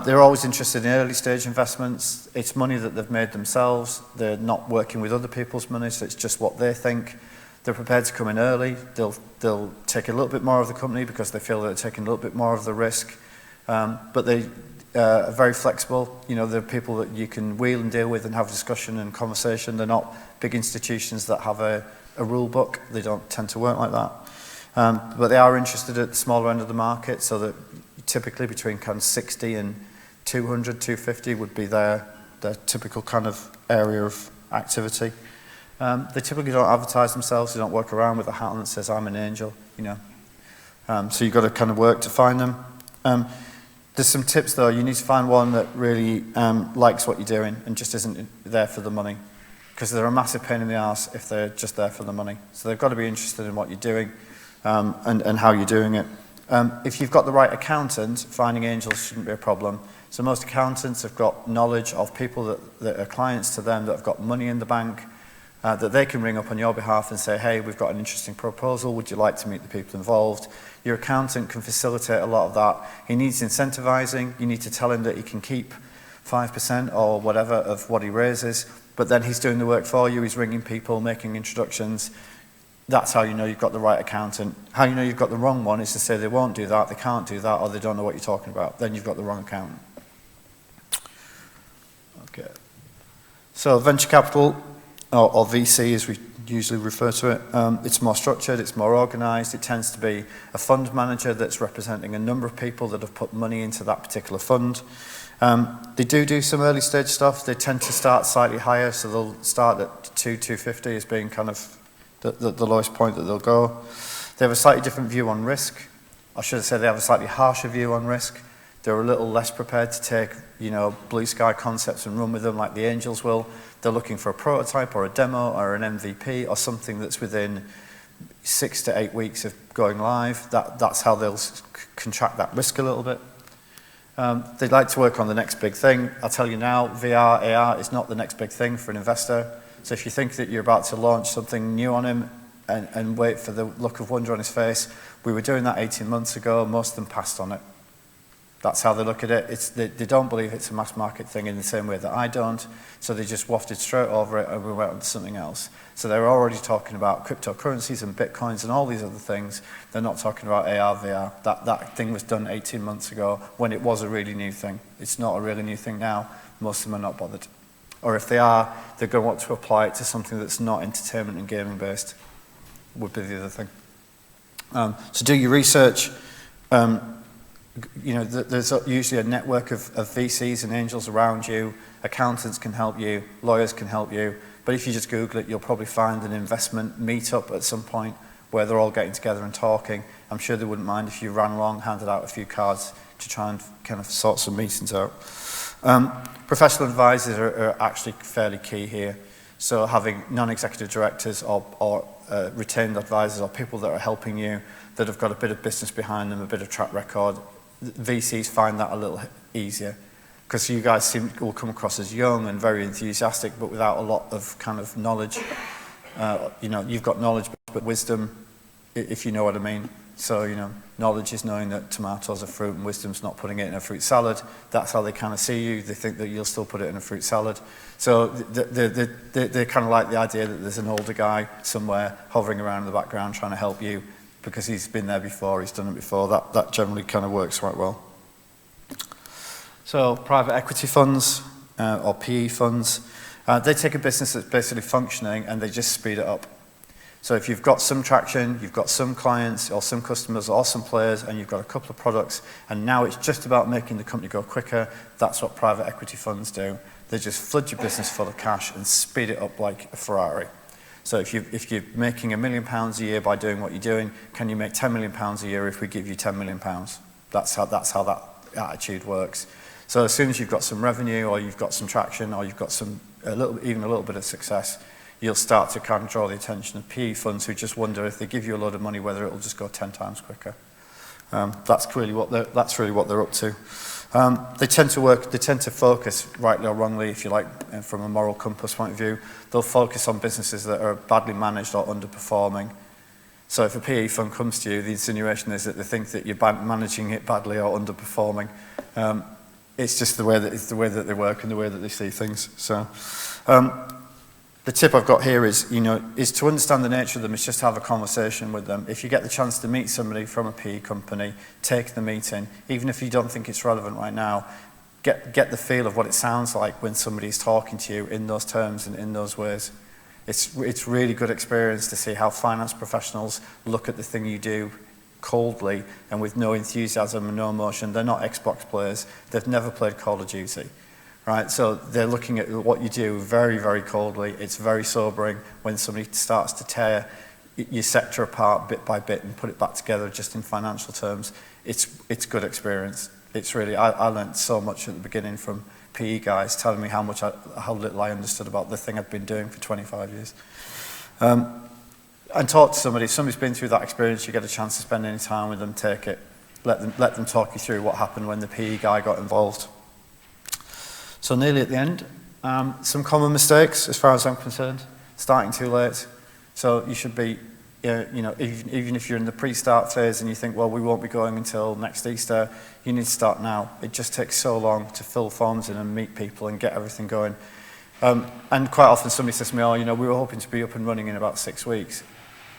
They're always interested in early stage investments. It's money that they've made themselves. They're not working with other people's money, so it's just what they think. They're prepared to come in early. They'll take a little bit more of the company because they feel they're taking a little bit more of the risk. But they are very flexible. You know, they're people that you can wheel and deal with and have discussion and conversation. They're not big institutions that have a rule book. They don't tend to work like that. But they are interested at the smaller end of the market, so that typically between kind of 60 and 200, 250 would be their typical kind of area of activity. They typically don't advertise themselves. They don't walk around with a hat on that says, I'm an angel, you know. So you've got to kind of work to find them. There's some tips, though. You need to find one that really likes what you're doing and just isn't there for the money, because they're a massive pain in the arse if they're just there for the money. So they've got to be interested in what you're doing and how you're doing it. If you've got the right accountant, finding angels shouldn't be a problem. So most accountants have got knowledge of people that are clients to them, that have got money in the bank, that they can ring up on your behalf and say, hey, we've got an interesting proposal, would you like to meet the people involved? Your accountant can facilitate a lot of that. He needs incentivizing. You need to tell him that he can keep 5% or whatever of what he raises, but then he's doing the work for you. He's ringing people, making introductions. That's how you know you've got the right accountant. How you know you've got the wrong one is to say they won't do that, they can't do that, or they don't know what you're talking about. Then you've got the wrong accountant. Okay. So venture capital, or VC as we usually refer to it. It's more structured, it's more organised, it tends to be a fund manager that's representing a number of people that have put money into that particular fund. They do some early stage stuff. They tend to start slightly higher, so they'll start at 250 as being kind of the lowest point that they'll go. They have a slightly different view on risk. I should have said they have a slightly harsher view on risk. They're a little less prepared to take, blue sky concepts and run with them like the angels will. They're looking for a prototype or a demo or an MVP or something that's within 6 to 8 weeks of going live. That's how they'll contract that risk a little bit. They'd like to work on the next big thing. I'll tell you now, VR, AR is not the next big thing for an investor. So if you think that you're about to launch something new on him and wait for the look of wonder on his face, we were doing that 18 months ago. Most of them passed on it. That's how they look at it. They don't believe it's a mass market thing in the same way that I don't. So they just wafted straight over it and we went on to something else. So they're already talking about cryptocurrencies and bitcoins and all these other things. They're not talking about AR, VR. That thing was done 18 months ago when it was a really new thing. It's not a really new thing now. Most of them are not bothered. Or if they are, they're going to want to apply it to something that's not entertainment and gaming based, would be the other thing. So do your research. There's usually a network of VCs and angels around you. Accountants can help you, lawyers can help you. But if you just Google it, you'll probably find an investment meetup at some point where they're all getting together and talking. I'm sure they wouldn't mind if you ran along, handed out a few cards to try and kind of sort some meetings out. Professional advisors are actually fairly key here. So having non-executive directors or retained advisors or people that are helping you that have got a bit of business behind them, a bit of track record, VCs find that a little easier because you guys will come across as young and very enthusiastic but without a lot of kind of knowledge. You've got knowledge but wisdom, if you know what I mean. So, knowledge is knowing that tomatoes are fruit and wisdom's not putting it in a fruit salad. That's how they kind of see you. They think that you'll still put it in a fruit salad. So they kind of like the idea that there's an older guy somewhere hovering around in the background trying to help you because he's been there before, he's done it before. That generally kind of works quite well. So private equity funds or PE funds, they take a business that's basically functioning and they just speed it up. So if you've got some traction, you've got some clients or some customers or some players and you've got a couple of products and now it's just about making the company go quicker, that's what private equity funds do. They just flood your business full of cash and speed it up like a Ferrari. So if you're making £1 million a year by doing what you're doing, can you make £10 million a year if we give you £10 million? That's how that attitude works. So as soon as you've got some revenue or you've got some traction or you've got even a little bit of success, you'll start to kind of draw the attention of PE funds who just wonder if they give you a load of money whether it'll just go 10 times quicker. That's really what they're up to. They tend to focus, rightly or wrongly, if you like, from a moral compass point of view, they'll focus on businesses that are badly managed or underperforming. So if a PE fund comes to you, the insinuation is that they think that you're managing it badly or underperforming. It's just the way that they work and the way that they see things. So the tip I've got here is to understand the nature of them, is just have a conversation with them. If you get the chance to meet somebody from a PE company, take the meeting. Even if you don't think it's relevant right now, get the feel of what it sounds like when somebody's talking to you in those terms and in those ways. It's really good experience to see how finance professionals look at the thing you do coldly and with no enthusiasm and no emotion. They're not Xbox players. They've never played Call of Duty. Right, so they're looking at what you do very, very coldly. It's very sobering when somebody starts to tear your sector apart bit by bit and put it back together just in financial terms. It's good experience. It's really, I learned so much at the beginning from PE guys telling me how little I understood about the thing I've been doing for 25 years. And talk to somebody. If somebody's been through that experience, you get a chance to spend any time with them, take it. Let them talk you through what happened when the PE guy got involved. So nearly at the end, some common mistakes as far as I'm concerned. Starting too late. So you should be, even if you're in the pre-start phase and you think, well, we won't be going until next Easter, you need to start now. It just takes so long to fill forms in and meet people and get everything going. And quite often somebody says to me, we were hoping to be up and running in about 6 weeks.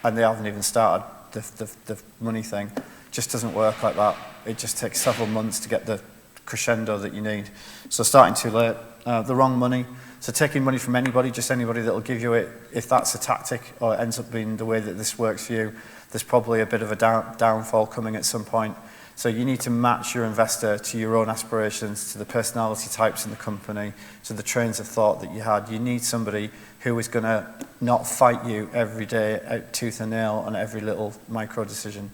And they haven't even started the money thing. It just doesn't work like that. It just takes several months to get the crescendo that you need. So starting too late, the wrong money. So taking money from anybody, just anybody that will give you it, if that's a tactic or it ends up being the way that this works for you, there's probably a bit of a downfall coming at some point. So you need to match your investor to your own aspirations, to the personality types in the company, to the trains of thought that you had. You need somebody who is going to not fight you every day out tooth and nail on every little micro decision.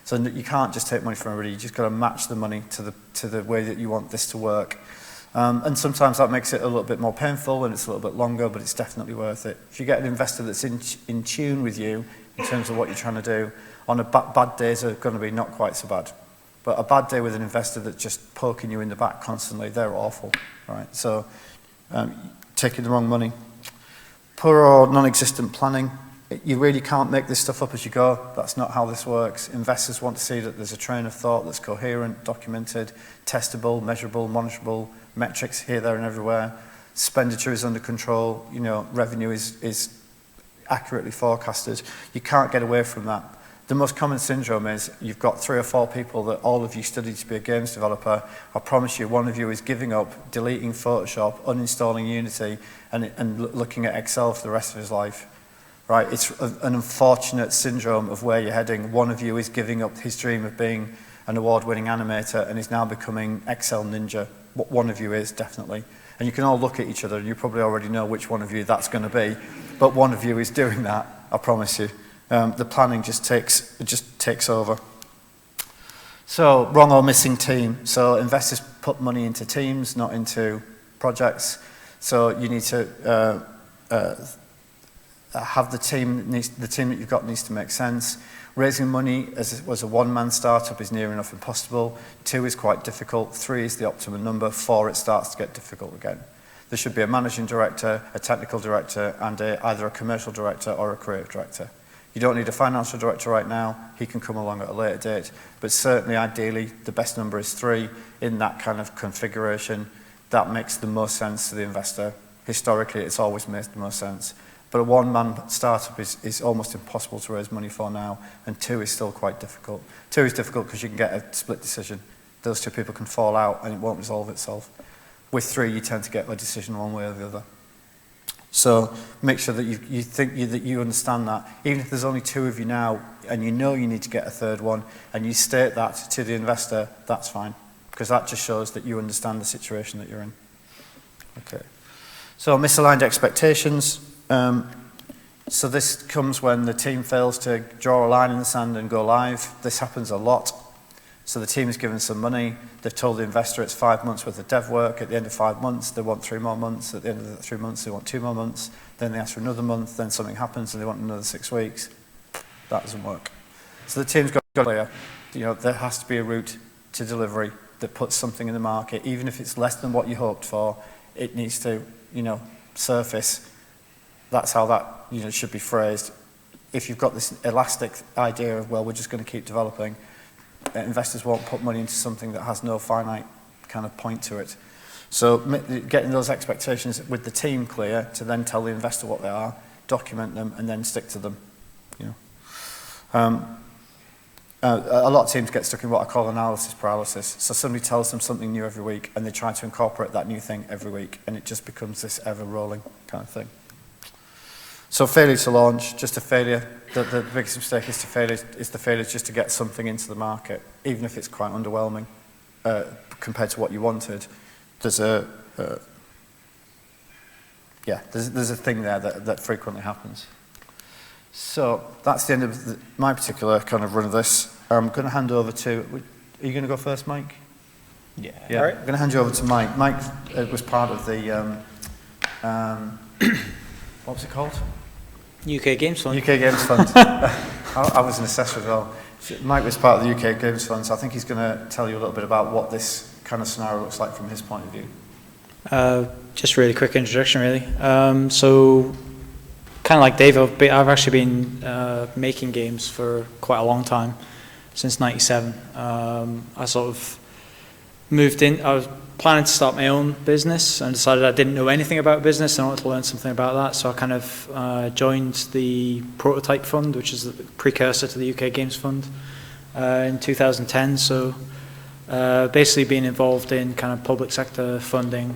So you can't just take money from everybody. You just got to match the money to the way that you want this to work. And sometimes that makes it a little bit more painful and it's a little bit longer, but it's definitely worth it. If you get an investor that's in tune with you in terms of what you're trying to do, on bad days are going to be not quite so bad. But a bad day with an investor that's just poking you in the back constantly, they're awful, right? So taking the wrong money. Poor or non-existent planning. You really can't make this stuff up as you go. That's not how this works. Investors want to see that there's a train of thought that's coherent, documented, testable, measurable, monitorable, metrics here, there, and everywhere. Expenditure is under control. You know, revenue is accurately forecasted. You can't get away from that. The most common syndrome is you've got 3 or 4 people that all of you studied to be a games developer. I promise you, one of you is giving up, deleting Photoshop, uninstalling Unity, and looking at Excel for the rest of his life. Right? It's an unfortunate syndrome of where you're heading. One of you is giving up his dream of being an award-winning animator and is now becoming Excel ninja. What one of you is, definitely. And you can all look at each other and you probably already know which one of you that's going to be. But one of you is doing that, I promise you. The planning just takes over. So, wrong or missing team. So investors put money into teams, not into projects. So you need to have the team that you've got needs to make sense. Raising money as a one-man startup is near enough impossible. 2 is quite difficult. 3 is the optimum number. 4, it starts to get difficult again. There should be a managing director, a technical director, and either a commercial director or a creative director. You don't need a financial director right now. He can come along at a later date. But certainly, ideally, the best number is 3 in that kind of configuration. That makes the most sense to the investor. Historically, it's always made the most sense. But a one-man startup is almost impossible to raise money for now, and 2 is still quite difficult. 2 is difficult because you can get a split decision. Those 2 people can fall out and it won't resolve itself. With 3, you tend to get a decision one way or the other. So make sure that you think that you understand that. Even if there's only 2 of you now and you know you need to get a 3rd one and you state that to the investor, that's fine. Because that just shows that you understand the situation that you're in. Okay. So misaligned expectations. So this comes when the team fails to draw a line in the sand and go live. This happens a lot. So the team is given some money. They've told the investor it's 5 months worth of dev work. At the end of 5 months, they want 3 more months. At the end of the 3 months, they want 2 more months. Then they ask for another month. Then something happens and they want another 6 weeks. That doesn't work. So the team's got to be clear. You know, there has to be a route to delivery that puts something in the market. Even if it's less than what you hoped for, it needs to, surface. That's how that, should be phrased. If you've got this elastic idea of, well, we're just going to keep developing, investors won't put money into something that has no finite kind of point to it. So getting those expectations with the team clear to then tell the investor what they are, document them, and then stick to them. A lot of teams get stuck in what I call analysis paralysis. So somebody tells them something new every week, and they try to incorporate that new thing every week, and it just becomes this ever-rolling kind of thing. So failure to launch, just a failure. The biggest mistake is the failure just to get something into the market, even if it's quite underwhelming compared to what you wanted. There's a thing there that frequently happens. So that's the end of my particular kind of run of this. I'm going to hand over to. Are you going to go first, Mike? Yeah. All right. I'm going to hand you over to Mike. Mike was part of the. What was it called? UK Games Fund. UK Games Fund. I was an assessor as well. Mike was part of the UK Games Fund, so I think he's going to tell you a little bit about what this kind of scenario looks like from his point of view. Just really quick introduction, really. So, kind of like Dave, I've actually been making games for quite a long time, since '97. I sort of moved in. I was planning to start my own business and decided I didn't know anything about business and I wanted to learn something about that. So I kind of joined the Prototype Fund, which is the precursor to the UK Games Fund, in 2010. So basically been involved in kind of public sector funding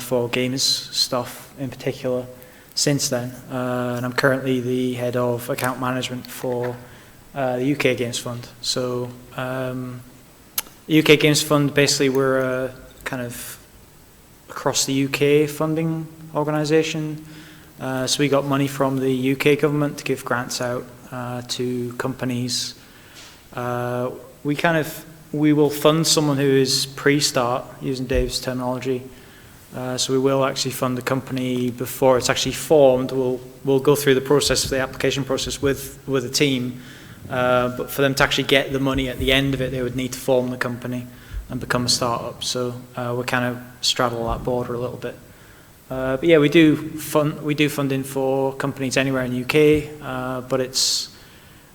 for games stuff in particular since then. And I'm currently the head of account management for the UK Games Fund. So the UK Games Fund, basically we're a kind of across the UK funding organisation. So we got money from the UK government to give grants out to companies. We will fund someone who is pre-start, using Dave's terminology. So we will actually fund the company before it's actually formed. We'll go through the process, the application process with a team. But for them to actually get the money at the end of it, they would need to form the company and become a startup. So we kind of straddle that border a little bit. But yeah, we do funding for companies anywhere in the UK, but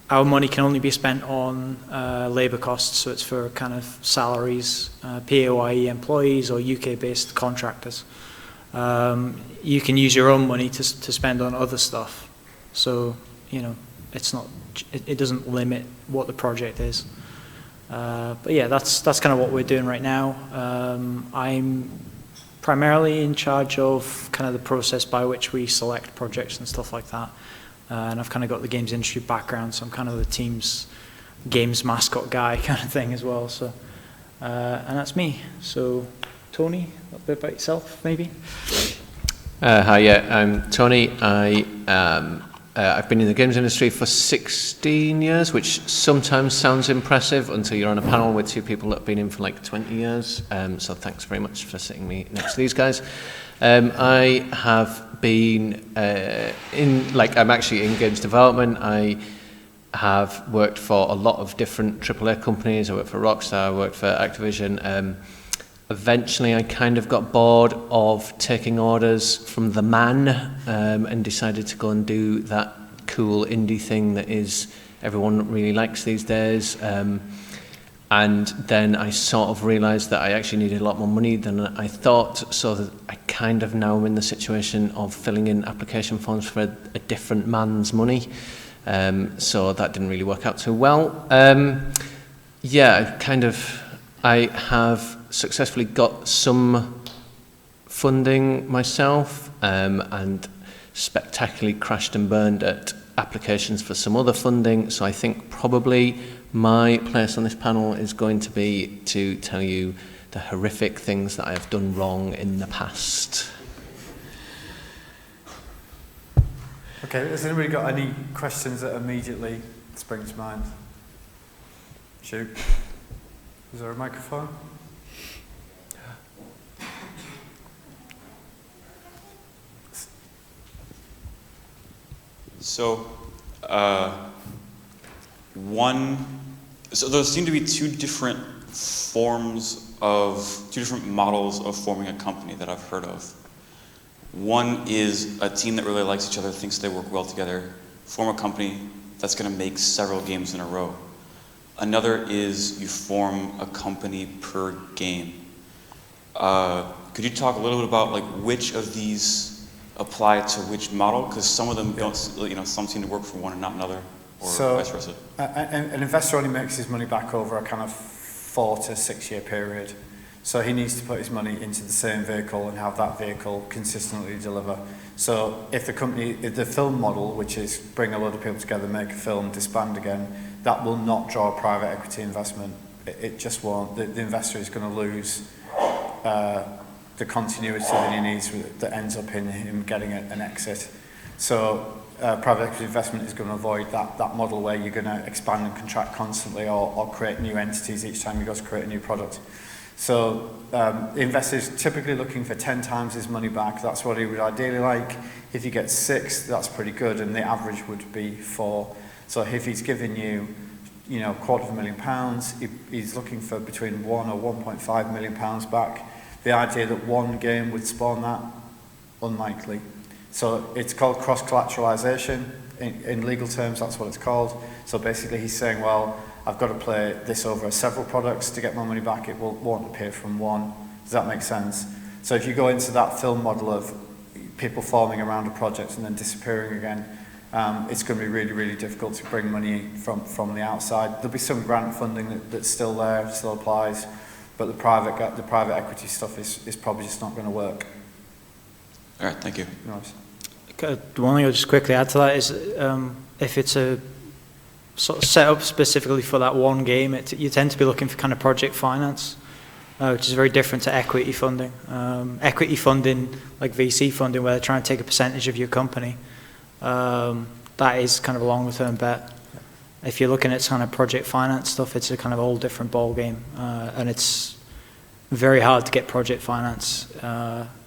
our money can only be spent on labour costs, so it's for kind of salaries, PAYE employees or UK-based contractors. You can use your own money to spend on other stuff, so it doesn't limit what the project is. But yeah, that's kind of what we're doing right now. I'm primarily in charge of kind of the process by which we select projects and stuff like that. And I've kind of got the games industry background, so I'm kind of the team's games mascot guy kind of thing as well. So, and that's me. So, Tony, a little bit about yourself, maybe. Hi, yeah, I'm Tony. I've been in the games industry for 16 years, which sometimes sounds impressive until you're on a panel with two people that have been in for like 20 years. So thanks very much for sitting me next to these guys. I have been I'm actually in games development. I have worked for a lot of different AAA companies. I worked for Rockstar, I worked for Activision. Eventually I kind of got bored of taking orders from the man and decided to go and do that cool indie thing that is everyone really likes these days. And then I sort of realised that I actually needed a lot more money than I thought, so that I kind of now am in the situation of filling in application forms for a different man's money. So that didn't really work out too well. I have successfully got some funding myself and spectacularly crashed and burned at applications for some other funding. So I think probably my place on this panel is going to be to tell you the horrific things that I have done wrong in the past. Okay, has anybody got any questions that immediately spring to mind? Shoot. Is there a microphone? So there seem to be two different models of forming a company that I've heard of. One is a team that really likes each other, thinks they work well together, form a company that's going to make several games in a row. Another is you form a company per game. Could you talk a little bit about which of these apply to which model? Because some of them don't, some seem to work for one and not another, or vice versa. An investor only makes his money back over a kind of 4 to 6 year period. So he needs to put his money into the same vehicle and have that vehicle consistently deliver. So if the film model, which is bring a load of people together, make a film, disband again, that will not draw private equity investment. It just won't. The investor is going to lose the continuity that he needs that ends up in him getting an exit. So private equity investment is going to avoid that model where you're going to expand and contract constantly or create new entities each time you go to create a new product. So the investor is typically looking for 10 times his money back. That's what he would ideally like. If you get 6, that's pretty good, and the average would be 4. So if he's giving you, £250,000, he's looking for between 1 or 1.5 million pounds back. The idea that one game would spawn that, unlikely. So it's called cross-collateralization. In legal terms, that's what it's called. So basically he's saying, well, I've got to play this over several products to get my money back. It won't appear from one. Does that make sense? So if you go into that film model of people forming around a project and then disappearing again, it's going to be really, really difficult to bring money from the outside. There'll be some grant funding that's still there, still applies, But the private equity stuff is probably just not going to work. All right, thank you. Nice. One thing I'll just quickly add to that is if it's a sort of set up specifically for that one game, you tend to be looking for kind of project finance, which is very different to equity funding. Equity funding, like VC funding, where they're trying to take a percentage of your company, that is kind of a longer term bet. If you're looking at kind of project finance stuff, it's a kind of whole different ball game, and it's very hard to get project finance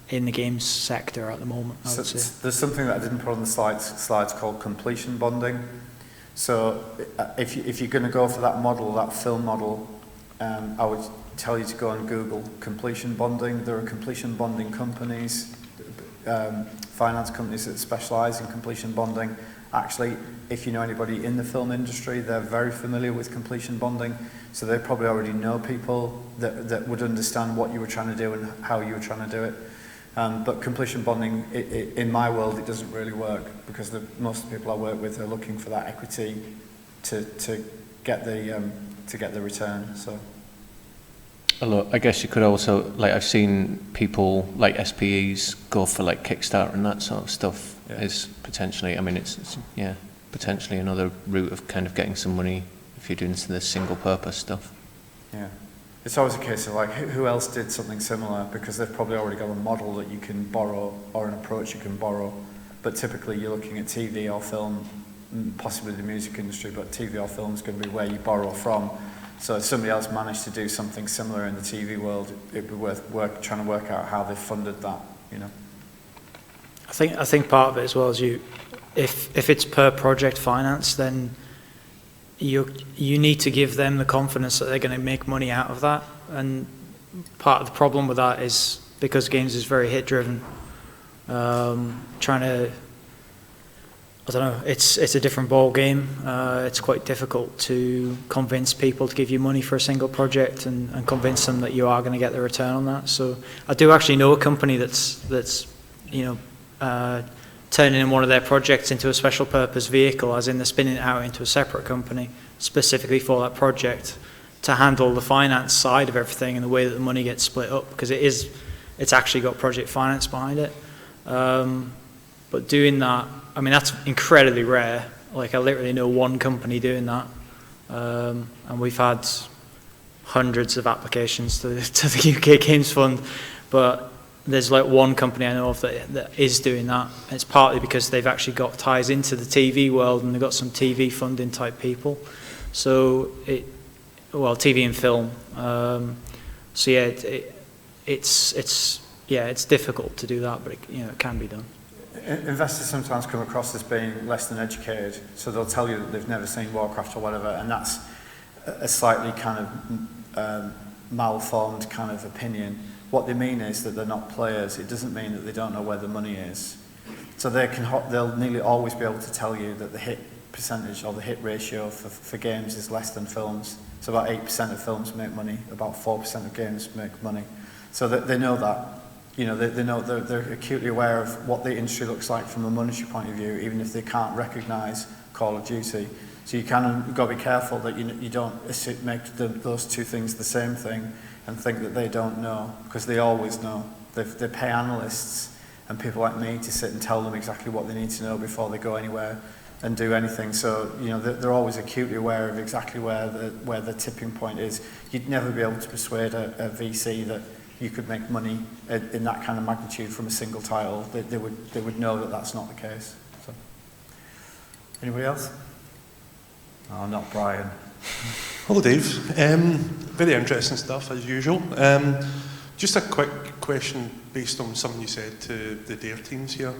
in the games sector at the moment, I would say. There's something that I didn't put on the slides called completion bonding. So if you're going to go for that model, that film model, I would tell you to go and Google completion bonding. There are completion bonding companies, finance companies that specialize in completion bonding. Actually, if you know anybody in the film industry, they're very familiar with completion bonding, so they probably already know people that would understand what you were trying to do and how you were trying to do it. But completion bonding, in my world, it doesn't really work because most of the people I work with are looking for that equity to get the return. So. Look, I guess you could also, like, I've seen people like SPEs go for like Kickstarter and that sort of stuff. Yeah. Is potentially, I mean, it's potentially another route of kind of getting some money if you're doing the single purpose stuff. Yeah. It's always a case of like, who else did something similar? Because they've probably already got a model that you can borrow or an approach you can borrow. But typically you're looking at TV or film, possibly the music industry, but TV or film is going to be where you borrow from. So if somebody else managed to do something similar in the TV world, it'd be worth trying to work out how they funded that, you know. I think part of it as well is if it's per project finance, then you need to give them the confidence that they're going to make money out of that. And part of the problem with that is because games is very hit driven. Trying to, I don't know, it's a different ball game. It's quite difficult to convince people to give you money for a single project and convince them that you are going to get the return on that. So I do actually know a company that's you know, turning in one of their projects into a special purpose vehicle, as in they're spinning it out into a separate company specifically for that project to handle the finance side of everything and the way that the money gets split up, because it's actually got project finance behind it. But doing that, I mean, that's incredibly rare. Like, I literally know one company doing that, and we've had hundreds of applications to the UK Games Fund, but there's like one company I know of that is doing that. And it's partly because they've actually got ties into the TV world and they've got some TV funding type people. So TV and film. So yeah, it's difficult to do that, but it can be done. Investors sometimes come across as being less than educated, so they'll tell you that they've never seen Warcraft or whatever, and that's a slightly kind of malformed kind of opinion. What they mean is that they're not players. It doesn't mean that they don't know where the money is. So they'll nearly always be able to tell you that the hit percentage or the hit ratio for games is less than films. So about 8% of films make money, about 4% of games make money. So they know that. You know, they know they're acutely aware of what the industry looks like from a monetary point of view, even if they can't recognise Call of Duty. So you've got to be careful that you don't make those two things the same thing and think that they don't know, because they always know. They pay analysts and people like me to sit and tell them exactly what they need to know before they go anywhere and do anything. So, you know, they're always acutely aware of exactly where the tipping point is. You'd never be able to persuade a VC that you could make money in that kind of magnitude from a single title. They would know that that's not the case. So. Anybody else? Oh, not Brian. Hello, Dave. Very interesting stuff, as usual. Just a quick question based on something you said to the DARE teams here.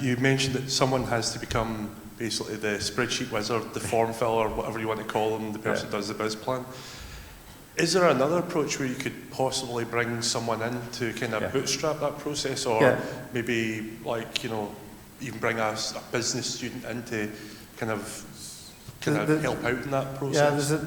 You mentioned that someone has to become basically the spreadsheet wizard, the form filler, whatever you want to call them, the person that does the biz plan. Is there another approach where you could possibly bring someone in to kind of bootstrap that process, or maybe, like, you know, even bring a business student in to kind of help out in that process? Yeah,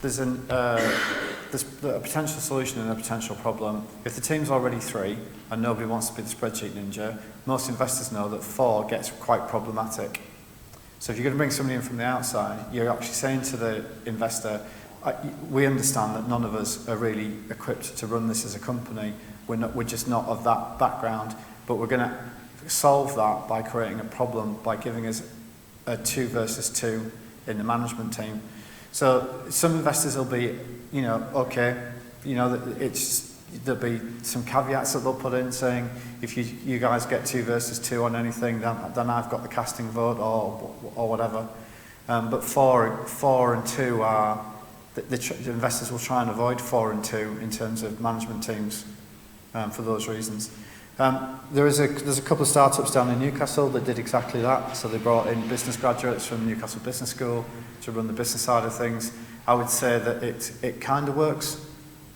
there's a potential solution and a potential problem. If the team's already 3 and nobody wants to be the spreadsheet ninja, most investors know that 4 gets quite problematic. So if you're going to bring somebody in from the outside, you're actually saying to the investor, we understand that none of us are really equipped to run this as a company. We're just not of that background, but we're going to solve that by creating a problem, by giving us a 2 versus 2 in the management team. So some investors will be, you know, okay, you know, there'll be some caveats that they'll put in saying, if you guys get 2 versus 2 on anything, then I've got the casting vote or whatever. But 4 and 2 are, the investors will try and avoid 4 and 2 in terms of management teams for those reasons. There's a couple of startups down in Newcastle that did exactly that. So they brought in business graduates from Newcastle Business School to run the business side of things. I would say that it kind of works.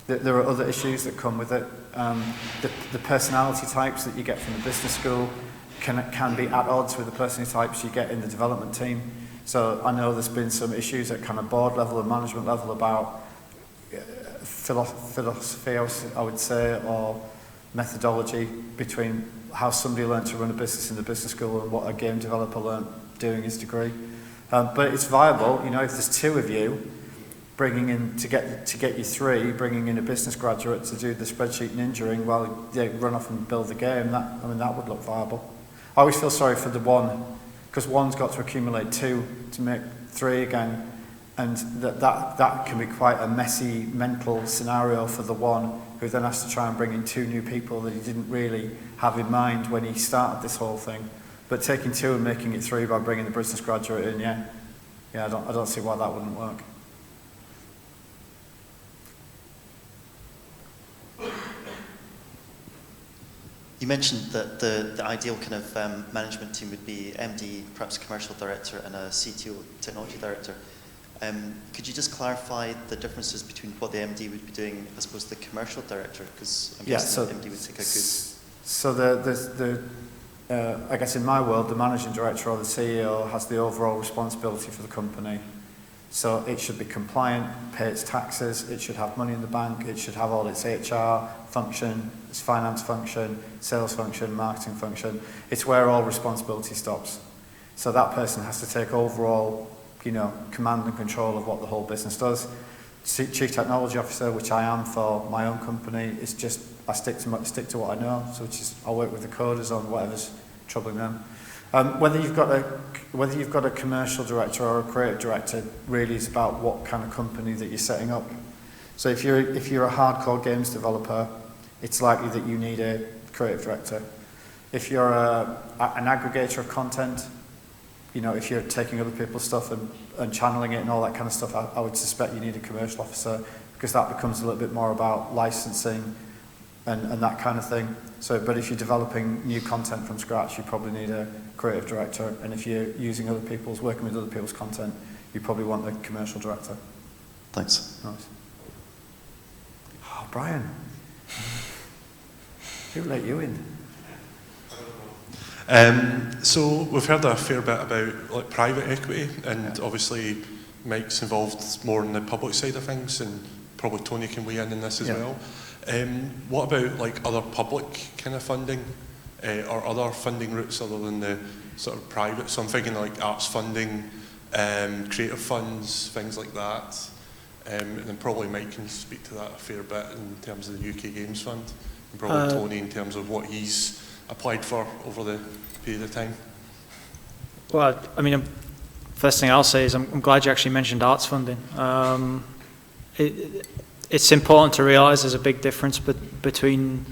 There are other issues that come with it. The personality types that you get from the business school can be at odds with the personality types you get in the development team. So I know there's been some issues at kind of board level and management level about philosophy, I would say, or methodology between how somebody learned to run a business in the business school and what a game developer learned doing his degree. But it's viable, you know, if there's 2 of you bringing in, to get you 3, bringing in a business graduate to do the spreadsheet ninjaing while they run off and build the game, that would look viable. I always feel sorry for the one, because one's got to accumulate 2 to make 3 again, and that can be quite a messy mental scenario for the one who then has to try and bring in 2 new people that he didn't really have in mind when he started this whole thing. But taking 2 and making it 3 by bringing the business graduate in, yeah, I don't see why that wouldn't work. You mentioned that the ideal kind of management team would be MD, perhaps a commercial director, and a CTO, technology director. Could you just clarify the differences between what the MD would be doing as opposed to the commercial director? Because I'm guessing the MD would take a good... So I guess in my world, the managing director or the CEO has the overall responsibility for the company. So it should be compliant, pay its taxes, it should have money in the bank, it should have all its HR function, its finance function, sales function, marketing function. It's where all responsibility stops. So that person has to take overall, you know, command and control of what the whole business does. Chief Technology Officer, which I am for my own company, is just, I stick to what I know, so which is I'll work with the coders on whatever's troubling them. Whether you've got a commercial director or a creative director really is about what kind of company that you're setting up. So if you're a hardcore games developer, it's likely that you need a creative director. If you're an aggregator of content, you know, if you're taking other people's stuff and channeling it and all that kind of stuff, I would suspect you need a commercial officer, because that becomes a little bit more about licensing and that kind of thing. So, but if you're developing new content from scratch, you probably need a creative director, and if you're using working with other people's content, you probably want a commercial director. Thanks. Nice. Oh, Brian. Who let you in? So we've heard a fair bit about like private equity, and obviously Mike's involved more in the public side of things, and probably Tony can weigh in this as well. What about like other public kind of funding or other funding routes other than the sort of private? So I'm thinking like arts funding, creative funds, things like that. And then probably Mike can speak to that a fair bit in terms of the UK Games Fund, and probably Tony in terms of what he's applied for over the period of time. Well, I mean, first thing I'll say is I'm glad you actually mentioned arts funding. It's important to realise there's a big difference between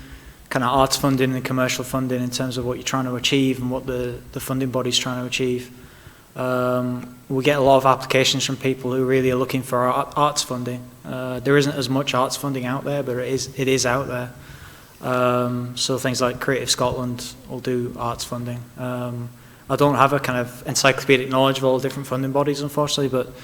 kind of arts funding and commercial funding in terms of what you're trying to achieve and what the funding body's trying to achieve. We get a lot of applications from people who really are looking for arts funding. There isn't as much arts funding out there, but it is out there. So things like Creative Scotland will do arts funding. I don't have a kind of encyclopedic knowledge of all different funding bodies, unfortunately, but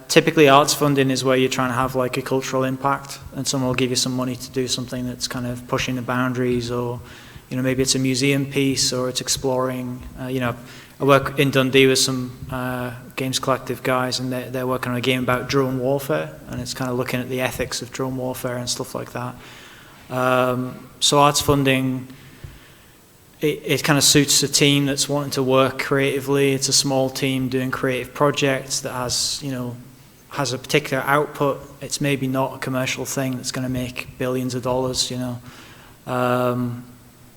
typically arts funding is where you're trying to have like a cultural impact, and someone will give you some money to do something that's kind of pushing the boundaries, or you know, maybe it's a museum piece or it's exploring. You know, I work in Dundee with some Games Collective guys, and they're working on a game about drone warfare, and it's kind of looking at the ethics of drone warfare and stuff like that. So arts funding, it kind of suits a team that's wanting to work creatively. It's a small team doing creative projects that has, you know, has a particular output, it's maybe not a commercial thing that's going to make billions of dollars, you know.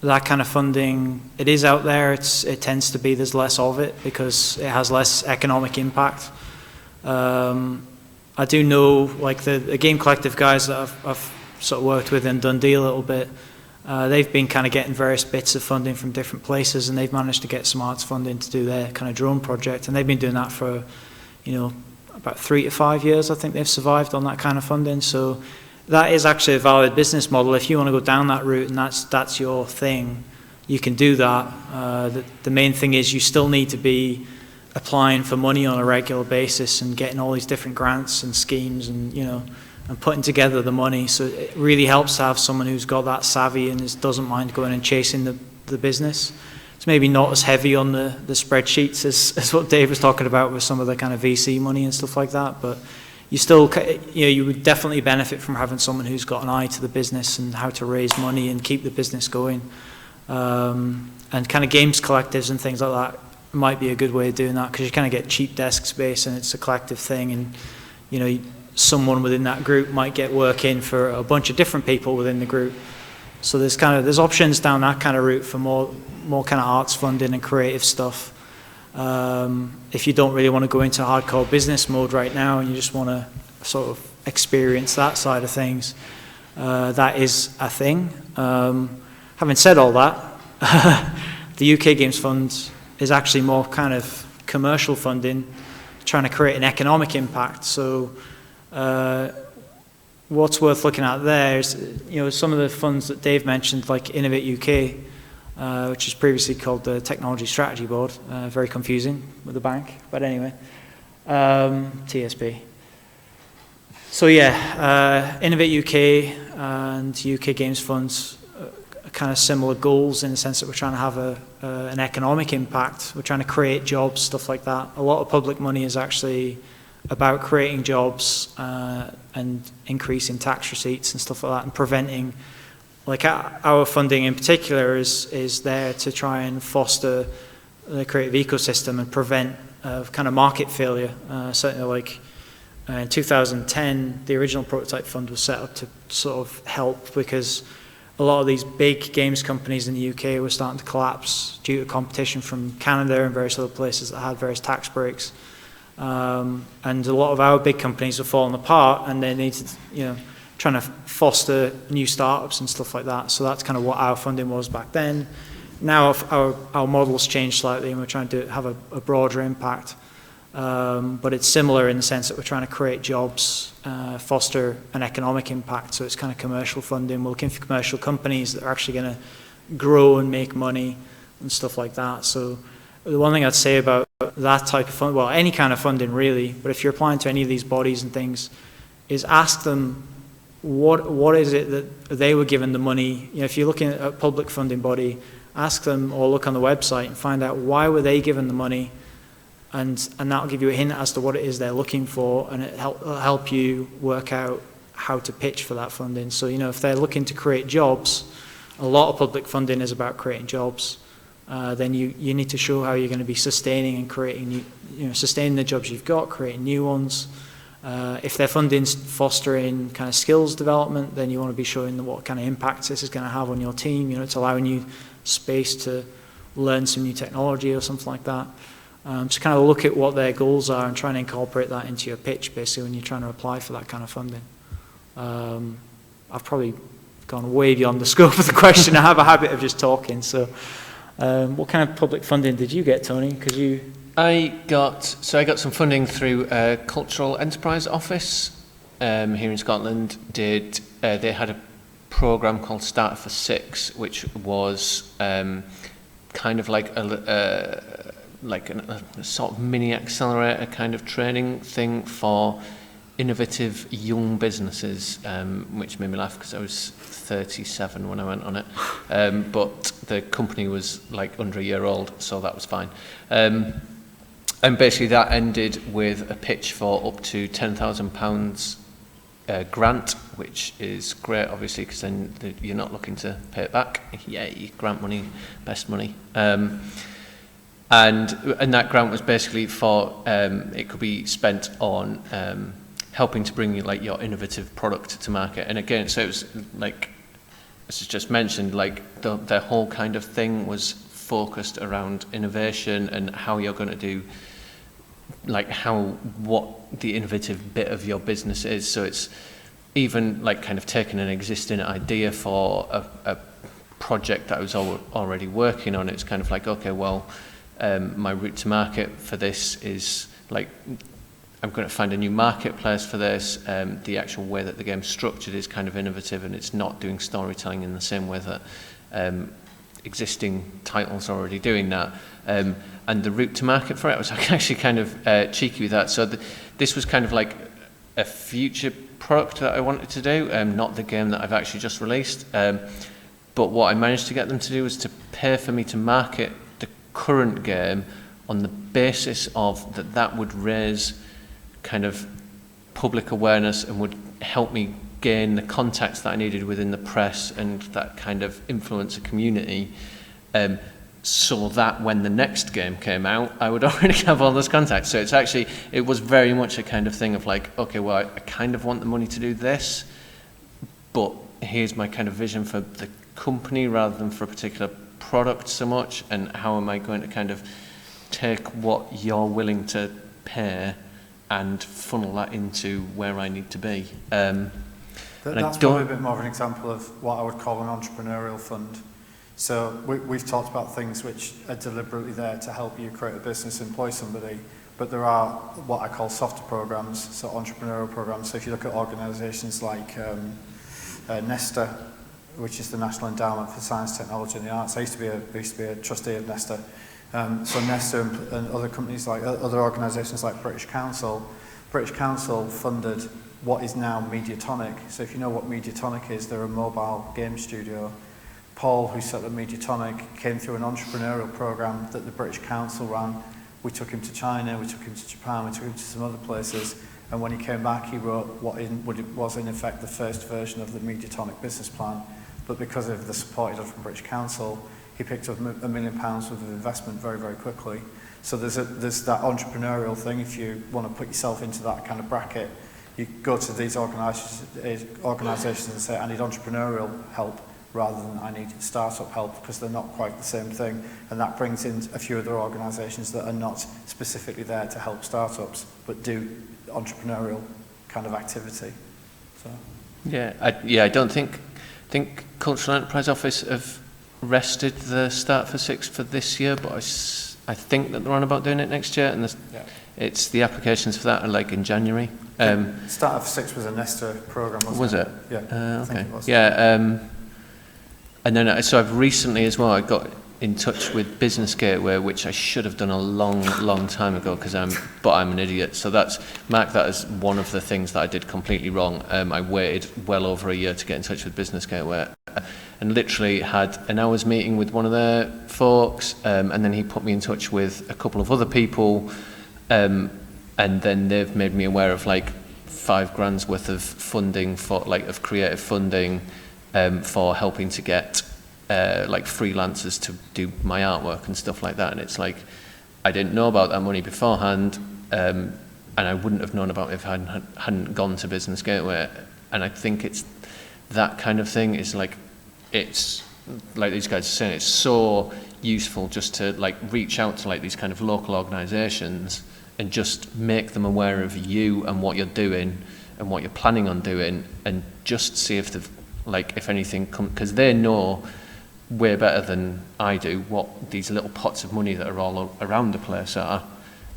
That kind of funding, it is out there. It tends to be there's less of it because it has less economic impact. I do know, like the Game Collective guys that I've sort of worked with in Dundee a little bit, they've been kind of getting various bits of funding from different places, and they've managed to get some arts funding to do their kind of drone project, and they've been doing that for, you know, about 3 to 5 years. I think they've survived on that kind of funding. So that is actually a valid business model. If you want to go down that route and that's your thing, you can do that. The main thing is you still need to be applying for money on a regular basis and getting all these different grants and schemes and, you know, and putting together the money. So it really helps to have someone who's got that savvy and doesn't mind going and chasing the business. It's maybe not as heavy on the spreadsheets as what Dave was talking about with some of the kind of VC money and stuff like that, but you still, you know, you would definitely benefit from having someone who's got an eye to the business and how to raise money and keep the business going. And kind of games collectives and things like that might be a good way of doing that, because you kind of get cheap desk space and it's a collective thing, and, you know, someone within that group might get work in for a bunch of different people within the group. So there's options down that kind of route for more kind of arts funding and creative stuff. If you don't really want to go into hardcore business mode right now and you just want to sort of experience that side of things, that is a thing. Having said all that, the UK Games Fund is actually more kind of commercial funding, trying to create an economic impact. So what's worth looking at there is, you know, some of the funds that Dave mentioned, like Innovate UK, which is previously called the Technology Strategy Board, very confusing with the bank, but anyway, TSB. So yeah, Innovate UK and UK Games Funds are kind of similar goals in the sense that we're trying to have an economic impact. We're trying to create jobs, stuff like that. A lot of public money is actually about creating jobs and increasing tax receipts and stuff like that, and preventing, like our funding in particular is there to try and foster the creative ecosystem and prevent kind of market failure. Certainly, like in 2010, the original prototype fund was set up to sort of help, because a lot of these big games companies in the UK were starting to collapse due to competition from Canada and various other places that had various tax breaks. And a lot of our big companies were falling apart, and they needed, you know, trying to foster new startups and stuff like that. So that's kind of what our funding was back then. Now our model's changed slightly, and we're trying to have a broader impact. But it's similar in the sense that we're trying to create jobs, foster an economic impact. So it's kind of commercial funding. We're looking for commercial companies that are actually going to grow and make money and stuff like that. So the one thing I'd say about that type of fund, well, any kind of funding really, but if you're applying to any of these bodies and things, is ask them what is it that they were given the money. You know, if you're looking at a public funding body, ask them, or look on the website and find out why were they given the money, and that'll give you a hint as to what it is they're looking for, and it'll help you work out how to pitch for that funding. So, you know, if they're looking to create jobs, a lot of public funding is about creating jobs. Then you need to show how you're going to be sustaining and creating new, you know, sustaining the jobs you've got, creating new ones. If their funding's fostering kind of skills development, then you want to be showing what kind of impacts this is going to have on your team. You know, it's allowing you space to learn some new technology or something like that. So kind of look at what their goals are and try and incorporate that into your pitch, basically, when you're trying to apply for that kind of funding. I've probably gone way beyond the scope of the question. I have a habit of just talking, so... what kind of public funding did you get, Tony? I got some funding through a Cultural Enterprise Office here in Scotland. They had a program called Start for Six, which was kind of like a sort of mini accelerator kind of training thing for innovative young businesses, which made me laugh because I was 37 when I went on it, but the company was like under a year old, so that was fine. And basically that ended with a pitch for up to £10,000 grant, which is great, obviously, because then you're not looking to pay it back. Yay, grant money, best money. And that grant was basically for, it could be spent on helping to bring like your innovative product to market. And again, so it was like, as I just mentioned, like the whole kind of thing was focused around innovation and how you're going to do, like what the innovative bit of your business is. So it's even like kind of taking an existing idea for a project that I was already working on. It's kind of like, okay, well, my route to market for this is like, I'm going to find a new marketplace for this. The actual way that the game's structured is kind of innovative, and it's not doing storytelling in the same way that existing titles are already doing that. And the route to market for it, I was actually kind of cheeky with that. So this was kind of like a future product that I wanted to do, not the game that I've actually just released. But what I managed to get them to do was to pay for me to market the current game on the basis of that would raise kind of public awareness and would help me gain the contacts that I needed within the press and that kind of influence a community, so that when the next game came out, I would already have all those contacts. So it was very much a kind of thing of like, okay, well, I kind of want the money to do this, but here's my kind of vision for the company rather than for a particular product so much, and how am I going to kind of take what you're willing to pay and funnel that into where I need to be. That's probably a bit more of an example of what I would call an entrepreneurial fund. So we've talked about things which are deliberately there to help you create a business, employ somebody, but there are what I call softer programs, so entrepreneurial programs. So if you look at organisations like Nesta, which is the National Endowment for Science, Technology and the Arts. I used to be a trustee of Nesta. So Nesta and other companies like other organisations like British Council funded what is now Mediatonic. So if you know what Mediatonic is, they're a mobile game studio. Paul, who set up Mediatonic, came through an entrepreneurial program that the British Council ran. We took him to China, we took him to Japan, we took him to some other places. And when he came back, he wrote what was in effect the first version of the Mediatonic business plan. But because of the support he did from British Council, he picked up £1 million worth of investment very, very quickly. So there's that entrepreneurial thing. If you want to put yourself into that kind of bracket, you go to these organisations and say, I need entrepreneurial help rather than I need startup help, because they're not quite the same thing. And that brings in a few other organisations that are not specifically there to help startups, but do entrepreneurial kind of activity. So. I don't think Cultural Enterprise Office have rested the Start for Six for this year, but I think that they're on about doing it next year, and it's the applications for that are like in January. Start for Six was a Nesta programme, wasn't it? Was it? Yeah. Okay. I think it was. Yeah. And then so I've recently as well, I got in touch with Business Gateway, which I should have done a long time ago, but I'm an idiot. So mark that as one of the things that I did completely wrong. I waited well over a year to get in touch with Business Gateway, and literally had an hour's meeting with one of their folks, and then he put me in touch with a couple of other people, and then they've made me aware of like £5,000 worth of funding of creative funding, for helping to get like freelancers to do my artwork and stuff like that. And it's like, I didn't know about that money beforehand, and I wouldn't have known about it if I hadn't gone to Business Gateway. And I think it's that kind of thing is like, it's like these guys are saying, it's so useful just to like reach out to like these kind of local organisations and just make them aware of you and what you're doing and what you're planning on doing, and just see if if anything because they know way better than I do what these little pots of money that are all around the place are.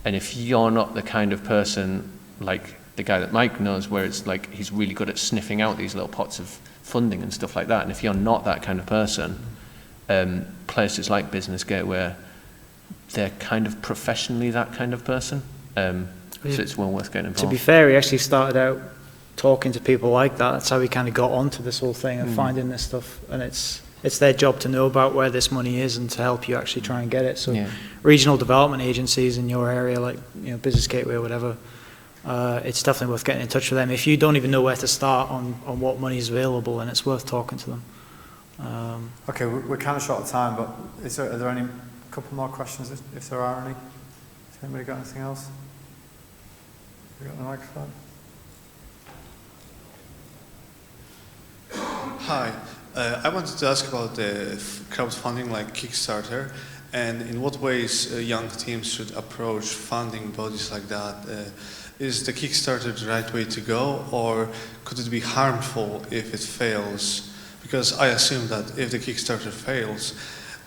And if you're not the kind of person like the guy that Mike knows, where it's like he's really good at sniffing out these little pots of funding and stuff like that, and if you're not that kind of person, places like Business Gateway, they're kind of professionally that kind of person, so it's well worth getting involved. To be fair, he actually started out talking to people like that. That's how he kind of got onto this whole thing and finding this stuff, and it's their job to know about where this money is and to help you actually try and get it. So regional development agencies in your area, like Business Gateway or whatever, it's definitely worth getting in touch with them. If you don't even know where to start on what money is available, then it's worth talking to them. Okay, we're kind of short of time, but are there any couple more questions if there are any? Has anybody got anything else? Have you got the microphone? Hi. I wanted to ask about the crowdfunding like Kickstarter, and in what ways young teams should approach funding bodies like that. Is the Kickstarter the right way to go, or could it be harmful if it fails? Because I assume that if the Kickstarter fails,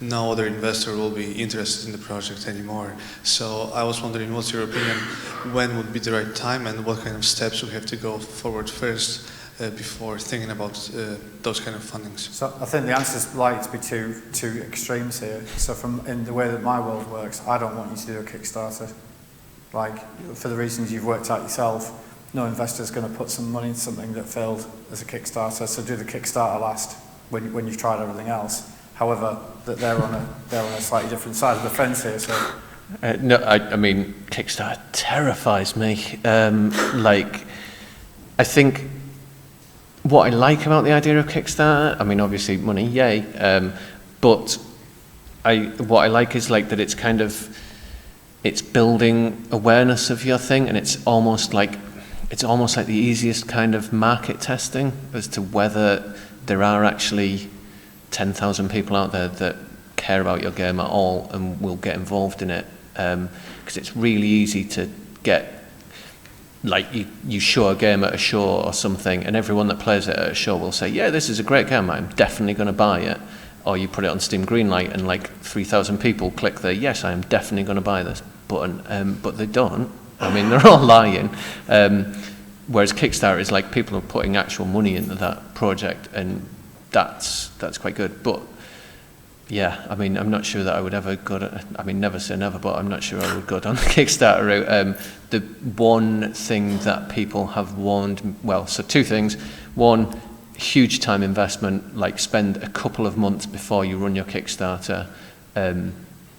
no other investor will be interested in the project anymore. So I was wondering, what's your opinion? When would be the right time, and what kind of steps we have to go forward first before thinking about those kind of fundings? So I think the answer is likely to be two extremes here. So in the way that my world works, I don't want you to do a Kickstarter. Like, for the reasons you've worked out yourself, no investor's going to put some money into something that failed as a Kickstarter, so do the Kickstarter last when you've tried everything else. However, that they're on a slightly different side of the fence here, so... No, I mean, Kickstarter terrifies me. I think what I like about the idea of Kickstarter, I mean, obviously money, yay, but what I like is like that it's building awareness of your thing, and it's almost like the easiest kind of market testing as to whether there are actually 10,000 people out there that care about your game at all and will get involved in it, because it's really easy to get, like, you show a game at a show or something, and everyone that plays it at a show will say, yeah, this is a great game, I'm definitely going to buy it. Or you put it on Steam Greenlight and like 3,000 people click the yes, I am definitely going to buy this button, but they don't. I mean, they're all lying. Whereas Kickstarter is like people are putting actual money into that project, and that's quite good. But yeah, I mean, I'm not sure that I would ever go to, I mean, never say never, but I'm not sure I would go down the Kickstarter route. The one thing that people have warned, well, so two things. One, huge time investment, like spend a couple of months before you run your Kickstarter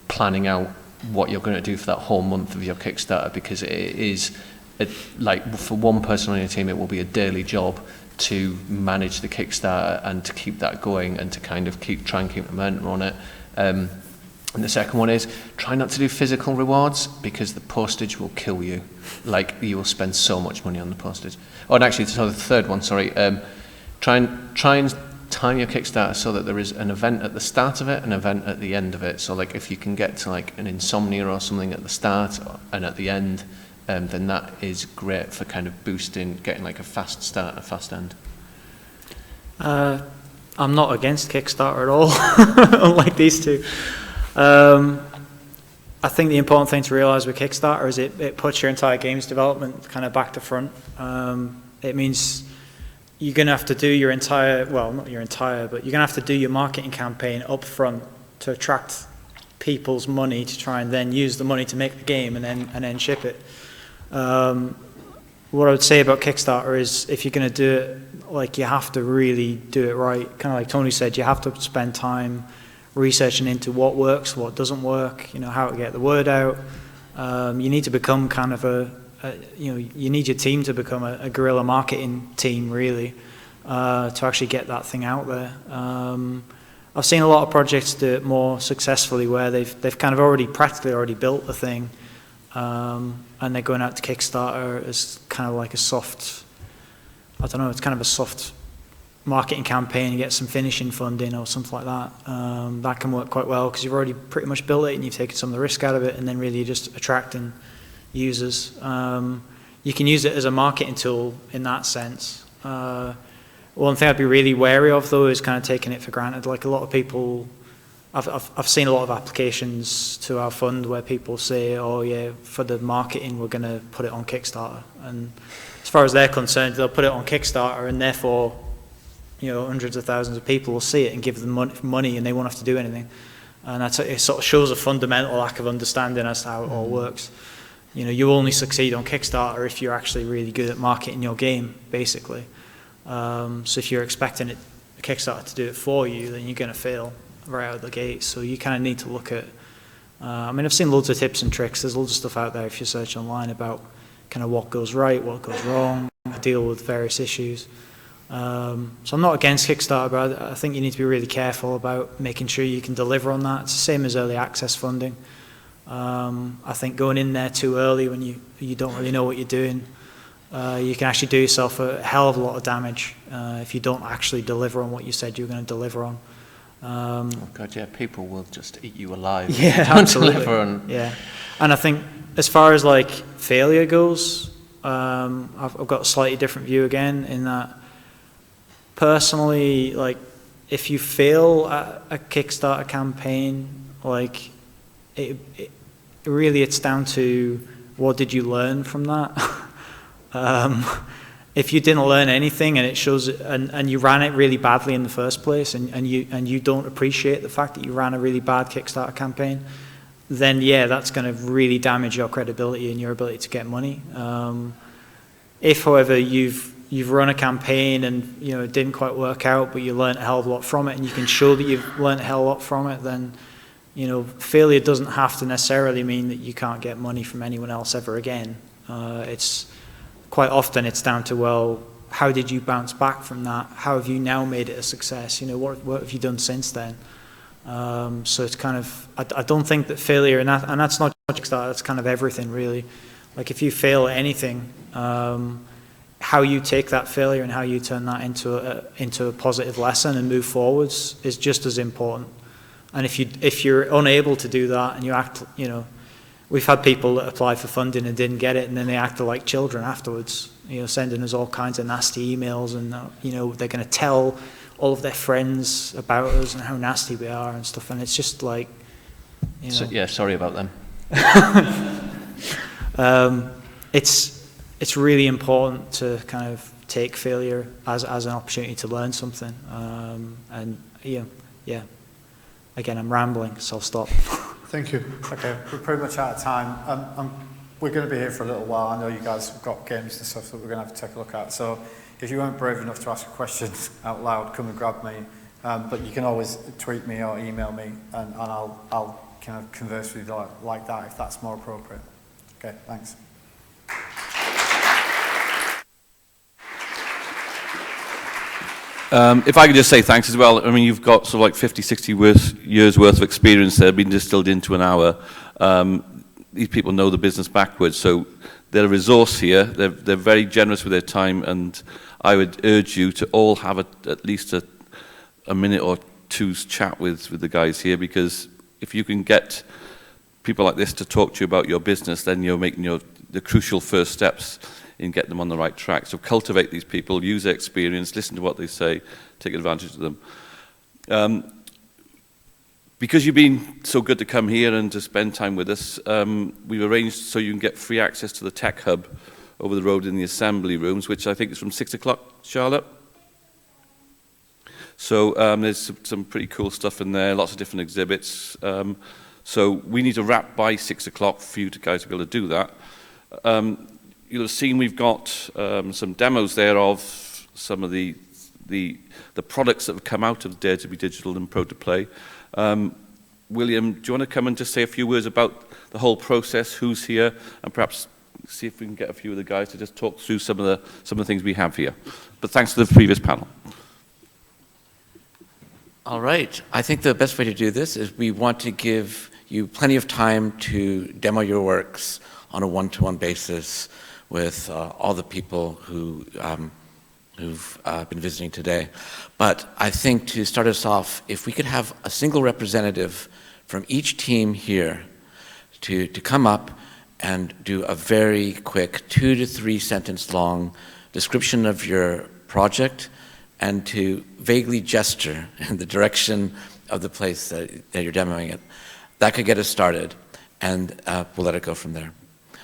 planning out what you're going to do for that whole month of your Kickstarter, because it is, like, for one person on your team, it will be a daily job to manage the Kickstarter and to keep that going and to kind of try and keep momentum on it. And the second one is try not to do physical rewards, because the postage will kill you. Like, you will spend so much money on the postage. Oh, and actually, so the third one, sorry, try and time your Kickstarter so that there is an event at the start of it, an event at the end of it. So like if you can get to like an Insomnia or something at the start and at the end, then that is great for kind of boosting, getting like a fast start and a fast end. I'm not against Kickstarter at all, unlike these two. I think the important thing to realise with Kickstarter is it puts your entire games development kind of back to front. It means you're going to have to do your entire, well, not your entire, but you're going to have to do your marketing campaign up front to attract people's money to try and then use the money to make the game and then ship it. What I would say about Kickstarter is if you're going to do it, like, you have to really do it right. Kind of like Tony said, you have to spend time researching into what works, what doesn't work, you know, how to get the word out. You need to become kind of you need your team to become a guerrilla marketing team, really, to actually get that thing out there. I've seen a lot of projects do it more successfully where they've kind of practically already built the thing, and they're going out to Kickstarter as kind of like a soft, I don't know, it's kind of a soft marketing campaign. You get some finishing funding or something like that. That can work quite well because you've already pretty much built it and you've taken some of the risk out of it, and then really you're just attracting users. You can use it as a marketing tool in that sense. One thing I'd be really wary of, though, is kind of taking it for granted. Like, a lot of people, I've seen a lot of applications to our fund where people say, oh yeah, for the marketing we're going to put it on Kickstarter, and as far as they're concerned, they'll put it on Kickstarter and therefore, you know, hundreds of thousands of people will see it and give them money and they won't have to do anything. And it sort of shows a fundamental lack of understanding as to how it all works. You know, you only succeed on Kickstarter if you're actually really good at marketing your game, basically. So if you're expecting Kickstarter to do it for you, then you're going to fail right out of the gate. So you kind of need to look at, I mean, I've seen loads of tips and tricks. There's loads of stuff out there if you search online about kind of what goes right, what goes wrong, deal with various issues. So I'm not against Kickstarter, but I think you need to be really careful about making sure you can deliver on that. It's the same as early access funding. I think going in there too early when you don't really know what you're doing you can actually do yourself a hell of a lot of damage if you don't actually deliver on what you said you were going to deliver on. Oh God, yeah, people will just eat you alive. Yeah, if you don't absolutely. deliver on. Yeah, and I think as far as like failure goes, I've got a slightly different view again in that personally, like if you fail at a Kickstarter campaign, like it really it's down to what did you learn from that. If you didn't learn anything and it shows and you ran it really badly in the first place and you don't appreciate the fact that you ran a really bad Kickstarter campaign, then yeah, that's going to really damage your credibility and your ability to get money. If, however, you've run a campaign and it didn't quite work out, but you learned a hell of a lot from it, and you can show that you've learned a hell of a lot from it, then failure doesn't have to necessarily mean that you can't get money from anyone else ever again. It's quite often it's down to, well, how did you bounce back from that? How have you now made it a success? What have you done since then? So it's kind of, I don't think that failure, and that's not just Kickstarter, that's kind of everything really. Like if you fail at anything, how you take that failure and how you turn that into a positive lesson and move forwards is just as important. And if you're unable to do that and you act, we've had people that applied for funding and didn't get it, and then they acted like children afterwards, sending us all kinds of nasty emails, and they're going to tell all of their friends about us and how nasty we are and stuff, and it's just like, So, yeah, sorry about them. It's really important to kind of take failure as an opportunity to learn something, and yeah. Again, I'm rambling, so I'll stop. Thank you. Okay, we're pretty much out of time. We're going to be here for a little while. I know you guys have got games and stuff that we're going to have to take a look at. So if you weren't brave enough to ask a question out loud, come and grab me. But you can always tweet me or email me, and I'll kind of converse with you like that if that's more appropriate. Okay, thanks. If I could just say thanks as well. I mean, you've got sort of like 50, 60 years worth of experience there, been distilled into an hour. These people know the business backwards, so they're a resource here. They're very generous with their time, and I would urge you to all have at least a minute or two's chat with the guys here, because if you can get people like this to talk to you about your business, then you're making the crucial first steps in getting them on the right track. So cultivate these people, use their experience, listen to what they say, take advantage of them. Because you've been so good to come here and to spend time with us, we've arranged so you can get free access to the tech hub over the road in the assembly rooms, which I think is from 6 o'clock, Charlotte? So there's some pretty cool stuff in there, lots of different exhibits. So we need to wrap by 6 o'clock for you guys to be able to do that. You'll have seen we've got some demos there of some of the products that have come out of Dare to be Digital and Pro to Play. William, do you want to come and just say a few words about the whole process, who's here, and perhaps see if we can get a few of the guys to just talk through some of the things we have here. But thanks to the previous panel. All right. I think the best way to do this is we want to give you plenty of time to demo your works on a one-to-one basis with all the people who've been visiting today. But I think to start us off, if we could have a single representative from each team here to come up and do a very quick 2 to 3 sentence long description of your project, and to vaguely gesture in the direction of the place that you're demoing it. That could get us started, and we'll let it go from there.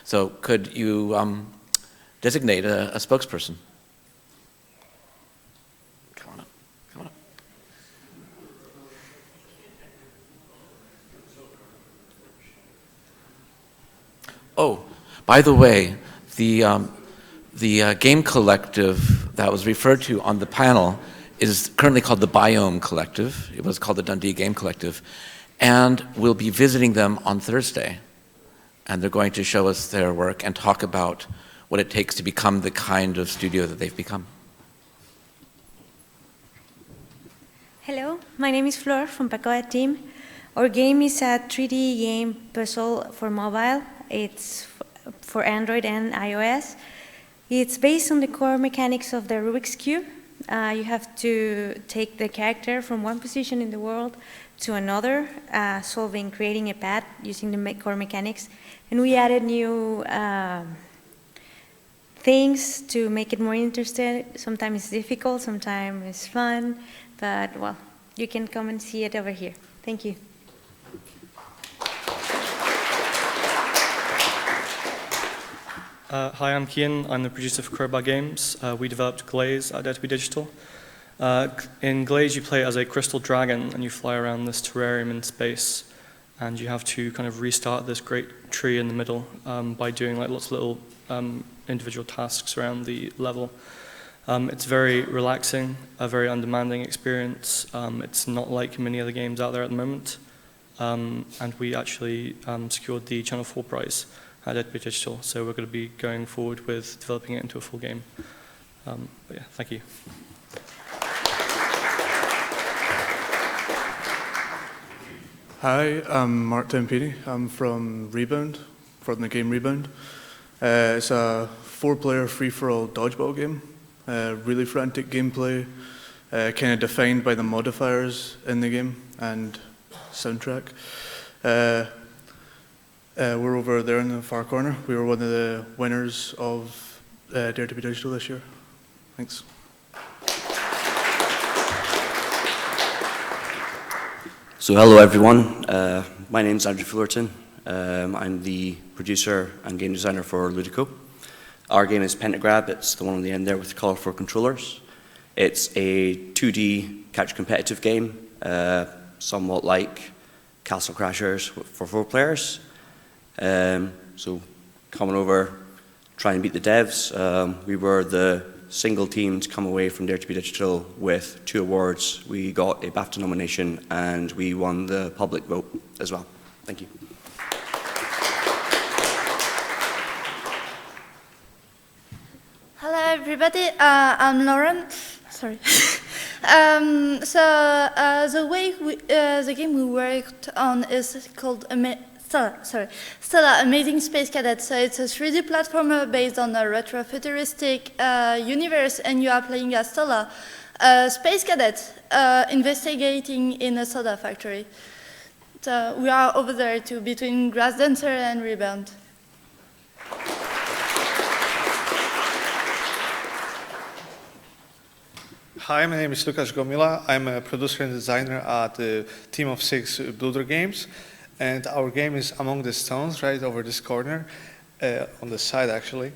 So could you designate a spokesperson? Come on up, come on up. Oh, by the way, the game collective that was referred to on the panel is currently called the Biome Collective. It was called the Dundee Game Collective. And we'll be visiting them on Thursday. And they're going to show us their work and talk about what it takes to become the kind of studio that they've become. Hello, my name is Flor from Pacoa team. Our game is a 3D game puzzle for mobile. It's for Android and iOS. It's based on the core mechanics of the Rubik's Cube. You have to take the character from one position in the world to another, creating a path using the core mechanics. And we added new things to make it more interesting. Sometimes it's difficult, sometimes it's fun, but well, you can come and see it over here. Thank you. Hi, I'm Kian. I'm the producer for Crowbar Games. We developed Glaze at Edinburgh Digital. In Glaze, you play as a crystal dragon, and you fly around this terrarium in space, and you have to kind of restart this great tree in the middle by doing like lots of little individual tasks around the level. It's very relaxing, a very undemanding experience. It's not like many other games out there at the moment, and we actually secured the Channel 4 prize at Edinburgh Digital, so we're going to be going forward with developing it into a full game. But yeah, thank you. Hi, I'm Mark Tempini. I'm from Rebound, from the game Rebound. It's a 4-player free-for-all dodgeball game. Really frantic gameplay, kind of defined by the modifiers in the game and soundtrack. We're over there in the far corner. We were one of the winners of Dare to be Digital this year. Thanks. So hello everyone, my name is Andrew Fullerton. I'm the producer and game designer for Ludico. Our game is Pentagrab. It's the one on the end there with the colourful controllers. It's a 2D catch competitive game, somewhat like Castle Crashers for 4 players. So coming over, try and beat the devs. We were the single team to come away from Dare to be Digital with 2 awards. We got a BAFTA nomination and we won the public vote as well. Thank you. Hello everybody, I'm Lauren. Sorry. The way the game we worked on is called Stella, Amazing Space Cadet. So it's a 3D platformer based on a retro-futuristic universe, and you are playing as Stella, a space cadet investigating in a soda factory. So we are over there too, between Grass Dancer and Rebound. Hi, my name is Lukasz Gomila. I'm a producer and designer at the Team of 6 Bluder Games. And our game is Among the Stones, right over this corner, on the side actually.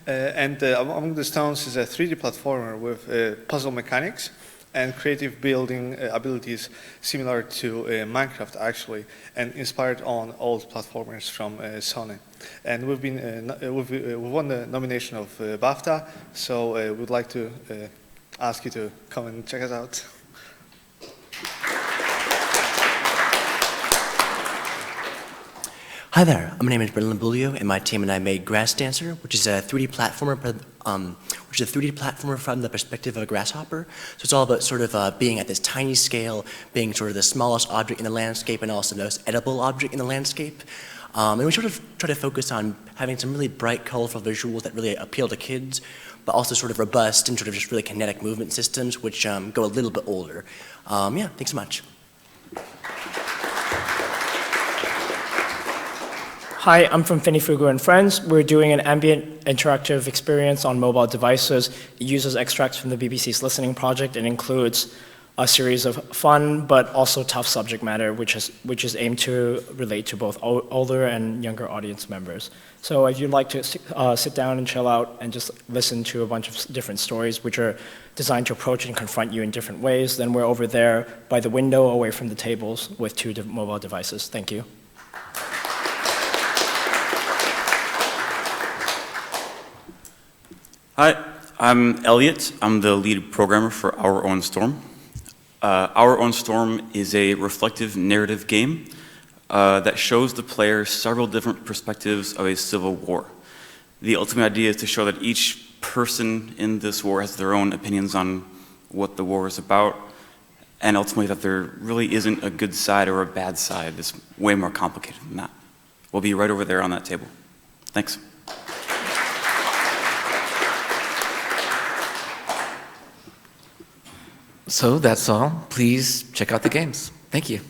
Among the Stones is a 3D platformer with puzzle mechanics and creative building abilities similar to Minecraft actually, and inspired on old platformers from Sony. And we've won the nomination of BAFTA, so we'd like to ask you to come and check us out. Hi there, my name is Brendan Bulio, and my team and I made Grass Dancer, which is a 3D platformer, from the perspective of a grasshopper. So it's all about sort of being at this tiny scale, being sort of the smallest object in the landscape and also the most edible object in the landscape. And we sort of try to focus on having some really bright, colorful visuals that really appeal to kids, but also sort of robust and sort of just really kinetic movement systems, which go a little bit older. Yeah, thanks so much. Hi, I'm from Finny Fugu and Friends. We're doing an ambient interactive experience on mobile devices. It uses extracts from the BBC's listening project and includes a series of fun but also tough subject matter, which is aimed to relate to both older and younger audience members. So if you'd like to sit down and chill out and just listen to a bunch of different stories which are designed to approach and confront you in different ways, then we're over there by the window away from the tables with 2 mobile devices. Thank you. Hi, I'm Elliot. I'm the lead programmer for Our Own Storm. Our Own Storm is a reflective narrative game that shows the player several different perspectives of a civil war. The ultimate idea is to show that each person in this war has their own opinions on what the war is about, and ultimately that there really isn't a good side or a bad side. It's way more complicated than that. We'll be right over there on that table. Thanks. So that's all. Please check out the games. Thank you.